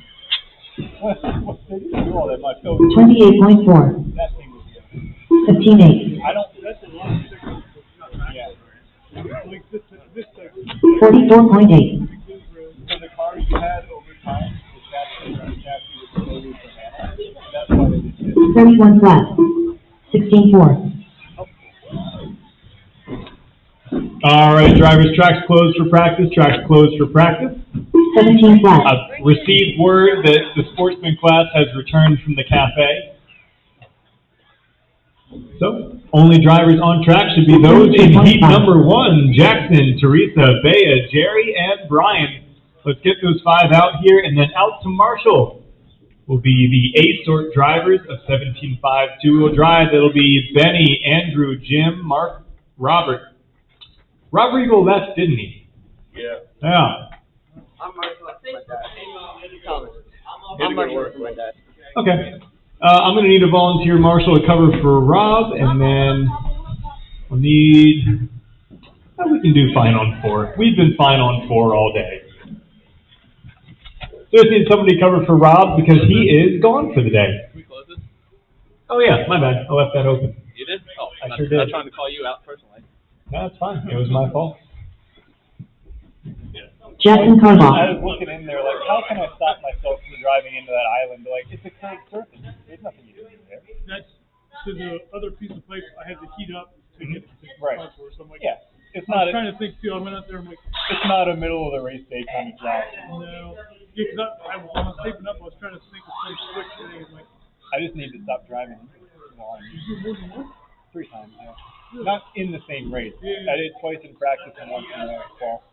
They didn't do all that much. Oh, 28.4. that thing was good. 15-8. I don't. That's a lot of stickers. Yeah. 44.8. So the cars you had over time, the chassis was slowly banana. That's why they did it. 31 flat. 16-4. All right, drivers, tracks closed for practice. Tracks closed for practice. 17 flat. I've received word that the sportsman class has returned from the cafe. So, only drivers on track should be those in heat number 1, Jackson, Teresa, Bea, Jerry, and Brian. Let's get those 5 out here, and then out to Marshall will be the A-sort drivers of 17.5 two-wheel drive. That'll be Benny, Andrew, Jim, Mark, Robert. Rob Regal left, didn't he? Yeah. Yeah. I'm work my dad. Okay. I'm going to need a volunteer marshal to cover for Rob, and then we'll need... we can do fine on 4. We've been fine on 4 all day. So I just need somebody to cover for Rob because he is gone for the day. Can we close this? Oh yeah, my bad. I left that open. You did? Oh, I not, sure did. Not trying to call you out personally. No, it's fine. It was my fault. Jackson I Carbach. was looking in there, like, how can I stop myself from driving into that island? Like, it's a curved surface. There's nothing you can do there. That's to the other piece of pipe I had to heat up to get to the Right. contour. So I'm like, Yeah. It's I not. was trying to think too. I went out there. I'm like, It's not a middle of the race day kind of job. no. Yeah, because when I was taping up, I was trying to think of some quick thing. I'm like, I just need to stop driving. One. you do more than one? 3 times, yeah. Not in the same race. Yeah. I did twice in practice and once in the fall.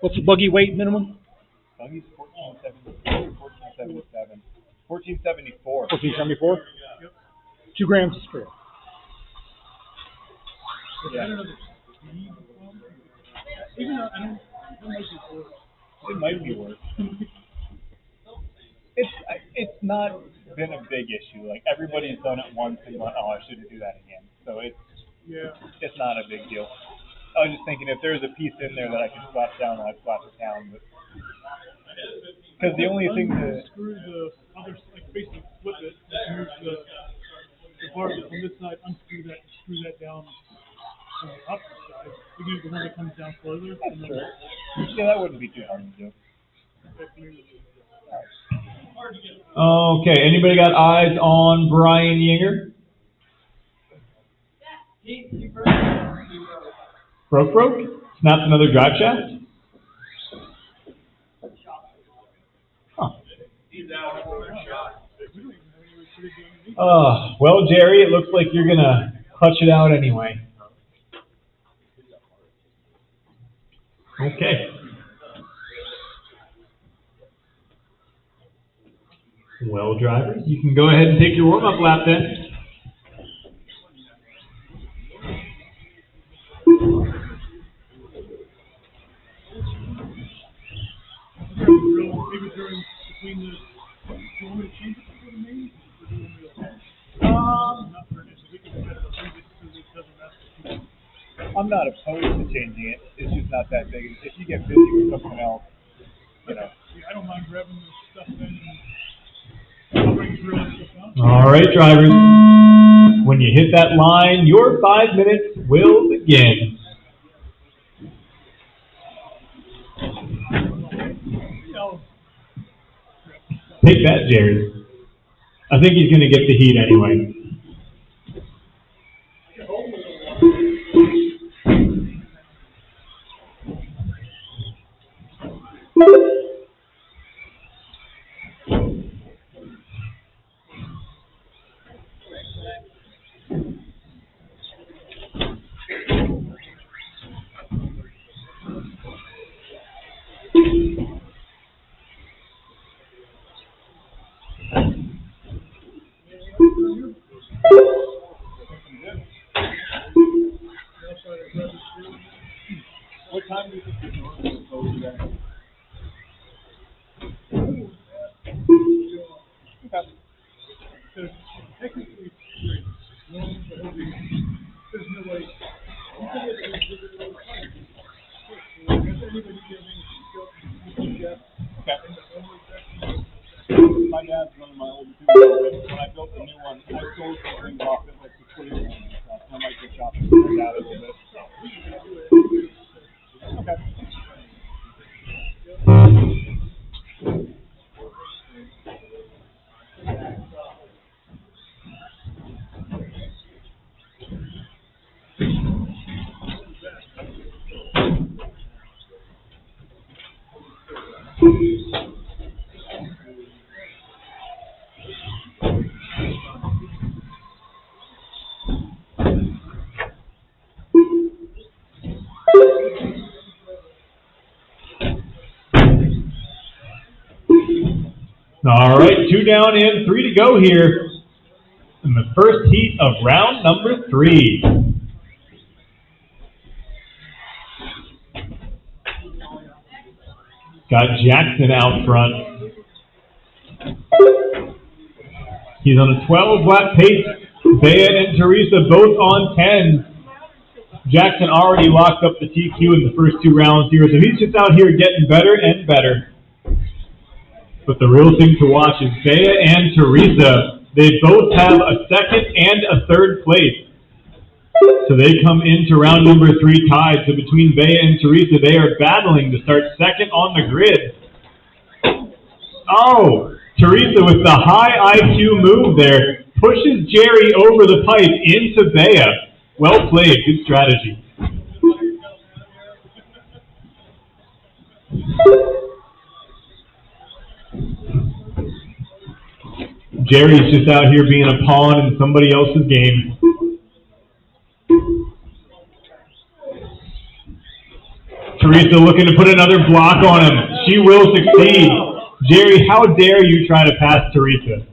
What's the buggy weight minimum? Buggy's 1477. 1474. 1474? Yep. 2 grams of strip. I don't know the speed. Even though I don't, it might be worse. It might be worse. It's not been a big issue. Like, everybody's done it once and gone, oh, I shouldn't do that again. So it's not a big deal. I was just thinking if there's a piece in there that I could slap down, I'd slap it down. But because the only thing to unscrew the other, like basically flip it, move the bar from this side, unscrew that, screw that down on the opposite side. You can use the one that comes down further. That's true. Yeah, that wouldn't be too hard to do. Okay, anybody got eyes on Brian Yinger? Broke? Snapped another drive shaft? Huh. Well, Jerry, it looks like you're going to clutch it out anyway. Okay. Well, drivers, you can go ahead and take your warm-up lap then. Maybe during between the. Do you want me to change it before the main? Or do you want me to? Not for an issue. We can set it up because it doesn't matter. I'm not opposed to changing it. It's just not that big. If you get busy with something else, you know. I don't mind grabbing the stuff in and bring drill and stuff out. All right, drivers. When you hit that line, your 5 minutes will begin. Take that, Jerry. I think he's going to get the heat anyway. What time do you think you're going to close today? Okay. Because technically, there's no way. My dad's one of my old tubes. When I built the new one, I sold some things off at like the 20 and stuff. I might go shop and bring out a little bit. Okay. All right, 2 down in, 3 to go here in the first heat of round number 3. Got Jackson out front. He's on a 12-lap pace. Bayan and Teresa both on 10. Jackson already locked up the TQ in the first 2 rounds here, so he's just out here getting better and better. But the real thing to watch is Bea and Teresa. They both have a second and a third place. So they come into round number 3 tied. So between Bea and Teresa, they are battling to start second on the grid. Oh, Teresa with the high IQ move there pushes Jerry over the pipe into Bea. Well played, good strategy. Jerry's just out here being a pawn in somebody else's game. Teresa looking to put another block on him. She will succeed. Jerry, how dare you try to pass Teresa?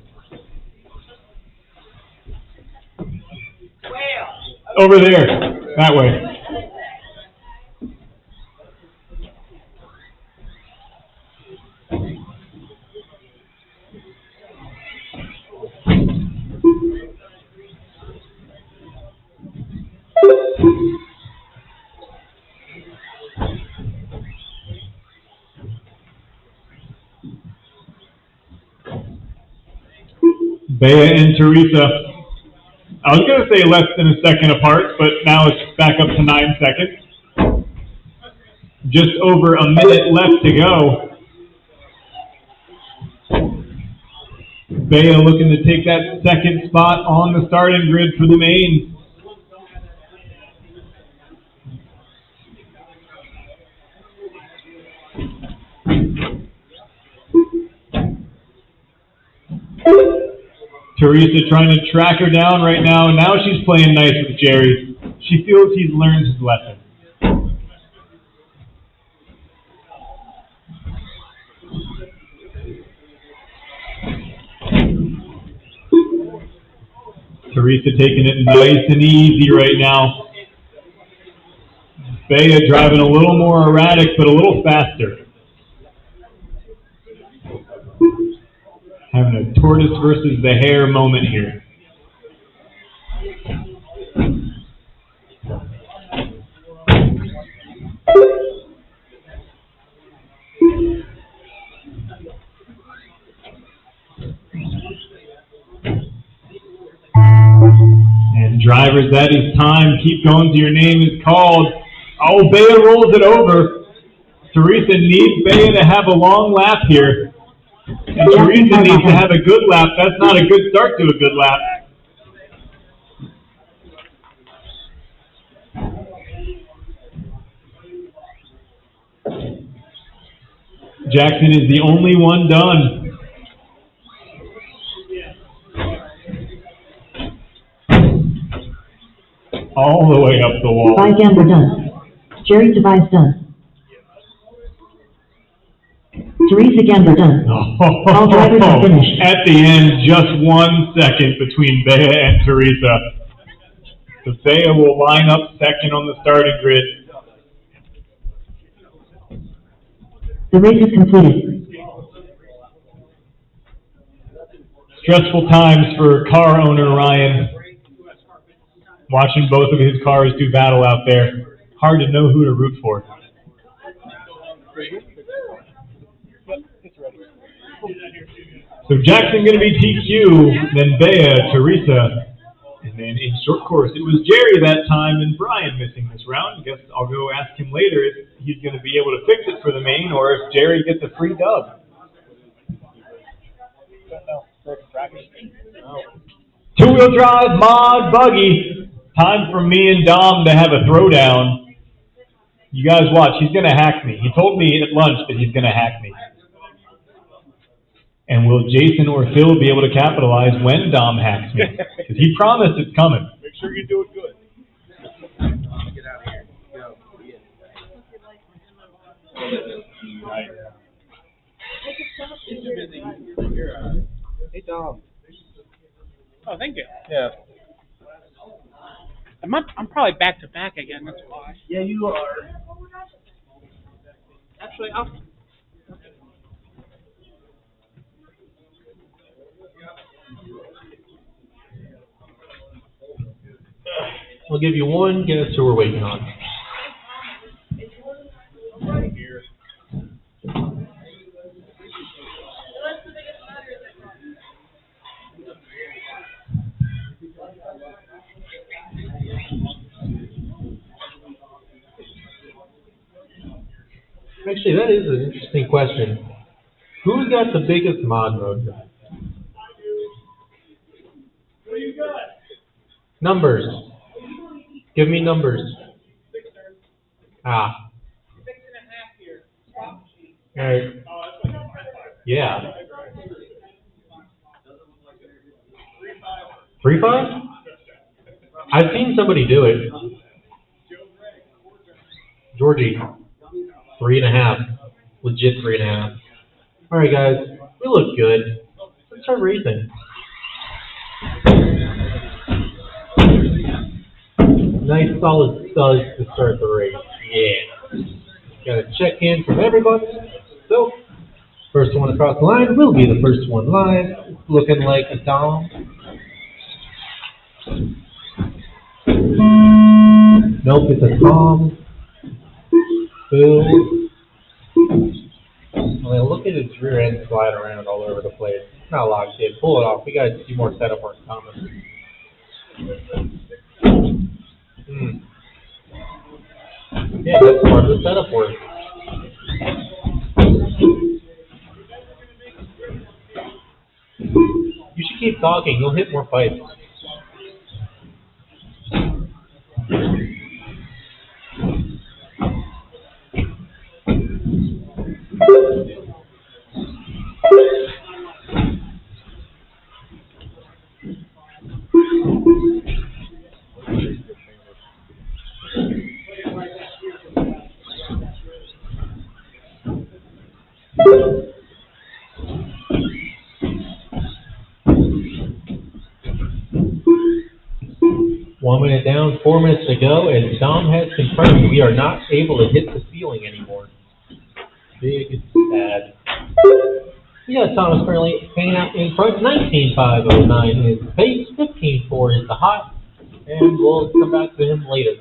Over there, that way. Bea and Teresa, I was going to say less than a second apart, but now it's back up to 9 seconds. Just over a minute left to go. Bea looking to take that second spot on the starting grid for the main. Teresa trying to track her down right now. Now she's playing nice with Jerry. She feels he's learned his lesson. Teresa taking it nice and easy right now. Bea driving a little more erratic, but a little faster. Having a tortoise versus the hare moment here. And drivers, that is time. Keep going till your name is called. Oh, Bea rolls it over. Teresa needs Bea to have a long lap here. And Teresa needs to have a good lap. That's not a good start to a good lap. Jackson is the only one done. All the way up the wall. By Gambler done. Jerry Device done. Teresa Gambler done. All drivers are finished. At the end, just 1 second between Bea and Teresa. So Bea will line up second on the starting grid. The race is completed. Stressful times for car owner Ryan. Watching both of his cars do battle out there. Hard to know who to root for. So Jackson going to be TQ, then Bea, Teresa, and then in short course it was Jerry that time and Brian missing this round. I guess I'll go ask him later if he's going to be able to fix it for the main or if Jerry gets a free dub. Two-wheel drive mod buggy. Time for me and Dom to have a throwdown. You guys watch. He's going to hack me. He told me at lunch that he's going to hack me. And will Jason or Phil be able to capitalize when Dom hacks me? Because he promised it's coming. Make sure you do it good. Get out of here. Go. Right. Hey, Dom. Oh, thank you. Yeah. I'm probably back to back again. That's why. Yeah, you are. Actually, I'll give you one guess who we're waiting on. Actually, that is an interesting question. Who's got the biggest mod mode? Numbers. Give me numbers. Ah. 6.5 here. Alright. Yeah. 3.5? I've seen somebody do it. Georgie. 3.5. Legit 3.5. Alright guys, we look good. Let's start racing. Nice solid studs to start the race. Yeah. Got a check in from everybody. So, first one across the line will be the first one live. It's looking like a Dom. Nope, it's a Tom. Boo. Well, look at its rear end slide around all over the place. It's not locked in. Pull it off. We got to see more setup work coming. Yeah, that's part of the setup work. You should keep talking. You'll hit more pipes. One minute down, 4 minutes to go, and Dom has confirmed we are not able to hit the ceiling anymore. Big sad. We got Thomas currently hanging out in front. 19.509 is the pace, 15.4 is the hot, and we'll come back to him later.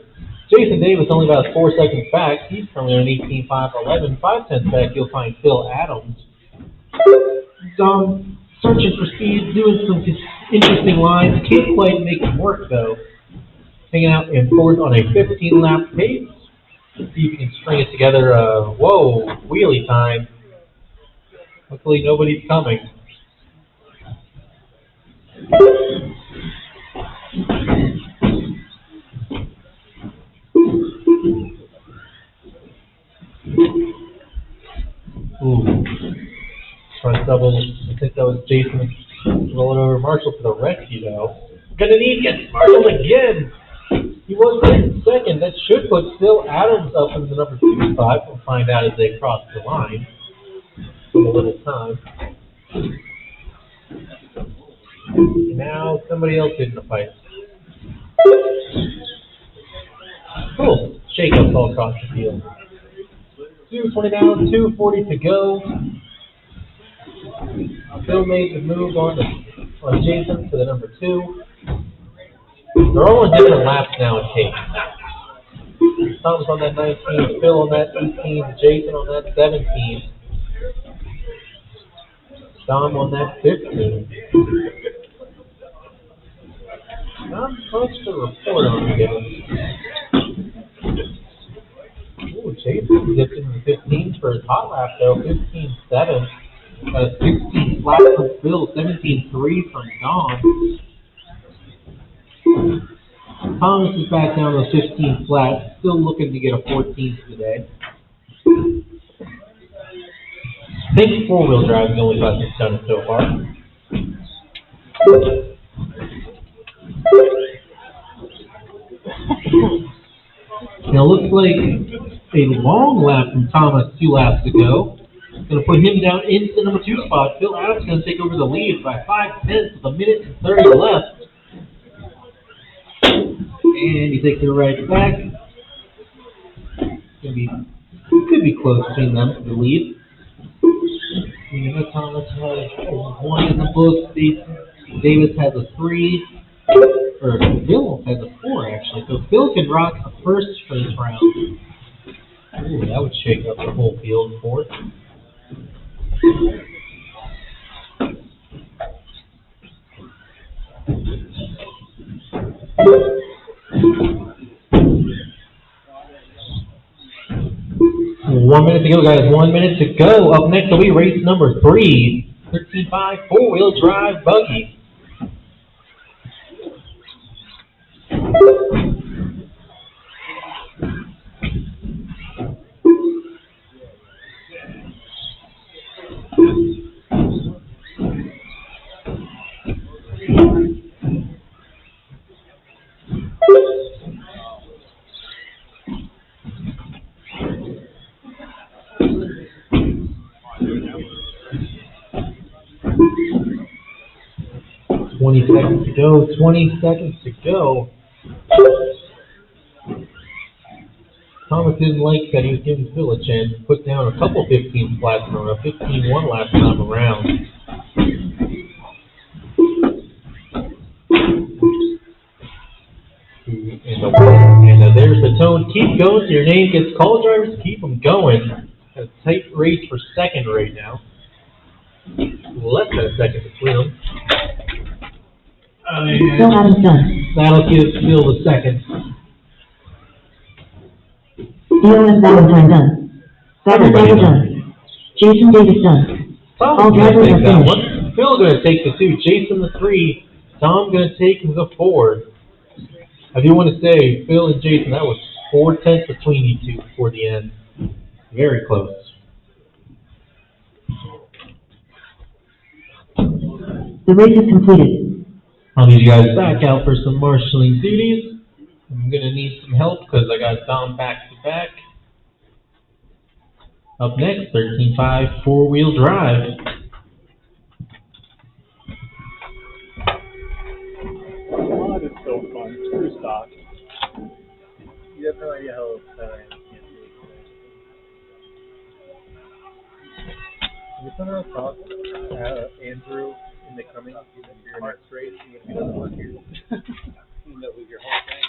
Jason Davis only about 4 seconds back. He's currently on 18.511. 5 tenths back, you'll find Phil Adams. Dom searching for speed, doing some interesting lines. Can't quite make it work though. Hanging out in fourth on a 15-lap pace. See if you can string it together. Whoa, wheelie time. Luckily, nobody's coming. Ooh. Front double. I think that was Jason rolling over Marshall to the rescue, though. Gonna need to get Marshall again. He was in second. That should put Phil Adams up in the number 2 spot. We'll find out as they cross the line in a little time. Now somebody else in the fight. Cool. Shake-ups all across the field. 2:20 down, 2:40 to go. Phil made the move on Jason to the number 2. They're all on different laps now in case. Tom's on that 19, Phil on that 18, Jason on that 17. Dom on that 15. Not much to report on again. Ooh, Jason dipped into the 15s for his hot lap though, 15.7. Got a 16 flat from Phil, 17.3 from Dom. Thomas is back down to 15 flat, still looking to get a 14 today. I think 4-wheel drive is the only bus that's done it so far. Now it looks like a long lap from Thomas 2 laps ago. Going to put him down into the number 2 spot. Phil Adams going to take over the lead by 5 tenths with 1 minute and 30 left. And he takes it right back. Could be close between them for the lead. Thomas has 1 in the book. Davis has a 3. Or Phil has a 4 actually. So Phil can rock a first for this round. Ooh, that would shake up the whole field fourth. 1 minute to go, guys. 1 minute to go. Up next will be race number 3. 13.5 four-wheel drive buggy. Seconds to go. 20 seconds to go. Thomas didn't like that he was giving Phil a chance to put down a couple 15 flats in a row. 15-1 last time around. And there's the tone. Keep going. Your name gets called, drivers. Keep them going. A tight race for second right now. Less than a second between them. Phil Adams done. That'll give Phil the second. DOS Valentine done. Valentine done. Jason Davis done. All drivers are that finished. one. Phil going to take the 2. Jason the 3. Tom going to take the 4. I do want to say, Phil and Jason, that was 4 tenths between you two before the end. Very close. The race is completed. I'll need you guys back out for some marshalling duties. I'm going to need some help because I got Dom back to back. Up next, 13.5 four-wheel drive. Mod is so fun. Screw stock. You have no idea how I can't do it. You somehow talk Andrew in the coming of your next race, even if he doesn't work here. That was your whole thing.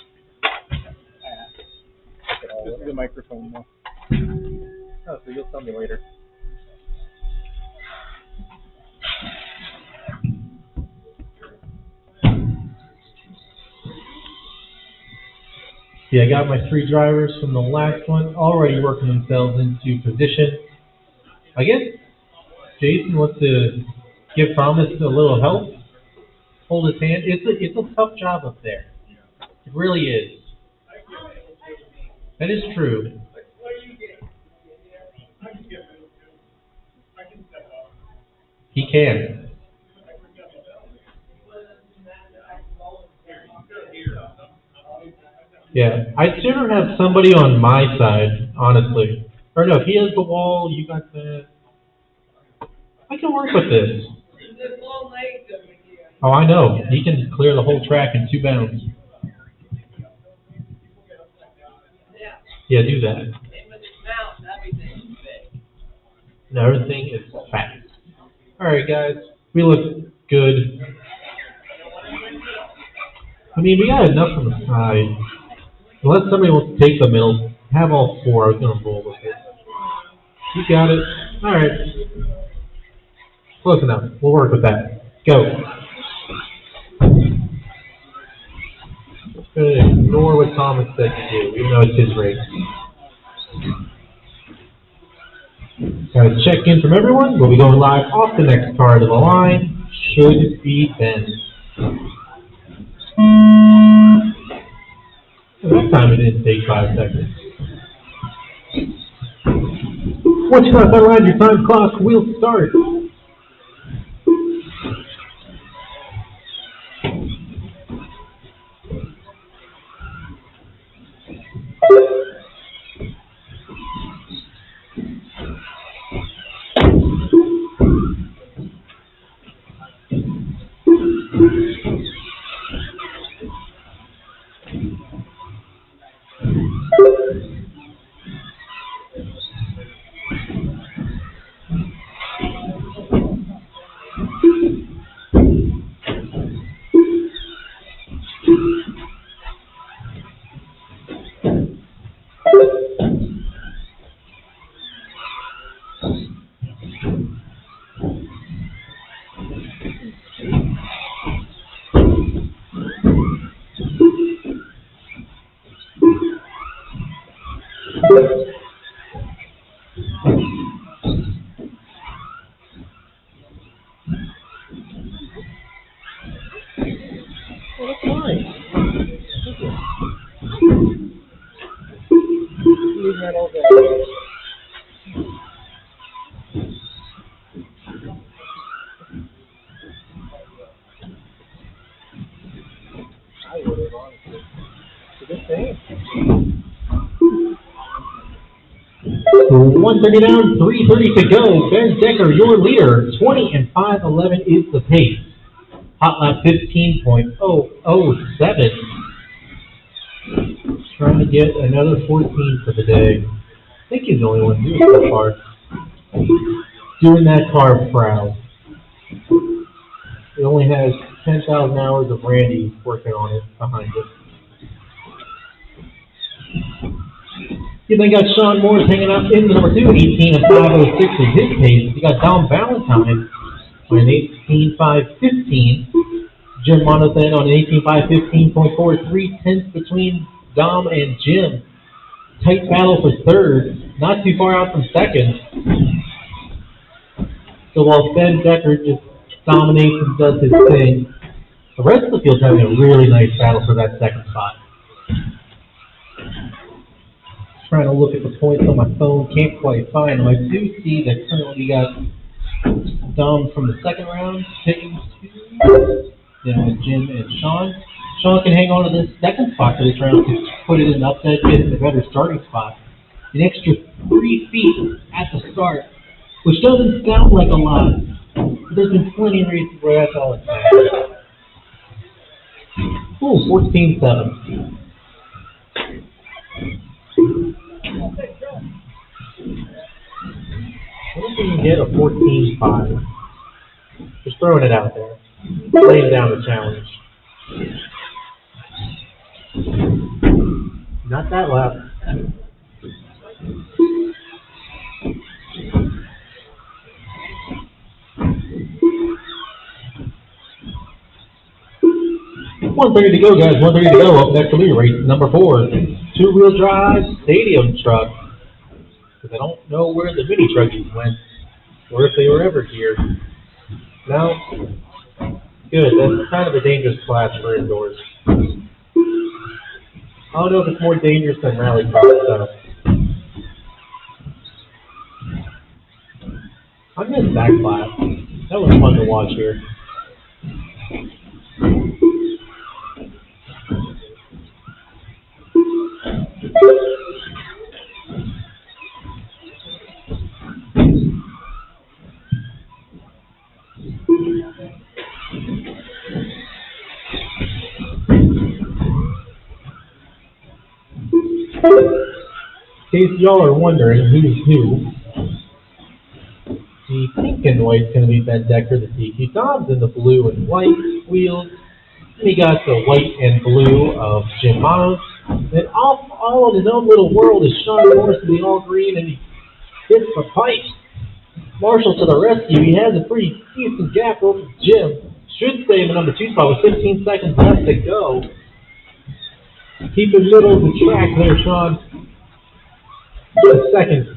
This is a microphone though. Oh, so you'll tell me later. See, I got my 3 drivers from the last one already working themselves into position. I guess Jason wants to give Thomas a little help, hold his hand. It's a tough job up there. It really is. That is true. He can. Yeah, I'd sooner have somebody on my side, honestly. Or no, if he has the wall, you got that. I can work with this. Oh, I know. He can clear the whole track in 2 bounds. Yeah, do that. And everything is fast. Alright, guys. We look good. I mean, we got enough on the side. Unless somebody wants to take the middle, have all 4. I was going to roll with it. You got it. Alright. Close enough. We'll work with that. Go. Just going to ignore what Thomas said to do, even though it's his race. Got to check in from everyone. We'll be going live off the next card of the line. Should be Ben. That time it didn't take 5 seconds. Once you cross that line, your time clock will start. That's fine. Leave that all day. I would have, honestly. It's a good thing. 130 down, 3:30 to go. Ben Decker, your leader. 20-5-11 is the pace. Hot lap 15.007. Trying to get another 14 for the day. I think he's the only one doing it so far. Doing that car proud. It only has 10,000 hours of Randy working on it behind it. You then got Sean Morris hanging out in the number 2, 18-5-06 is his pace. You got Dom Valentine on an 18-5-15. Jim Monothan on an 18-5-15.4, 3/10 between Dom and Jim. Tight battle for third, not too far out from second. So while Ben Decker just dominates and does his thing, the rest of the field's having a really nice battle for that second spot. Trying to look at the points on my phone, can't quite find them. I do see that currently we got Dom from the second round taking 2. Then with Jim and Sean. Sean can hang on to this second spot for this round to put it in the upset, get in a better starting spot. An extra 3 feet at the start, which doesn't sound like a lot, but there's been plenty of races where that's all it's at. Ooh, 14-7. I don't think we can get a 14-5. Just throwing it out there. Laying down the challenge. Not that lap. $130 to go, guys. 130 to go. Up next to me, race number 4. 2-wheel drive stadium truck. Because I don't know where the mini truckies went, or if they were ever here. No. Good. That's kind of a dangerous class for indoors. I don't know if it's more dangerous than rallycross stuff. I missed that class. That was fun to watch here. In case y'all are wondering who's who, the pink and white's going to be Ben Decker, the DQ. Dom's in the blue and white wheels. Then he got the white and blue of Jim Manos. Then all in his own little world is Sean Morris in the all green, and he hits the pipe. Marshall to the rescue. He has a pretty decent gap over Jim. Should stay in the number 2 spot with 15 seconds left to go. Keep in the middle of the track there, Sean. Just a second.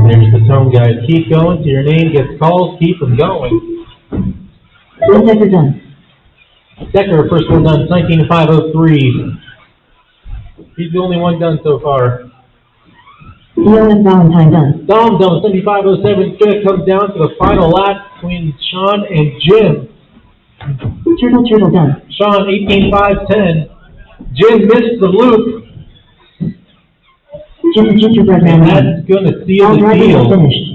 There's the tone, guys. Keep going till your name gets called. Keep them going. Ben Decker done. Decker, first one done, 19-5-03. He's the only one done so far. Theo and Valentine done. Dom done, 75-07. Good, comes down to the final lap between Sean and Jim. Turtle done. Sean, 18-5-10. Jim missed the loop. Jim the gingerbread man. And that's going to seal All the drivers deal. are finished.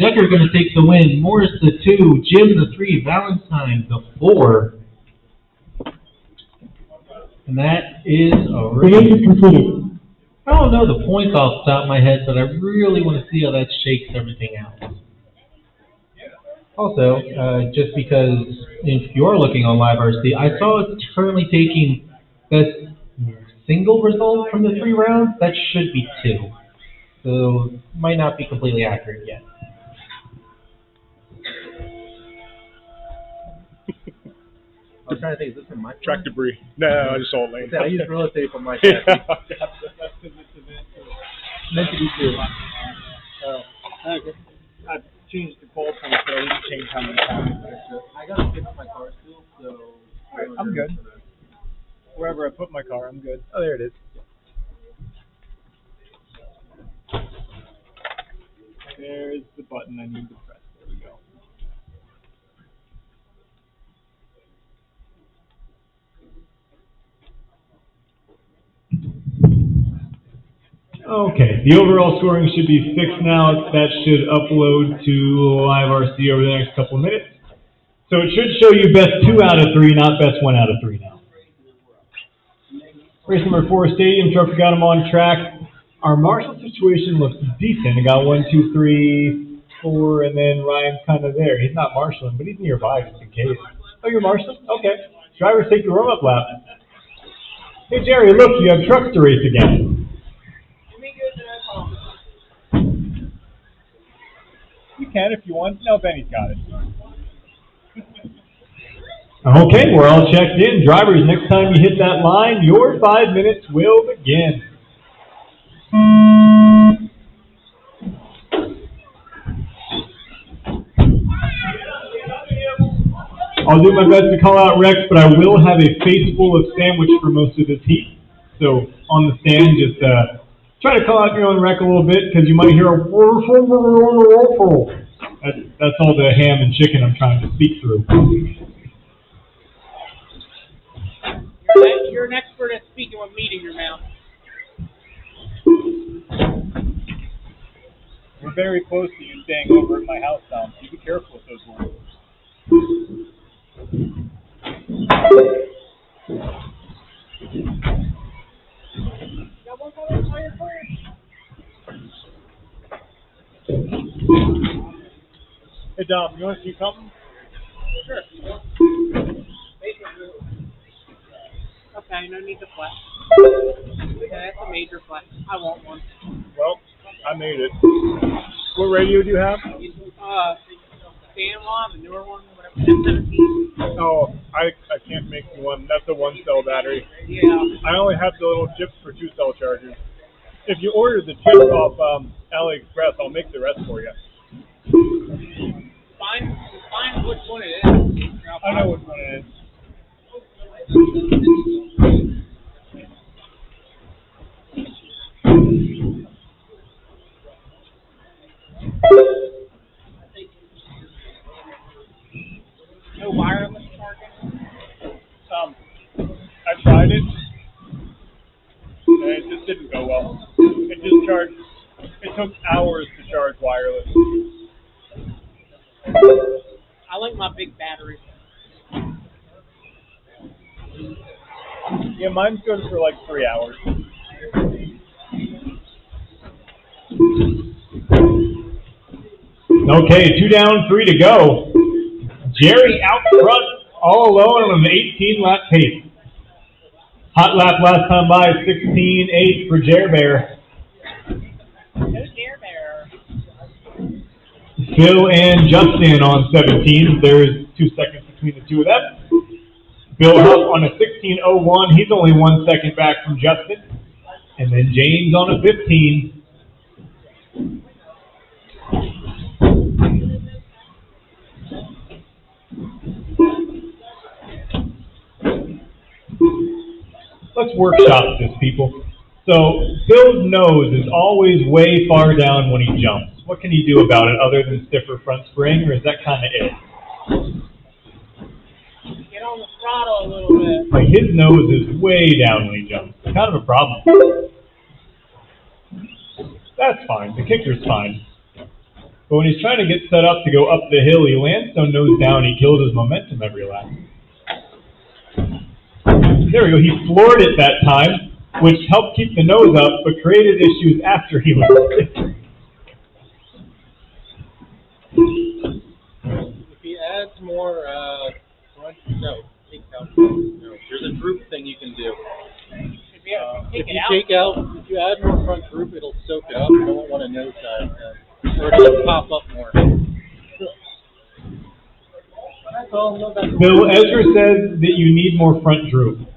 Decker going to take the win. Morris the 2. Jim the 3. Valentine the 4. And that is a The race is completed. I don't know the points off the top of my head, but I really want to see how that shakes everything out. Also, just because if you're looking on Live RC, I saw it's currently taking best single result from the 3 rounds. That should be 2. So, might not be completely accurate yet. I was trying to think, is this in my phone? Track debris. No, I just saw it laying. I used real estate for my Yeah. taxi. Meant to be 2. I changed the bulb on it, but I didn't change how many times. I gotta fix my car still, so. I'm good. Wherever I put my car, I'm good. Oh, there it is. There's the button I need to press. There we go. Okay, the overall scoring should be fixed now. That should upload to Live RC over the next couple of minutes. So it should show you best 2 out of 3, not best 1 out of 3 now. Race number 4, Stadium Trophy, got him on track. Our Marshall situation looks decent. I got 1, 2, 3, 4, and then Ryan's kind of there. He's not marshalling, but he's nearby just in case. Oh, you're marshalling? Okay. Drivers take the warm-up lap. Hey, Jerry, look, you have trucks to race again. You can if you want. No, Benny's got it. Okay, we're all checked in. Drivers, next time you hit that line, your 5 minutes will begin. I'll do my best to call out Rex, but I will have a face full of sandwich for most of this heat. So on the stand, just try to call out your own wreck a little bit, because you might hear a... That's all the ham and chicken I'm trying to speak through. You're an expert at speaking with meat in your mouth. We're very close to you staying over at my house now, so you be careful with those words. Hey Dom, you want to see something? Sure. Okay, no need to flex. Yeah, that's a major flex. I want one. Well, I made it. What radio do you have? Stanlaw, the newer one, whatever, M17. Oh, I can't make you one. That's a 1-cell battery. Yeah. I only have the little chips for 2-cell chargers. If you order the chips off AliExpress, I'll make the rest for you. Find which one it is. I know which one it is. No wireless charging? I tried it, and it just didn't go well. It just charged. It took hours to charge wireless. I like my big battery. Yeah, mine's good for like 3 hours. Okay, 2 down, 3 to go. Jerry out front, all alone on an 18-lap pace. Hot lap last time by, 16.8 for Jer Bear. No Jer Bear. Phil and Justin on 17. There's 2 seconds between the two of them. Bill Huff on a 16.01. He's only 1 second back from Justin. And then James on a 15. Let's workshop this, people. So, Bill's nose is always way far down when he jumps. What can he do about it other than stiffer front spring, or is that kind of it? Get on the throttle a little bit. Like, his nose is way down when he jumps. It's kind of a problem. That's fine. The kicker's fine. But when he's trying to get set up to go up the hill, he lands so nose down, he kills his momentum every lap. There we go. He floored it that time, which helped keep the nose up, but created issues after he landed. If he adds more there's a droop thing you can do. If you add more front droop, it'll soak it up. You don't want a nose dive, or it'll pop up more. That's all. No, that's Bill, Ezra says that you need more front droop.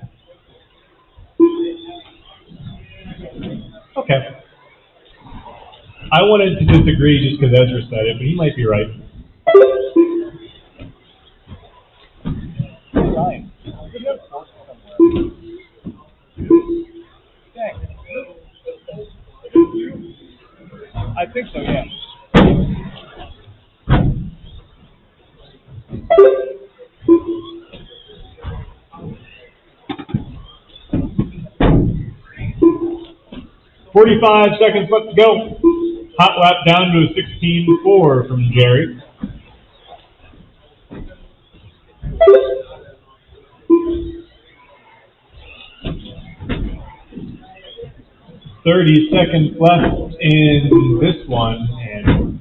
Okay. I wanted to disagree just because Ezra said it, but he might be right. Ryan. I think so, yeah. .45 seconds left to go. Hot lap down to a 16.4 from Jerry. .30 seconds left in this one, and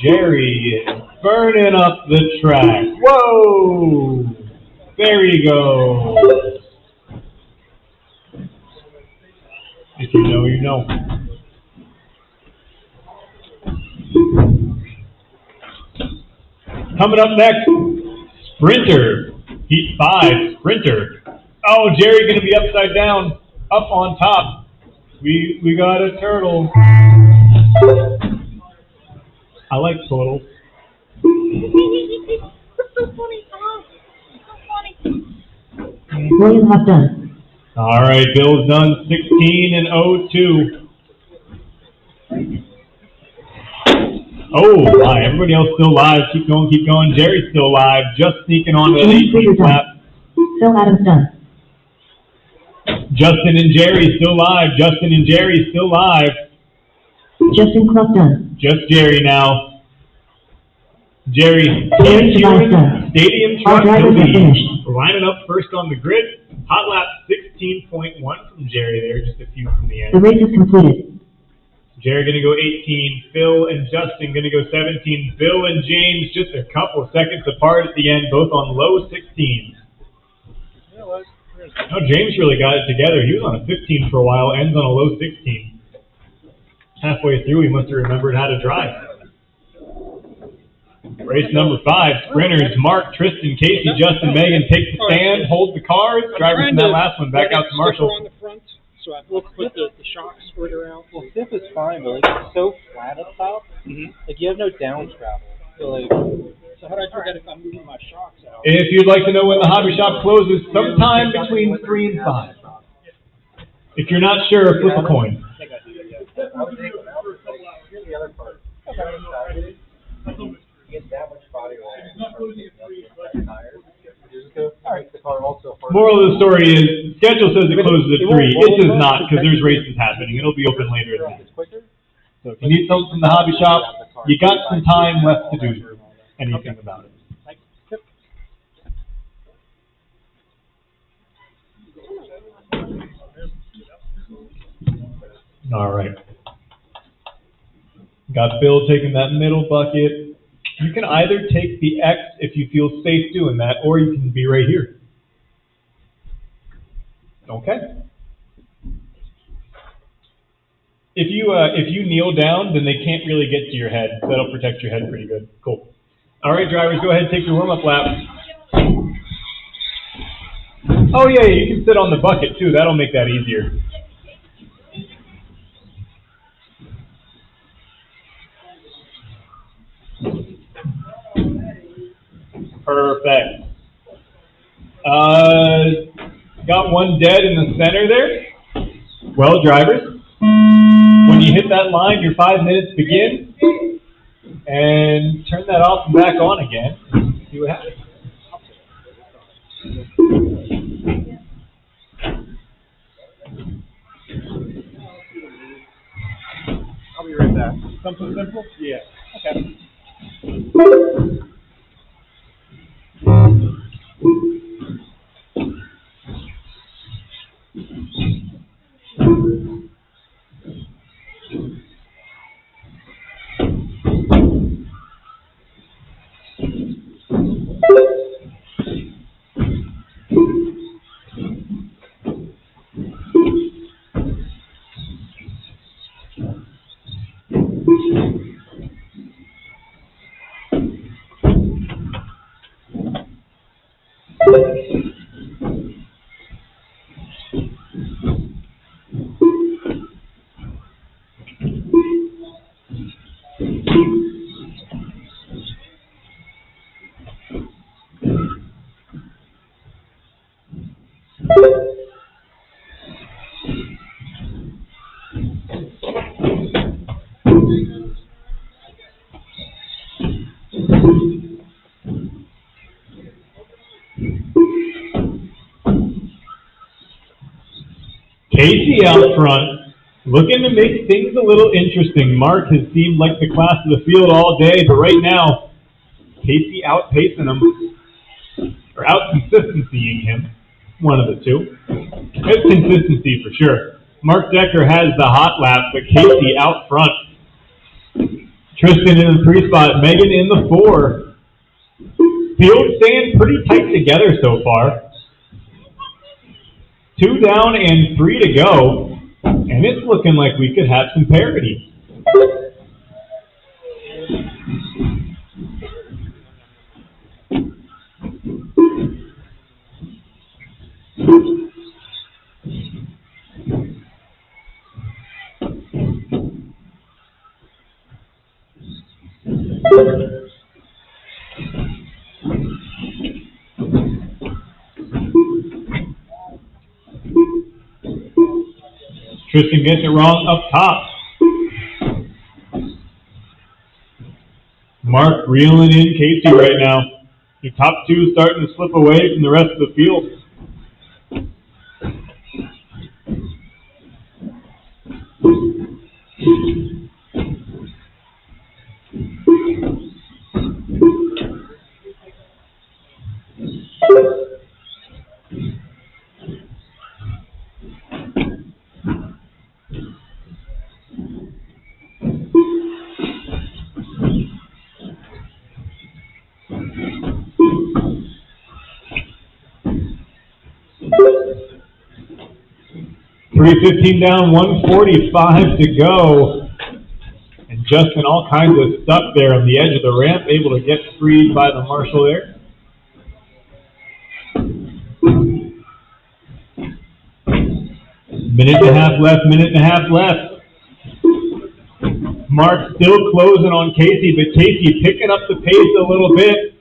Jerry is burning up the track. Whoa! There he goes. If you know, you know. Coming up next, Sprinter. Heat 5, Sprinter. Oh, Jerry going to be upside down, up on top. We got a turtle. I like turtles. so funny. Oh, so funny. William left done. All right, Bill's done 16 and 02. Oh, my, everybody else still live. Keep going, keep going. Jerry's still live, just sneaking on to the 18th lap. Phil Adams done. Justin and Jerry still live. Justin and Jerry still live. Justin Clough done. Just Jerry now. Jerry, Jerry Tobias done. Stadium All truck drivers are finished. lining up first on the grid. Hot lap 16.1 from Jerry there, just a few from the end. The race is completed. Jerry going to go 18. Phil and Justin going to go 17. Bill and James just a couple of seconds apart at the end, both on low 16s. No, James really got it together. He was on a 15 for a while, ends on a low 16. Halfway through, he must have remembered how to drive. Race number 5, sprinters Mark, Tristan, Casey, Justin, Megan take the stand, hold the cars. Drivers from that last one back out to Marshall. On the front, so I put the shocks further out. Well, stiff is fine, but like it's so flat up top, like you have no down travel. So like, so how do I do that if I'm moving my shocks out? If you'd like to know when the hobby shop closes, sometime between 3 and 5. If you're not sure, flip a coin. I would take them out. Here's the other part. Get that much body roll. Moral of the story is, schedule says it closes at 3. It does not, because there's races happening. It'll be open later in the day. So if you need something from the hobby shop, you got some time left to do anything about it. All right. Got Bill taking that middle bucket. You can either take the X if you feel safe doing that, or you can be right here. Okay. If you kneel down, then they can't really get to your head. So that'll protect your head pretty good. Cool. All right, drivers, go ahead and take your warm-up lap. Oh yeah, you can sit on the bucket too. That'll make that easier. Perfect. Got one dead in the center there. Well, drivers, when you hit that line, your 5 minutes begin. And turn that off and back on again. See what happens. I'll be right back. Something simple? Yeah. Okay. Casey out front, looking to make things a little interesting. Mark has seemed like the class of the field all day, but right now, Casey outpacing him, or out-consistencying him, one of the two. It's consistency for sure. Mark Decker has the hot lap, but Casey out front. Tristan in the 3 spot, Megan in the 4. Field staying pretty tight together so far. 2 down and 3 to go, and it's looking like we could have some parity. Tristan gets it wrong up top. Mark reeling in Casey right now. Your top two starting to slip away from the rest of the field. .315 down, 145 to go. And Justin all kinds of stuck there on the edge of the ramp, able to get freed by the marshal there. Minute and a half left. Mark still closing on Casey, but Casey picking up the pace a little bit.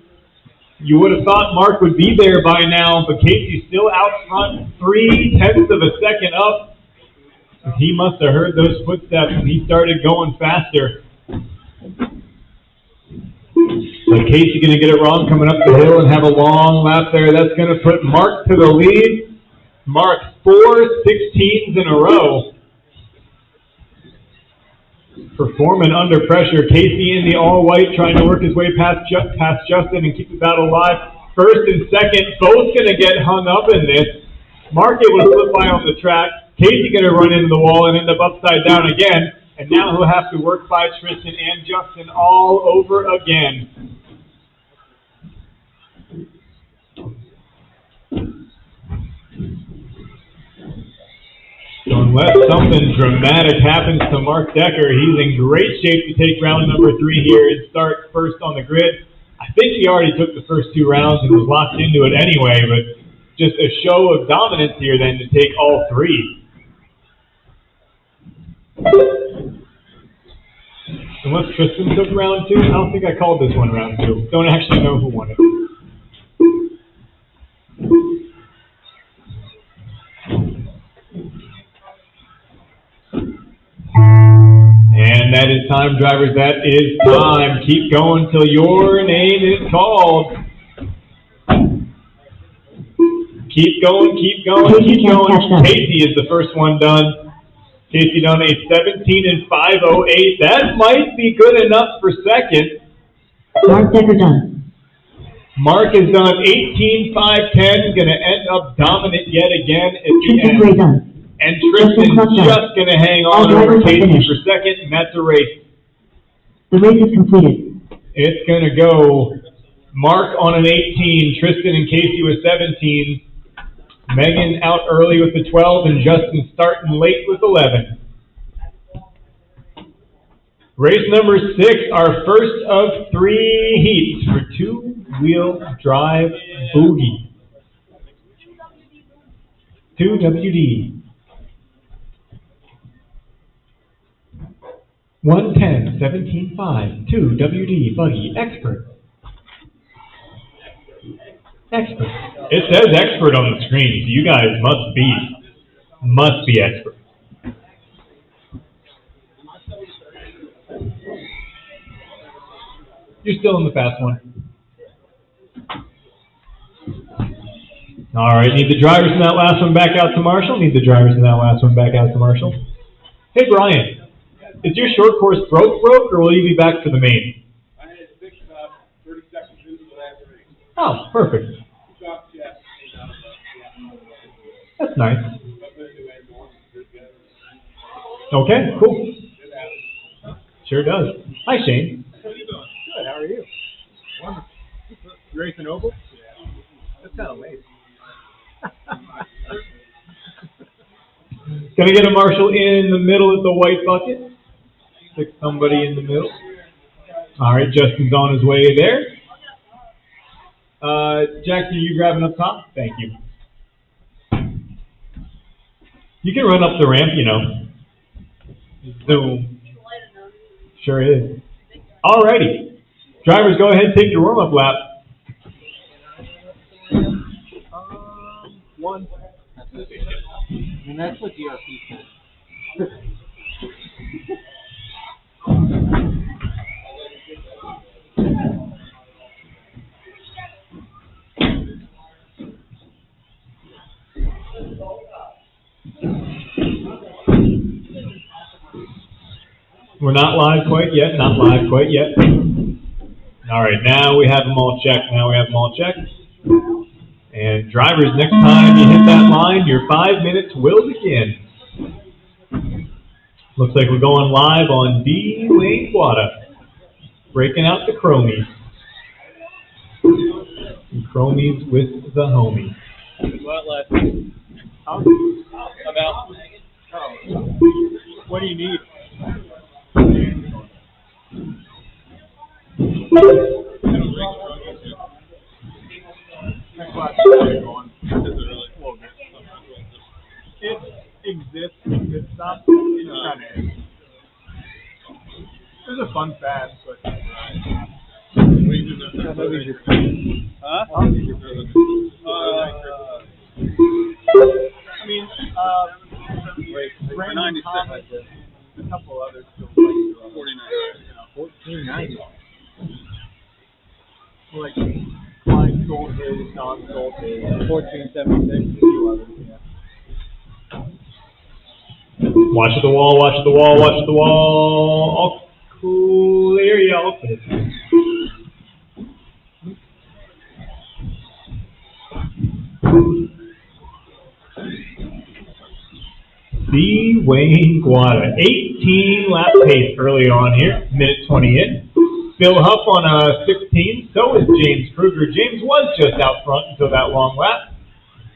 You would have thought Mark would be there by now, but Casey's still out front, 0.3 of a second up. He must have heard those footsteps and he started going faster. So Casey going to get it wrong coming up the hill and have a long lap there. That's going to put Mark to the lead. Mark 4 16s in a row. Performing under pressure. Casey in the all-white trying to work his way past Justin and keep the battle alive. First and second, both going to get hung up in this. Mark able to slip by on the track. Casey going to run into the wall and end up upside down again. And now he'll have to work by Tristan and Justin all over again. So unless something dramatic happens to Mark Decker, he's in great shape to take round number 3 here and start first on the grid. I think he already took the first 2 rounds and was locked into it anyway, but just a show of dominance here then to take all 3. Unless Tristan took round 2, I don't think I called this one round 2. Don't actually know who won it. And that is time, drivers. That is time. Keep going till your name is called. Keep going. Casey is the first one done. Casey done a 17:508. That might be good enough for second. Mark Decker done. Mark is done 18:510. Going to end up dominant yet again at the Tristan end. Gray done. And Tristan's just going to hang on over Casey for second, and that's a race. The race is completed. It's going to go Mark on an 18, Tristan and Casey with 17, Megan out early with the 12, and Justin starting late with 11. Race number 6, our first of 3 heats for 2-wheel drive boogie. 2WD. 110, 17.5, 2WD buggy expert. Expert. It says expert on the screen, so you guys must be expert. You're still in the fast one. All right, need the drivers in that last one back out to Marshall. Need the drivers in that last one back out to Marshall. Hey, Brian, is your short course broke, or will you be back for the main? I had it fixed about 30 seconds into the last race. Oh, perfect. That's nice. Okay, cool. Sure does. Hi, Shane. How are you doing? Good, how are you? Wonderful. You racing oval? Yeah. That's kind of late. Gonna get a Marshall in the middle at the white bucket. Stick somebody in the middle. All right, Justin's on his way there. Jackson, are you grabbing up top? Thank you. You can run up the ramp, you know. Zoom. Sure is. Alrighty. Drivers, go ahead and take your warm-up lap. One. And that's what DRP says. We're not live quite yet. Not live quite yet. All right, now we have them all checked. And drivers, next time you hit that line, your 5 minutes will begin. Looks like we're going live on D-Wayne Guada. Breaking out the chromies. And chromies with the homies. What left? About. What do you need? It exists, it stops, it kind of is. It's a fun fast, but... Huh? I mean, Brandon 96. A couple others still like 49. 1490. Like Flying Soldiers, Non Soldiers, 1476, a few others, yeah. Watch the wall, watch the wall, watch the wall. All clear, y'all. D-Wayne Guada, 18 lap pace early on here, minute 20 in. Bill Huff on a 16, so is James Kruger. James was just out front until that long lap.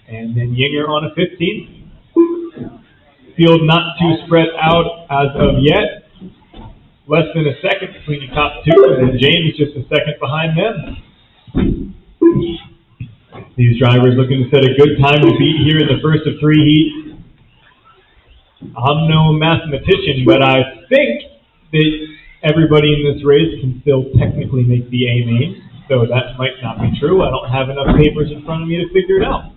And then Yinger on a 15. Field not too spread out as of yet. Less than a second between the top two, and then James just a second behind them. These drivers looking to set a good time to beat here in the first of 3 heats. I'm no mathematician, but I think that everybody in this race can still technically make the A main, so that might not be true. I don't have enough papers in front of me to figure it out.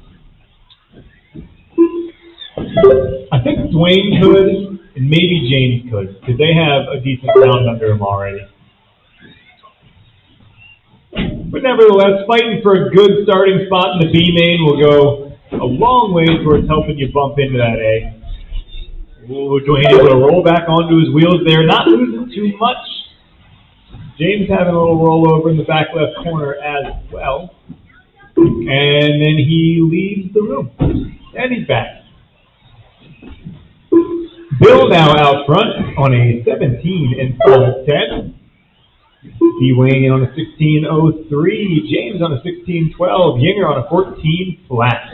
I think Dwayne could, and maybe James could, because they have a decent round under them already. But nevertheless, fighting for a good starting spot in the B main will go a long way towards helping you bump into that A. Ooh, Dwayne able to roll back onto his wheels there, not losing too much. James having a little rollover in the back left corner as well. And then he leaves the room. And he's back. Bill now out front on a 17 and 510. D-Wayne on a 16.03. James on a 16.12. Yinger on a 14 flat.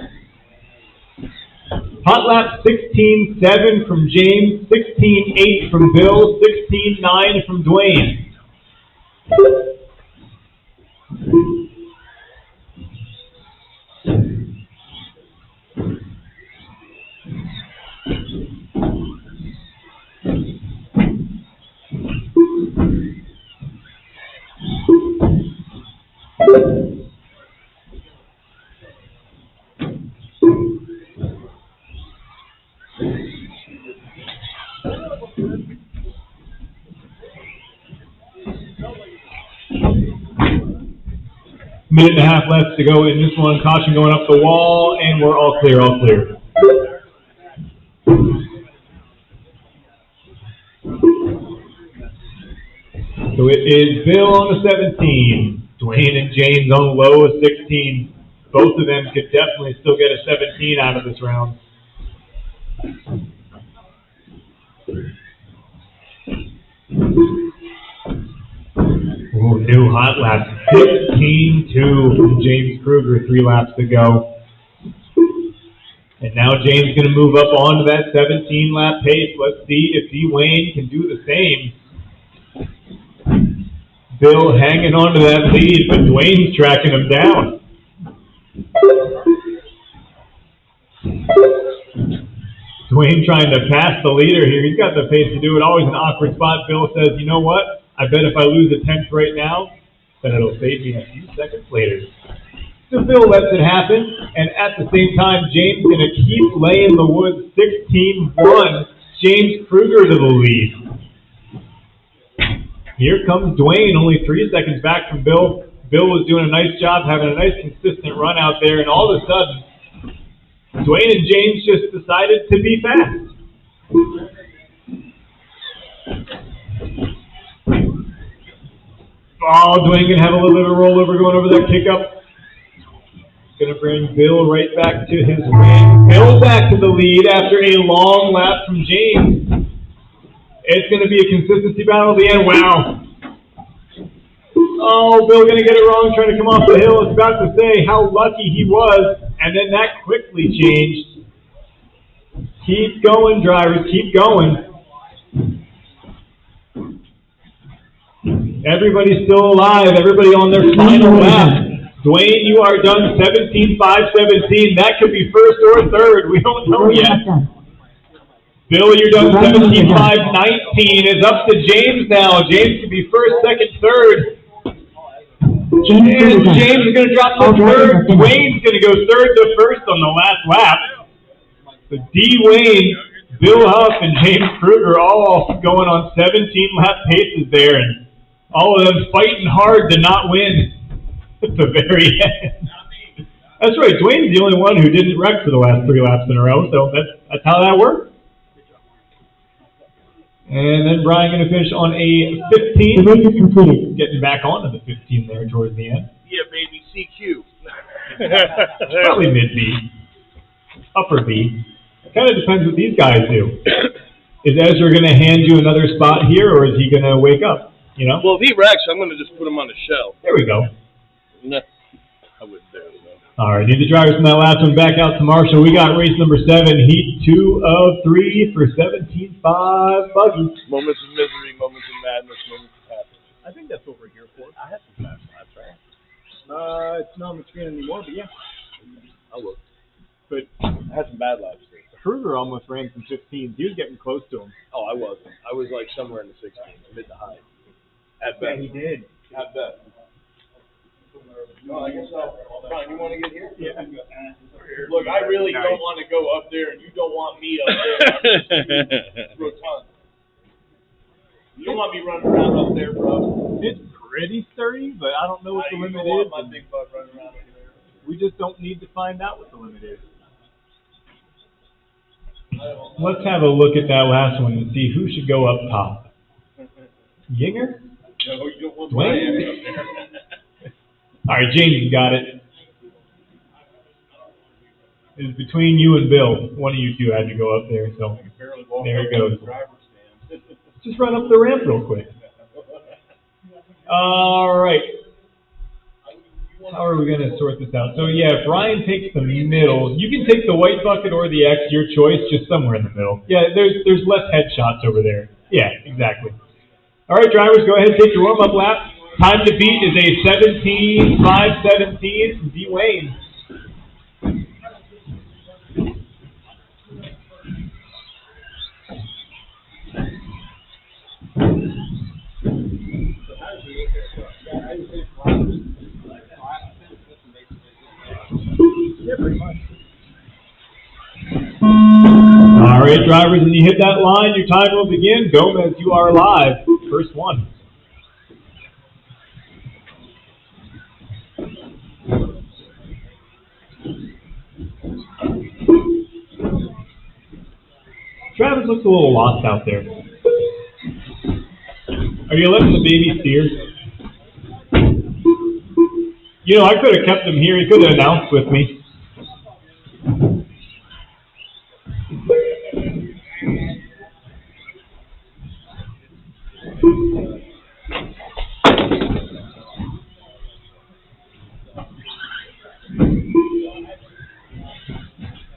Hot lap 16.7 from James, 16.8 from Bill, 16.9 from Dwayne. Minute and a half left to go in this one. Caution going up the wall, and we're all clear, all clear. So it is Bill on the 17. Dwayne and James on the low of 16. Both of them could definitely still get a 17 out of this round. Ooh, new hot lap. 15-2 from James Kruger, 3 laps to go. And now James going to move up onto that 17-lap pace. Let's see if Dwayne can do the same. Bill hanging on to that lead, but Dwayne's tracking him down. Dwayne trying to pass the leader here. He's got the pace to do it. Always an awkward spot. Bill says, you know what? I bet if I lose a tenth right now, then it'll save me a few seconds later. So Bill lets it happen, and at the same time, James going to keep laying the wood. 16-1. James Kruger to the lead. Here comes Dwayne, only 3 seconds back from Bill. Bill was doing a nice job, having a nice consistent run out there, and all of a sudden, Dwayne and James just decided to be fast. Oh, Dwayne going to have a little bit of a rollover going over that kick up. Going to bring Bill right back to his win. Bill back to the lead after a long lap from James. It's going to be a consistency battle at the end. Wow. Oh, Bill going to get it wrong, trying to come off the hill. I was about to say how lucky he was, and then that quickly changed. Keep going, drivers. Keep going. Everybody's still alive. Everybody on their final lap. Dwayne, you are done 17-5-17. That could be first or third. We don't know yet. Bill, you're done 17-5-19. It's up to James now. James could be first, second, third. And James is going to drop to third. Dwayne's going to go third to first on the last lap. So Dwayne, Bill Huff, and James Kruger all going on 17-lap paces there. And all of them fighting hard to not win at the very end. That's right. Dwayne's the only one who didn't wreck for the last 3 laps in a row, so that's how that worked. And then Brian going to finish on a 15. The race is completed. Getting back onto the 15 there towards the end. Yeah, baby, CQ. Probably mid-B. Upper B. It kind of depends what these guys do. Is Ezra going to hand you another spot here, or is he going to wake up? You know? Well, if he wrecks, I'm going to just put him on the shelf. There we go. No, I wouldn't dare though. All right, need the drivers from that last one back out to Marshall. We got race number 7, heat 2 of 3 for 17-5 buggy. Moments of misery, moments of madness, moments of happiness. I think that's what we're here for. I had some fast laps, right? It's not on the screen anymore, but yeah. I looked. But I had some bad laps too. Kruger almost ran some 15s. He was getting close to him. Oh, I wasn't. I was like somewhere in the 16s, mid to high. At best. Yeah, he did. At best. No, I guess so. Brian, you want to get here? Yeah. Look, I really don't want to go up there, and you don't want me up there. Rotund. You don't want me running around up there, bro. It's pretty sturdy, but I don't know what the limit is. is. My big butt running around over there. We just don't need to find out what the limit is. Let's have a look at that last one and see who should go up top. Yinger? No, you don't want Dwayne? Miami up there. All right, James got it. It's between you and Bill. One of you two had to go up there, so there it goes. Just run up the ramp real quick. All right. How are we going to sort this out? So, yeah, Brian takes the middle. You can take the white bucket or the X, your choice, just somewhere in the middle. Yeah, there's less headshots over there. Yeah, exactly. All right, drivers, go ahead and take your warm-up lap. Time to beat is a 17-5-17 from Dwayne. Yeah, pretty much. All right, drivers, when you hit that line, your time will begin. Gomez, you are live. First one. Travis looks a little lost out there. Are you letting the baby steer? You know, I could have kept him here. He could have announced with me.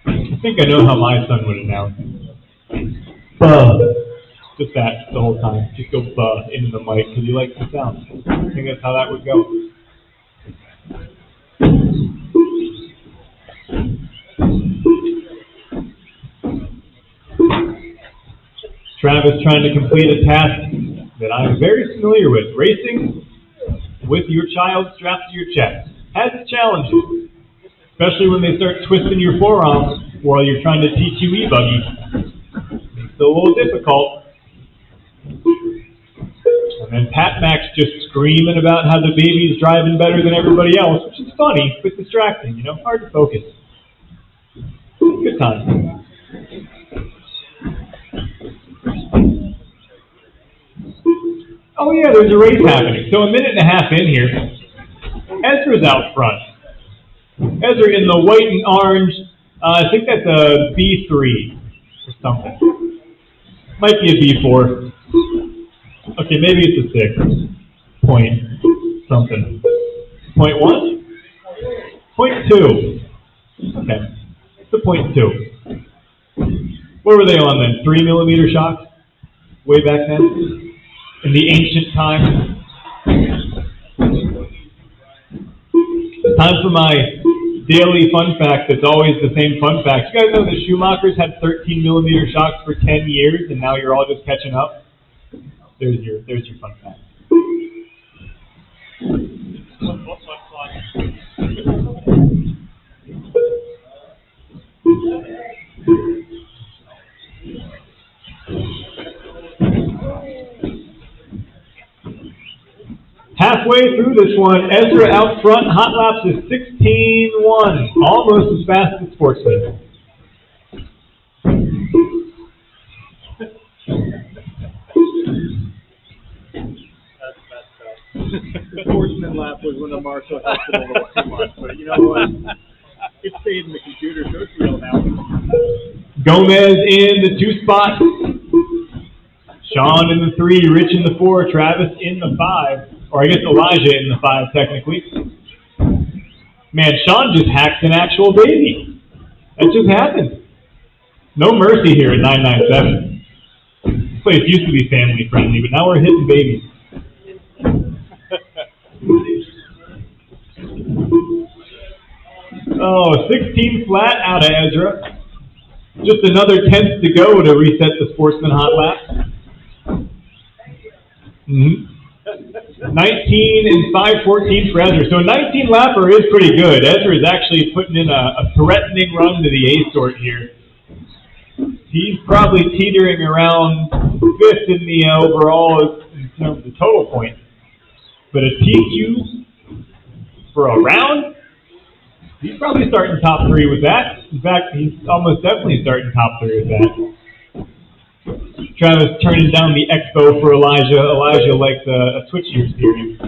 I think I know how my son would announce. Buh. Just that the whole time. Just go buh into the mic because he likes the sound. I think that's how that would go. Travis trying to complete a task that I'm very familiar with. Racing with your child strapped to your chest has its challenges, especially when they start twisting your forearms while you're trying to teach you e-buggy. It's a little difficult. And then Pat Mac's just screaming about how the baby's driving better than everybody else, which is funny, but distracting, you know, hard to focus. Good time. Oh yeah, there's a race happening. So a minute and a half in here, Ezra's out front. Ezra in the white and orange, I think that's a B3 or something. Might be a B4. Okay, maybe it's a 6. Point something. Point 1? Point 2. Okay, it's a point 2. What were they on then? 3mm shocks? Way back then? In the ancient times? It's time for my daily fun fact that's always the same fun fact. You guys know the Schumachers had 13mm shocks for 10 years and now you're all just catching up? There's your fun fact. Halfway through this one, Ezra out front, hot laps is 16-1, almost as fast as Sportsman. The Sportsman lap was when the Marshall helped it a little too much, but you know what? It stayed in the computer, so it's real now. Gomez in the 2 spot. Sean in the 3, Rich in the 4, Travis in the 5. Or I guess Elijah in the 5, technically. Man, Sean just hacked an actual baby. That just happened. No mercy here at 997. This place used to be family friendly, but now we're hitting babies. Oh, 16 flat out of Ezra. Just another 10th to go to reset the Sportsman hot lap. 19 and 5:14 for Ezra. So a 19 lapper is pretty good. Ezra is actually putting in a threatening run to the A sort here. He's probably teetering around 5th in the overall in terms of total points. But a TQ for a round, he's probably starting top 3 with that. In fact, he's almost definitely starting top 3 with that. Travis turning down the Expo for Elijah. Elijah likes a switchier steering.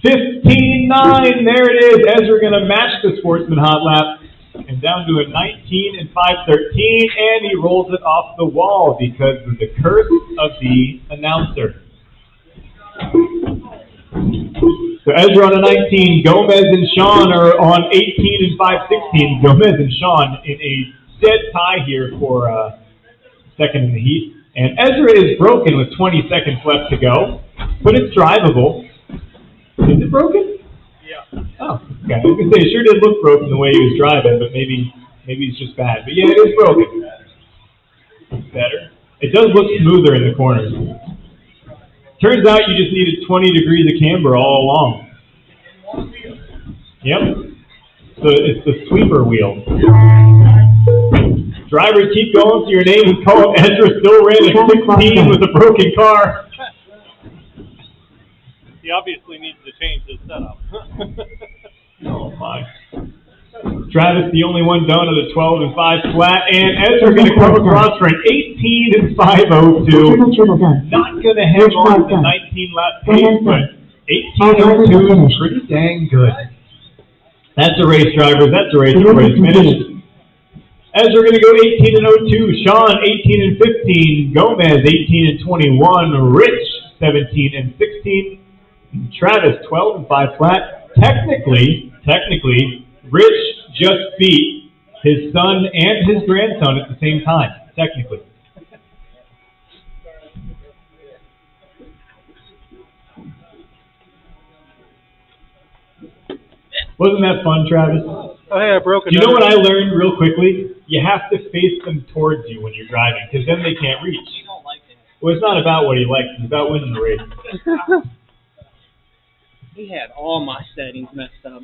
15-9, there it is. Ezra going to match the Sportsman hot lap. And down to a 19 and 5:13, and he rolls it off the wall because of the curse of the announcer. So Ezra on a 19, Gomez and Sean are on 18 and 5:16. Gomez and Sean in a dead tie here for second in the heat. And Ezra is broken with 20 seconds left to go, but it's drivable. Is it broken? Yeah. Oh, okay. I was going to say, it sure did look broken the way he was driving, but maybe it's just bad. But yeah, it is broken. Better. It does look smoother in the corners. Turns out you just needed 20 degrees of camber all along. Yep. So it's the sweeper wheel. Drivers keep going to your name and call it. Ezra still ran a 16 with a broken car. He obviously needs to change his setup. Oh my. Travis, the only one done at a 12 and 5 flat, and Ezra going to come across for an 18 and 502. Triple done. Not going to hang on to the 19 lap pace, but 1802 is pretty dang good. That's a race, drivers. That's a race before it's finished. Ezra going to go 18 and 02. Sean 18 and 15. Gomez 18 and 21. Rich 17 and 16. And Travis 12 and 5 flat. Technically, Rich just beat his son and his grandson at the same time. Technically. Wasn't that fun, Travis? Oh, hey, I broke it. You know what I learned real quickly? You have to face them towards you when you're driving, because then they can't reach. Well, it's not about what he likes. It's about winning the race. He had all my settings messed up.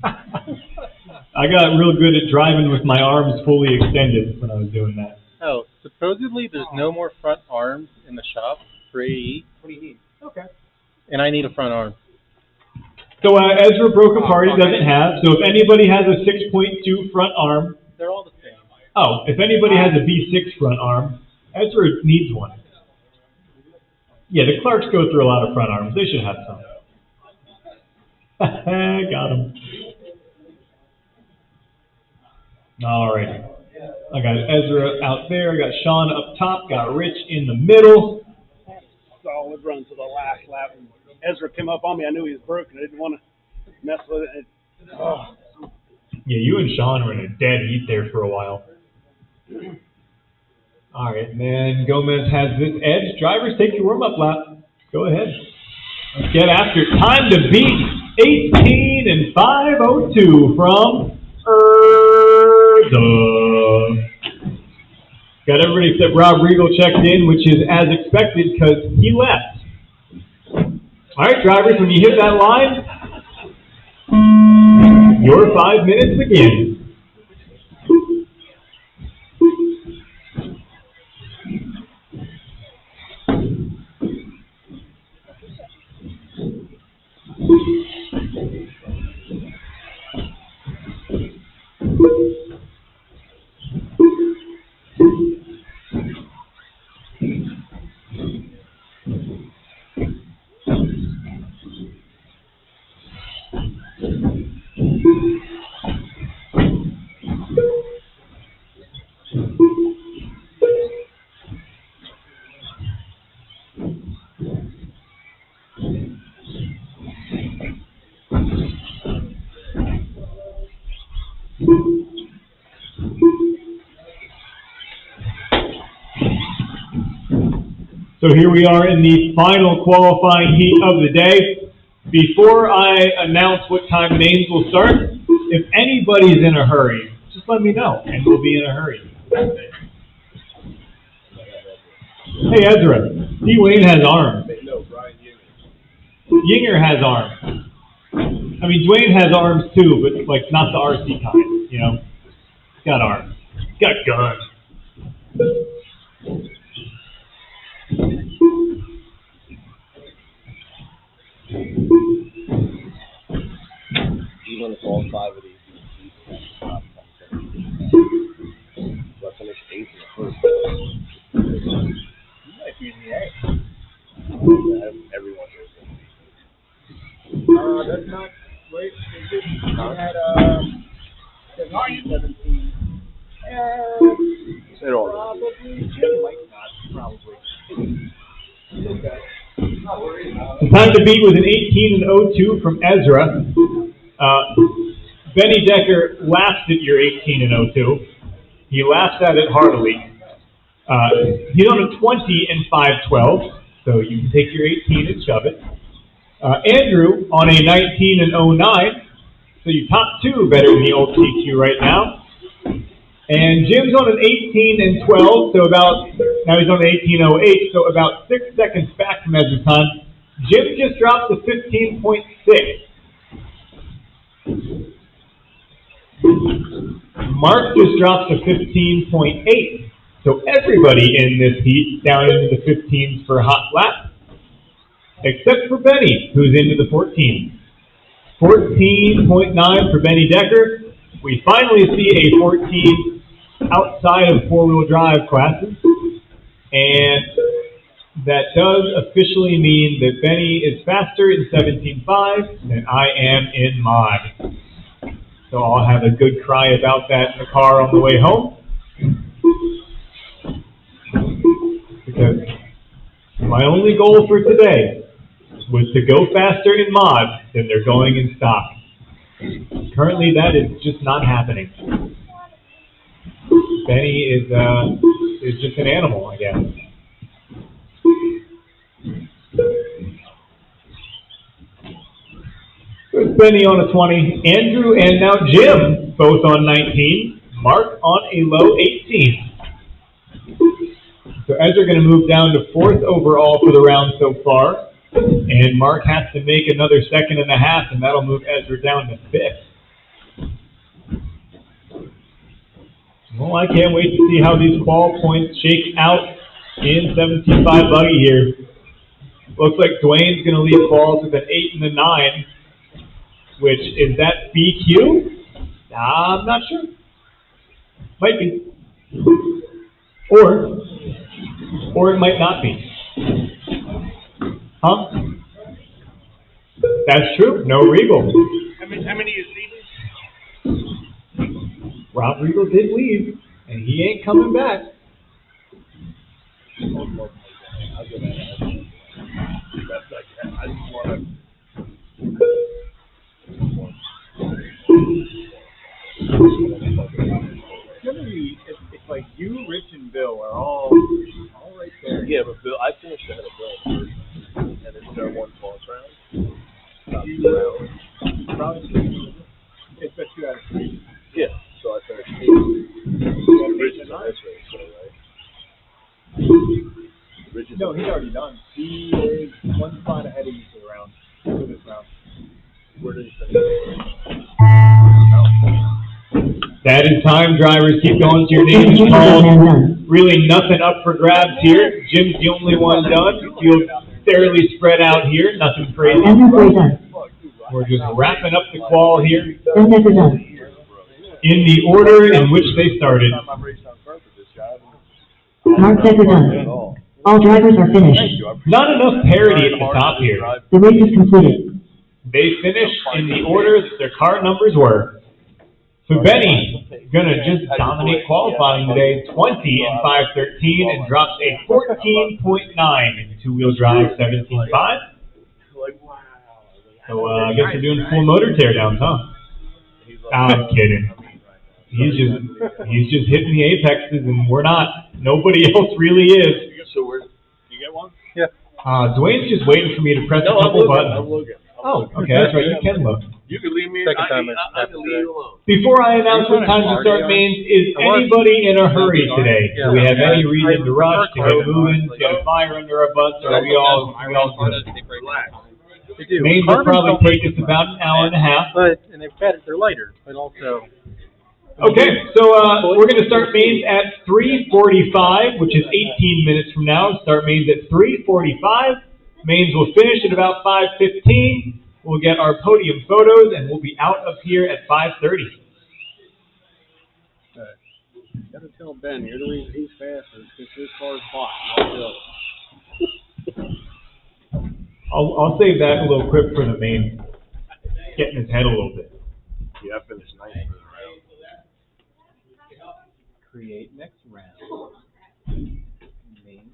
I got real good at driving with my arms fully extended when I was doing that. Oh, supposedly there's no more front arms in the shop for AE. What do you need? Okay. And I need a front arm. So Ezra broke apart, he doesn't have. So if anybody has a 6.2 front arm. They're all the same. Oh, if anybody has a V6 front arm, Ezra needs one. Yeah, the Clarks go through a lot of front arms. They should have some. Got him. All right. I got Ezra out there. I got Sean up top. Got Rich in the middle. Solid run to the last lap. And Ezra came up on me. I knew he was broken. I didn't want to mess with it. Yeah, you and Sean were in a dead heat there for a while. All right, and then Gomez has this edge. Drivers, take your warm-up lap. Go ahead. Let's get after it. Time to beat 18 and 502 from Erza. Got everybody except Rob Regal checked in, which is as expected because he left. All right, drivers, when you hit that line, your 5 minutes begin. So here we are in the final qualifying heat of the day. Before I announce what time names will start, if anybody's in a hurry, just let me know, and we'll be in a hurry. Hey, Ezra, D. Wayne has arms. Yinger has arms. I mean, Dwayne has arms too, but like not the RC kind, you know? He's got arms. He's got guns. Even if all 5 of these so I finished 8th in the first. You might be in the A. Everyone here is That's not right. We had 17. It all Probably. Might not. Probably. Okay. The time to beat was an 18 and 02 from Ezra. Benny Decker laughed at your 18 and 02. He laughs at it heartily. He's on a 20 and 512, so you can take your 18 and shove it. Andrew on a 19 and 09, so you top 2 better than the old TQ right now. And Jim's on an 18 and 12, so now he's on an 18.08, so about 6 seconds back from Ezra's time. Jim just dropped to 15.6. Mark just dropped to 15.8. So everybody in this heat down into the 15s for a hot lap, except for Benny, who's into the 14s. 14.9 for Benny Decker. We finally see a 14 outside of four-wheel drive classes. And that does officially mean that Benny is faster in 17.5 than I am in mod. So I'll have a good cry about that in the car on the way home. Because my only goal for today was to go faster in mod than they're going in stock. Currently, that is just not happening. Benny is just an animal, I guess. So it's Benny on a 20, Andrew and now Jim both on 19, Mark on a low 18. So Ezra going to move down to 4th overall for the round so far. And Mark has to make another 2.5 seconds, and that'll move Ezra down to 5th. Well, I can't wait to see how these qual points shake out in 17.5 buggy here. Looks like Dwayne's going to lead quals with an 8 and a 9, which is that BQ? I'm not sure. Might be. Or it might not be. Huh? That's true. No Regal. How many is leaving? Rob Regal did leave, and he ain't coming back. I just want It's like you, Rich, and Bill are all right there. Yeah, but Bill, I finished ahead of Bill first, and then there one false round. It's best 2 out of 3. Yeah, so I finished 8. Rich is on this race, so, right? Rich is No, he's already done. He is 1 spot ahead of you for this round. Where did he finish? That is time, drivers. Keep going to your name is called. Really nothing up for grabs here. Jim's the only one done. Feel fairly spread out here. Nothing crazy. We're just wrapping up the qual here in the order in which they started. Mark Decker done. All drivers are finished. Not enough parity at the top here. The race is completed. They finished in the order that their car numbers were. So Benny gonna just dominate qualifying today, 20 and 5.13, and drops a 14.9 in two-wheel drive 17.5. So I guess we're doing full motor teardowns, huh? I'm kidding. He's just hitting the apexes, and we're not. Nobody else really is. So you get one? Yeah. Dwayne's just waiting for me to press a couple buttons. I'm looking. Oh, okay, that's right. You can look. You can leave me. Second time I can leave you alone. Before I announce what time to start mains, is anybody in a hurry today? Do we have any reason to rush, to get moving, to get a fire under our butts, or are we all good? They do. Mains will Carbons probably don't take us about an hour and a half. and they're lighter, but also. Okay, so we're going to start mains at 3:45, which is 18 minutes from now. Start mains at 3:45. Mains will finish at about 5:15. We'll get our podium photos, and we'll be out of here at 5:30. Gotta tell Ben, you're the reason he's faster, because his car's hot, not Bill. I'll save that little clip for the main, getting his head a little bit. Yeah, I finished 9th. Create next round. Main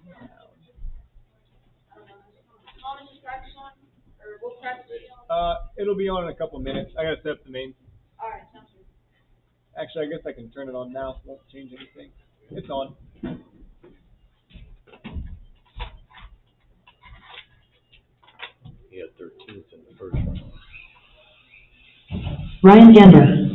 round. It'll be on in a couple of minutes. I gotta set up the mains. Alright, sounds good. Actually, I guess I can turn it on now. Won't change anything. It's on. He had 13th in the first round. Ryan Gember.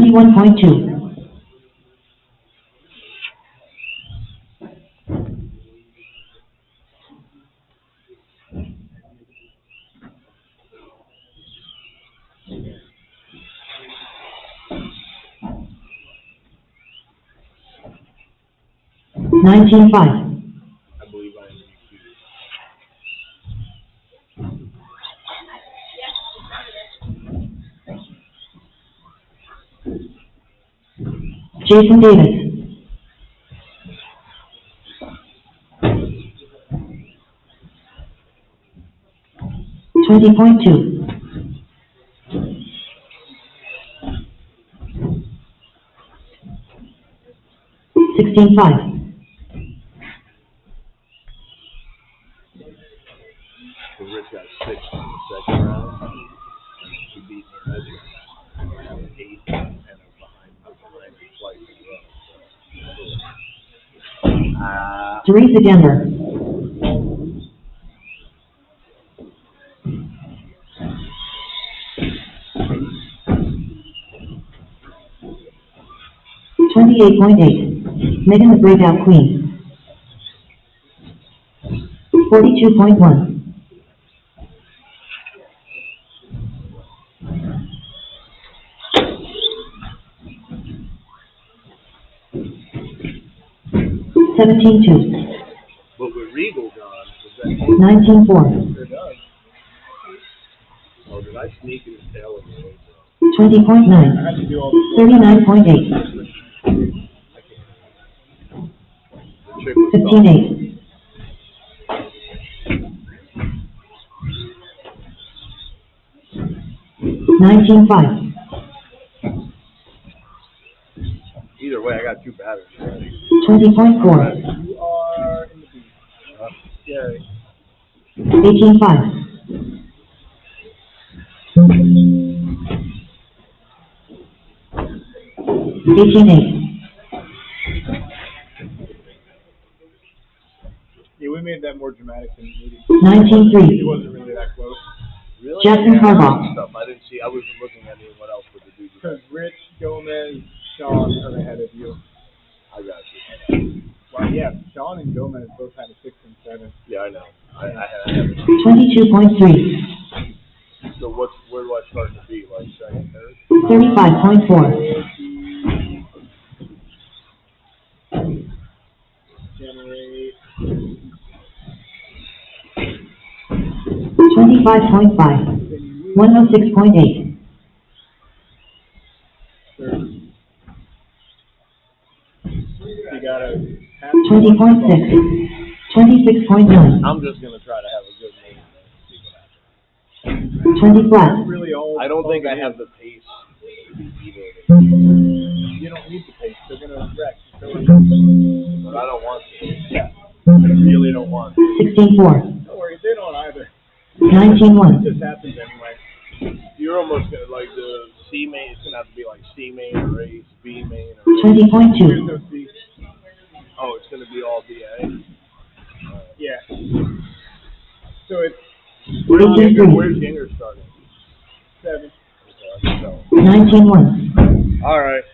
.2. 19.5. I believe I am Jason Davis. 20.2. 16.5. So Rich got 6 in the second round. And he beat me in this round. I have an 8 and I'm behind him twice in a row. Teresa Denver. 28.8. Megan the Breakout Queen. 42.1. 17.2. But with Regal gone, was that 19.4. They're done. Oh, did I sneak in his tail in the road? 20.9. 39.8. 15.8. 19.5. Either way, I got 2 batteries. 20.4. You are in the beat. Scary. 18.5. 18.8. Yeah, we made that more dramatic than it needed. 19.3. It wasn't really that close. Really? Jackson Yeah, Harbaugh. stuff. I didn't see. I wasn't looking at what else with the dude. Because Rich, Gomez, Sean are ahead of you. I got you. Well, yeah, Sean and Gomez both had a 6 and 7. Yeah, I know. I have. 22.3. So where do I start to be? Like second, third? 35.4. Generate. 25.5. 106.8. 30. You got a 20.6. 26.9. I'm just gonna try to have a good name. 20 flat. Really all. I don't think I have the pace to be either. You don't need the pace. They're gonna wreck. But I don't want to. Yeah. I really don't want to. 16.4. Don't worry, they don't either. 19.1. It just happens anyway. You're almost gonna like the C main. It's gonna have to be like C main or Ace, B main or Ace. 20.2. There's no C. Oh, it's gonna be all BA. Yeah. So it's Where's Yinger starting? 7. 19.1. All right.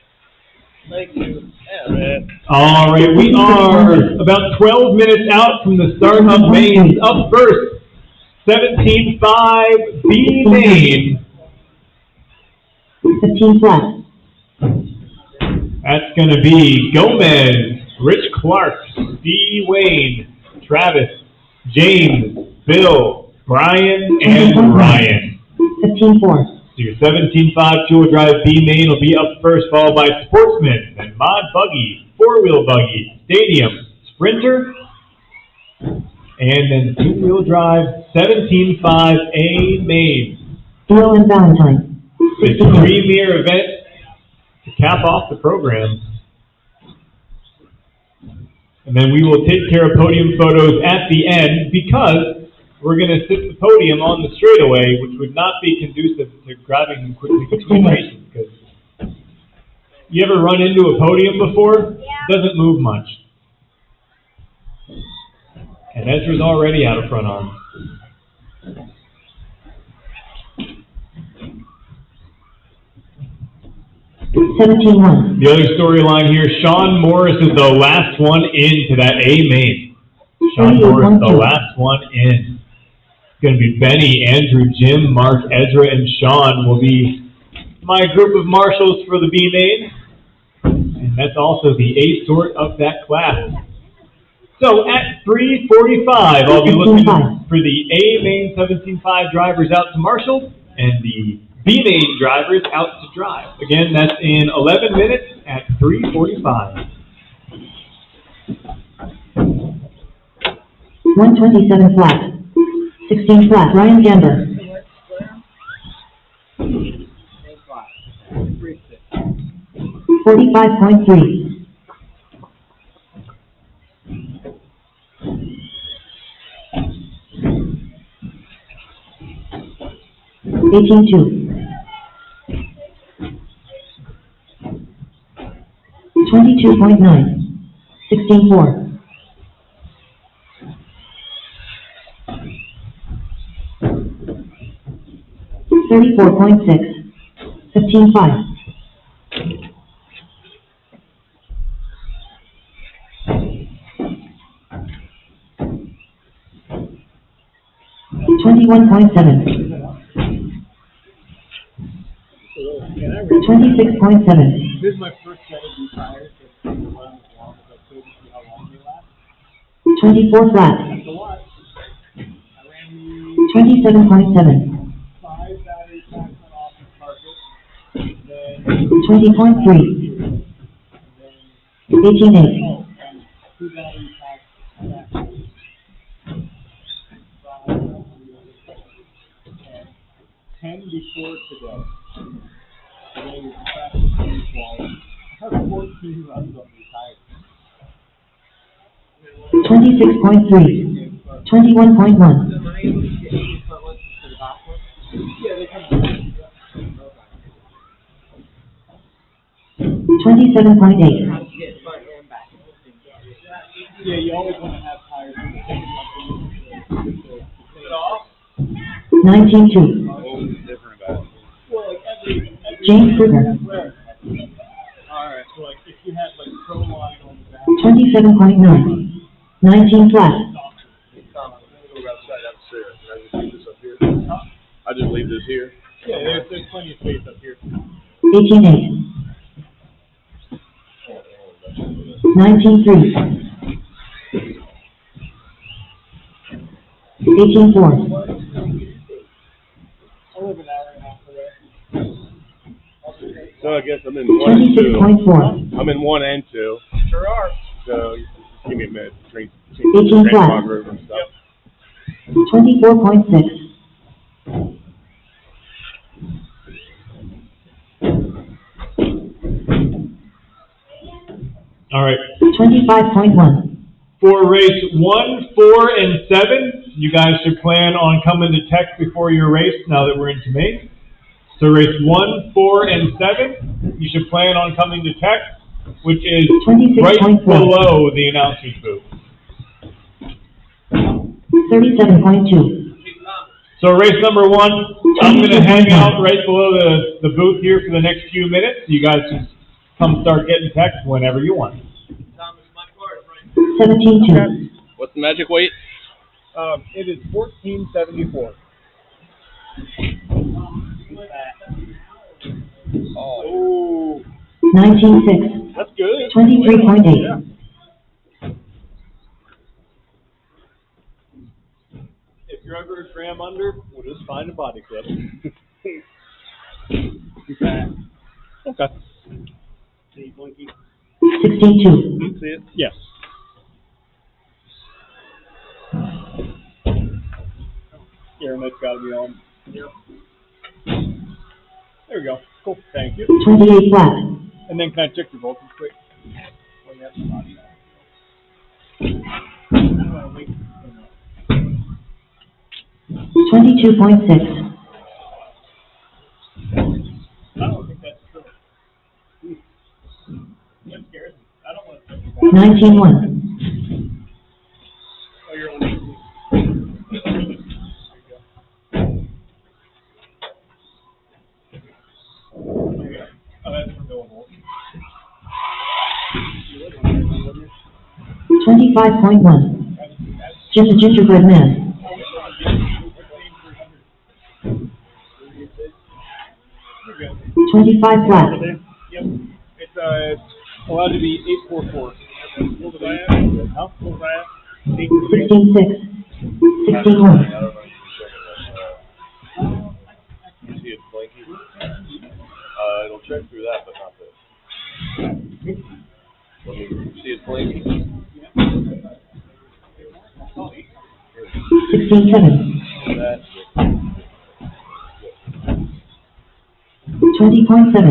Thank you. Yeah, man. All right, we are about 12 minutes out from the start of mains. Up first, 17.5 B main. 15 flat. That's going to be Gomez, Rich Clark, D. Wayne, Travis, James, Bill, Brian, and Ryan. 15.4. So your 17.5 two-wheel drive B main will be up first, followed by Sportsman, then Mod Buggy, Four-Wheel Buggy, Stadium, Sprinter, and then two-wheel drive 17.5 A main. Bill and Valentine. The premier event to cap off the program. And then we will take care of podium photos at the end because we're going to sit the podium on the straightaway, which would not be conducive to grabbing them quickly between races. Because you ever run into a podium before? It doesn't move much. And Ezra's already out of front arms. The other storyline here, Sean Morris is the last one into that A main. Sean Morris, the last one in. It's going to be Benny, Andrew, Jim, Mark, Ezra, and Sean will be my group of marshals for the B main. And that's also the A sort of that class. So at 3:45, I'll be looking for the A main 17.5 drivers out to marshal and the B main drivers out to drive. Again, that's in 11 minutes at 3:45. 127 flat. 16 flat. Ryan Gamber. 45.3. 18.2. 22.9. 16.4. 34.6. 15.5. 21.7. 26.7. This is my first set of these tires. It's run as long as I could to see how long they last. 24 flat. That's a lot. I ran 27.7. 5 battery packs on off the carpet. 20.3. 18.8. 2 battery packs back. 10 before today. Today was practice week long. I have 14 runs on these tires. 26.3. 21.1. Yeah, they come 27.8. Yeah, you always want to have tires when you're taking something. 19.2. Different about it. Well, like every James Kruger. Alright, so like if you had like pro line on the back. 27.9. 19 flat. I just leave this here. Yeah, there's plenty of space up here. 18.8. 19.3. 18.4. I live an hour and a half away. So I guess I'm in 1 and 2. 26.4. I'm in 1 and 2. Sure are. So just give me a minute to train 18 flat. my room and stuff. 24.6. All right. 25.1. For race 1, 4, and 7, you guys should plan on coming to Tech before your race now that we're into May. So race 1, 4, and 7, you should plan on coming to Tech, which is right 26.4. below the announcer's booth. 37.2. So race number 1, I'm going to hang out right below the booth here for the next few minutes. You guys can come start getting text whenever you want. 17.2. What's the magic weight? It is 1474. Oh. 19.6. That's good. 23.8. Yeah. If you're ever a gram under, we'll just find a body clip. Okay. See, Blinky? 16.2. See it? Yes. Aaron, that's got to be on. Yep. There we go. Cool. Thank you. 28 flat. And then can I check your voltage quick? Oh, yeah. 22.6. I don't think that's true. That scares me. I don't want to. 19.1. Oh, you're on 18. There you go. Oh, that's for millivolts. 25.1. Just a gingerbread man. 25 flat. Yep. It's allowed to be 844. What was I at? Huh? What was I at? 8%. 16-6. 16-1. You see it's blinking? It'll check through that, but not this. Let me see it's blinking. 16-7. 20.7.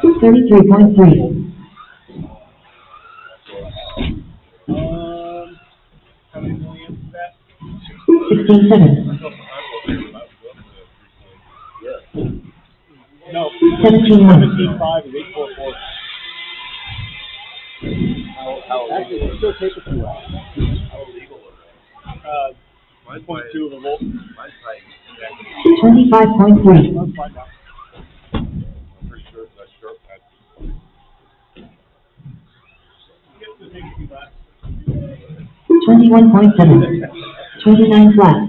33.3. How many million is that? 16-7. No. 17-1. 17.5 is 844. Actually, it's still take a few hours. How illegal is that? 1.2 of a volt. Mine's tight. 25.3. Let's find out. I'm pretty sure it's that sharp pad. 21.7. 29 flat.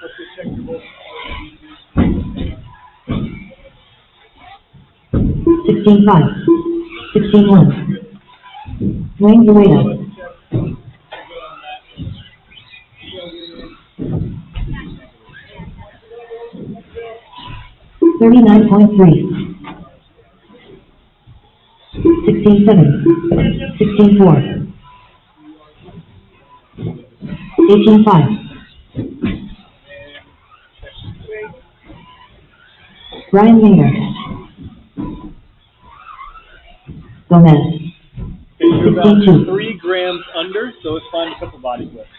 Let's just check your volt. 16-5. 16-1. Wayne Rueda. 39.3. 16-7. 16-4. 18-5. Brian Mayer. Gomez. Okay, you're about 16-2. 3 grams under, so let's find a couple body clips.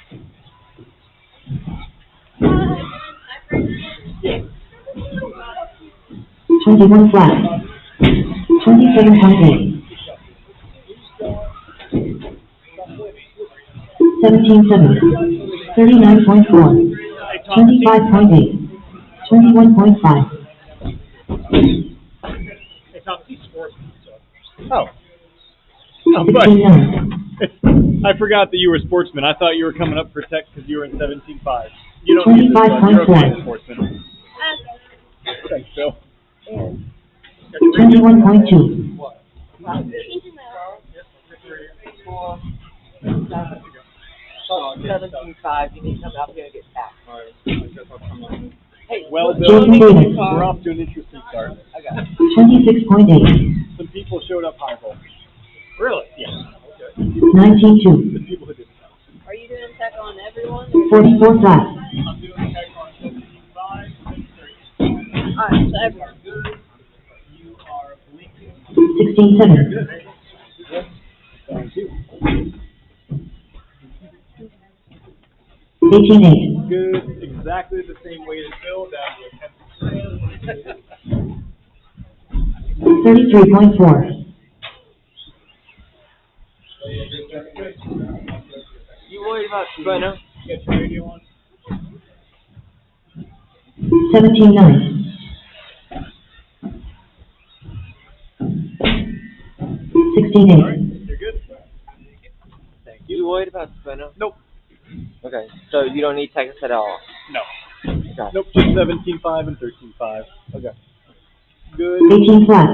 Yeah. 21 flat. 27.8. 17-7. 39.4. 25.8. 21.5. It's not sportsman, so. Oh. Oh, but 16-9. I forgot that you were a sportsman. I thought you were coming up for tech because you were in 17.5. You don't need this, bud. You're okay, 25.4. sportsman. Thanks, Phil. 21.2. Oh, 17.5, you need to come out here and get taxed. Hey, Well, Bill, Jason Davis. we're off to an interesting start. I got it. 26.8. Some people showed up high volt. Really? Yeah. 19-2. The people who didn't. Are you doing tech on everyone? 44 flat. I'm doing tech on 75 and 30. Alright, so everyone. You are blinking. 16-7. Thank you. 18-8. Good. Exactly the same weight as Phil, down to a 10%. 33.4. You worried about Sprinter? Get your radio on. 17-9. 16-8. You're good? Thank you. You worried about Sprinter? Nope. Okay, so you don't need Texas at all? No. Okay. Nope, just 17.5 and 13.5. Okay. Good. 18 flat.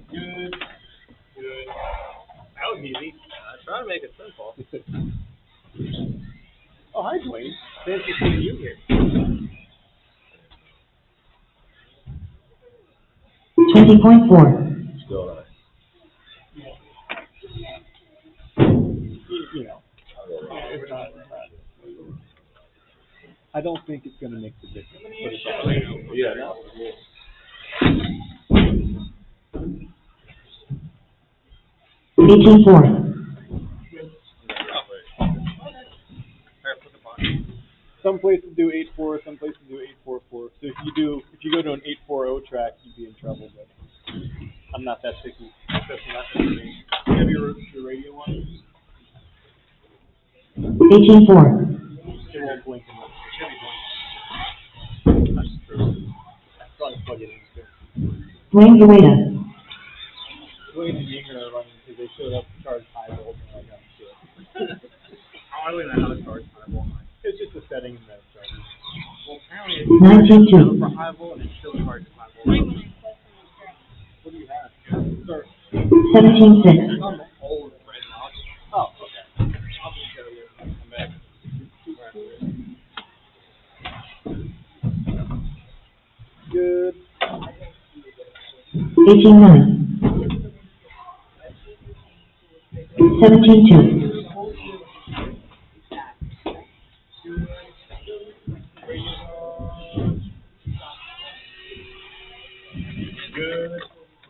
Good. Good. That was easy. Try to make it simple. Oh, hi, Dwayne. Fancy seeing you here. 20.4. Still not. You know. I don't think it's going to make the difference. Yeah, no. 18-4. Some places do 8.4, some places do 8.44. So if you go to an 8.40 track, you'd be in trouble. But I'm not that picky, especially not for me. You have your radio on? 18-4. It won't blink enough. That's true. I'd probably plug it in too. Wayne Rueda. Dwayne and Yinger are running because they showed up to charge high volt and I got shit. I don't even know how to charge highball. It's just a setting in the charger. Well, apparently it's 92. for highball and it still charges highball. What do you have? Sir. 17.6. It's on the old red box. Oh, okay. I'll just show you. Come back. 18.9. 17.2. Good.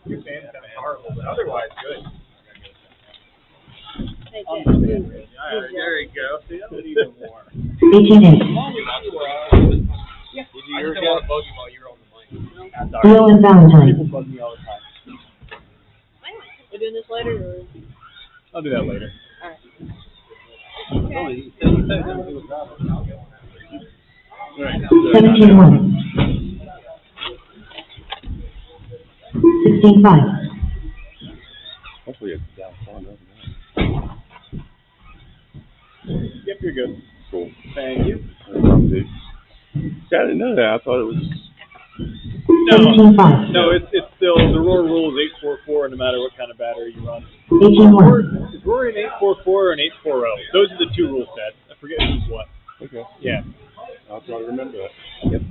Your fan's kind of powerful, but otherwise good. There you go. See, that was even more. 18.8. Yeah. Did you ever get a bug you while you were on the mic? Bill and Valentine. People bug me all the time. We're doing this later, or? I'll do that later. Alright. 17.1. 16.5. Hopefully it's down far enough. Yep, you're good. Cool. Thank you. See, I didn't know that. I thought it was. No, it's still, the Roar rule is 844 no matter what kind of battery you run. 18.1. Is Roar an 844 or an 840? Those are the two rule sets. I forget who's what. Okay. Yeah. I'll try to remember that. Yep.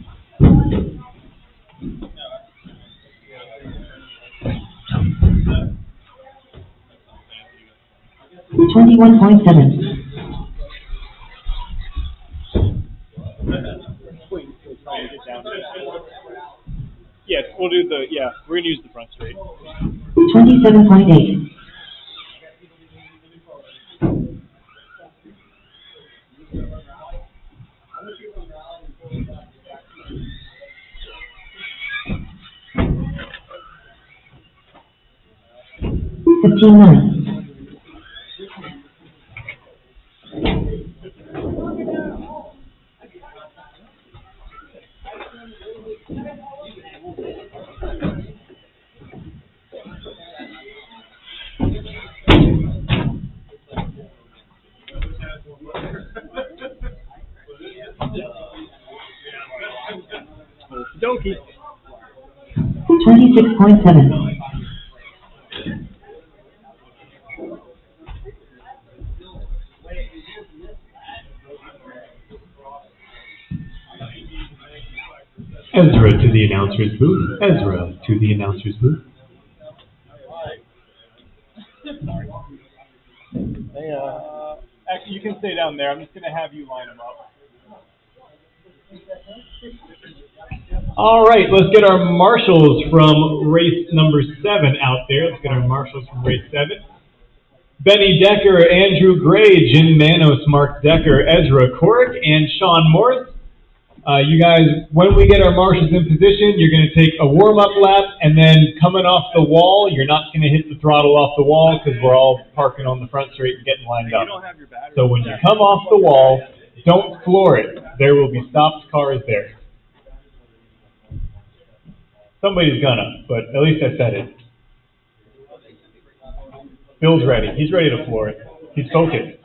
$21.7. Yes, we'll do the, we're going to use the front straight. 27.8. 15.9. Donkey. 26.7. Ezra to the announcer's booth. Ezra to the announcer's booth. Hey, actually, you can stay down there. I'm just going to have you line them up. All right, let's get our marshals from race number 7 out there. Let's get our marshals from race 7. Benny Decker, Andrew Gray, Jim Manos, Mark Decker, Ezra Korick, and Sean Morris. You guys, when we get our marshals in position, you're going to take a warm-up lap, and then coming off the wall, you're not going to hit the throttle off the wall because we're all parking on the front straight and getting lined up. So when you come off the wall, don't floor it. There will be stopped cars there. Somebody's gonna, but at least I said it. Bill's ready. He's ready to floor it. He's focused.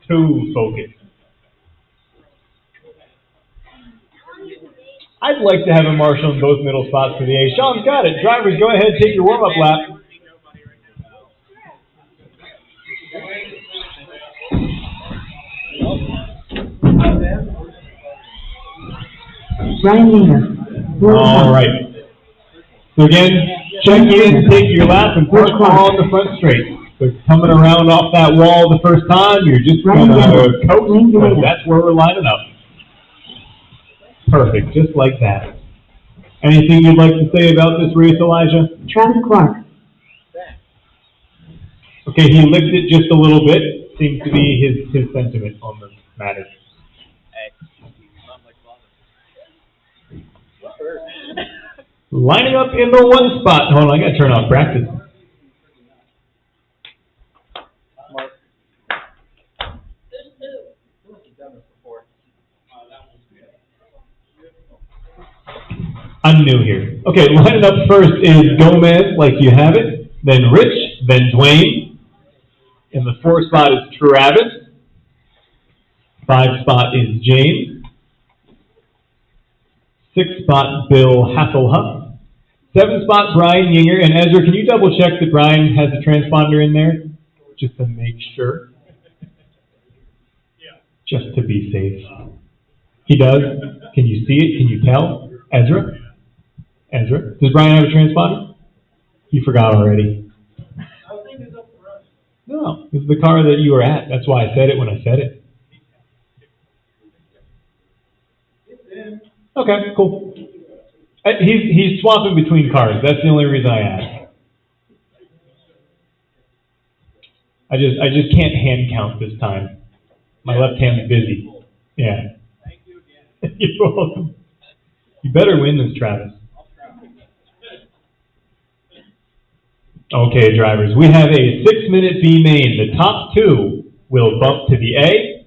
Too focused. I'd like to have a marshal in both middle spots for the A. Sean's got it. Drivers, go ahead, take your warm-up lap. Brian Weaver. All right. So again, check in, take your lap, and push all on the front straight. So coming around off that wall the first time, you're just going to coast, because that's where we're lining up. Perfect, just like that. Anything you'd like to say about this race, Elijah? Travis Clark. Okay, he licked it just a little bit. Seems to be his sentiment on the matter. Lining up in the 1 spot. Hold on, I gotta turn off practice. I'm new here. Okay, lining up first is Gomez, like you have it. Then Rich, then Dwayne. In the 4 spot is Travis. 5 spot is James. 6 spot, Bill Hasselhuff. 7 spot, Brian Yinger. And Ezra, can you double check that Brian has a transponder in there? Just to make sure. Just to be safe. He does? Can you see it? Can you tell? Ezra? Ezra? Does Brian have a transponder? You forgot already. No, this is the car that you were at. That's why I said it when I said it. Okay, cool. He's swapping between cars. That's the only reason I asked. I just can't hand count this time. My left hand's busy. Yeah. Thank you again. You're welcome. You better win this, Travis. Okay, drivers. We have a 6-minute B main. The top 2 will bump to the A.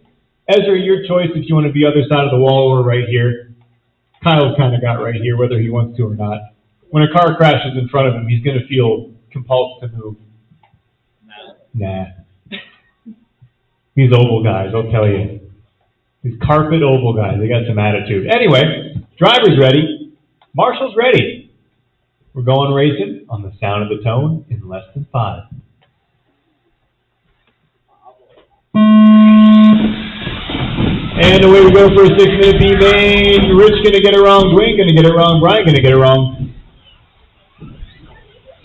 Ezra, your choice if you want to be other side of the wall or right here. Kyle's kind of got right here, whether he wants to or not. When a car crashes in front of him, he's going to feel compelled to move. Nah. These oval guys, I'll tell you. These carpet oval guys, they got some attitude. Anyway, driver's ready. Marshall's ready. We're going racing on the sound of the tone in less than 5. And away we go for a 6-minute B main. Rich gonna get it wrong, Dwayne gonna get it wrong, Brian gonna get it wrong.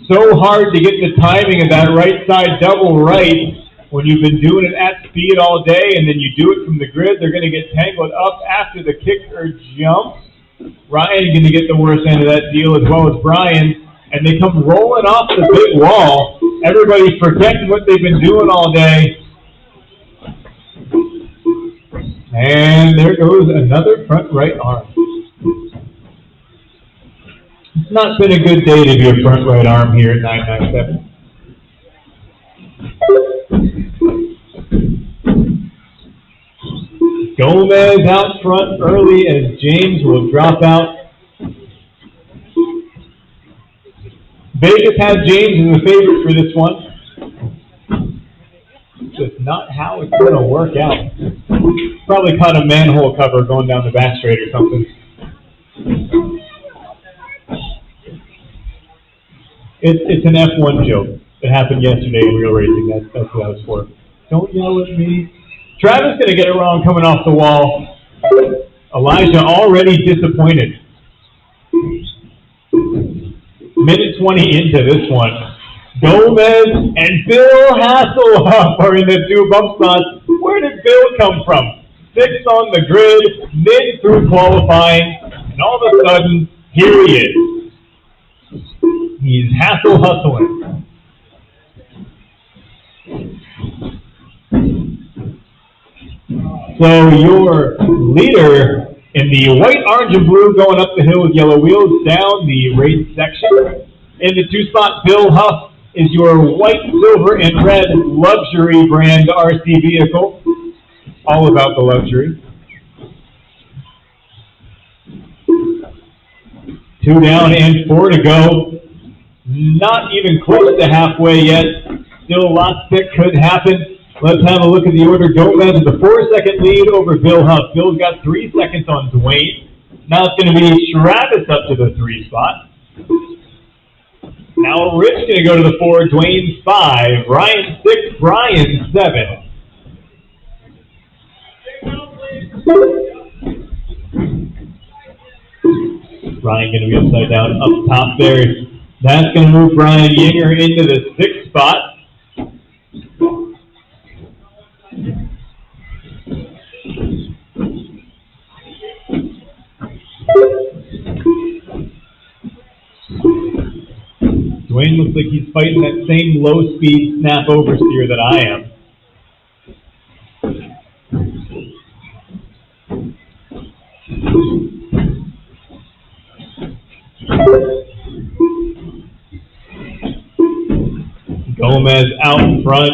So hard to get the timing of that right side double right when you've been doing it at speed all day and then you do it from the grid. They're gonna get tangled up after the kick or jump. Ryan's gonna get the worst end of that deal as well as Brian. And they come rolling off the big wall. Everybody's forgetting what they've been doing all day. And there goes another front right arm. It's not been a good day to be a front right arm here at 997. Gomez out front early as James will drop out. Vegas has James as a favorite for this one. Just not how it's going to work out. Probably caught a manhole cover going down the back straight or something. It's an F1 joke that happened yesterday in real racing. That's what that was for. Don't yell at me. Travis going to get it wrong coming off the wall. Elijah already disappointed. Minute 20 into this one. Gomez and Bill Hasselhoff are in the 2 bump spots. Where did Bill come from? 6th on the grid, mid through qualifying, and all of a sudden, here he is. He's hustling. So your leader in the white, orange, and blue going up the hill with yellow wheels down the race section. In the 2 spot, Bill Huff is your white, silver, and red luxury brand RC vehicle. All about the luxury. 2 down and 4 to go. Not even close to halfway yet. Still lots that could happen. Let's have a look at the order. Gomez with a 4-second lead over Bill Huff. Bill's got 3 seconds on Dwayne. Now it's going to be Travis up to the 3 spot. Now Rich going to go to the 4, Dwayne 5, Ryan 6, Brian 7. Brian going to be upside down up top there. That's going to move Brian Yinger into the 6th spot. Dwayne looks like he's fighting that same low-speed snap oversteer that I am. Gomez out in front.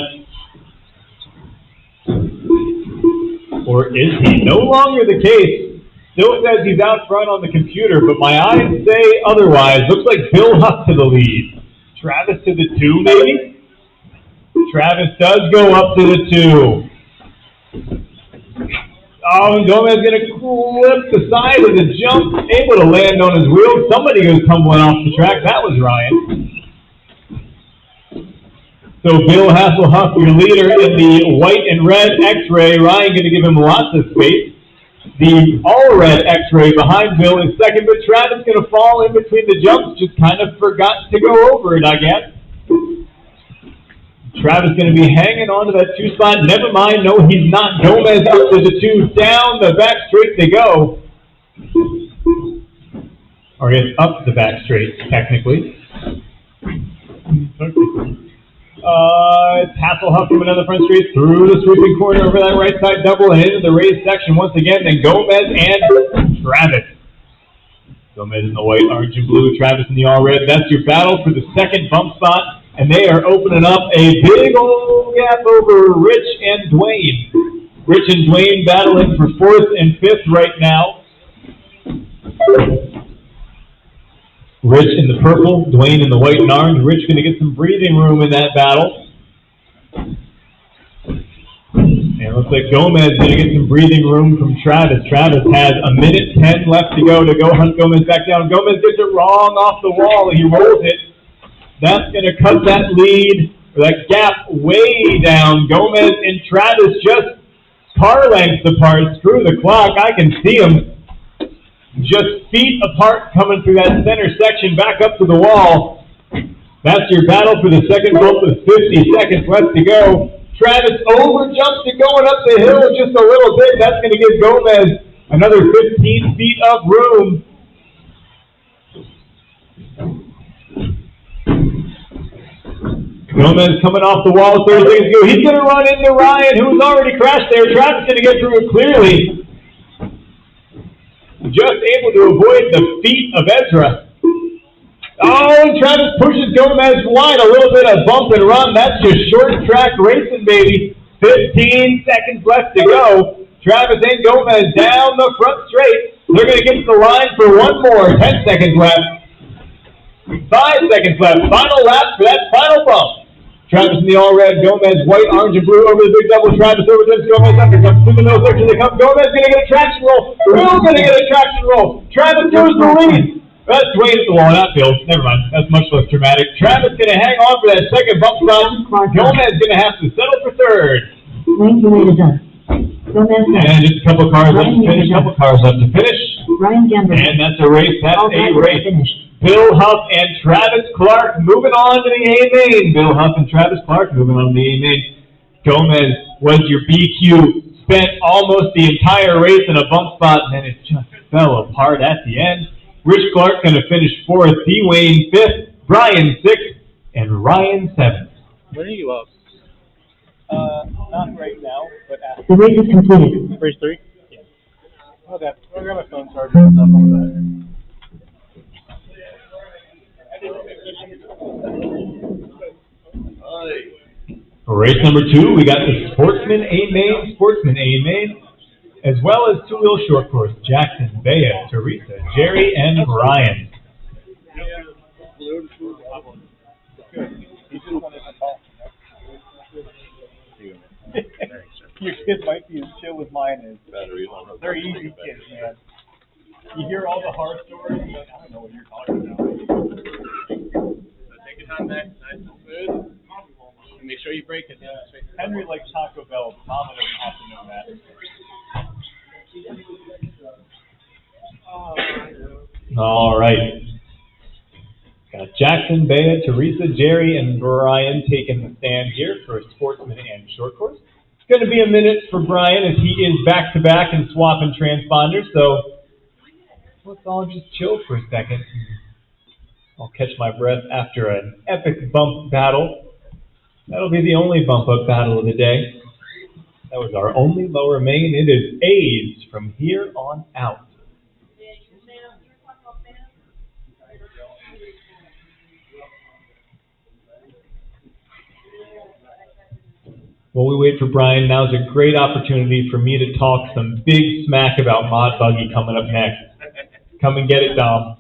Or is he? No longer the case. Still says he's out front on the computer, but my eyes say otherwise. Looks like Bill Huff to the lead. Travis to the 2, maybe? Travis does go up to the 2. Oh, and Gomez going to clip the side of the jump, able to land on his wheels. Somebody goes tumbling off the track. That was Ryan. So Bill Hasselhoff, your leader in the white and red X-Ray. Ryan going to give him lots of space. The all-red X-Ray behind Bill is second, but Travis going to fall in between the jumps. Just kind of forgot to go over it, I guess. Travis going to be hanging on to that 2 spot. Never mind, no, he's not. Gomez up to the 2. Down the back straight they go. Or I guess up the back straight, technically. It's Hasselhoff from another front straight through the sweeping corner over that right side double and into the raised section once again. Then Gomez and Travis. Gomez in the white, orange, and blue. Travis in the all red. That's your battle for the second bump spot. And they are opening up a big old gap over Rich and Dwayne. Rich and Dwayne battling for 4th and 5th right now. Rich in the purple, Dwayne in the white and orange. Rich going to get some breathing room in that battle. And it looks like Gomez going to get some breathing room from Travis. Travis has 1:10 left to go hunt Gomez back down. Gomez gets it wrong off the wall. He rolls it. That's going to cut that lead, or that gap, way down. Gomez and Travis just car lengths apart. Screw the clock. I can see them just feet apart coming through that center section back up to the wall. That's your battle for the second bump with 50 seconds left to go. Travis overjumps it going up the hill just a little bit. That's going to give Gomez another 15 feet of room. Gomez coming off the wall 30 seconds ago. He's going to run into Ryan, who's already crashed there. Travis going to get through it clearly. Just able to avoid the feet of Ezra. Oh, and Travis pushes Gomez wide. A little bit of bump and run. That's just short track racing, baby. 15 seconds left to go. Travis and Gomez down the front straight. They're going to get to the line for one more. 10 seconds left. 5 seconds left. Final lap for that final bump. Travis in the all-red, Gomez white, orange, and blue over the big double. Travis over this, Gomez under. Comes through the middle section. They come. Gomez going to get a traction roll. Bill going to get a traction roll. Travis goes the lead. That's Dwayne at the wall, not Bill. Never mind. That's much less dramatic. Travis going to hang on for that second bump spot. Gomez going to have to settle for third. Wayne Goulet is done. Gomez done. And just a couple cars left to finish. Ryan Gamber. And that's a race. That's a race. Finished. Bill Huff and Travis Clark moving on to the A-Main. Bill Huff and Travis Clark moving on to the A-Main. Gomez was your BQ. Spent almost the entire race in a bump spot, and then it just fell apart at the end. Rich Clark going to finish 4th. Dwayne 5th. Brian 6th. And Ryan 7th. When are you up? Not right now, but after. The race is completed. Race 3? Yeah. Okay. I'll grab my phone charger and stuff over there. For race number 2, we got the Sportsman A-Main, as well as two-wheel short course, Jackson, Bea, Teresa, Jerry, and Ryan. Your kid might be as chill as mine is. They're easy kids, man. You hear all the horror stories, and I don't know what you're talking about. So take your time back, nice and smooth, and make sure you break it. Henry likes Taco Bell, but Mama doesn't have to know that. All right. Got Jackson, Bea, Teresa, Jerry, and Brian taking the stand here for Sportsman and short course. It's going to be a minute for Brian as he is back-to-back and swapping transponders, so let's all just chill for a second. I'll catch my breath after an epic bump battle. That'll be the only bump-up battle of the day. That was our only lower main. It is A's from here on out. While we wait for Brian, now's a great opportunity for me to talk some big smack about Mod Buggy coming up next. Come and get it, Dom.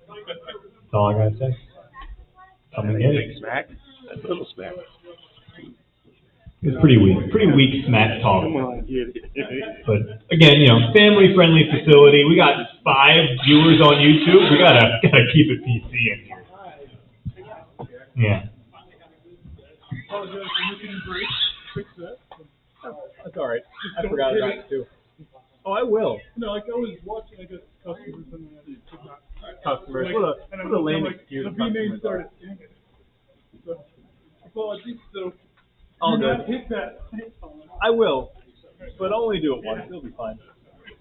That's all I gotta say. Come and get it. Big smack? That's a little smack. It's pretty weak smack talk. Come on, get it. But again, you know, family-friendly facility. We got 5 viewers on YouTube. We gotta keep it PC in here. Yeah. Apologize for missing a break. Fix that. That's all right. I forgot about it too. Oh, I will. No, like I was watching, I got customers and I could not. Customers. Like, What and a I'm lame like, excuse. the V-main started singing. So, apologies. So, All do good. not hit that. I will, but only do it once. It'll be fine.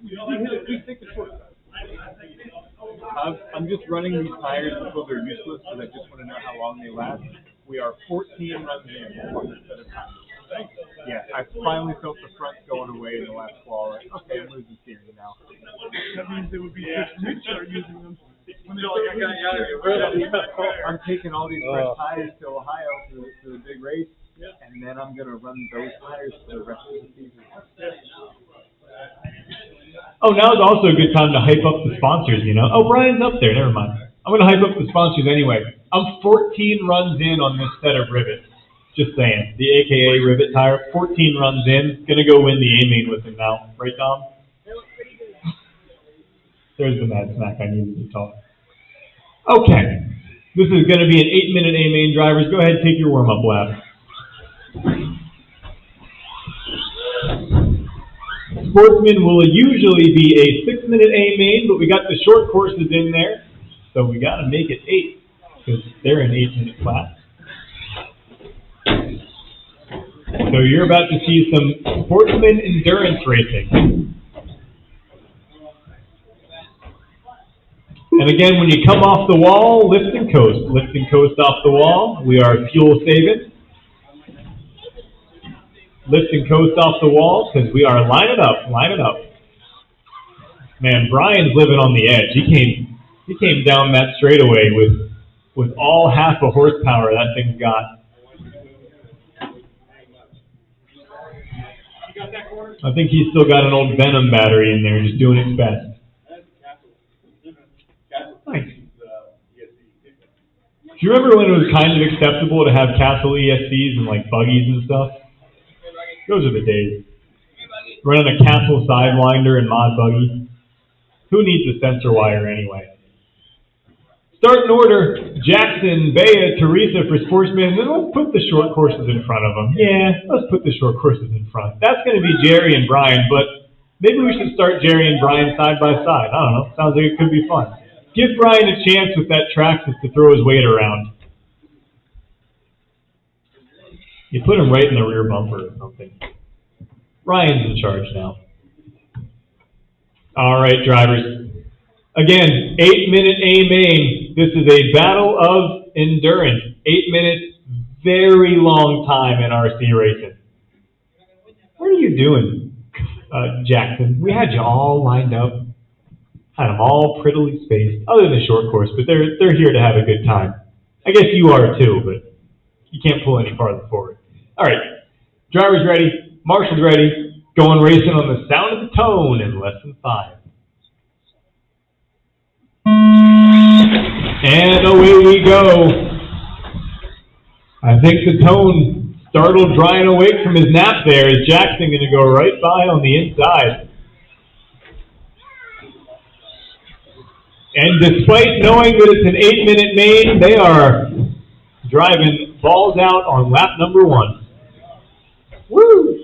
Just take the short side. I'm just running these tires until they're useless because I just want to know how long they last. We are 14 runs in at a time. Yeah, I finally felt the front going away in the last wall. Like, okay, I'm losing steering now. That means it would be good for me to start using them. When they I'm taking all these fresh tires to Ohio to the big race, and then I'm going to run those tires for the rest of the season. Oh, now is also a good time to hype up the sponsors, you know. Oh, Brian's up there. Never mind. I'm going to hype up the sponsors anyway. I'm 14 runs in on this set of rivets. Just saying. The AKA rivet tire. 14 runs in. Going to go win the A-main with him now. Right, Dom? There's the mad smack I needed to talk. Okay. This is going to be an 8-minute A-main. Drivers, go ahead and take your warm-up lap. Sportsman will usually be a 6-minute A-main, but we got the short courses in there, so we got to make it 8 because they're an 8-minute class. So you're about to see some sportsman endurance racing. And again, when you come off the wall, lift and coast. Lift and coast off the wall. We are fuel saving. Lift and coast off the wall because we are line it up. Man, Brian's living on the edge. He came down that straightaway with all half the horsepower that thing's got. I think he's still got an old Venom battery in there, just doing its best. Nice. Do you remember when it was kind of acceptable to have Castle ESCs and like buggies and stuff? Those are the days. Running a Castle Sidewinder and mod buggy. Who needs a sensor wire anyway? Start in order. Jackson, Bea, Teresa for Sportsman. Then let's put the short courses in front of them. Yeah, let's put the short courses in front. That's going to be Jerry and Brian, but maybe we should start Jerry and Brian side by side. I don't know. Sounds like it could be fun. Give Brian a chance with that Traxxas to throw his weight around. You put him right in the rear bumper or something. Ryan's in charge now. All right, drivers. Again, 8-minute A-main. This is a battle of endurance. 8 minutes, very long time in RC racing. What are you doing, Jackson? We had you all lined up. Had them all prettily spaced, other than the short course, but they're here to have a good time. I guess you are too, but you can't pull any farther forward. All right, drivers ready, marshals ready, going racing on the sound of the tone in less than 5. And away we go. I think the tone startled Brian awake from his nap there. Is Jackson going to go right by on the inside? And despite knowing that it's an 8-minute main, they are driving balls out on lap number 1. Woo!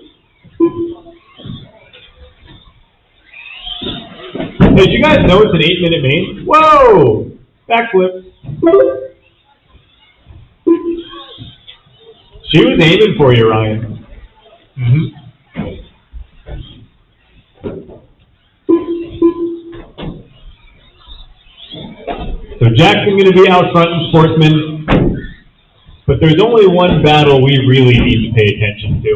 Hey, did you guys know it's an 8-minute main? Whoa! Backflip. She was aiming for you, Ryan. So Jackson going to be out front in Sportsman, but there's only one battle we really need to pay attention to,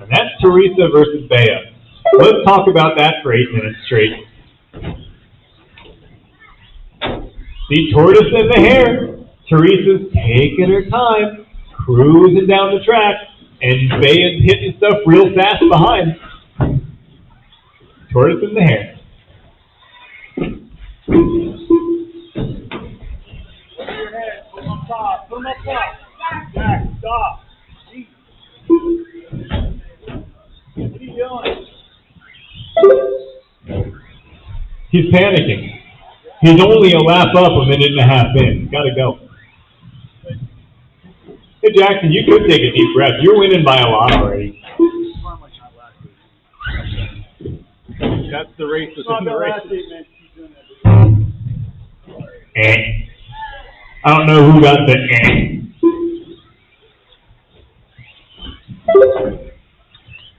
and that's Teresa versus Bea. Let's talk about that for 8 minutes straight. See, tortoise and the hare. Teresa's taking her time, cruising down the track, and Bea's hitting stuff real fast behind. Tortoise and the hare. Put him up top. Jack, stop. He's panicking. He's only a lap up, a minute and a half in. Gotta go. Hey, Jackson, you could take a deep breath. You're winning by a lot already. That's the race within the race. I don't know who got the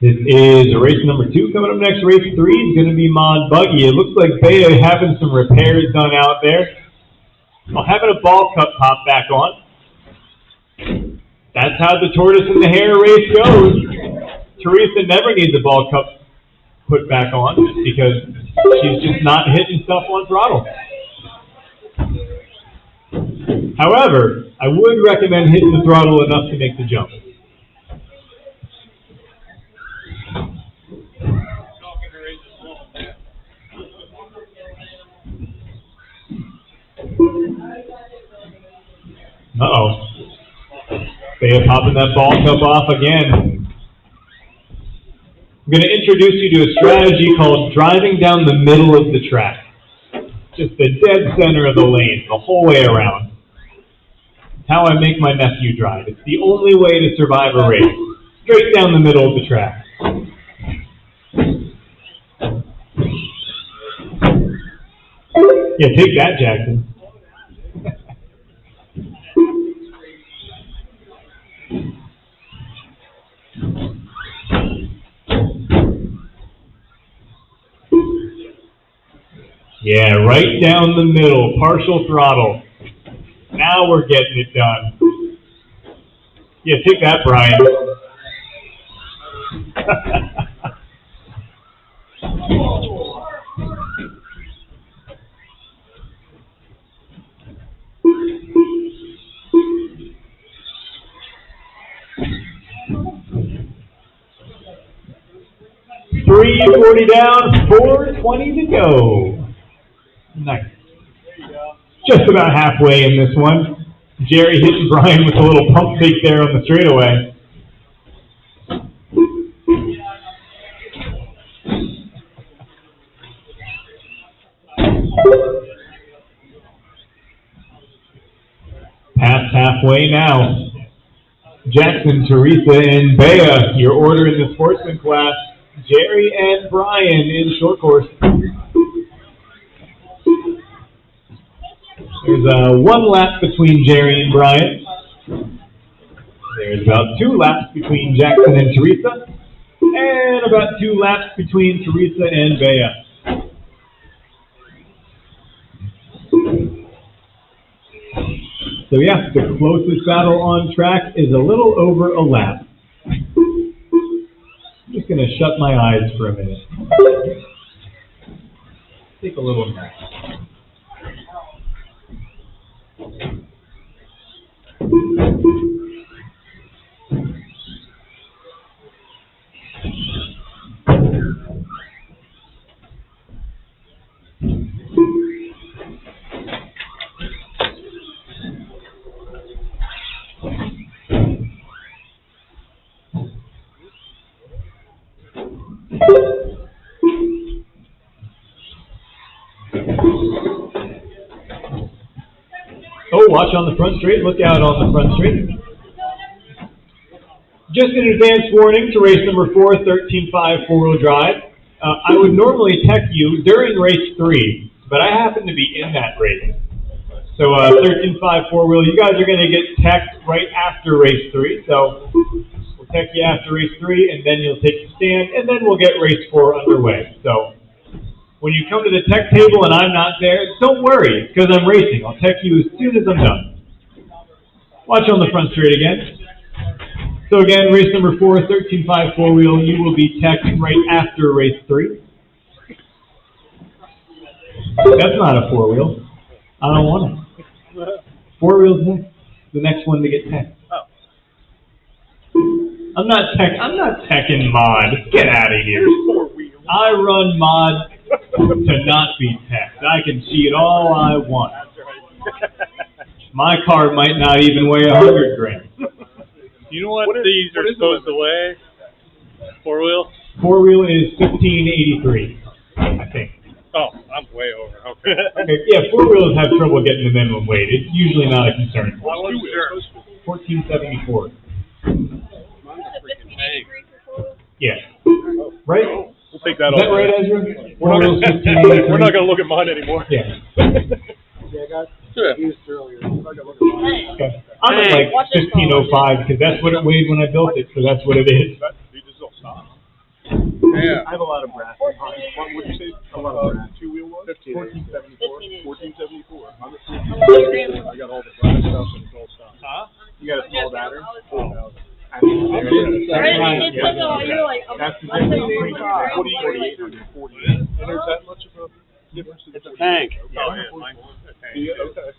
This is race number 2. Coming up next, race 3 is going to be Mod Buggy. It looks like Bea having some repairs done out there. Well, having a ball cup pop back on. That's how the tortoise and the hare race goes. Teresa never needs a ball cup put back on because she's just not hitting stuff on throttle. However, I would recommend hitting the throttle enough to make the jump. Uh-oh. Bea popping that ball cup off again. I'm going to introduce you to a strategy called driving down the middle of the track. Just the dead center of the lane, the whole way around. It's how I make my nephew drive. It's the only way to survive a race. Straight down the middle of the track. Yeah, take that, Jackson. Yeah, right down the middle, partial throttle. Now we're getting it done. Yeah, take that, Brian. .340 down, 420 to go. Nice. Just about halfway in this one. Jerry hitting Brian with a little pump fake there on the straightaway. Past halfway now. Jackson, Teresa, and Bea, your order in the sportsman class. Jerry and Brian in short course. There's 1 lap between Jerry and Brian. There's about 2 laps between Jackson and Teresa. And about 2 laps between Teresa and Bea. So yeah, the closest battle on track is a little over a lap. I'm just going to shut my eyes for a minute. Take a little nap. Oh, watch on the front straight. Look out on the front straight. Just an advance warning to race number 4, 13.5 4-wheel drive. I would normally tech you during race 3, but I happen to be in that race. So 13.5 4-wheel, you guys are going to get teched right after race 3. So we'll tech you after race 3, and then you'll take the stand, and then we'll get race 4 underway. So when you come to the tech table and I'm not there, don't worry, because I'm racing. I'll tech you as soon as I'm done. Watch on the front straight again. So again, race number 4, 13.5 4-wheel, you will be teched right after race 3. That's not a 4-wheel. I don't want it. 4-wheel's next. The next one to get teched. I'm not teching mod. Get out of here. I run mod to not be teched. I can cheat all I want. My car might not even weigh 100 grams. You know what these are supposed to weigh? 4-wheel? 4-wheel is 1583, I think. Oh, I'm way Okay, yeah, four-wheelers have trouble getting the minimum weight. It's usually not a concern. 1474. Yeah. Right? We'll take that Is that all. right, Ezra? We're not gonna look at mine anymore. Yeah. Yeah, I got used earlier. I'm not gonna look at mine. Okay. I'm at like 1505 because that's what it weighed when I built it, so that's what it is. You just don't stop. Yeah. I have a lot of brass. What would you say? A lot of brass. Two-wheel one? 1474. 1474. I'm at 1474. I got all the brass stuff and it's all stuff. Huh? You got a small battery? Oh. That's the difference. 48. And there's that much of a difference? It's a tank. Yeah, mine's a tank. Okay.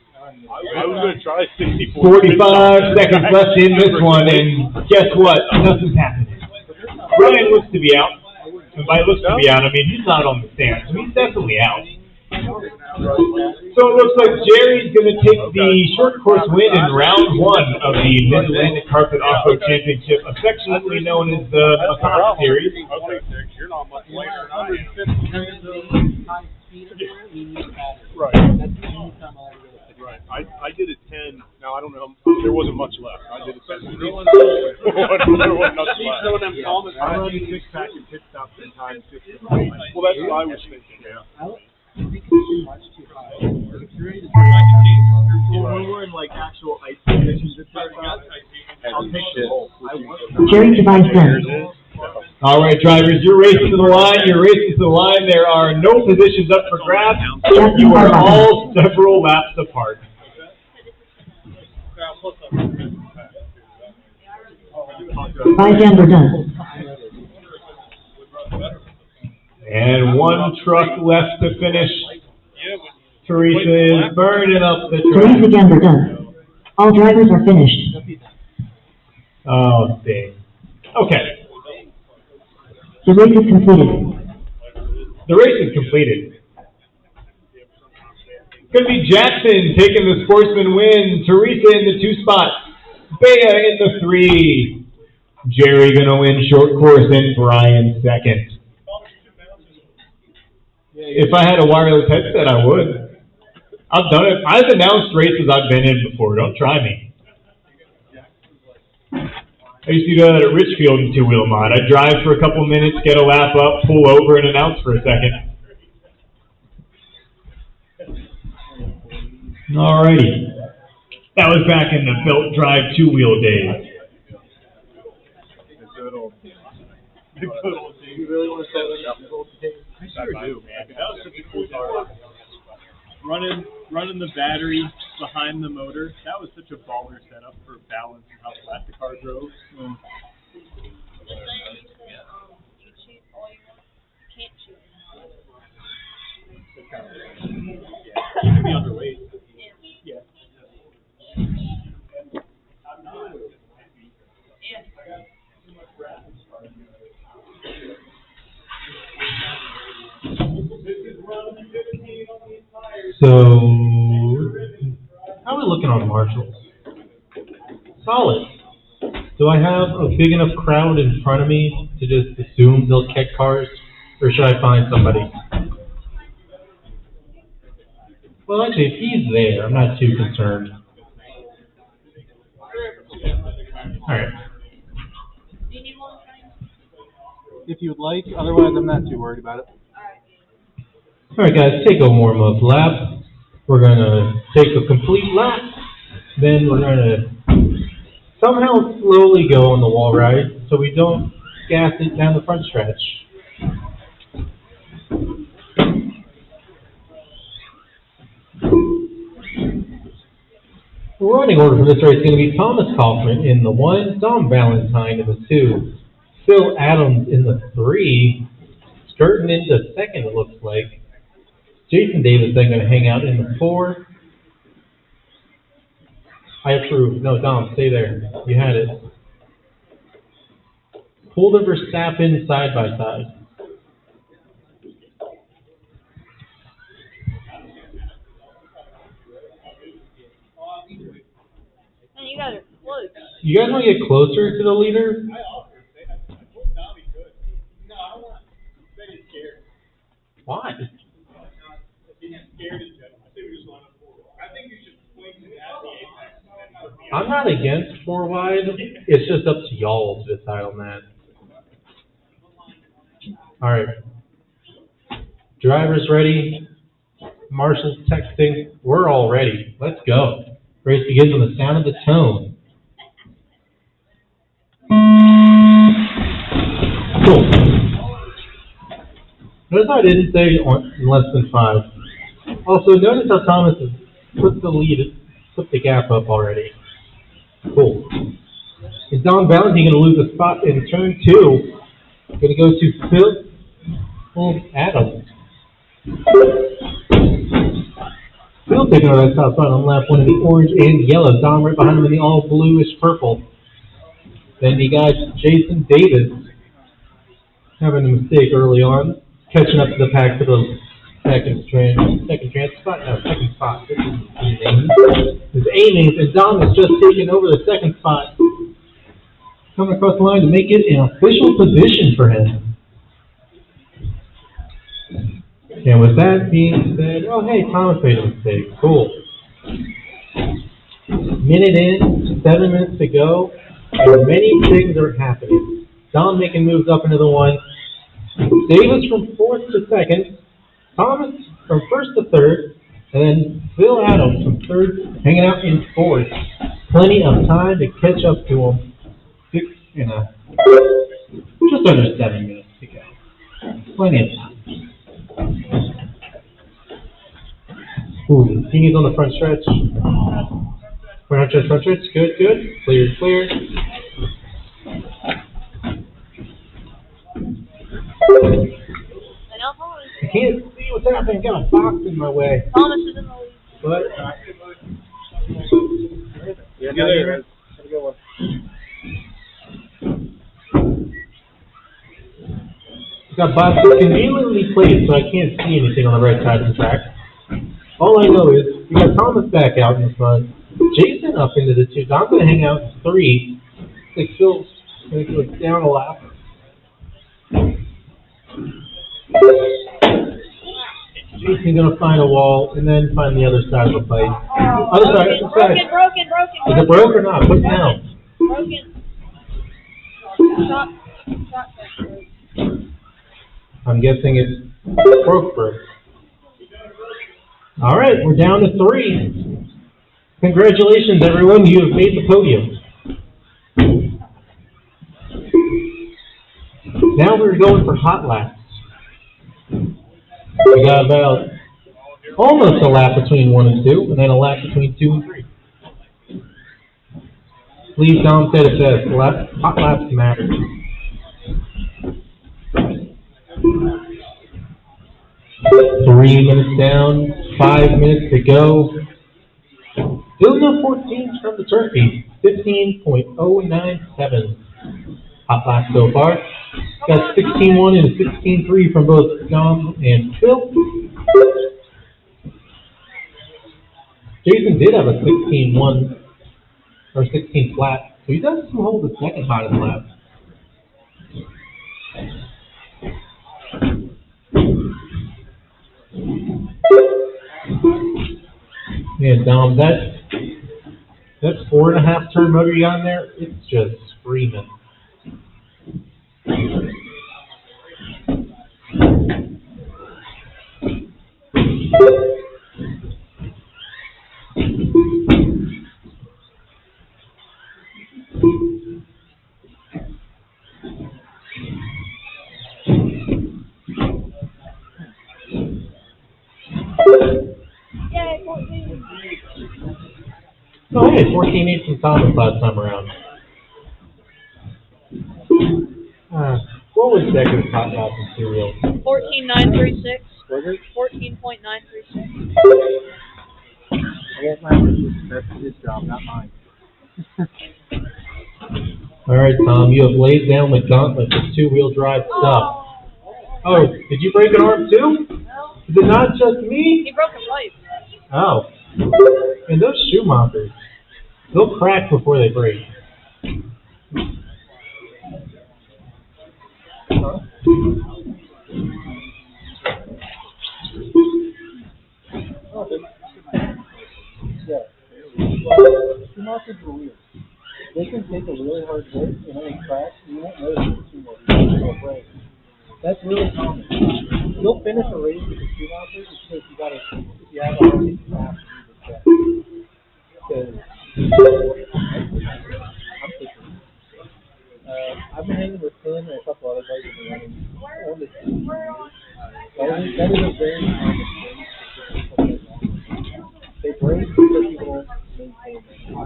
I was going to try 64. 45 seconds left in this one, and guess what? Nothing's happening. Brian looks to be out. And by looks to be out, I mean he's not on the stand, so he's definitely out. So it looks like Jerry's going to take the short course win in round one of the Mid-Atlantic Carpet Off-Road Championship, affectionately known as the MACOC Series. Okay, you're not much later than I am. Right. Right. I did a 10. Now, I don't know. There wasn't much left. I did a 10. There wasn't much left. I run 6-pack and pit stops in time 6. Well, that's what I was thinking, yeah. When we're in like actual ice conditions, I'll take the whole. Jerry Devine Sun. All right, drivers, you're racing to the line. You're racing to the line. There are no positions up for grabs. You are all several laps apart. By Denver done. And one truck left to finish. Teresa is burning up the Teresa track. Denver done. All drivers are finished. Oh, dang. Okay. The race is completed. The race is completed. Could be Jackson taking the sportsman win. Teresa in the 2 spots. Bea in the 3. Jerry gonna win short course and Brian second. If I had a wireless headset, I would. I've done it. I've announced races I've been in before. Don't try me. I used to do that at Richfield in 2-wheel mod. I'd drive for a couple minutes, get a lap up, pull over, and announce for a second. Alrighty. That was back in the belt drive 2-wheel days. The good old days. You really want to say that? I sure do, man. That was such a cool car. Running the battery behind the motor. That was such a baller setup for balance and how flat the car drove. You can be underweight. Yeah. So, how are we looking on marshals? Solid. Do I have a big enough crowd in front of me to just assume they'll kick cars, or should I find somebody? Well, actually, if he's there, I'm not too concerned. Alright. If you would like, otherwise I'm not too worried about it. Alright guys, take a warm-up lap. We're gonna take a complete lap. Then we're gonna somehow slowly go on the wall ride so we don't gas it down the front stretch. The running order for this race is going to be Thomas Kaufman in the 1, Dom Valentine in the 2, Phil Adams in the 3, skirting into 2nd it looks like. Jason Davis then going to hang out in the 4. I approve. No, Dom, stay there. You had it. Pull the Verstappen side by side. Man, you guys are close. You guys want to get closer to the leader? Why? Scared not against 4 wide. It's just up to y'all to decide on that. All right. Drivers ready. Marshall's texting. We're all ready. Let's go. Race begins on the sound of the tone. Cool. Notice how I didn't say in less than 5. Also, notice how Thomas has put the gap up already. Cool. Is Don Valentine going to lose a spot in turn 2? Going to go to Phil Adams. Phil taking over that top spot on lap 1 in the orange and yellow. Don right behind him in the all bluish purple. Then you got Jason Davis having a mistake early on, catching up to the pack for the second spot. This is Amy's, and Dom has just taken over the second spot. Coming across the line to make it an official position for him. And with that being said, oh hey, Thomas made a mistake. Cool. Minute in, 7 minutes to go, and many things are happening. Dom making moves up into the 1. Davis from 4th to 2nd. Thomas from 1st to 3rd. And then Phil Adams from 3rd, hanging out in 4th. Plenty of time to catch up to him. Just under 7 minutes to go. Plenty of time. Ooh, he's on the front stretch. Front stretch. Good. Clear. I can't see what's happening. Got a box in my way. Thomas is in the lead. But Yeah, no, you're right. Have a good one. got boxes conveniently placed so I can't see anything on the right side of the track. All I know is we got Thomas back out in the front, Jason up into the 2. I'm going to hang out in 3. I think Phil's going to go down a lap. Jason's going to find a wall and then find the other side of the fight. Other side. Broken. Is it broke or not? Put it down. Broken. Shot. I'm guessing it's broke. All right, we're down to 3. Congratulations, everyone. You have made the podium. Now we're going for hot laps. We got about almost a lap between 1 and 2, and then a lap between 2 and 3. Please, Dom said it says hot laps matter. Three minutes down, 5 minutes to go. Still no 14s from the turkey. 15.097 hot lap so far. Got 16.1 and a 16.3 from both Dom and Phil. Jason did have a 16.1 or 16 flat, so he does hold the second hottest lap. Man, Dom, that 4.5 turn motor you got in there, it's just screaming. Yay, 14. Oh, hey, 14.8 from Thomas last time around. What was Decker's hot lap in serial? 14.936. Was it? 14.936. I won't laugh at you. That's his job, not mine. All right, Tom, you have laid down the gauntlet for 2-wheel drive stuff. Oh, did you break an arm too? No. Is it not just me? He broke a pipe. Oh. And those Schumachers, they'll crack before they break. Huh? Oh, yeah. Schumachers were weird. hard work in any crash, you won't notice it too much. You'll break. That's really common. You'll finish a race with a shoemaker because you gotta, if you have a hard hit, you have to do the check. Because I'm pushing. I've been hanging with Tim and a couple other guys who've been running on the team. That is a very common thing. They break because people don't maintain them.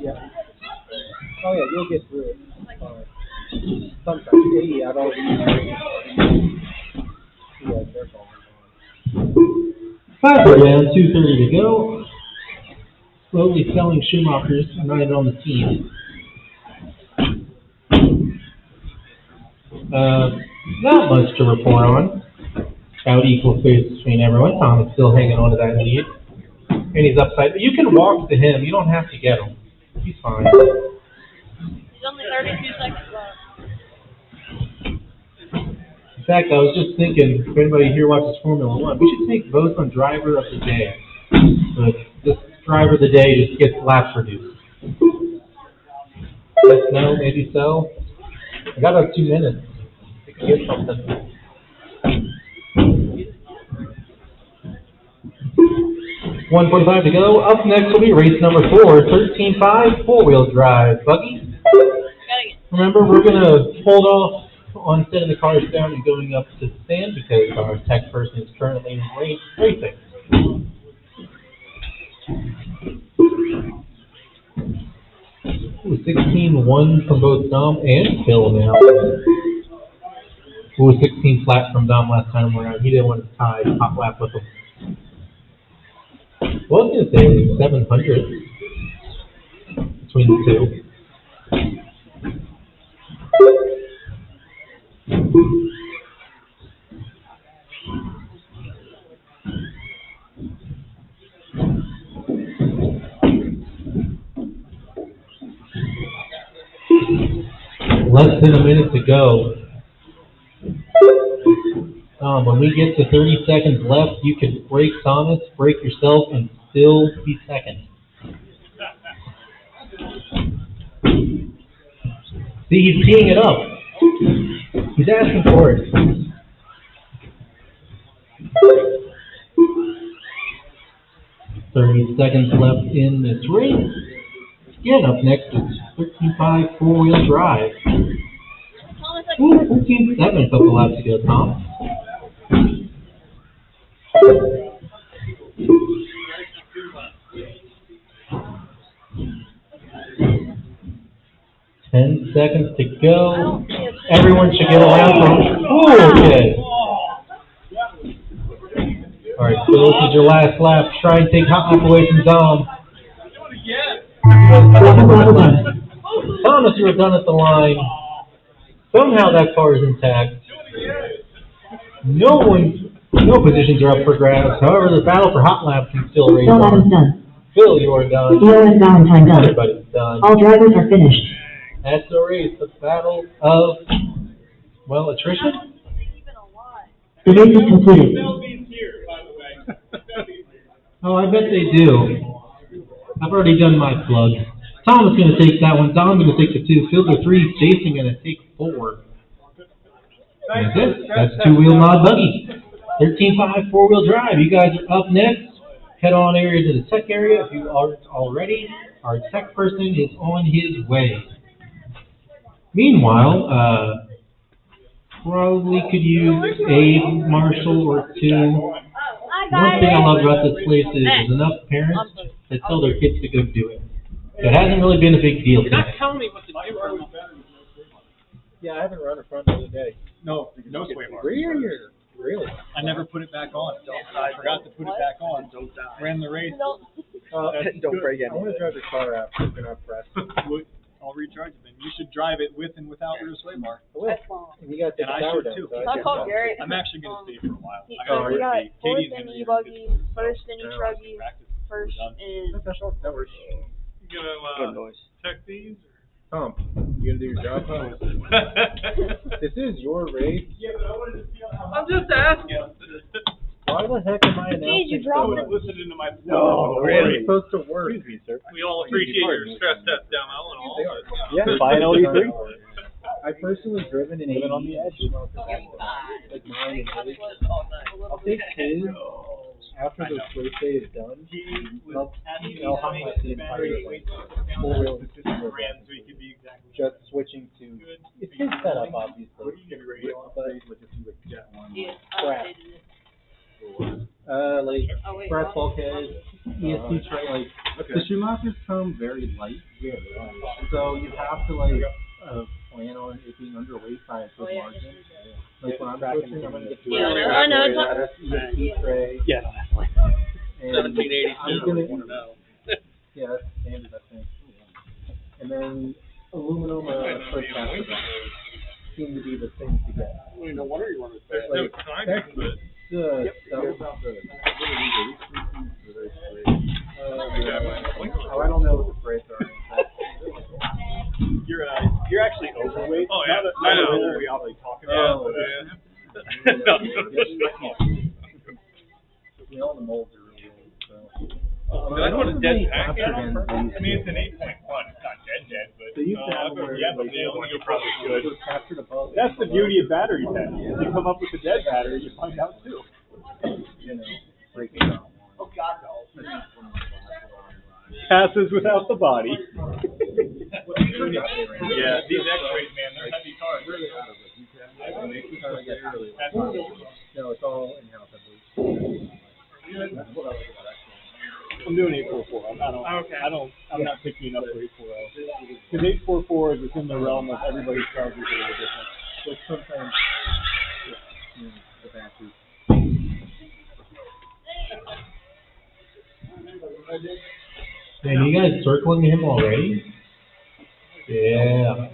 Yeah. Oh yeah, you'll get through it. Sometimes 80 out of yeah, they're gone. 5 are down, 2:30 to go. Slowly selling Schumachers, united on the team. Not much to report on. About equal space between everyone. Tom is still hanging on to that lead. And he's upside. You can walk to him. You don't have to get him. He's fine. There's only 32 seconds left. In fact, I was just thinking, if anybody here watches Formula One, we should take votes on driver of the day. But this driver of the day just gets laps reduced. Yes, no, maybe so. I got about 2 minutes. We can get something. $1:45 to go. Up next will be race number 4, 13.5 4-wheel drive. Buggy? Remember, we're going to hold off on setting the cars down and going up to the stand because our tech person is currently racing. Ooh, 16-1 from both Dom and Phil now. Ooh, 16 flat from Dom last time around. He didn't want to tie top lap with him. Well, I was going to say 700 between the two. Less than a minute to go. When we get to 30 seconds left, you can break Thomas, break yourself, and still be second. See, he's teeing it up. He's asking for it. $30 seconds left in this race. Again, up next is 13.5 4-wheel drive. Ooh, 13.7 a couple laps ago, Tom. $10 seconds to go. Everyone should get around from. Ooh, okay. All right, so this is your last lap. Try and take hot lap away from Dom. Thomas, you were done at the line. Somehow that car is intact. No positions are up for grabs. However, the battle for hot laps can still rage on. Phil, done. Phil, you are done. Theo and Valentine done. Everybody's done. All drivers are finished. That's the race. The battle of, well, attrition? The race is completed. Oh, I bet they do. I've already done my plug. Tom is going to take that one. Don's going to take the 2. Phil's the 3. Jason going to take 4. That's it. That's two-wheel mod buggy. 13.5 4-wheel drive. You guys are up next. Head on area to the tech area if you aren't already. Our tech person is on his way. Meanwhile, probably could use a Marshall or 2. One thing I love about this place is there's enough parents that tell their kids to go do it. So it hasn't really been a big deal. You're not telling me what to do for me. Yeah, I haven't run a front the other day. No sway bar. Really? I never put it back on. I forgot to put it back on. Ran the race. Don't break it. I want to drive the car out if you're not pressed. I'll recharge it then. You should drive it with and without rear sway bar. And you got to take And the I power should down. too. So I called Garrett. I'm actually going to stay for a while. We I got got Katie fourth and in Henry. e-buggy, first in e-truggy, first in... That works. You gonna check these? Tom, you gonna do your job? This is your race. Yeah, but I wanted to feel how... I'm just asking. Why the heck am I Hey, you announcing dropped so it. much? Listen into my. No, it's supposed to work. Excuse me, sir. We all appreciate your stress test down Allen. Yeah, Final E3? I personally driven an Living on the edge. like mine and his. I'll take his after the race day is done. I'll have like the entire like full wheel just switching to it's his setup obviously. But like brass bulkhead, ESP tray, like the Schumachers come very light, so you have to like plan on it being underweight by a good margin. Like when I'm pushing, I'm gonna get to I know, it's ESP tray. Yeah, no, that's fine. And 1782. I'm gonna, yeah, that's standard, I think. And then aluminum for caster seem to be the thing to get. No wonder you want to say. Like, that's that was about the. I don't know what the brakes are. You're actually overweight. Oh, yeah. Not a role we always talk about. You know, the molds are really old, so. Did I put a dead pack in? I mean, it's an 8.1. It's not dead, but So you can have them where yeah, but like, you probably should. it was captured above. That's the beauty of battery tests. If you come up with a dead battery, you find out too. You know, breaking down. Oh God, no. Passes without the body. Yeah, these X-rays, man, they're heavy cars. No, it's all in-house, I believe. I'm doing 844. I'm not picking enough for 840. Because 844 is within the realm of everybody's charges are a little different. So sometimes, the battery. Man, you guys circling him already? Yeah.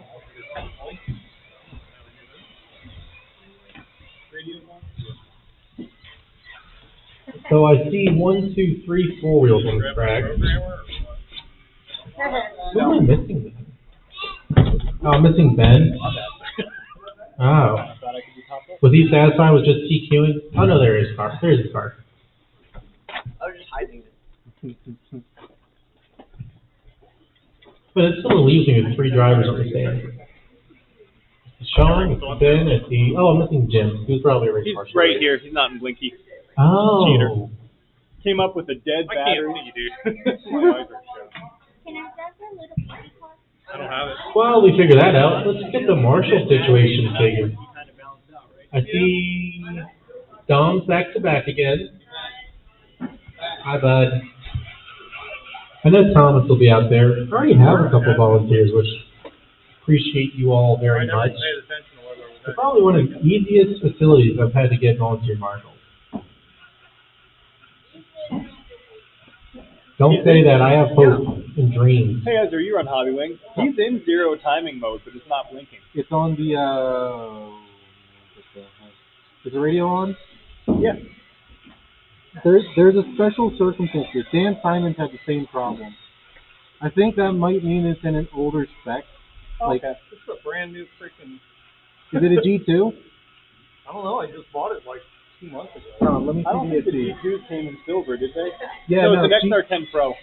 So I see 1, 2, 3, 4 wheels on the track. What am I missing then? Oh, I'm missing Ben. Oh. Was he satisfied with just TQing? Oh no, there is his car. There's his car. I was just hiding it. But it's still losing with 3 drivers on the stand. Sean, Ben, I see. Oh, I'm missing Jim. He was probably a race He's marshal. right here. He's not in Blinky. Oh. Cheater. Came up with a dead I battery. can't see, dude. My eyes are shut. Can I have that little party car? I don't have it. Well, we figure that out. Let's get the Marshall situation figured. I see Dom's back to back again. Hi, bud. I know Thomas will be out there. I already have a couple of volunteers, which appreciate you all very I never much. paid attention to whether it was It's probably one of the easiest facilities I've had to get volunteer marshals. Don't say that. I have hope and dreams. Hey Ezra, you run Hobby Wing. He's in zero timing mode, but it's not blinking. It's on the, is the radio on? Yeah. There's a special circumstance here. Dan Simons had the same problem. I think that might mean it's in an older spec. Like, Okay. This is a brand new freaking. is it a G2? I don't know. I just bought it like 2 months ago. Let me I don't see think the the G2s came in silver, did they? Yeah, no, no, it's an XR10 Pro. Yeah.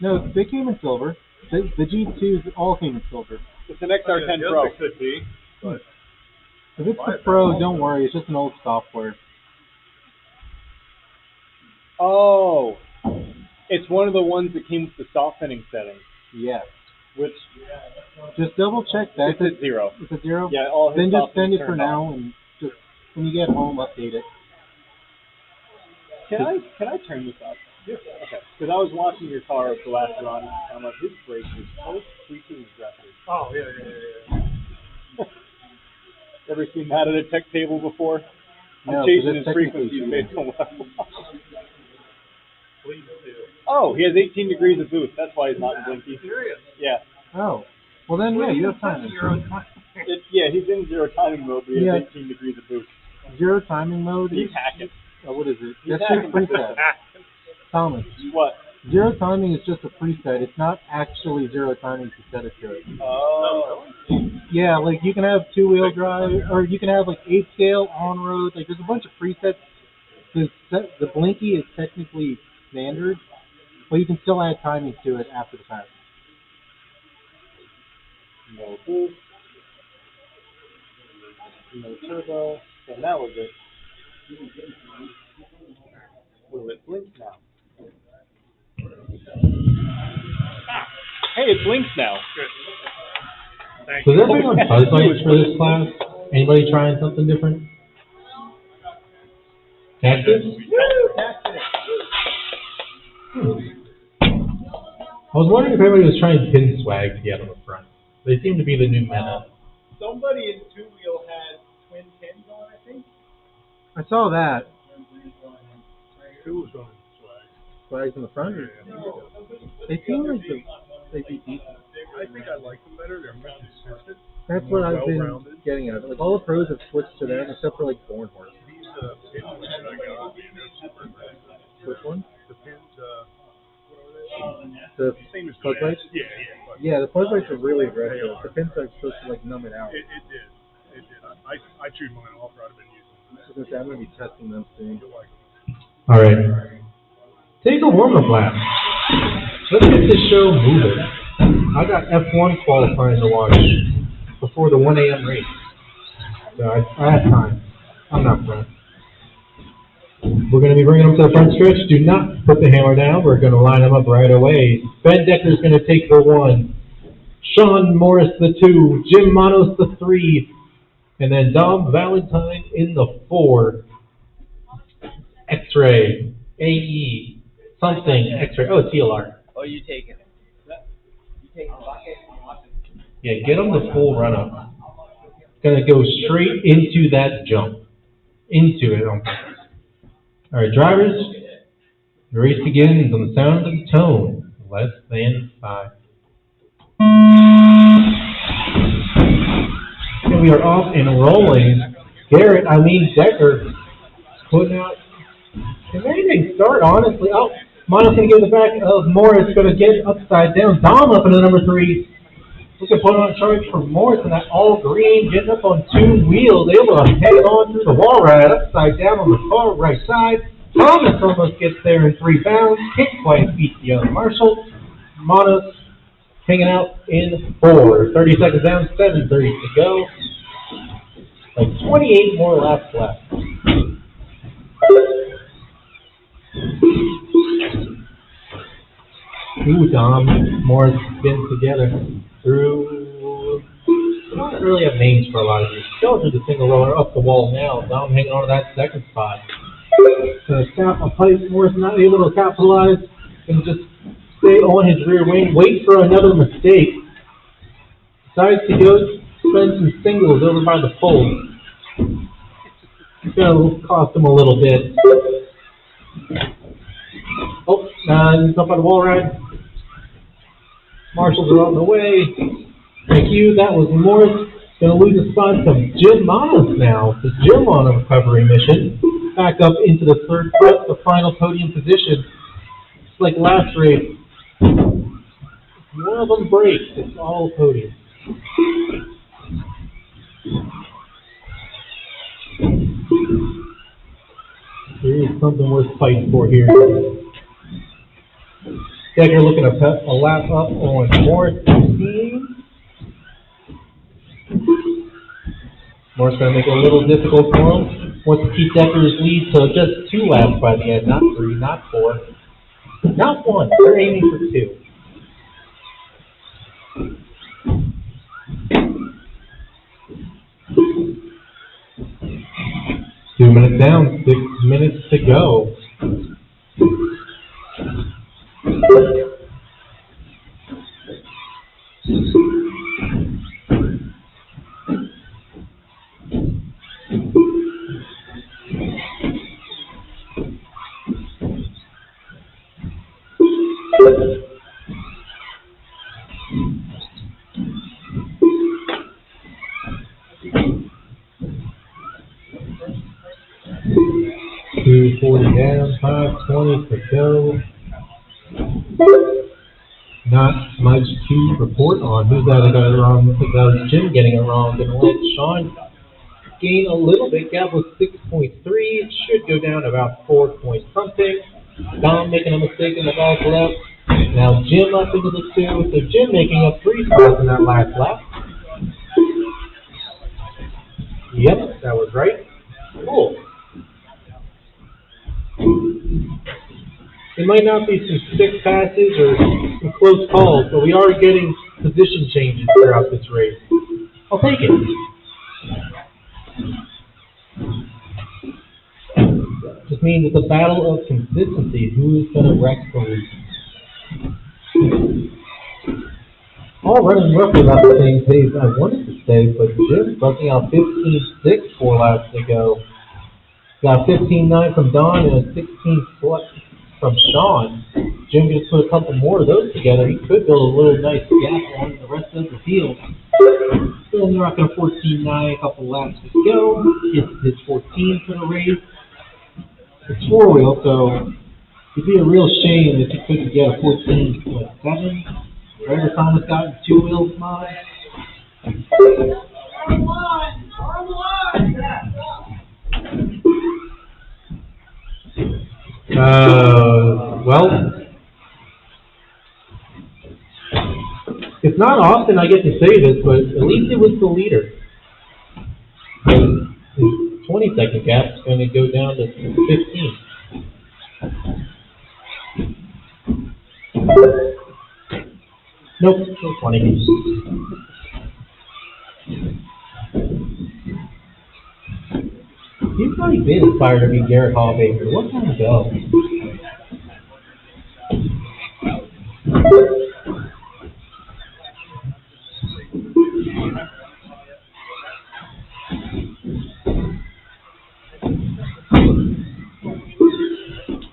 No, they came in silver. The G2s all came in silver. It's an XR10 Yes, Pro. it could be. But If it's the Pro, don't worry. It's just an old software. Oh, it's one of the ones that came with the softening setting, Yes. which Just double check that. it's at 0. It's a 0? Yeah, all his Then just softening send it for turned now on. and just, when you get home, update it. Can I turn this up? Yeah. Okay. Because I was watching your car the last run, and I'm like, his brake is so freaking aggressive. oh yeah. Ever seen that at a tech table before? I'm No, 'cause chasing it's his frequency technically based on what I watch. Please do. Oh, he has 18 degrees of boost. That's why he's not in Blinky. Serious? Yeah. Oh. Well then, yeah, you have time. Yeah, he's in zero timing mode, but he has Yeah. 18 degrees of boost. Zero timing mode He's is, hacking. what is it? He's That's hacking just the preset. system. Thomas, What? Zero timing is just a preset. It's not actually zero timing to set it to it. Oh. Yeah, like you can have two-wheel drive, or you can have like 8-scale on road. Like there's a bunch of presets. The Blinky is technically standard, but you can still add timing to it after the fact. No boost. No turbo. And that was it. Will it blink now? Hey, it blinks now. Does everybody want buzz lights for this class? Anybody trying something different? Cactus? I was wondering if everybody was trying pin swag to get on the front. They seem to be the new meta. Somebody in two-wheel had twin pins on, I think. I saw that. Who was on swag? Flags in the front. They seem like they'd be decent. I think I like them better. They're more consistent. That's what I've been well-rounded. getting at. Like all the pros have switched to that, except for like Bornhorse. These pins that I got, man, they're super nice. Which one? The pins, The same as fuzz the lights? Yeah, yeah. Yeah, the fuzz lights are really aggressive. The pin side's supposed to like numb it out. It did. It did. I chewed mine off. I'd have been using I was gonna say, I'm gonna be testing them soon. All right. Take a warm-up lap. Let's get this show moving. I got F1 qualifying to watch before the 1 a.m. race. So I have time. I'm not front. We're going to be bringing them to the front stretch. Do not put the hammer down. We're going to line them up right away. Ben Decker's going to take the 1. Sean Morris the 2. Jim Manos the 3. And then Dom Valentine in the 4. X-Ray. AE. Something. X-Ray. Oh, TLR. Oh, you taking it? You taking the bucket? Yeah, get them the full run-up. Going to go straight into that jump. Into it on purpose. All right, drivers. The race begins on the sound of the tone. Less than 5. And we are off and rolling. Garrett, Decker, putting out. Can anything start, honestly? Oh, Mono's going to get the back of Morris, going to get upside down. Dom up into number 3. Look at put on charge for Morris and that all green, getting up on 2 wheels, able to hang on through the wall ride, upside down on the far right side. Thomas almost gets there in 3 bounds. Kick twice beats the other Marshall. Monos hanging out in 4. 30 seconds down, 7:30 to go. Like 28 more laps left. Ooh, Dom, Morris getting together through. We don't really have names for a lot of these. Go through the single roller up the wall now. Dom hanging on to that second spot. A pipe. Morris not able to capitalize and just stay on his rear wing. Wait for another mistake. Decides to go spend some singles over by the fold. It's going to cost him a little bit. Oh, he's up on the wall ride. Marshals are on the way. Thank you. That was Morris. Going to lose a spot to Jim Manos now. So Jim on a recovery mission. Back up into the third spot, the final podium position. It's like last race. One of them breaks. It's all podium. There is something worth fighting for here. Decker looking to put a lap up on Morris 16. Morris going to make it a little difficult for him. Wants to keep Decker's lead to just 2 laps by the end, not 3, not 4, not 1. They're aiming for 2. Two minutes down, 6 minutes to go. $240 down, $520 to go. Not much to report on. Who's that got it wrong? I think that was Jim getting it wrong. Gonna let Sean gain a little bit. Gap was 6.3. It should go down about 4 point something. Dom making a mistake in the back left. Now Jim up into the 2. So Jim making up 3 spots in that last lap. Yep, that was right. Cool. It might not be some stick passes or some close calls, but we are getting position changes throughout this race. I'll take it. Just means it's a battle of consistency. Who's going to wreck the race? All running roughly about the same pace I wanted to say, but Jim bucking out 15.6 4 laps to go. Got 15.9 from Don and a 16 from Sean. Jim just put a couple more of those together. He could build a little nice gap on the rest of the field. Still rocking a 14.9, a couple laps to go. It's his 14 for the race. It's 4-wheel, so it'd be a real shame if he couldn't get a 14.7. Trevor Thomas got in 2-wheel mod. Well, it's not often I get to say this, but at least it was the leader. His 20-second gap is going to go down to 15. Nope, still 20. He's probably been inspired to be Garrett Hallbaker. What time to go?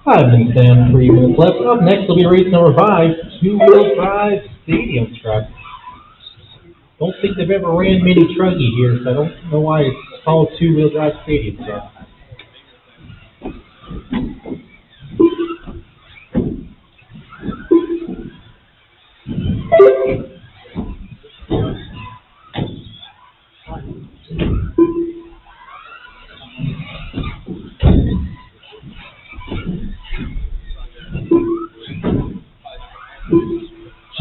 I've been Sam, 3 minutes left. Up next will be race number 5, 2-wheel drive stadium truck. Don't think they've ever ran mini trucky here, so I don't know why it's called 2-wheel drive stadium truck.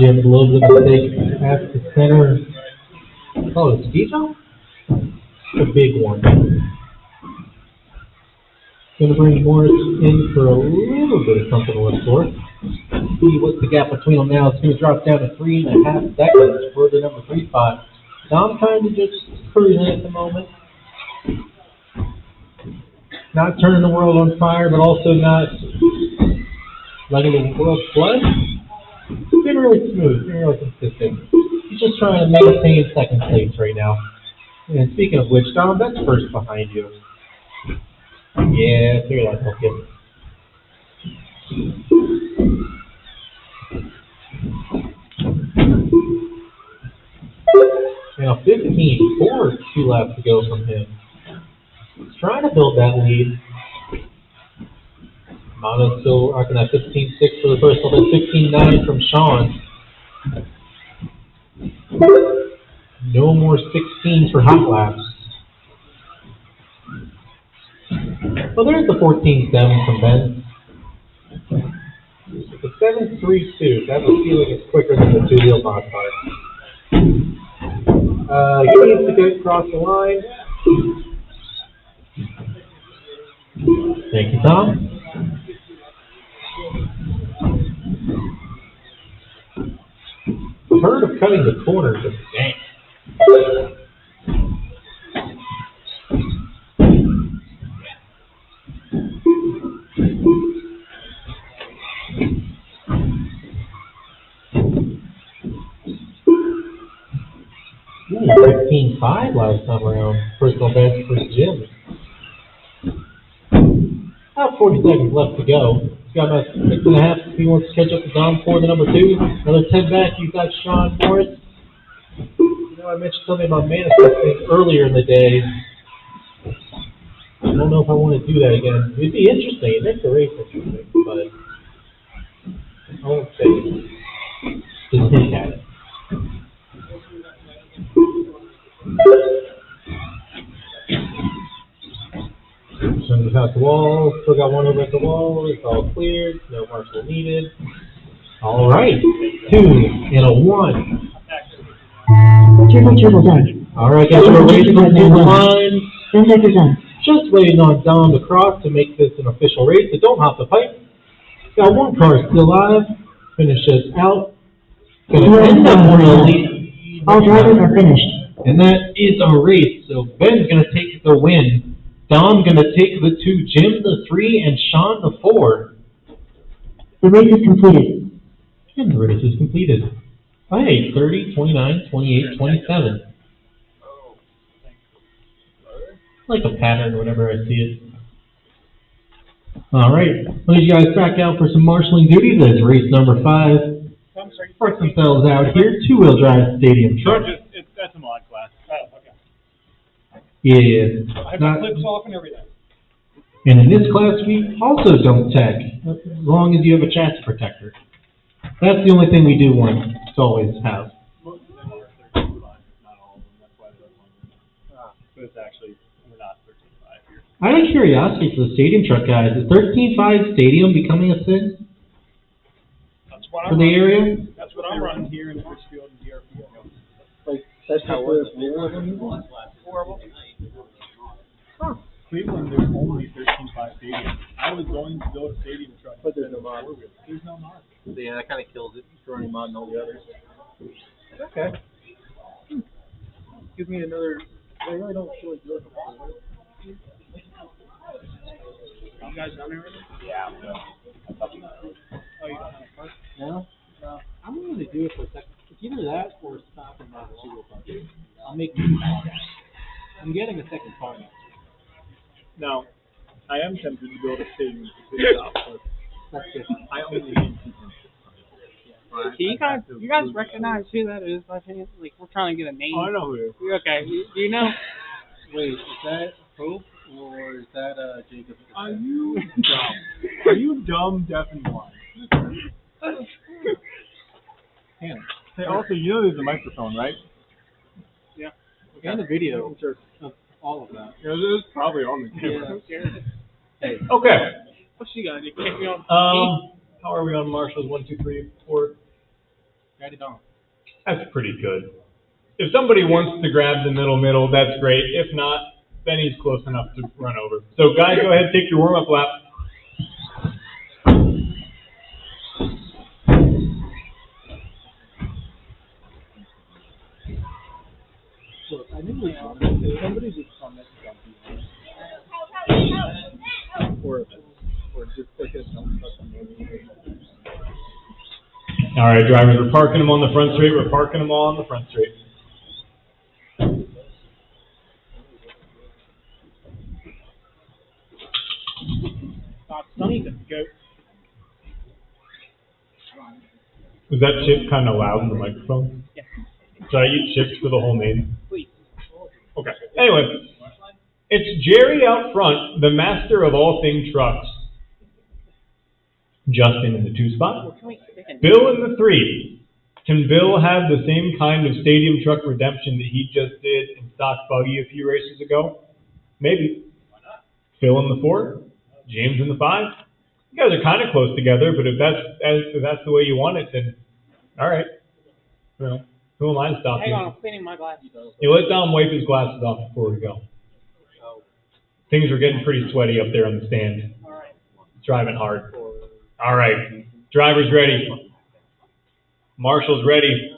Jim, a little bit of mistake at the center. Oh, the speed bump? A big one. Going to bring Morris in for a little bit of something to look for. See what's the gap between them now. It's going to drop down to 3.5 seconds for the number 3 spot. Dom kind of just cruising at the moment. Not turning the world on fire, but also not letting the world flood. It's been really smooth, been really consistent. He's just trying to maintain second place right now. And speaking of which, Dom, that's first behind you. Yeah, I figured I'd help you. Now 15, 2 laps to go from him. He's trying to build that lead. Mono's still rocking that 15.6 for the first one, then 15.9 from Sean. No more 16 for hot laps. Well, there's the 14.7 from Ben. The 7.32, that would feel like it's quicker than the 2-wheel mod car. He needs to get across the line. Thank you, Tom. I've heard of cutting the corners, but dang. Ooh, 15.5 last time around. Personal best for Jim. About 40 seconds left to go. He's got about 6.5 if he wants to catch up to Dom for the number 2. Another 10 back, you've got Sean Morris. You know, I mentioned something about manifesting earlier in the day. I don't know if I want to do that again. It'd be interesting. It makes the race interesting, but I won't say it. Just hint at it. Send it out the wall. Still got one over at the wall. It's all cleared. No marshal needed. All right. 2 and a 1. Triple done. All right, guys, we're racing on the line. 10 seconds done. Just waiting on Dom to cross to make this an official race, so don't hop the pipe. Got one car still alive. Finish us out. Gonna end up with a lead. All drivers are finished. And that is our race. So Ben's gonna take the win. Dom gonna take the 2, Jim the 3, and Sean the 4. The race is completed. And the race is completed. Hey, 30, 29, 28, 27. Like a pattern whenever I see it. Alright, let you guys back out for some marshalling duties as race number 5 works themselves out here. 2-wheel drive stadium truck. That's a mod class. Oh, okay. Yeah. I have my clips off and everything. And in this class, we also don't tech, as long as you have a chassis protector. That's the only thing we do want to always have. Most of them are 13.5, not all of them. That's why they're longer. But it's actually, we're not 13.5 here. Out of curiosity for the stadium truck guys, is 13.5 stadium becoming a thing That's what for the area? That's what I'm running here in Richfield and DRP. Like, that's how we're rolling. 4 of them. Huh. Cleveland, there's only 13.5 stadium. I was going to build a stadium truck, But there's no mod. There's no mod. Yeah, that kind of kills it, throwing mod and all the others. Okay. Give me another. I really don't feel like doing it. You guys done everything? Yeah, I'm done. Oh, you don't have a part? No? No. I'm willing to do it for a second. It's either that or stop and not a single part. I'll make it. I'm getting a second car now. Now, I am tempted to build a stadium to pick it up, but That's good. I only need 2 Do you guys recognize who that is? I think like we're trying to get a name. Oh, I know who it is. Okay, do you know? Wait, is that Hope or is that Jacob? Are you dumb? Are you dumb, deaf, and blind? Damn. Hey, also, you know there's a microphone, right? Yeah. And the video of all of that. Yeah, it was probably on the camera. Yeah. Hey. Okay. What's she got? Kick me on. How are we on marshals? 1, 2, 3, 4. Got it on. That's pretty good. If somebody wants to grab the middle, that's great. If not, Benny's close enough to run over. So guys, go ahead, take your warm-up lap. So I think we somebody just comment or just click it on All right, drivers, we're parking them on the front straight. We're parking them all on the front straight. Sunny, go. Was that chip kind of loud in the microphone? Yeah. Should I eat chips for the whole name? Please. Okay. Anyway, it's Jerry out front, the master of all things trucks. Justin in the 2 spot. Bill in the 3. Can Bill have the same kind of stadium truck redemption that he just did in stock buggy a few races ago? Maybe. Phil in the 4. James in the 5. You guys are kind of close together, but if that's the way you want it, then all right. Well, who am I to stop you? Hang on, I'm cleaning my glasses. You let Dom wipe his glasses off before we go. Things are getting pretty sweaty up there on the stand. All right. It's driving hard. All right. Drivers ready. Marshals ready.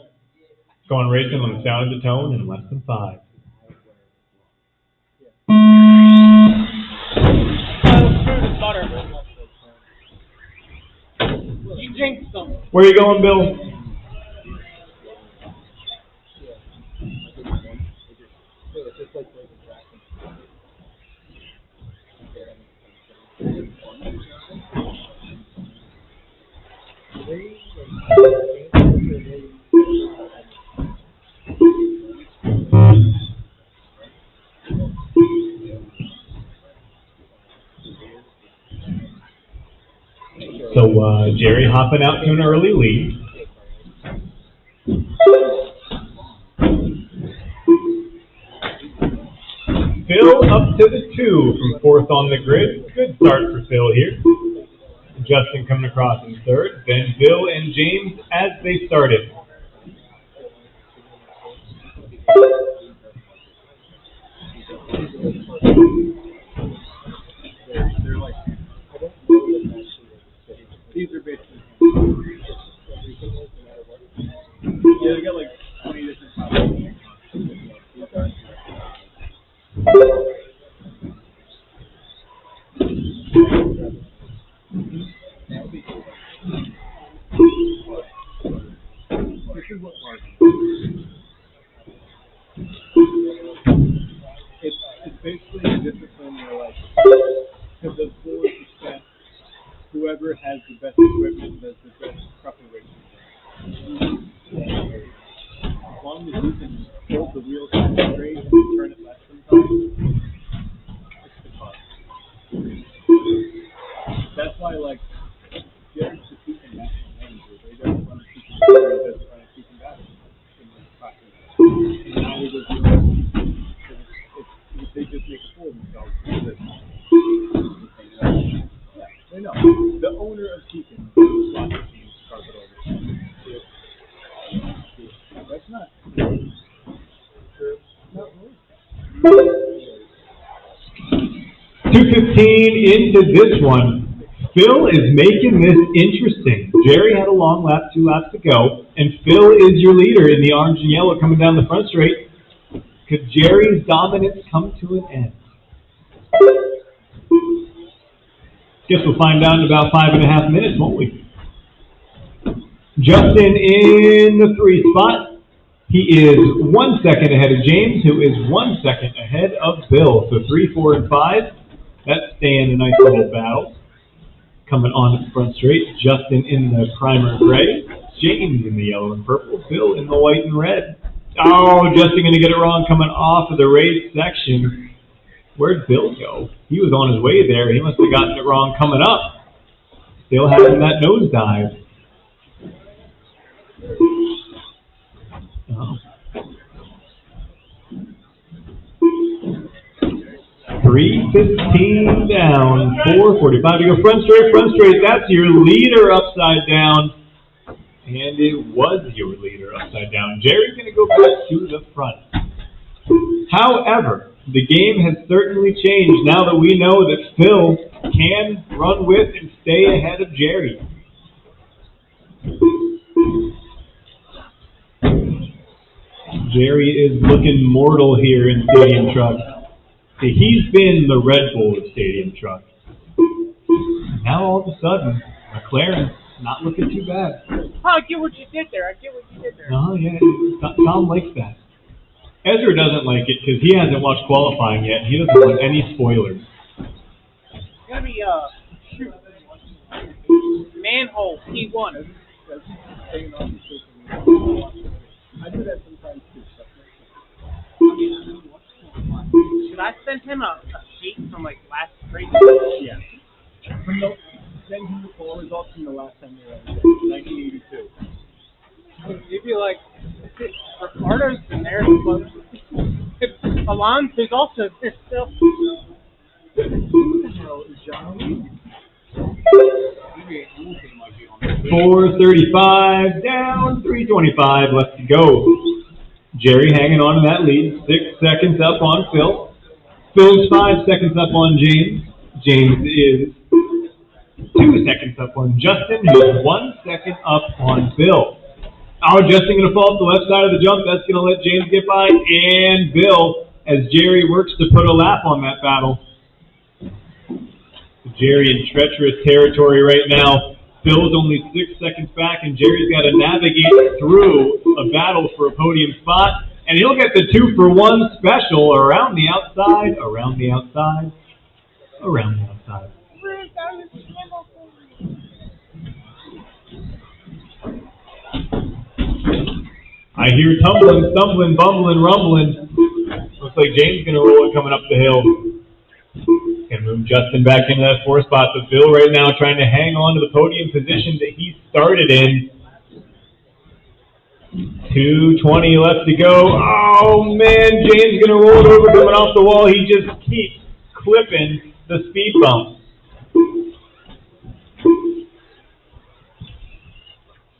Going racing on the sound of the tone in less than 5. You jinxed them. Where you going, Bill? So Jerry hopping out to an early lead. Phil up to the 2 from 4th on the grid. Good start for Phil here. Justin coming across in 3rd. Then Bill and James as they started. They're like, these are basically, yeah, they got like 20 different topics. This is what Mark it's basically a discipline where, like, to the full extent, whoever has the best equipment does the best preparation. As long as you can hold the wheels straight and turn it left sometimes, it's the fun. That's why, like, Jared's the Pekin national manager. They don't run a Pekin battle, he doesn't run a Pekin battle in the practice. And now we go through the if they just make a fool of themselves. Yeah, they know. The owner of Pekin lots of teams carpet over. That's not true. Not really. 2:15 into this one. Phil is making this interesting. Jerry had a long lap, 2 laps to go, and Phil is your leader in the orange and yellow coming down the front straight. Could Jerry's dominance come to an end? Guess we'll find out in about 5.5 minutes, won't we? Justin in the 3 spot. He is 1 second ahead of James, who is 1 second ahead of Bill. So 3, 4, and 5. That's staying a nice little battle. Coming on the front straight, Justin in the primer gray, James in the yellow and purple, Bill in the white and red. Oh, Justin going to get it wrong coming off of the race section. Where'd Bill go? He was on his way there. He must have gotten it wrong coming up. Still having that nosedive. Oh. 3:15 down, 4:45 to go. Front straight. That's your leader upside down. And it was your leader upside down. Jerry's going to go back to the front. However, the game has certainly changed now that we know that Phil can run with and stay ahead of Jerry. Jerry is looking mortal here in Stadium Truck. He's been the Red Bull of Stadium Truck. Now all of a sudden, McLaren's not looking too bad. Oh, I get what you did there. Oh, yeah. Tom likes that. Ezra doesn't like it because he hasn't watched qualifying yet. He doesn't want any spoilers. It's going to be, manhole P1. I do that sometimes too. Should I send him a sheet from, like, last race? Yeah. Send him the poll results from the last time they were in 1982. You'd be like, Ricardo's been there. Alon, there's also this stuff. Who the hell is John Lee? 4:35 down, 3:25 left to go. Jerry hanging on to that lead, 6 seconds up on Phil. Phil's 5 seconds up on James. James is 2 seconds up on Justin, who's 1 second up on Bill. Oh, Justin going to fall off the left side of the jump. That's going to let James get by, and Bill, as Jerry works to put a lap on that battle. Jerry in treacherous territory right now. Bill's only 6 seconds back, and Jerry's got to navigate through a battle for a podium spot, and he'll get the 2-for-1 special around the outside, around the outside, around the outside. I hear tumbling, stumbling, bumbling, rumbling. Looks like James going to roll it coming up the hill. Going to move Justin back into that 4th spot. But Bill right now trying to hang on to the podium position that he started in. 2:20 left to go. Oh man, James gonna roll it over, coming off the wall. He just keeps clipping the speed bump.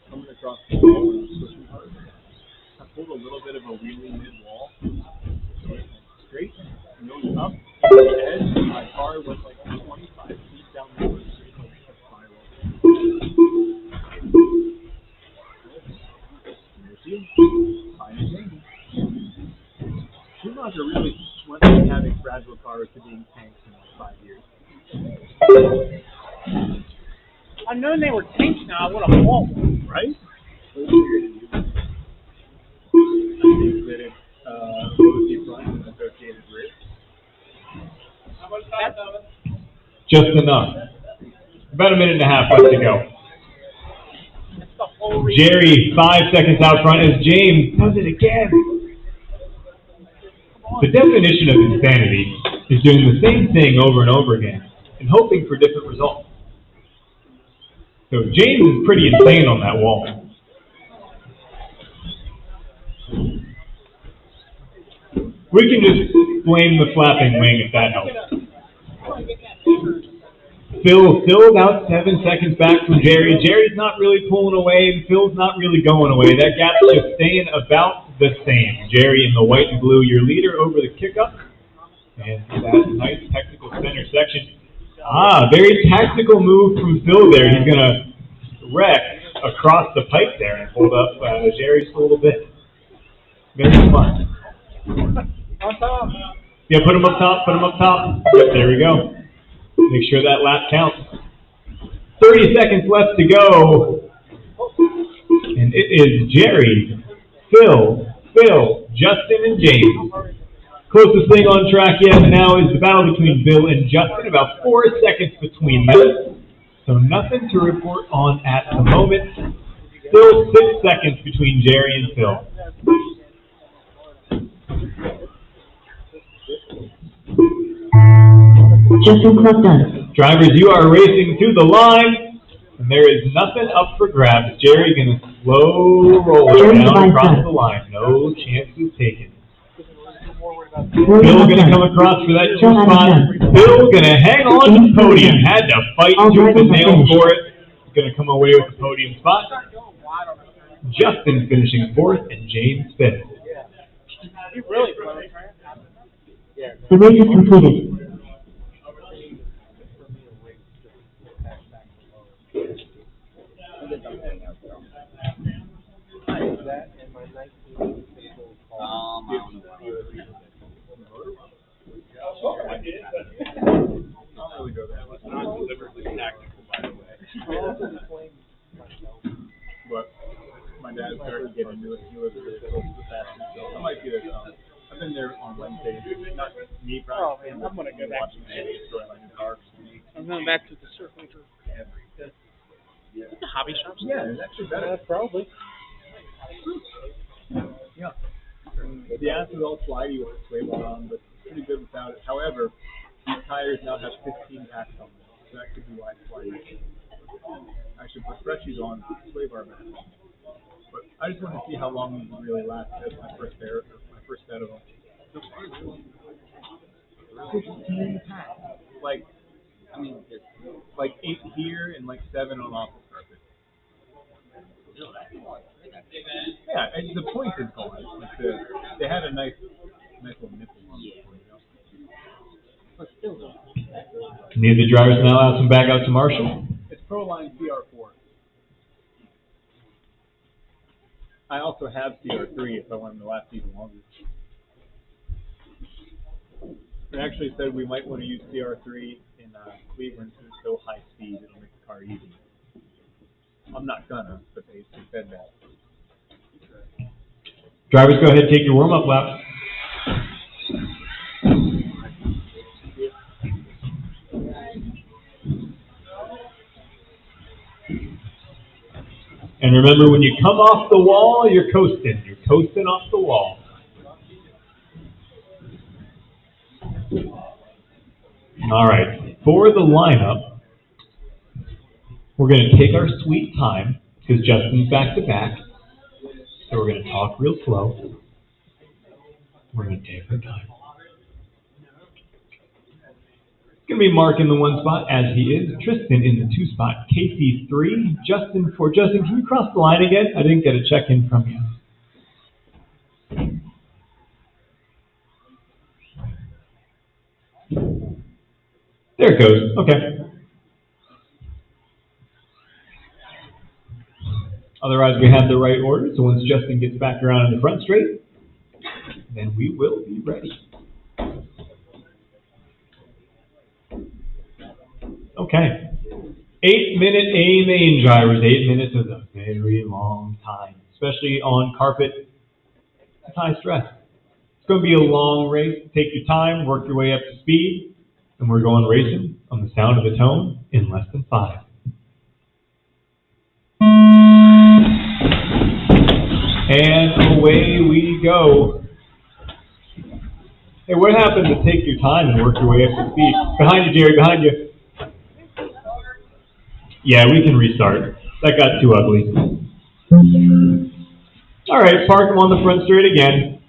Coming across the wall and pushing hard. I pulled a little bit of a wheelie mid-wall. So it went straight and goes up to the edge. My car went like 25 feet down the road straight like a spiral. Schumacher really went from having fragile cars to being tanks in like 5 years. I've known they were tanks now. I would have bought one. Right? I think that it's rosy front and associated rear. Just enough. About a minute and a half left to go. Jerry 5 seconds out front as James does it again. The definition of insanity is doing the same thing over and over again and hoping for different results. So James is pretty insane on that wall. We can just blame the flapping wing if that helps. Phil still about 7 seconds back from Jerry. Jerry's not really pulling away, and Phil's not really going away. That gap's just staying about the same. Jerry in the white and blue, your leader over the kick-up. And that nice technical center section. Very tactical move from Phil there. He's going to wreck across the pipe there and hold up Jerry just a little bit. Very smart. On top. Yeah, put him up top, Yep, there we go. Make sure that lap counts. 30 seconds left to go. And it is Jerry, Phil, Justin, and James. Closest thing on track yet now is the battle between Bill and Justin. About 4 seconds between them. So nothing to report on at the moment. Still 6 seconds between Jerry and Phil. Justin clock done. Drivers, you are racing to the line, and there is nothing up for grabs. Jerry going to slow roll it down across the line. No chances taken. Bill going to come across for that 2 spot. Bill going to hang on to the podium. Had to fight tooth and nail for it. Going to come away with the podium spot. Justin finishing 4th and James 5th. The race is completed. But my dad started getting into it. He lives really close to the factory, so I might be there. I've been there on Wednesday. Not me, probably. I'm gonna go back to the car. I'm going back to the circle. The hobby shops? Yeah, it's actually better. Probably. Yeah. The ass is all slidey with the sway bar on, but it's pretty good without it. However, these tires now have 15 packs on them, so that could be why it's slidey. I should put freshies on sway bar back. But I just want to see how long these really last. That's my first set of them. 15 packs. Like 8 here and like 7 on office carpet. Yeah, and the point is gone. Like they had a nice little nipple on it, But still though. Neither the drivers now have some back out to Marshall. It's Proline CR4. I also have CR3 if I want them to last even longer. They actually said we might want to use CR3 in Cleveland because it's so high speed it'll make the car easy. I'm not gonna, but they said that. Drivers, go ahead and take your warm-up lap. And remember, when you come off the wall, you're coasting. You're coasting off the wall. All right, for the lineup, we're going to take our sweet time because Justin's back to back. So we're going to talk real slow. We're going to take our time. It's going to be Mark in the 1 spot, as he is. Tristan in the 2 spot. Casey 3. Justin 4. Justin, can you cross the line again? I didn't get a check-in from you. There it goes. Okay. Otherwise, we have the right order. So once Justin gets back around in the front straight, then we will be ready. Okay. 8-minute A main drivers. 8 minutes is a very long time, especially on carpet. It's high stress. It's going to be a long race. Take your time, work your way up to speed, and we're going racing on the sound of the tone in less than 5. And away we go. Hey, what happened to take your time and work your way up to speed? Behind you, Jerry, behind you. Yeah, we can restart. That got too ugly. All right, park them on the front straight again.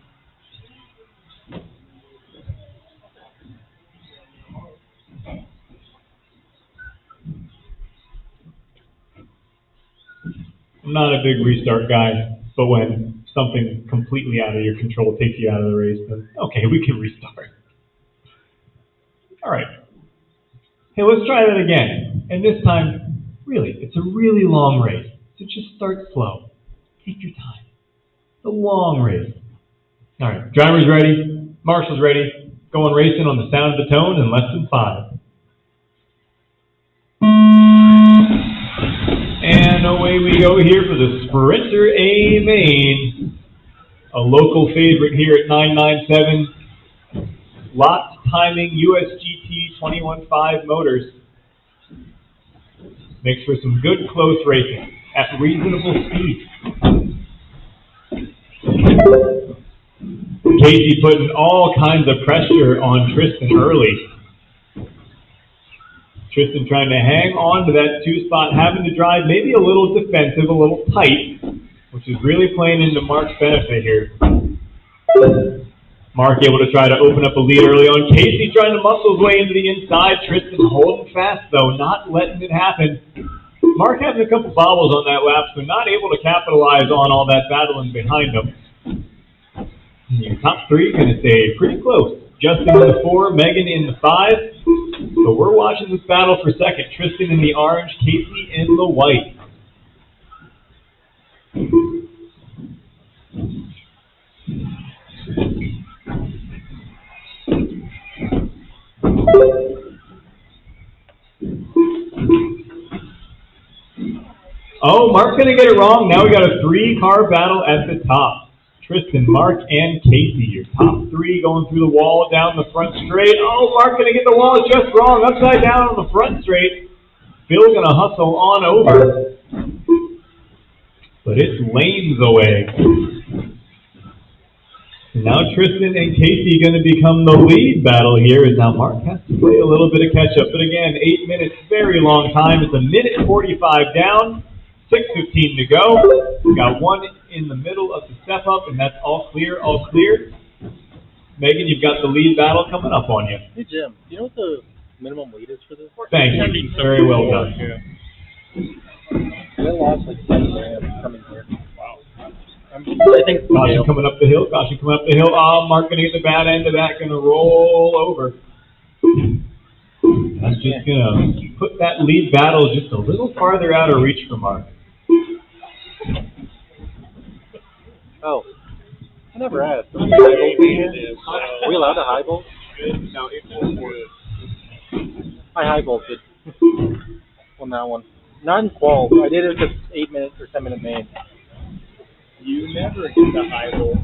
I'm not a big restart guy, but when something completely out of your control takes you out of the race, then okay, we can restart. All right. Hey, let's try that again. And this time, really, it's a really long race. So just start slow. Take your time. It's a long race. All right, drivers ready, marshals ready, going racing on the sound of the tone in less than 5. And away we go here for the Sprinter A main, a local favorite here at 997. Lot timing USGT 21.5 motors. Makes for some good close racing at reasonable speed. Casey putting all kinds of pressure on Tristan early. Tristan trying to hang on to that 2 spot, having to drive maybe a little defensive, a little tight, which is really playing into Mark's benefit here. Mark able to try to open up a lead early on. Casey trying to muscle his way into the inside. Tristan holding fast, though, not letting it happen. Mark having a couple bobbles on that lap, so not able to capitalize on all that battling behind him. And your top 3 going to stay pretty close. Justin in the 4, Megan in the 5. So we're watching this battle for second. Tristan in the orange, Casey in the white. Oh, Mark's going to get it wrong. Now we got a 3-car battle at the top. Tristan, Mark, and Casey, your top 3 going through the wall down the front straight. Oh, Mark going to get the wall just wrong, upside down on the front straight. Phil going to hustle on over. But it's lanes away. And now Tristan and Casey going to become the lead battle here, as now Mark has to play a little bit of catch-up. But again, 8 minutes, very long time. It's 1:45 down. 6:15 to go. We got 1 in the middle of the step up, and that's all clear, all clear. Megan, you've got the lead battle coming up on you. Hey Jim, do you know what the minimum weight is for this? Thank you. Very well done. I lost like 10 grams coming here. Wow. I think Caution coming up the hill. Caution coming up the hill. Oh, Mark going to get the bad end of that. Going to roll over. That's just going to put that lead battle just a little farther out of reach for Mark. Oh, I never asked. Are we allowed to highball? No, it's good. I highbolted on that one. Not in qual. I did it just 8 minutes or 10-minute main. You never get the highball.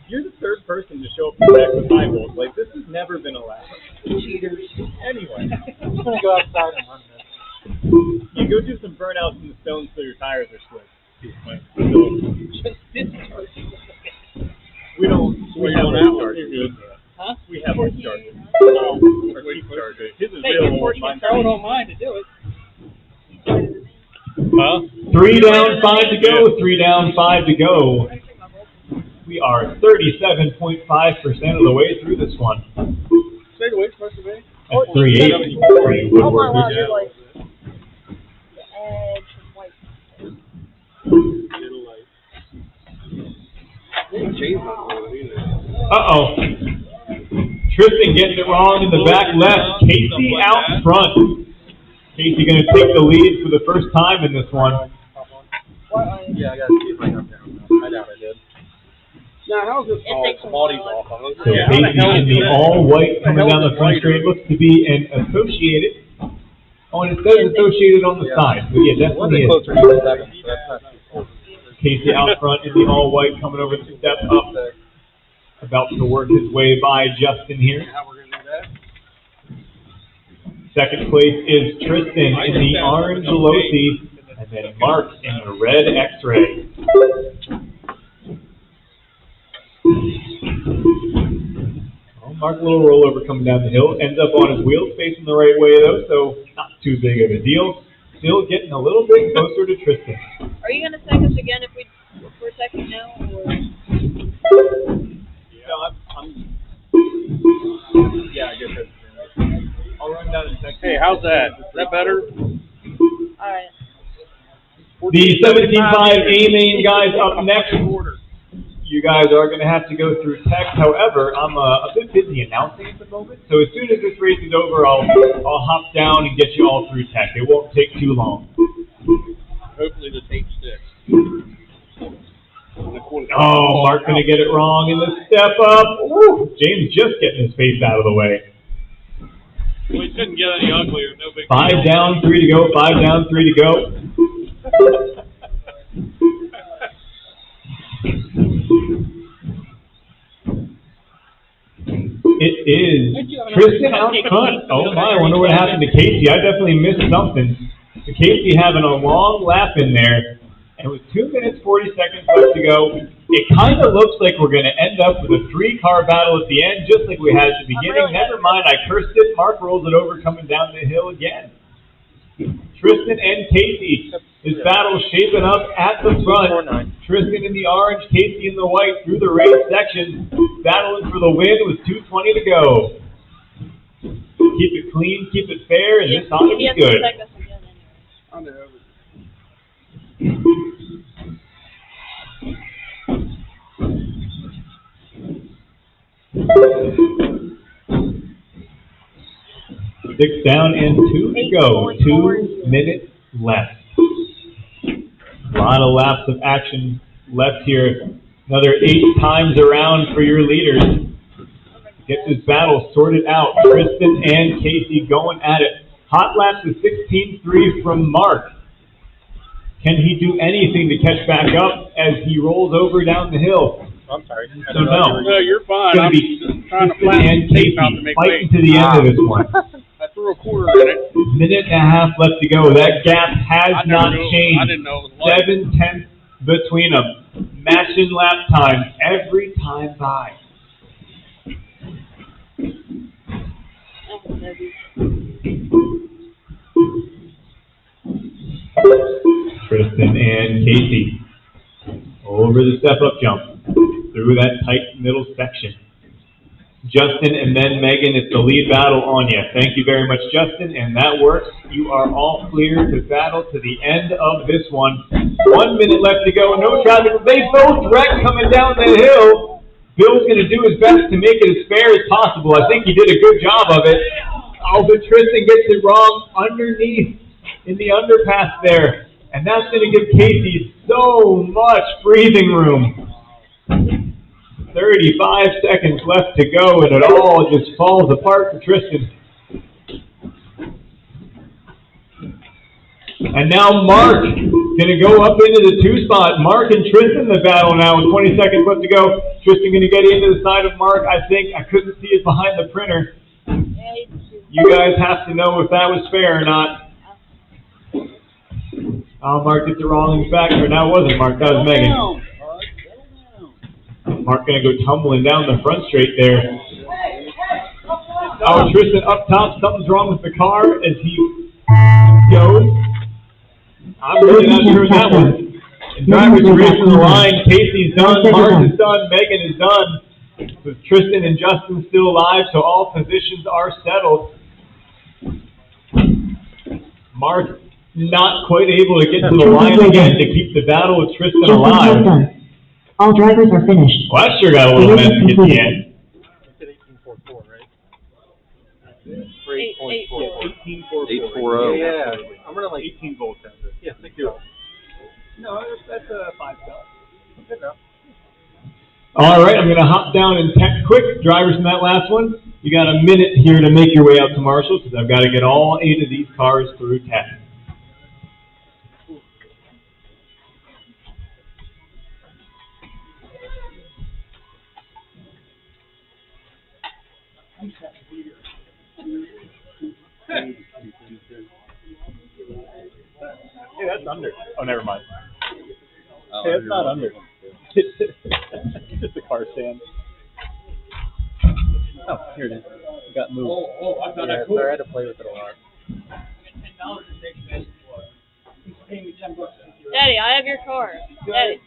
You're the 3rd person to show up to back with highballs. Like, this has never been allowed. Cheaters. Anyway. I'm going to go outside and run this. You go do some burnouts in the stones so your tires are slick. Just discharge. We don't have our Huh? We have our charger. Our cheap charger. His is Hey, available. unfortunately, Carl don't mind to do it. 3 3 down, 5 to go. 3 down, 5 to go. We are 37.5% of the way through this one. Stay away, first of all. At 3-8 for you woodworkers. The edge and white. Uh-oh. Tristan getting it wrong in the back left. Casey out front. Casey going to take the lead for the first time in this one. Yeah, I got to see if I got down. I doubt I did. Now, how's this body's off? So Casey in the all-white coming down the front straight looks to be an associated. Oh, and it says associated on the side. So yeah, definitely is. Casey out front in the all-white coming over the step up. About to work his way by Justin here. Second place is Tristan in the orange Losi, and then Mark in the red X-ray. Well, Mark, a little rollover coming down the hill, ends up on his wheels facing the right way though, so not too big of a deal. Still getting a little bit closer to Tristan. Are you gonna second us again if we're second now, or? Yeah, I guess that's. I'll run down and text. Hey, how's that? Is that better? Alright. The 17.5 A-main guys up next. You guys are going to have to go through text. However, I'm a bit busy announcing at the moment, so as soon as this race is over, I'll hop down and get you all through text. It won't take too long. Hopefully the tape sticks. Oh, Mark's going to get it wrong in the step up. Woo! James just getting his face out of the way. We couldn't get any uglier. No big 5 down, 3 to go. 5 down, 3 to go. It is Tristan out front. Oh my, I wonder what happened to Casey. I definitely missed something. So Casey having a long lap in there. And with 2 minutes, 40 seconds left to go, it kind of looks like we're going to end up with a 3-car battle at the end, just like we had at the beginning. Never mind, I cursed it. Mark rolls it over coming down the hill again. Tristan and Casey. This battle shaping up at the front. Tristan in the orange, Casey in the white through the race section. Battling for the win with 2:20 to go. Keep it clean, keep it fair, and this ought to be good. Six down and 2 to go. 2 minutes left. A lot of laps of action left here. Another 8 times around for your leaders. Get this battle sorted out. Tristan and Casey going at it. Hot laps is 16.3 from Mark. Can he do anything to catch back up as he rolls over down the hill? I'm sorry. So no. No, you're fine. It's going to be trying to Tristan and Casey fighting to the end of this one. I threw a quarter in it. Minute and a half left to go. That gap has not changed. I didn't know it was 7/10 between them. Matching lap times every time by. Tristan and Casey over the step-up jump through that tight middle section. Justin and then Megan, it's the lead battle on you. Thank you very much, Justin, and that works. You are all clear to battle to the end of this one. 1 minute left to go, no traffic. They both wrecked coming down the hill. Bill's going to do his best to make it as fair as possible. I think he did a good job of it. Oh, but Tristan gets it wrong underneath in the underpass there. And that's going to give Casey so much breathing room. 35 seconds left to go, and it all just falls apart for Tristan. And now Mark going to go up into the 2 spot. Mark and Tristan the battle now with 20 seconds left to go. Tristan going to get into the side of Mark. I think I couldn't see it behind the printer. You guys have to know if that was fair or not. Oh, Mark gets it wrong in the factor. Now it wasn't Mark, that was Megan. Mark going to go tumbling down the front straight there. Oh, Tristan up top. Something's wrong with the car as he goes. I'm really not sure that one. And drivers racing the line. Casey's done, Mark is done, Megan is done. With Tristan and Justin still alive, so all positions are settled. Mark not quite able to get to the line again to keep the battle with Tristan alive. All drivers are finished. Well, that sure got a little messy at the end. You said 18.44, right? 8.40. Yeah, I'm running like 18 volts out there. yeah, 6 volts. No, that's a 5 cell. Good enough. All right, I'm going to hop down and text quick. Drivers in that last one, you got a minute here to make your way out to Marshall because I've got to get all 8 of these cars through test. Hey, that's under. Oh, never mind. Oh, Hey, that's not under. It's just a car stand. Oh, here it is. It got moved. I thought Yeah, that cool. so I had to play with it a lot. Daddy, I have your car. Daddy.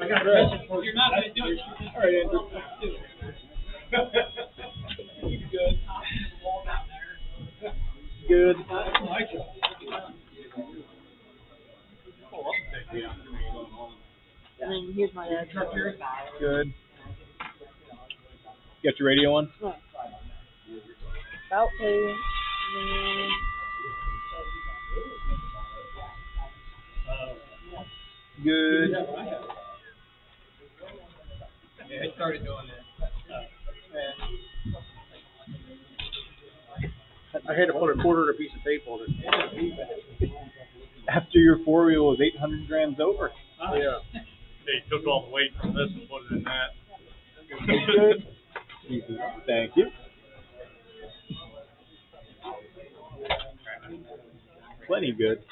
I got a message for you. You're not going to do it. All right, Andrew. Good. And then here's my dad's car. Good. You got your radio on? About to. And then Good. Yeah, I started doing that. I had to put a quarter of a piece of tape on it. After your 4-wheel was 800 grams over. Yeah. They took all the weight from this and put it in that. Good. Thank you. Plenty good.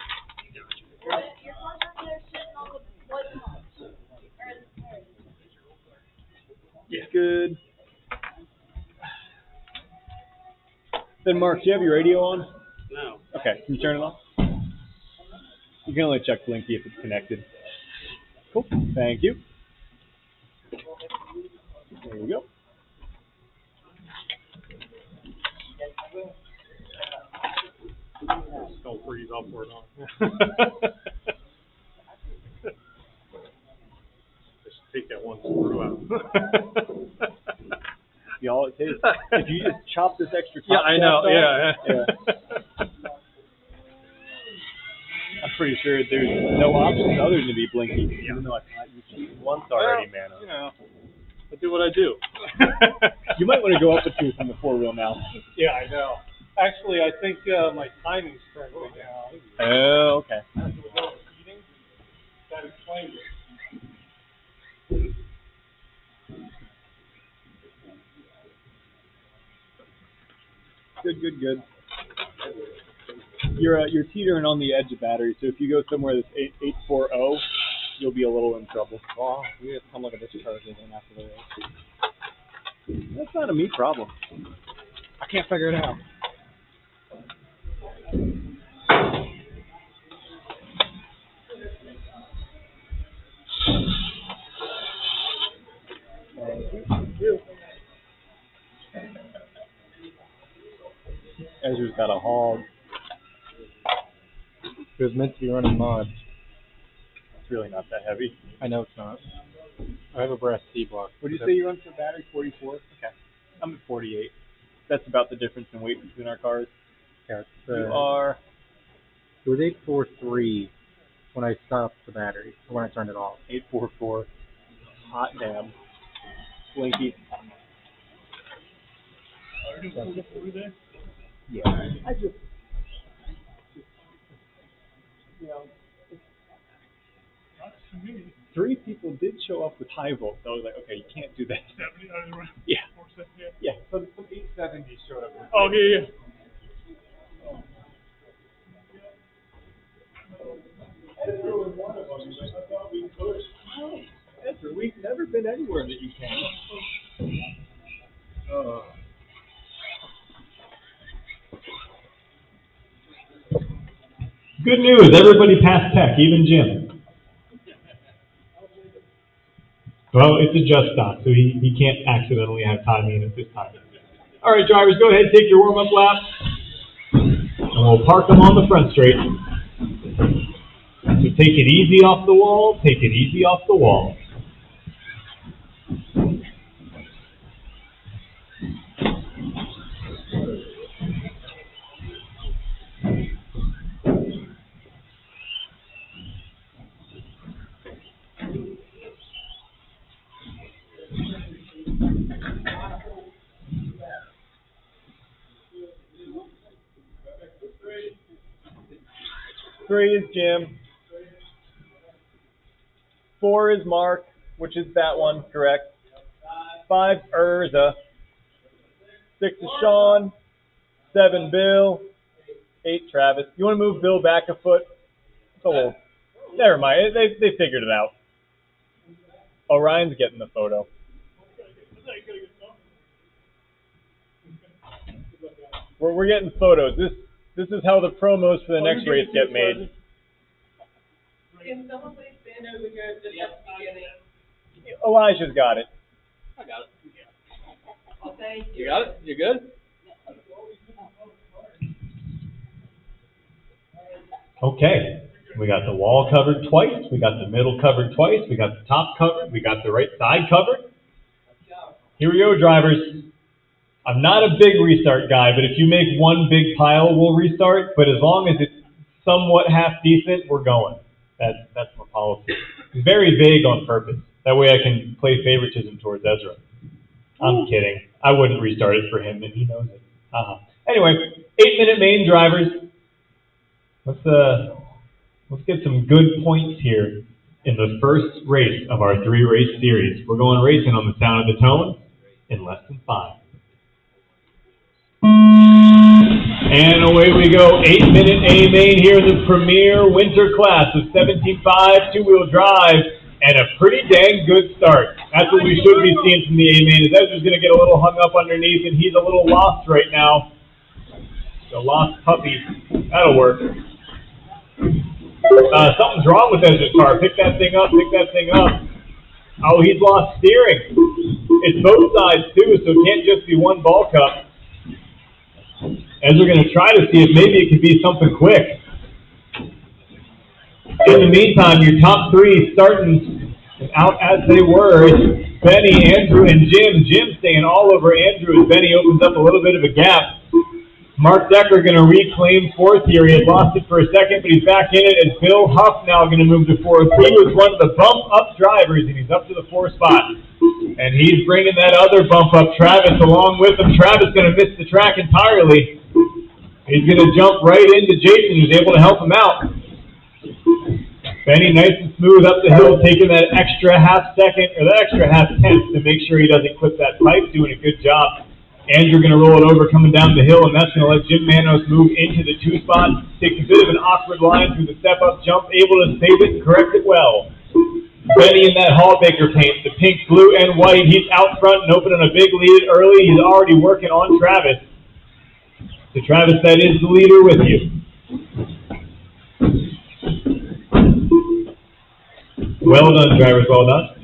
Yeah. Good. Then Mark, do you have your radio on? No. Okay, can you turn it on? You can only check Blinky if it's connected. Cool. Thank you. There you go. Don't freeze upward on. Just take that one screw out. Be all it takes. If you just chop this extra top Yeah, I know. shaft off, Yeah. I'm pretty sure there's no option other than to be Blinky. Even though I thought you cheated once already, man. You know, I do what I do. You might want to go up a tooth on the 4-wheel now. Yeah, I know. Actually, I think my timing's turned right now. Oh, okay. That explains it. Good. You're teetering on the edge of battery, so if you go somewhere that's 840, you'll be a little in trouble. Wow, we have to come look at this car again after the race. That's not a me problem. I can't figure it out. Ezra's got a hog. It was meant to be running mods. It's really not that heavy. I know it's not. I have a brass C-block. What did you say you run for battery? 44? Okay. I'm at 48. That's about the difference in weight between our cars. Yeah, it's, You are... It was 843 when I stopped the battery, or when I turned it off. 844. Hot damn. Blinky. Yeah. I just, you know, 3 people did show up with high volts. So I was like, okay, you can't do that. 70, Yeah. 470, Yeah. Some 870s showed up. Oh, yeah. Ezra was one of them. I thought we could. Oh, Ezra, we've never been anywhere that you can. Good news, everybody passed tech, even Jim. Well, it's a just stop, so he can't accidentally have timing at this time. All right, drivers, go ahead and take your warm-up lap. And we'll park them on the front straight. So take it easy off the wall, take it easy off the wall. Three is Jim. 4 is Mark, which is that one, correct. 5 Urza. 6 is Sean. 7 Bill. 8 Travis. You want to move Bill back a foot? Oh, never mind. They figured it out. Orion's getting the photo. We're getting photos. This is how the promos for the next race get made. Can someone please stand over here just at the beginning? Elijah's got it. I got it. Okay. You got it? You good? Okay, we got the wall covered twice, we got the middle covered twice, we got the top covered, we got the right side covered. Here we go, drivers. I'm not a big restart guy, but if you make one big pile, we'll restart. But as long as it's somewhat half decent, we're going. That's my policy. It's very vague on purpose. That way I can play favoritism towards Ezra. I'm kidding. I wouldn't restart it for him, and he knows it. Anyway, 8-minute main drivers. Let's get some good points here in the first race of our 3-race series. We're going racing on the sound of the tone in less than 5. And away we go, 8-minute A main here in the premier winter class of 17.5 two-wheel drive, and a pretty dang good start. That's what we should be seeing from the A main. Is Ezra's going to get a little hung up underneath, and he's a little lost right now. The lost puppy. That'll work. Something's wrong with Ezra's car. Pick that thing up, pick that thing up. Oh, he's lost steering. It's both sides, too, so it can't just be one ball cup. As we're going to try to see if maybe it could be something quick. In the meantime, your top 3 starting out as they were. It's Benny, Andrew, and Jim. Jim staying all over Andrew as Benny opens up a little bit of a gap. Mark Decker going to reclaim 4th here. He had lost it for a second, but he's back in it. And Bill Huff now going to move to 4th. He was one of the bump-up drivers, and he's up to the 4th spot. And he's bringing that other bump-up, Travis, along with him. Travis going to miss the track entirely. He's going to jump right into Jason, who's able to help him out. Benny, nice and smooth up the hill, taking that extra half second, or that extra half tenth to make sure he doesn't clip that pipe, doing a good job. Andrew going to roll it over coming down the hill, and that's going to let Jim Manos move into the 2 spot. Takes a bit of an awkward line through the step-up jump, able to save it and correct it well. Benny in that Hallbaker paint, the pink, blue, and white. He's out front and opening a big lead early. He's already working on Travis. So Travis, that is the leader with you. Well done, drivers, well done.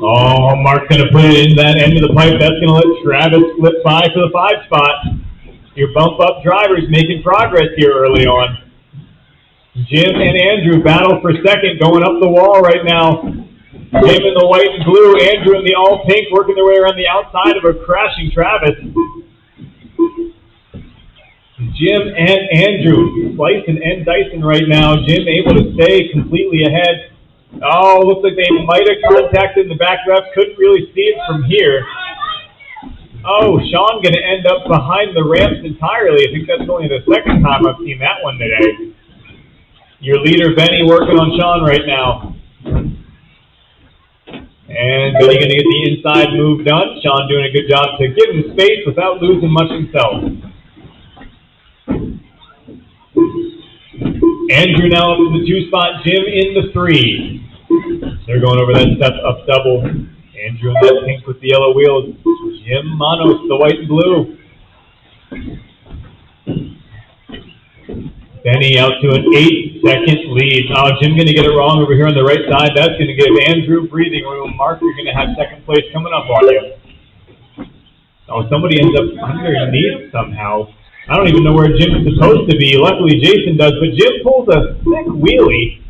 Oh, Mark's going to put it in that end of the pipe. That's going to let Travis slip by for the 5 spot. Your bump-up drivers making progress here early on. Jim and Andrew battle for second, going up the wall right now. Jim in the white and blue, Andrew in the all-pink, working their way around the outside of a crashing Travis. Jim and Andrew slicing and dicing right now. Jim able to stay completely ahead. Oh, looks like they might have contacted the back ref. Couldn't really see it from here. Oh, Sean going to end up behind the ramps entirely. I think that's only the 2nd time I've seen that one today. Your leader, Benny, working on Sean right now. And Benny going to get the inside move done. Sean doing a good job to give him space without losing much himself. Andrew now up in the 2 spot, Jim in the 3. They're going over that step up double. Andrew in that pink with the yellow wheels. Jim Manos, the white and blue. Benny out to an 8-second lead. Oh, Jim going to get it wrong over here on the right side. That's going to give Andrew breathing room. Mark, you're going to have second place coming up on you. Oh, somebody ends up underneath somehow. I don't even know where Jim's supposed to be. Luckily, Jason does, but Jim pulls a sick wheelie.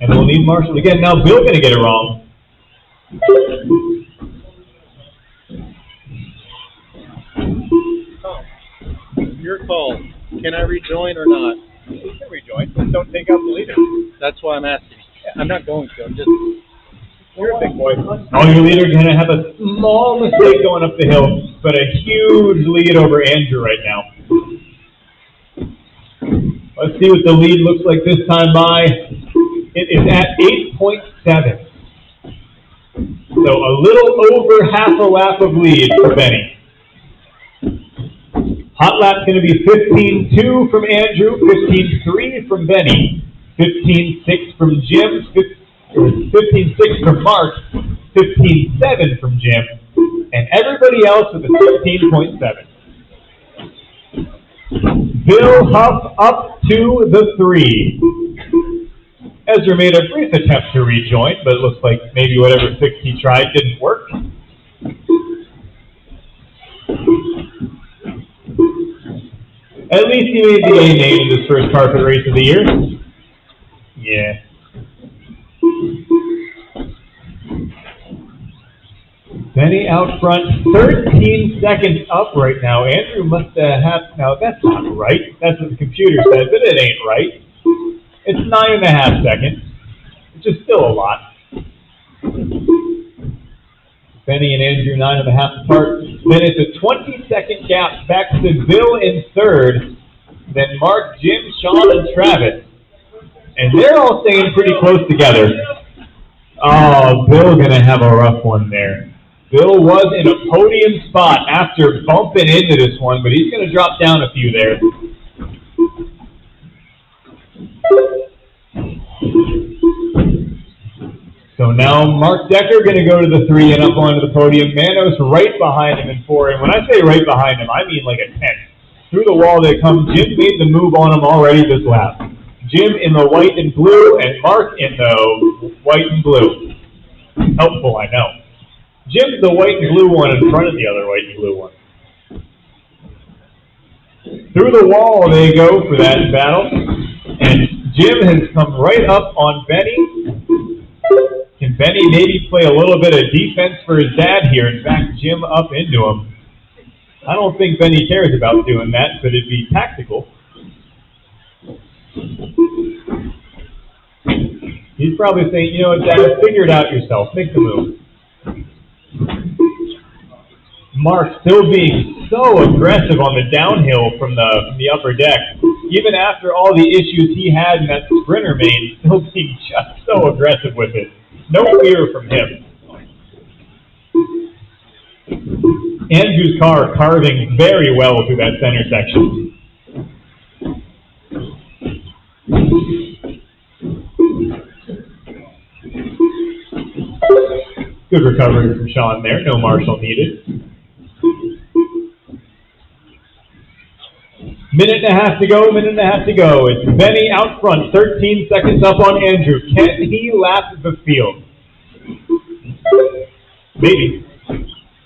And we'll need Marshall again. Now Bill going to get it wrong. Your call. Can I rejoin or not? You can rejoin, but don't take out the leader. That's why I'm asking. I'm not going to. I'm just. You're a big boy. Oh, your leader's going to have a small mistake going up the hill, but a huge lead over Andrew right now. Let's see what the lead looks like this time by. It is at 8.7. So a little over half a lap of lead for Benny. Hot lap's going to be 15.2 from Andrew, 15.3 from Benny, 15.6 from Jim, 15.6 from Mark, 15.7 from Jim, and everybody else with a 15.7. Bill Huff up to the 3. Ezra made a brief attempt to rejoin, but it looks like maybe whatever fix he tried didn't work. At least he made the A name in this first carpet race of the year. Yeah. Benny out front, 13 seconds up right now. Andrew must have, now that's not right. That's what the computer says, but it ain't right. It's 9.5 seconds, which is still a lot. Benny and Andrew 9.5 apart. Then it's a 20-second gap back to Bill in third. Then Mark, Jim, Sean, and Travis. And they're all staying pretty close together. Oh, Bill gonna have a rough one there. Bill was in a podium spot after bumping into this one, but he's gonna drop down a few there. So now Mark Decker going to go to the 3 and up onto the podium. Manos right behind him in 4. And when I say right behind him, I mean like a 10. Through the wall they come. Jim made the move on him already this lap. Jim in the white and blue, and Mark in the white and blue. Helpful, I know. Jim's the white and blue one in front of the other white and blue one. Through the wall they go for that battle. And Jim has come right up on Benny. Can Benny maybe play a little bit of defense for his dad here and back Jim up into him? I don't think Benny cares about doing that, but it'd be tactical. He's probably saying, you know what, Dad, figure it out yourself. Make the move. Mark still being so aggressive on the downhill from the upper deck. Even after all the issues he had in that sprinter main, still being just so aggressive with it. No fear from him. Andrew's car carving very well through that center section. Good recovery from Sean there. No Marshall needed. Minute and a half to go. It's Benny out front, 13 seconds up on Andrew. Can he lap the field? Maybe.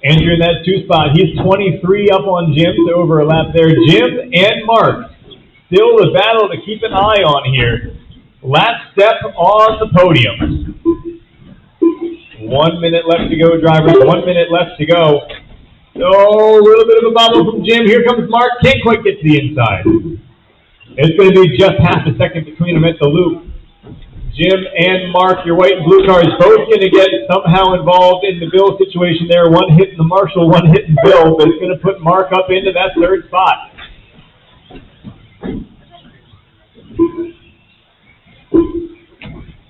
Andrew in that 2 spot. He's 23 up on Jim to over a lap there. Jim and Mark. Still the battle to keep an eye on here. Last step on the podium. 1 minute left to go, drivers. 1 minute left to go. Oh, a little bit of a bobble from Jim. Here comes Mark. Can't quite get to the inside. It's going to be just half a second between them at the loop. Jim and Mark, your white and blue cars, both going to get somehow involved in the Bill situation there. One hitting the Marshall, one hitting Bill, but it's going to put Mark up into that 3rd spot.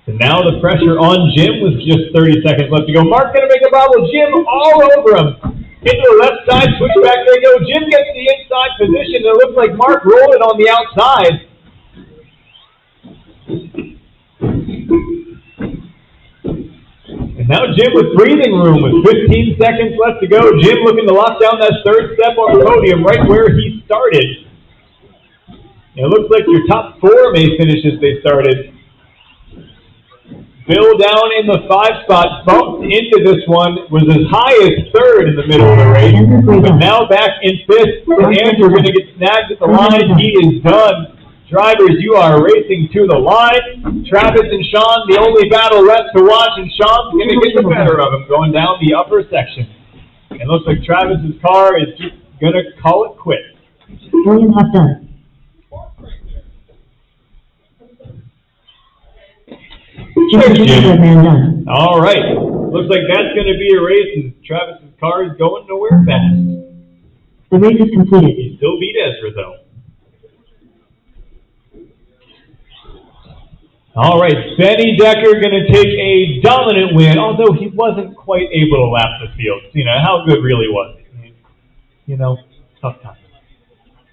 So now the pressure on Jim with just 30 seconds left to go. Mark's going to make a bobble. Jim all over him. Into the left side, switch back, there you go. Jim gets the inside position. It looks like Mark rolling on the outside. And now Jim with breathing room with 15 seconds left to go. Jim looking to lock down that 3rd step on the podium right where he started. It looks like your top 4 may finish as they started. Bill down in the 5 spot, bumped into this one, was as high as 3rd in the middle of the race, but now back in 5th. Andrew going to get snagged at the line. He is done. Drivers, you are racing to the line. Travis and Sean, the only battle left to watch, and Sean's going to get the better of him going down the upper section. It looks like Travis's car is just going to call it quits. William Huff done. Man done. All right. Looks like that's going to be a race, and Travis's car is going nowhere fast. The race is completed. He still beat Ezra, though. All right, Benny Decker going to take a dominant win, although he wasn't quite able to lap the field. You know, how good really was he? You know, tough time.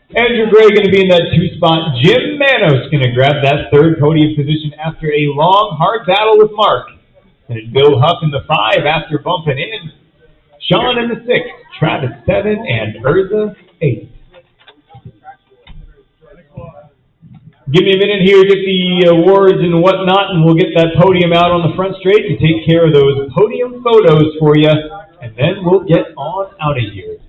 Andrew Gray going to be in that 2 spot. Jim Manos going to grab that 3rd podium position after a long, hard battle with Mark. And it's Bill Huff in the 5 after bumping in. Sean in the 6, Travis 7, and Urza 8. Give me a minute here, get the awards and whatnot, and we'll get that podium out on the front straight and take care of those podium photos for you, and then we'll get on out of here.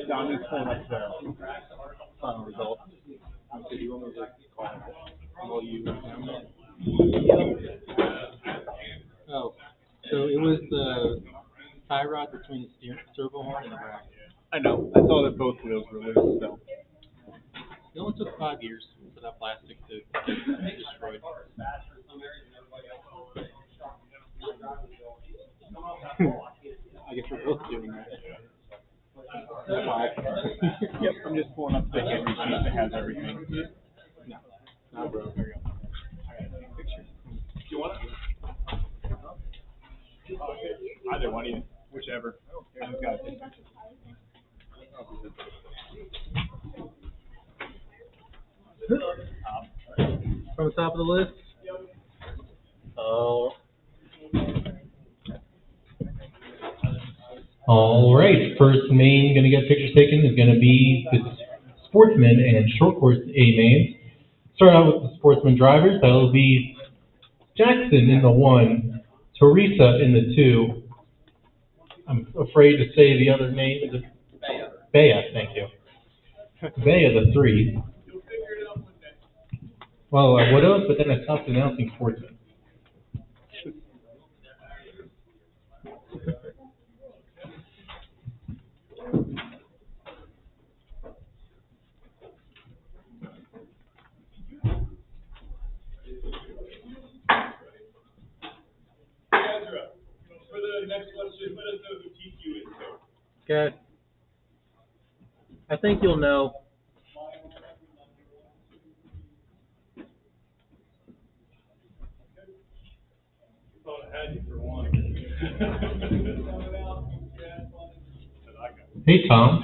Don is pulling up the final result. So you want me to call him? Will you? Oh, so it was the tie rod between the servo horn and the rack. I know. I saw that both wheels were loose, so. It only took 5 years for that plastic to get destroyed. I guess we're both doing that. Yep, I'm just pulling up the Henry sheet that has everything. No, not bro. There you go. Picture. Do you want it? Either one of you, whichever. Here, just got it. From the top of the list. Oh. All right, first main going to get pictures taken is going to be the sportsman and short course A mains. Start out with the sportsman drivers. That will be Jackson in the 1, Teresa in the 2. I'm afraid to say the other name. Is it Bea? Thank you. Bea the 3. Well, I would have, but then I stopped announcing sportsmen. For the next question, let us know who TQ is. Okay. I think you'll know. Thought I had you for one. Hey, Tom.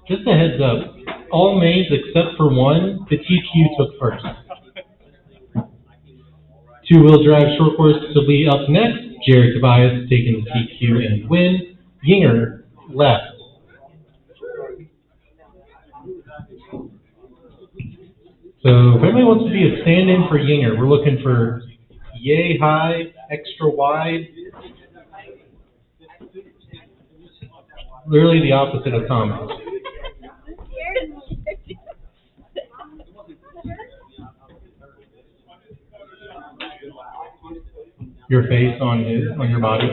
Just a heads up. All mains except for one, the TQ took first. Two-wheel drive short course will be up next. Jared Tobias taking the TQ and win. Yinger left. So if anybody wants to be a stand-in for Yinger, we're looking for yay high, extra wide. Literally the opposite of Thomas. Your face on your body.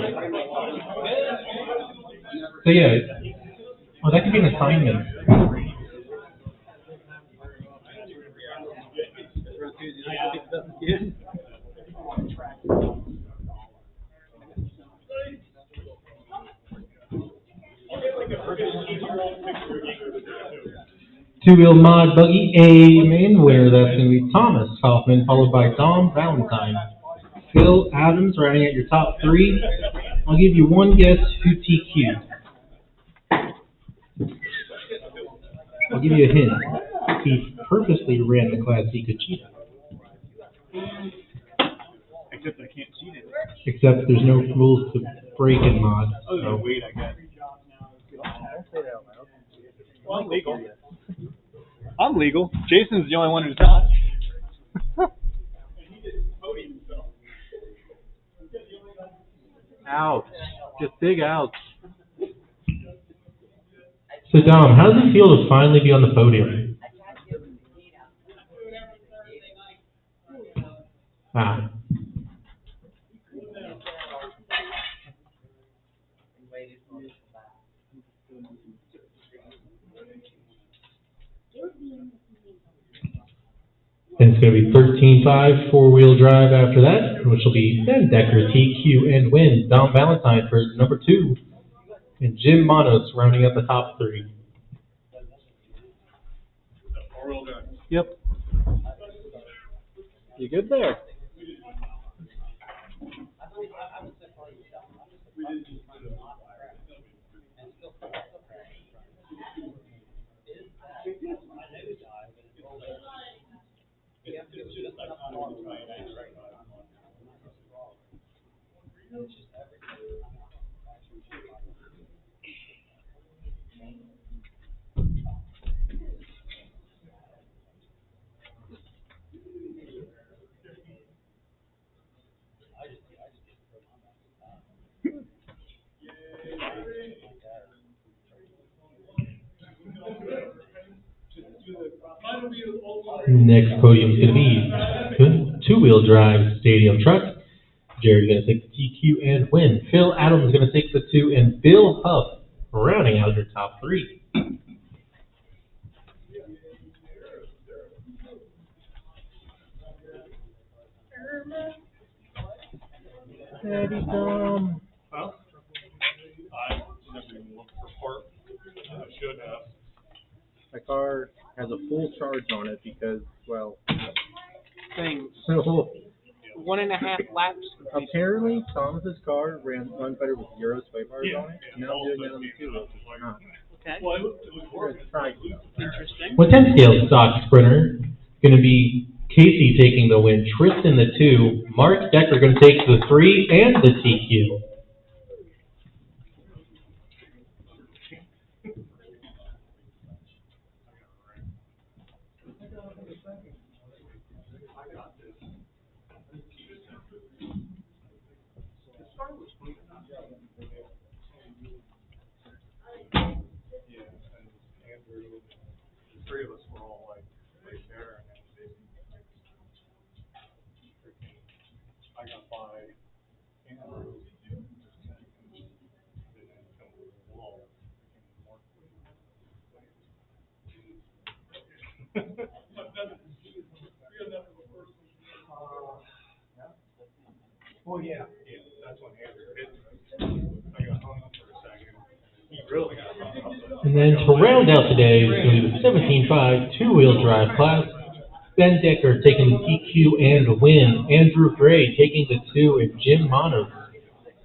So yeah, oh, that could be an assignment. Two-wheel mod buggy A main winner. That's going to be Thomas Hoffman, followed by Dom Valentine. Phil Adams riding at your top 3. I'll give you one guess who TQ'd. I'll give you a hint. He purposely ran the Class C Cucina. Except I can't cheat it. Except there's no rules to break in mod. Oh, So. wait, I guess. Don't say that out loud. Well, I'm legal. I'm legal. Jason's the only one who's not. Ouch. Just big ouch. So Dom, how does it feel to finally be on the podium? Ah. And it's going to be 13.5 four-wheel drive after that, which will be Ben Decker, TQ, and win. Dom Valentine for number 2. And Jim Manos rounding up the top 3. Yep. You good there? Next podium is going to be two-wheel drive stadium truck. Jared's going to take the TQ and win. Phil Adams is going to take the 2, and Bill Huff rounding out your top 3. Eddie Dom. Huh? I never even looked for part. I should have. My car has a full charge on it because, well, Things. so 1.5 laps. apparently Thomas's car runs better with 0 sway bars on it. Now I'm doing that on the 2-wheel. Not. Okay. Well, it was working. Interesting. Well, 10 scale stock sprinter going to be Casey taking the win, Tristan the 2, Mark Decker going to take the 3 and the TQ. three of us were all like right there, and then I got by Andrew. Well, yeah, that's when Andrew hit me. I got hung up for a second. He really got hung up. And then to round out today is going to be the 17.5 two-wheel drive class. Ben Decker taking the DQ and win. Andrew Gray taking the 2, and Jim Monos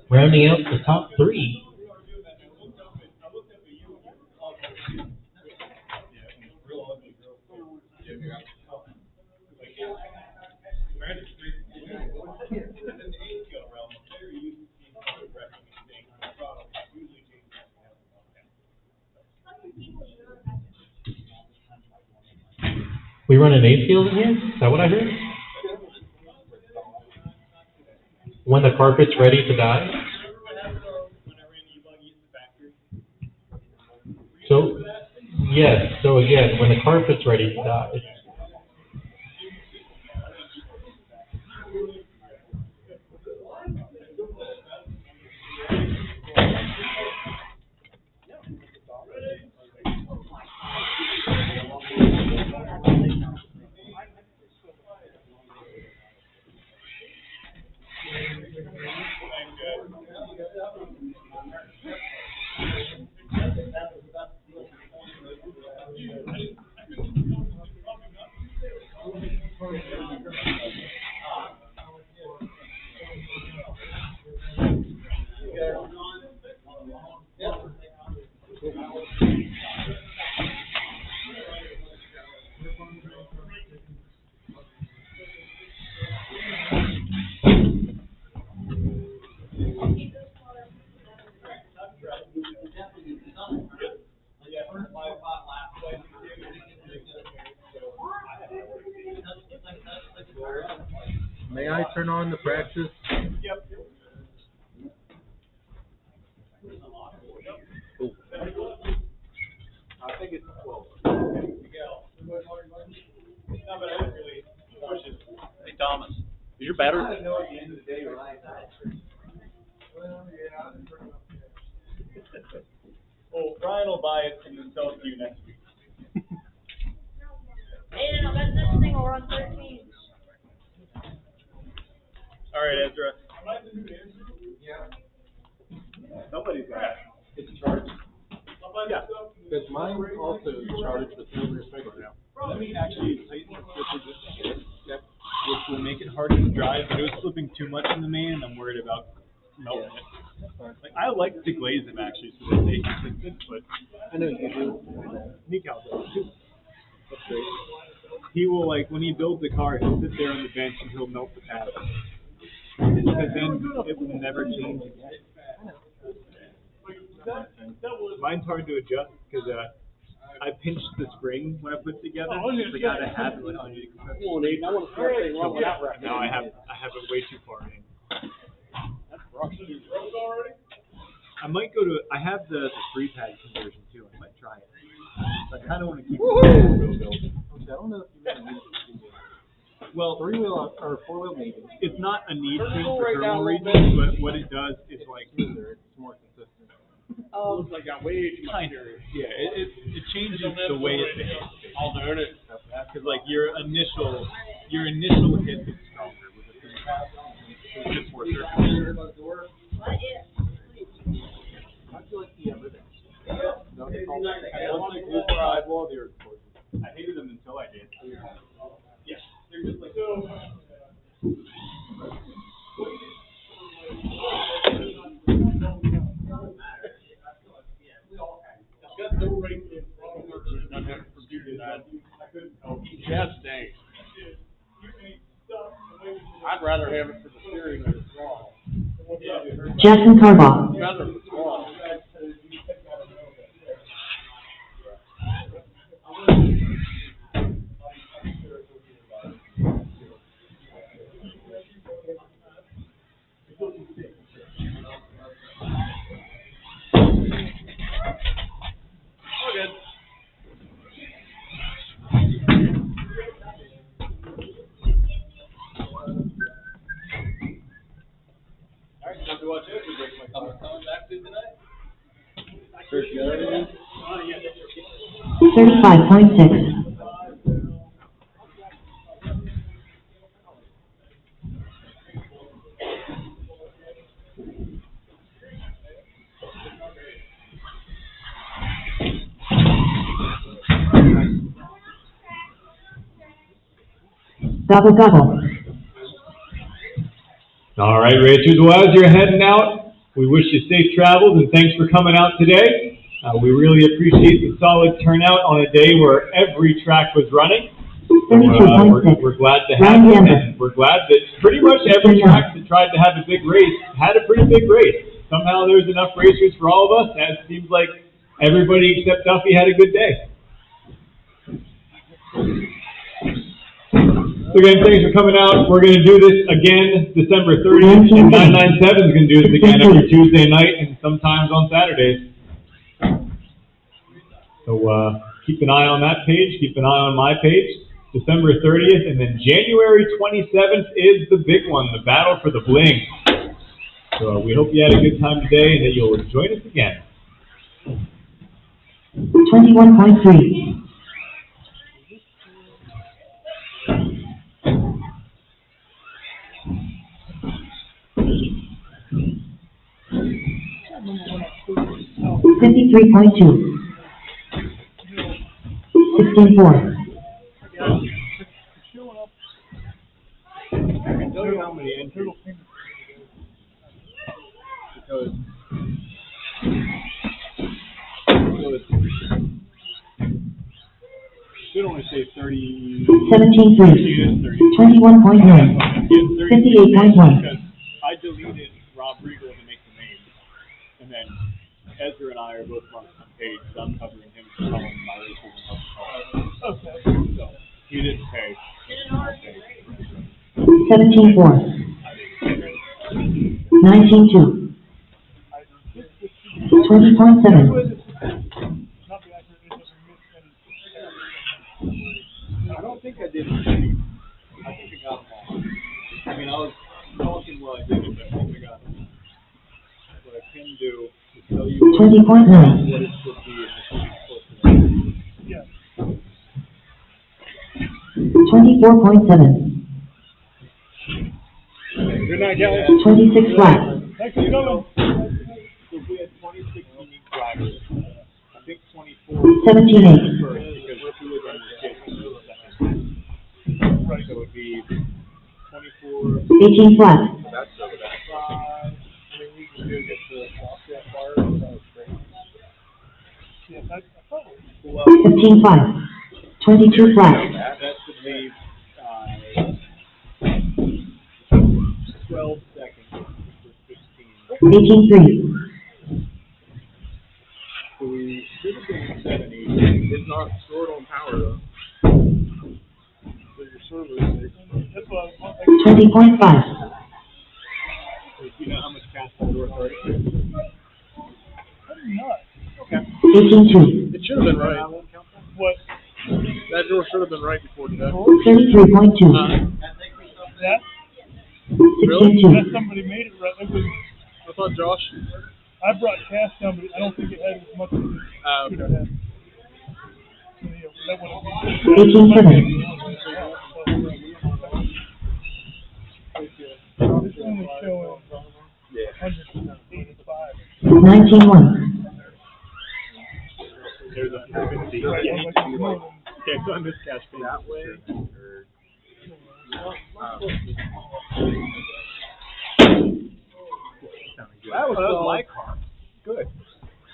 rounding out the top 3. We run an 8 field in here? Is that what I heard? When the carpet's ready to die? So, yes, so again, when the carpet's ready to die. May I turn on the practice? Yep. Cool. I think it's 12. No, but I didn't really push it. Hey, Thomas, is your battery? I know at the end of the day, right? Well, Brian will buy it and then sell it to you next week. Aiden, I bet this thing will run 13. All right, Ezra. Yeah. Somebody's got it. It's charged. Yeah. Because mine also is charged with silver right now. Let me actually tighten the switches just a bit. Yep. Which will make it harder to drive, but it was slipping too much in the main, and I'm worried about melting it. Like, I like to glaze them actually so that they consistent, but I know you do. Mikal does too. That's great. He will, like, when he builds the car, he'll sit there on the bench and he'll melt the pad. Because then it will never change again. Mine's hard to adjust because I pinched the spring when I put it together. Like I had it on you. Well, Aiden, I want to see everything wrong with that record. Now I have it way too far in. That's rough. I might go to. I have the 3-pad conversion too. I might try it. But I kind of want to keep it real build. I don't know if you really need it. Well, 3-wheel or 4-wheel maybe. It's not a need thing for thermal reasons, but what it does is like It's more consistent. Looks like I got way too much here. Yeah, it changes the way it behaves. I'll do it. Because like your initial hit is stronger with a 3-pad. So it's just more surface. I feel like the other Once I close the sidewall, they were explosive. I hated them until I did. Yeah, they're just like Interesting. I'd rather have it for the steering than the throttle. Jackson Carbach. Rather than the throttle. 35.6. Gobble, gobble. All right, racers. Well, as you're heading out, we wish you safe travels and thanks for coming out today. We really appreciate the solid turnout on a day where every track was running. We're glad to have you, and we're glad that pretty much every track that tried to have a big race had a pretty big race. Somehow there was enough racers for all of us, and it seems like everybody except Duffy had a good day. So again, thanks for coming out. We're going to do this again December 30th, and 997 is going to do this again every Tuesday night and sometimes on Saturdays. So keep an eye on that page, keep an eye on my page. December 30th, and then January 27th is the big one, the Battle for the Bling. So we hope you had a good time today and that you'll join us again. 21.3. $53.2. 16.4. I can tell you how many entries. Because should only say 30. 17.3. 21.9. 58.1. Because I deleted Rob Regal to make the name, and then Ezra and I are both marked on page, so I'm covering him for calling my races and okay. So he didn't pay. 17.4. 19.2. 20.7. I don't think I did it. I think I got them all. I mean, I was talking while I did it, but I think I got them. What I can do is tell you 20.9. what it should be in the 24.7. Good night, Kelly. 26 flat. Thanks for coming. So we had 26 unique drivers. I think 24. 17.8. First, because 2 of them were kids. Right. So it would be 24. 18 flat. That's so bad. I mean, we can do get the offset bar. That was great. Yeah, that's 15 5. 22 flat. That should leave 12 seconds for 16. 18 3. So we should have been 70. It's not stored on power though. So your server is 20.5. you know how much cash is worth already? Okay. 18 2. It should have been right. What? That door should have been right before today. 33.2. That? 16 That somebody made it right. It was, I thought Josh. I brought cash down, but I don't think it had as much as it should have had. So, yeah, that would have been 18 7. It's only showing 185. 19 1. There's a frequency. Okay, so I missed cash pay that way. That was my car. Good.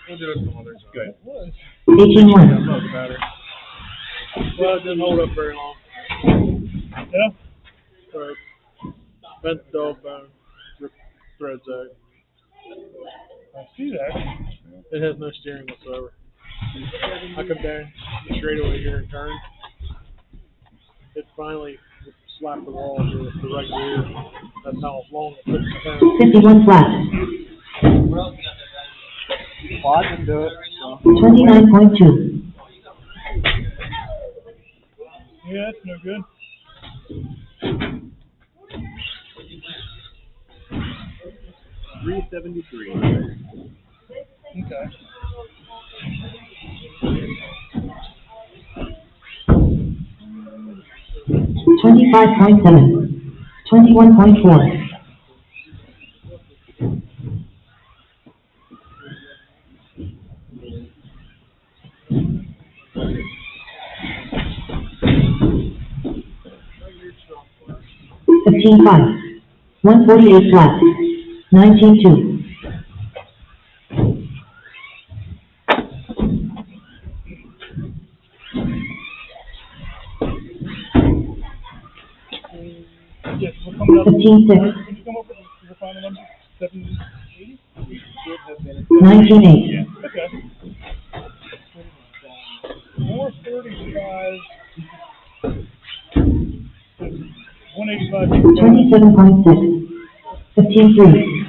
We'll do it some others. Good. 18 1. Doesn't matter. Well, it didn't hold up very long. Yeah? Right. Bent the dog bone. Threads out. I see that. It has no steering whatsoever. I come down straight away here and turn. It finally slapped the wall with the right rear. That's how long it took to turn. 51 flat. Well, I can do it. 29.2. Yeah, that's no good. $373. Okay. 25.7. 21.4. 15.5. 148 flat. 19.2. Yes, we're coming up. 15.6. Can you come up with the final number? 780? 19.8. Okay. 435. 185. 27.6. 15.3.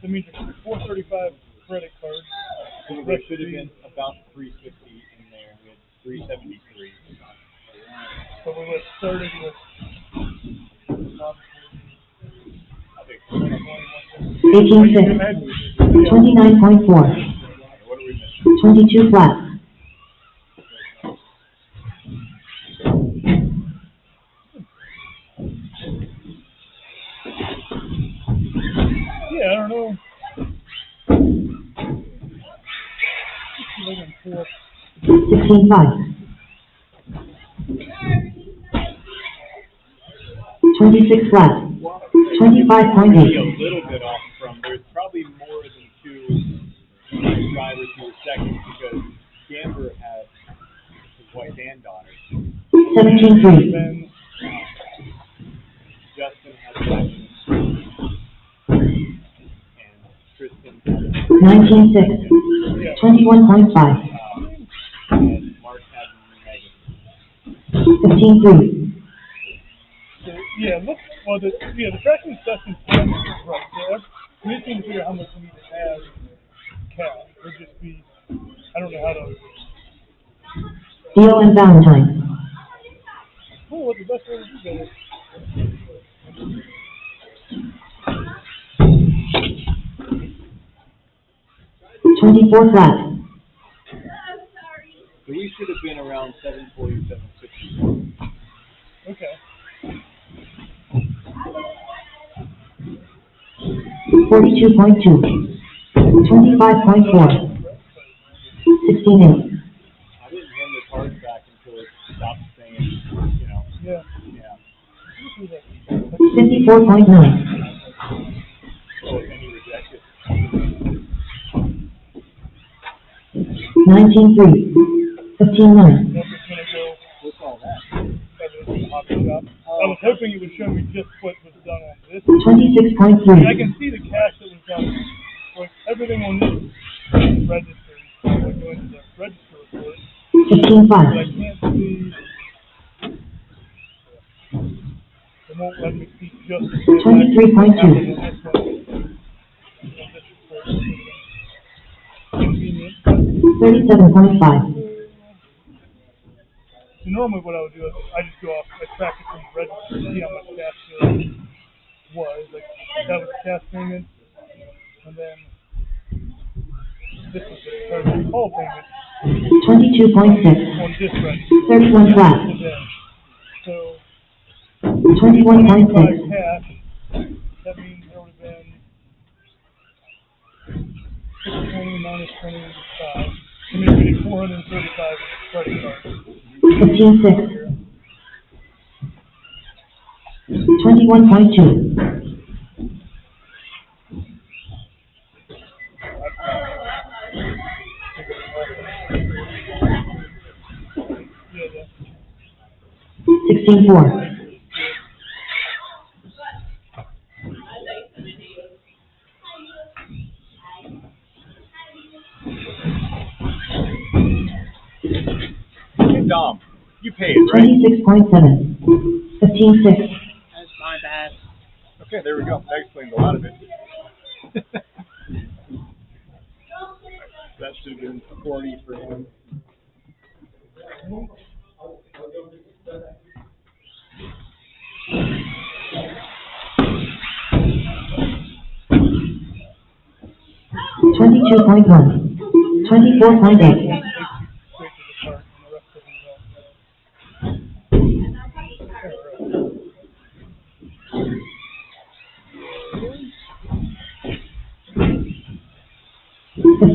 That means 435 credit card. So there should have been about 350 in there. We had 373. So we were starting with. 18.6. 29.4. 22 flat. Yeah, I don't know. 16.5. 26 flat. 25.8. A little bit off from. There's probably more than two drivers who were second because Gamber had his wife and daughter. 17.3. Justin had second. And Tristan had 19.6. 21.5. and Mark had Megan. 15.3. So, yeah, look. Well, the tracking session is right. So we just need to figure out how much we need to add cash. It'll just be. I don't know how to. Deal and Valentine. Oh, what the best way to do that is. 24 flat. So we should have been around 740, 760. Okay. 42.2. 25.4. 16.8. I didn't hand the cards back until it stopped saying, you know. Yeah. Yeah. 54.9. So if any rejected. 19.3. 15.9. What's all that? I was hoping it would show me just what was done on this. 26.3. I can see the cash that was done. Like everything on this register. I go into the register report. 15.5. But I can't see. It won't let me see just 23.2. 37.5. So normally what I would do is I just go off, I track it from the register and see how much cash there was. Like that was the cash payment, and then this was the call payment. 22.6. On this register. 31 flat. So 21.6. cash. That means there would have been 620 minus 25. I mean, we did 435 credit cards. 15.6. 21.2. Yeah. 16.4. Dom, you paid, right? 26.7. 15.6. That's my bad. Okay, there we go. That explains a lot of it. That should have been 40 for him. $22.1. 24.8.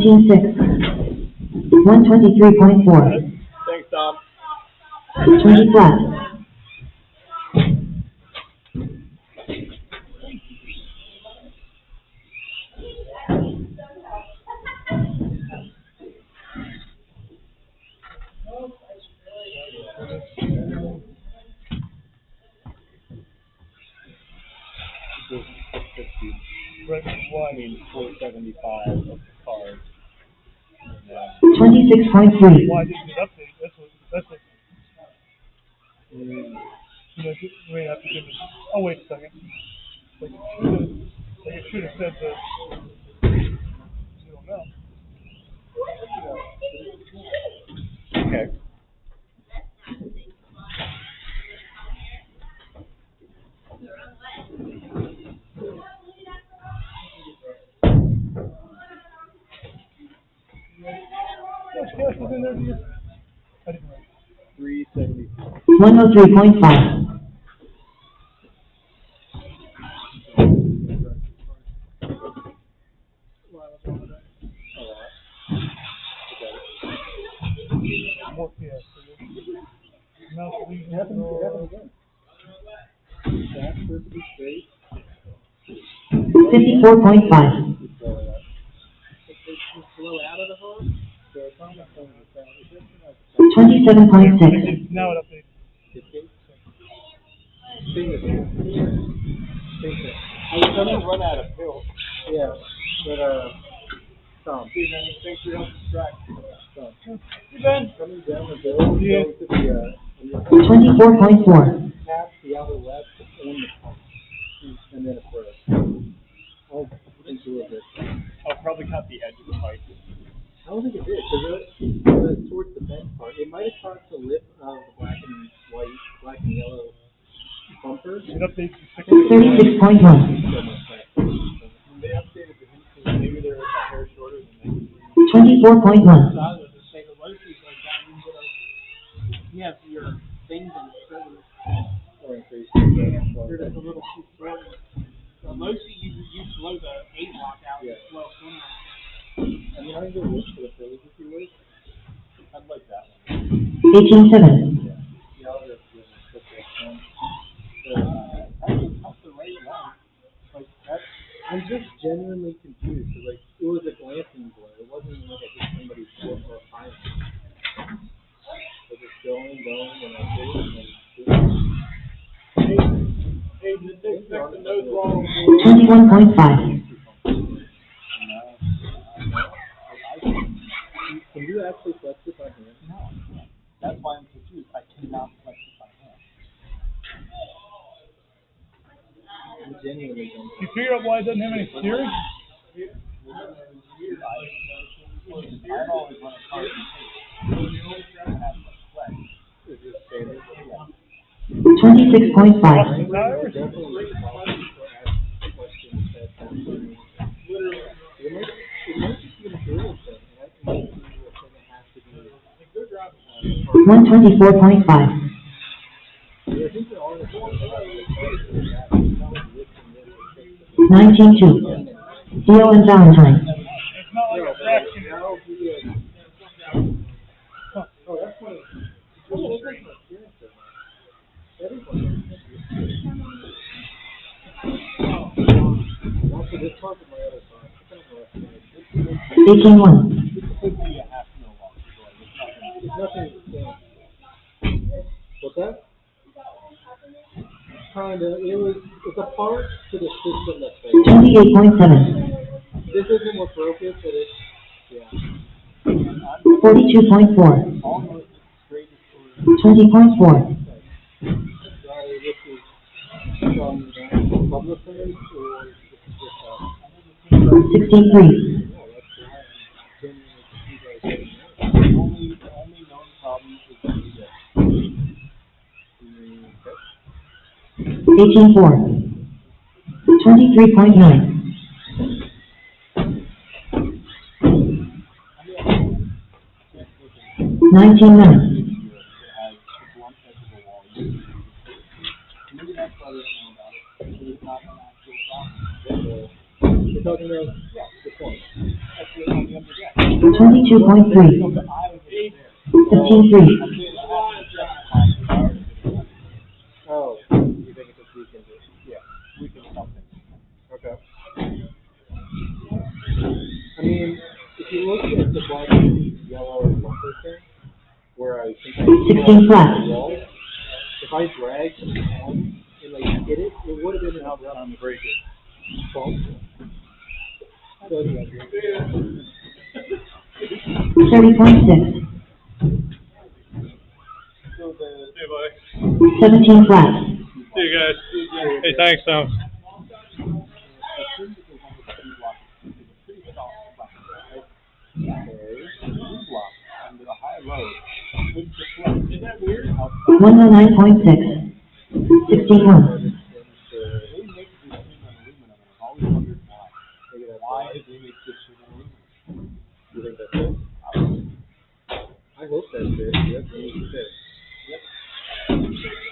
19.6. 123.4. Thanks, Tom. 20 flat. Right, well, I mean, 475 of the card. 26.3. Why didn't it update? That's what, you know, we may have to give it, oh, wait a second. Like it should have said that, you don't know. Okay. How much gas was in there, do you? I didn't know. 370. 103.5. More gas. Now, It happened again. That's perfectly straight. 54.5. It's slow out of the hose, so it's not going to 27.6. now it updated. Same thing. I was going to run out of pills. Yeah, but Tom. Thanks for helping track. Tom. You Ben? Coming down the bill, Yeah. go to the 24.4. tap, the outer left, and the pump. And then a throw. I'll into a bit. I'll probably cut the edge of the pipe. I don't think it did, because it was towards the bent part. It might have caught the lip of the black and white, black and yellow bumper. It updates to 36.1. They updated the hinges. Maybe they're a hair shorter than they 24.1. You have your things and certain or increase. they're just a little too slow. So mostly you slow the 8-block out and slow 20. I mean, I can go look for the Phillies if you wish. I'd like that one. 18.7. Yeah, I'll just give it a quick one. I think that's the right one. Like, I'm just genuinely confused, because, like, it was a glancing blow. It wasn't even like I hit somebody's foot or eye. It was going, and I hit it, and Hey, did they fix the nose wall? 21.5. Can you actually flex it by hand? No, that's why I'm confused. I cannot flex it by hand. I'm genuinely don't. You figure out why it doesn't have any steering? I've always run a car and have flex. Is this standard? 26.5. Tires? Definitely questions that literally, it might just be a material thing. That might be a thing that has to be. 124.5. I think they're all the same. 19.2. Theo and Valentine. It's not like a fraction. That'll be a. Oh, that's one of the. Well, that's like my experience there, man. Everybody. Not for this part, but my other part. 18.1. It's nothing to say. What's that? Kinda. It's a part to the system that's there. 28.7. This isn't what broke it, but it's, yeah. 42.4. 20.4. Sorry, this is from the public side, or this is just 16.3. the only known problem is the 18.4. 23.9. 19.9. Maybe that's why they don't know about it. It's not an actual problem. You're talking about, yeah, the point. That's the on the underground. 22.3. 15-3. Oh, you think it's a weekend? Yeah, weekend something. Okay. I mean, if you look at the black, yellow, and bumper thing, where I think I 16 flat. wall, if I dragged on and like hit it, it would have been an outrun on the break it. Bump. So, 30.6. so the 17 flat. See you guys. Hey, thanks, Tom. under the high load. Isn't that weird? 109.6. 16-1. Why did they make this shit aluminum? You think that's it? I hope that's it. That's what you said. Yep.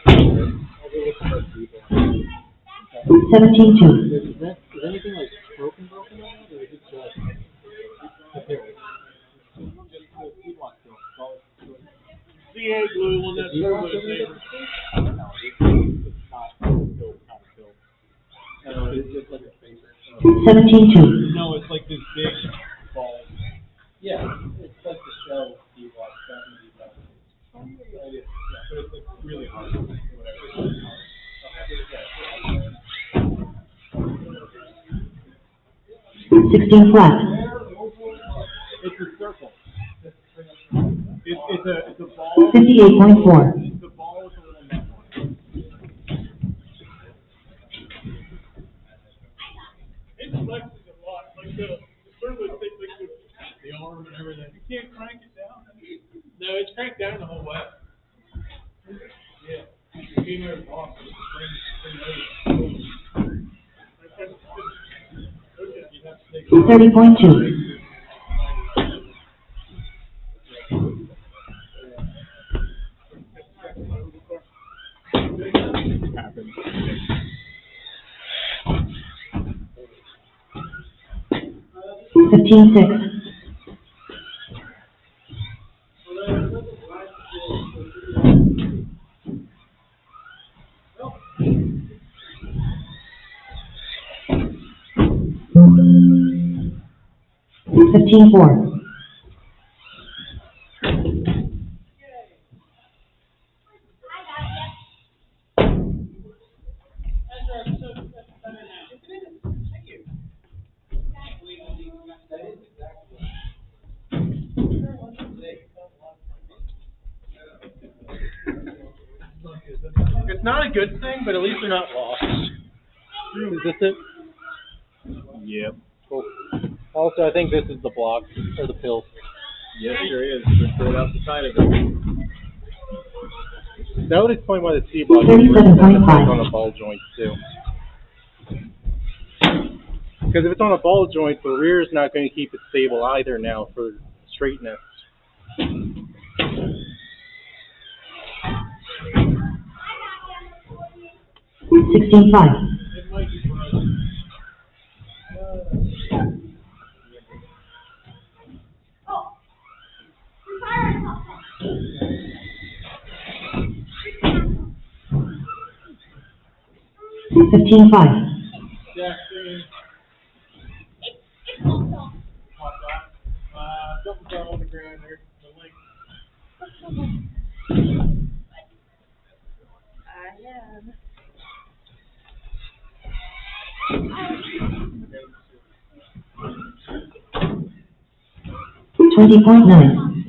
I'll go look for those people. 17-2. Is anything like broken on that, or is it just the pills? Just the feedlot pills. CA glue on that turbo saver. No, it's not a pill, not a pill. No, it's just like a paper. 17-2. No, it's like this big ball. Yeah, it's like the shell feedlot, Yeah, but it's like really hard. Whatever. 16 flat. It's a circle. It's a ball. 58.4. It's a ball with a little net on it. It flexes a lot, like the turbo thing, like the arm and everything. You can't crank it down. No, it's cranked down the whole way. Yeah. The femur is off. It's 30.2. 15-6. 15-4. 'It's not a good thing, but at least they're not lost. Is this it? Yep. Cool. Also, I think this is the block, or the pill. Yes, there is. Just right out the side of it. That would explain why the C block is 37.5. on a ball joint, too. Because if it's on a ball joint, the rear is not going to keep it stable either now for straightness. 16-5. It might be frozen. 15-5. Something's on the ground there. The link. I am. 20.9.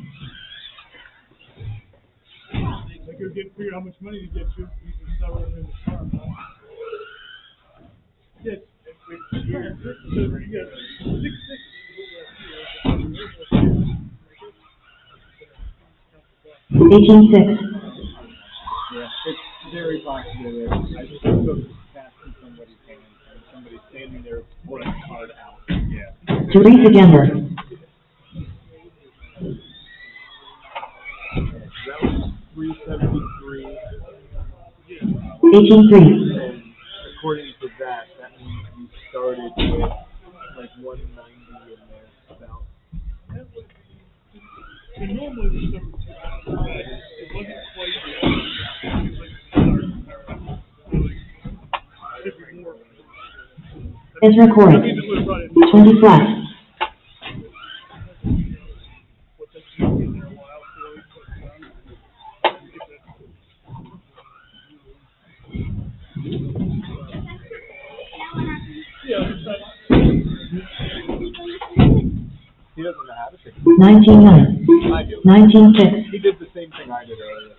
They could figure out how much money to get you. You can sell them in the car. Yes. You got 660. 18-6. Yeah, it's very possible that I just took cash from somebody's hand and somebody's standing there pulling the card out. Yeah. Teresa Gember. That was 373. 18-3. And according to that means you started with like 190 in there about. normally was number 2. It wasn't quite Is recorded. 20 flat. He doesn't know how to fix it. 19-9. I do. 19-6. He did the same thing I did earlier.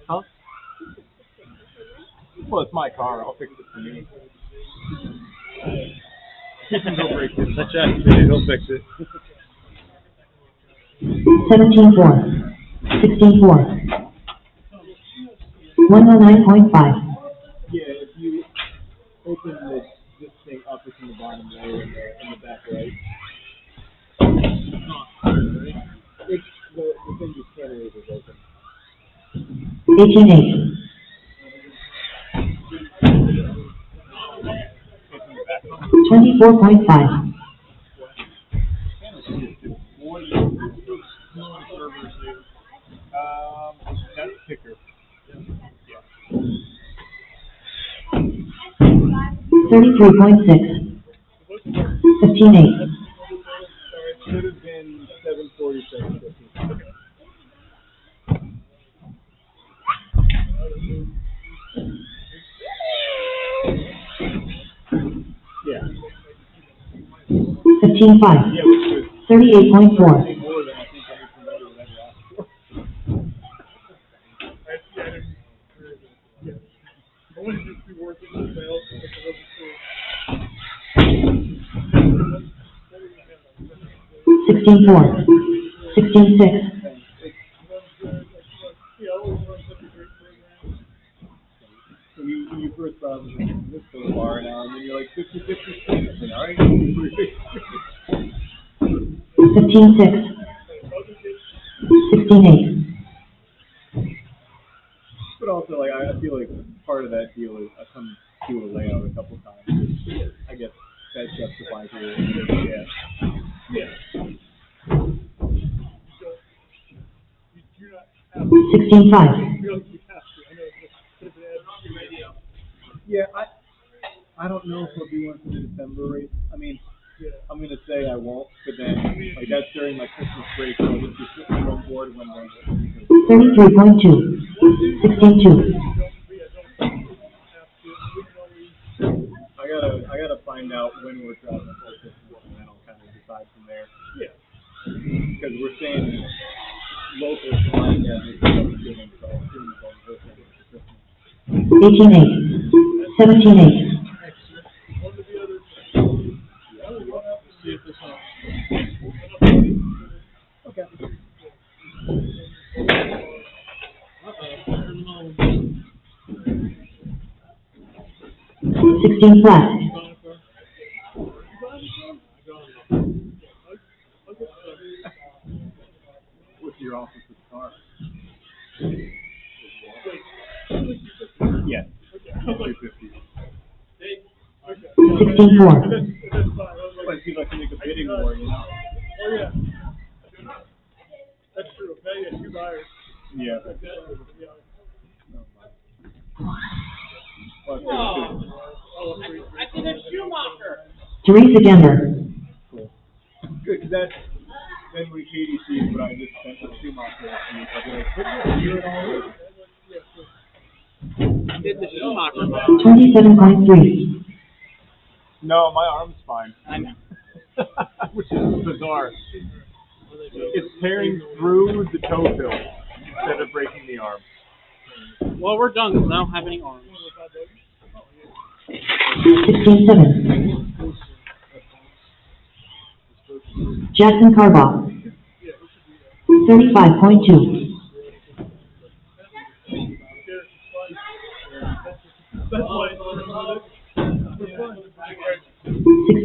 Huh? Well, it's my car. I'll fix it for me. He'll break it. Let Jack see it. He'll fix it. 17-4. 16-4. 109.5. Yeah, if you open this thing up, it's in the bottom layer in the back right. It's the thing you can't erase is open. 18-8. 24.5. That's kicker. 33.6. 15-8. Should have been 747. Yeah. 15-5. 38.4. More than I think anything I would ever ask for. I wanted to just be working with sales because it wasn't true. 16-4. 16-6. Yeah, I always run such a great program. When you first thought this so far now, and then you're like 50-50, all right? 15-6. 16-8. But also, like, I feel like part of that deal is I come to a layout a couple times. Which I guess that justifies it. Yeah. 16-5. Yeah, I don't know if I'll do one for the December race. I mean, I'm gonna say I won't, but then like that's during my Christmas break, so I'll just be sitting on board when we're 33.2. 16-2. I gotta find out when we're driving for Christmas, and then I'll kind of decide from there. Yeah. Because we're staying local to my Thanksgiving, so I'll assume it's on Christmas. 18-8. 17-8. See if this Okay. Okay. 16 flat. What's your office with the car? Yes. 250. 16-4. Well, it seems like you make a bidding war, you know? Oh, yeah. That's true. Yeah, 2 buyers. Yeah. I did a Schumacher. Teresa Gember. Cool. Good, because that's then when Katie sees what I just spent with Schumacher last week, I'll be like, "What you doing all this?" Did the Schumacher. 27.3. No, my arm's fine. I know. Which is bizarre. It's tearing through the toe film instead of breaking the arm. Well, we're done because I don't have any arms. 16-7. Jackson Carbach. 35.2.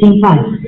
16-5.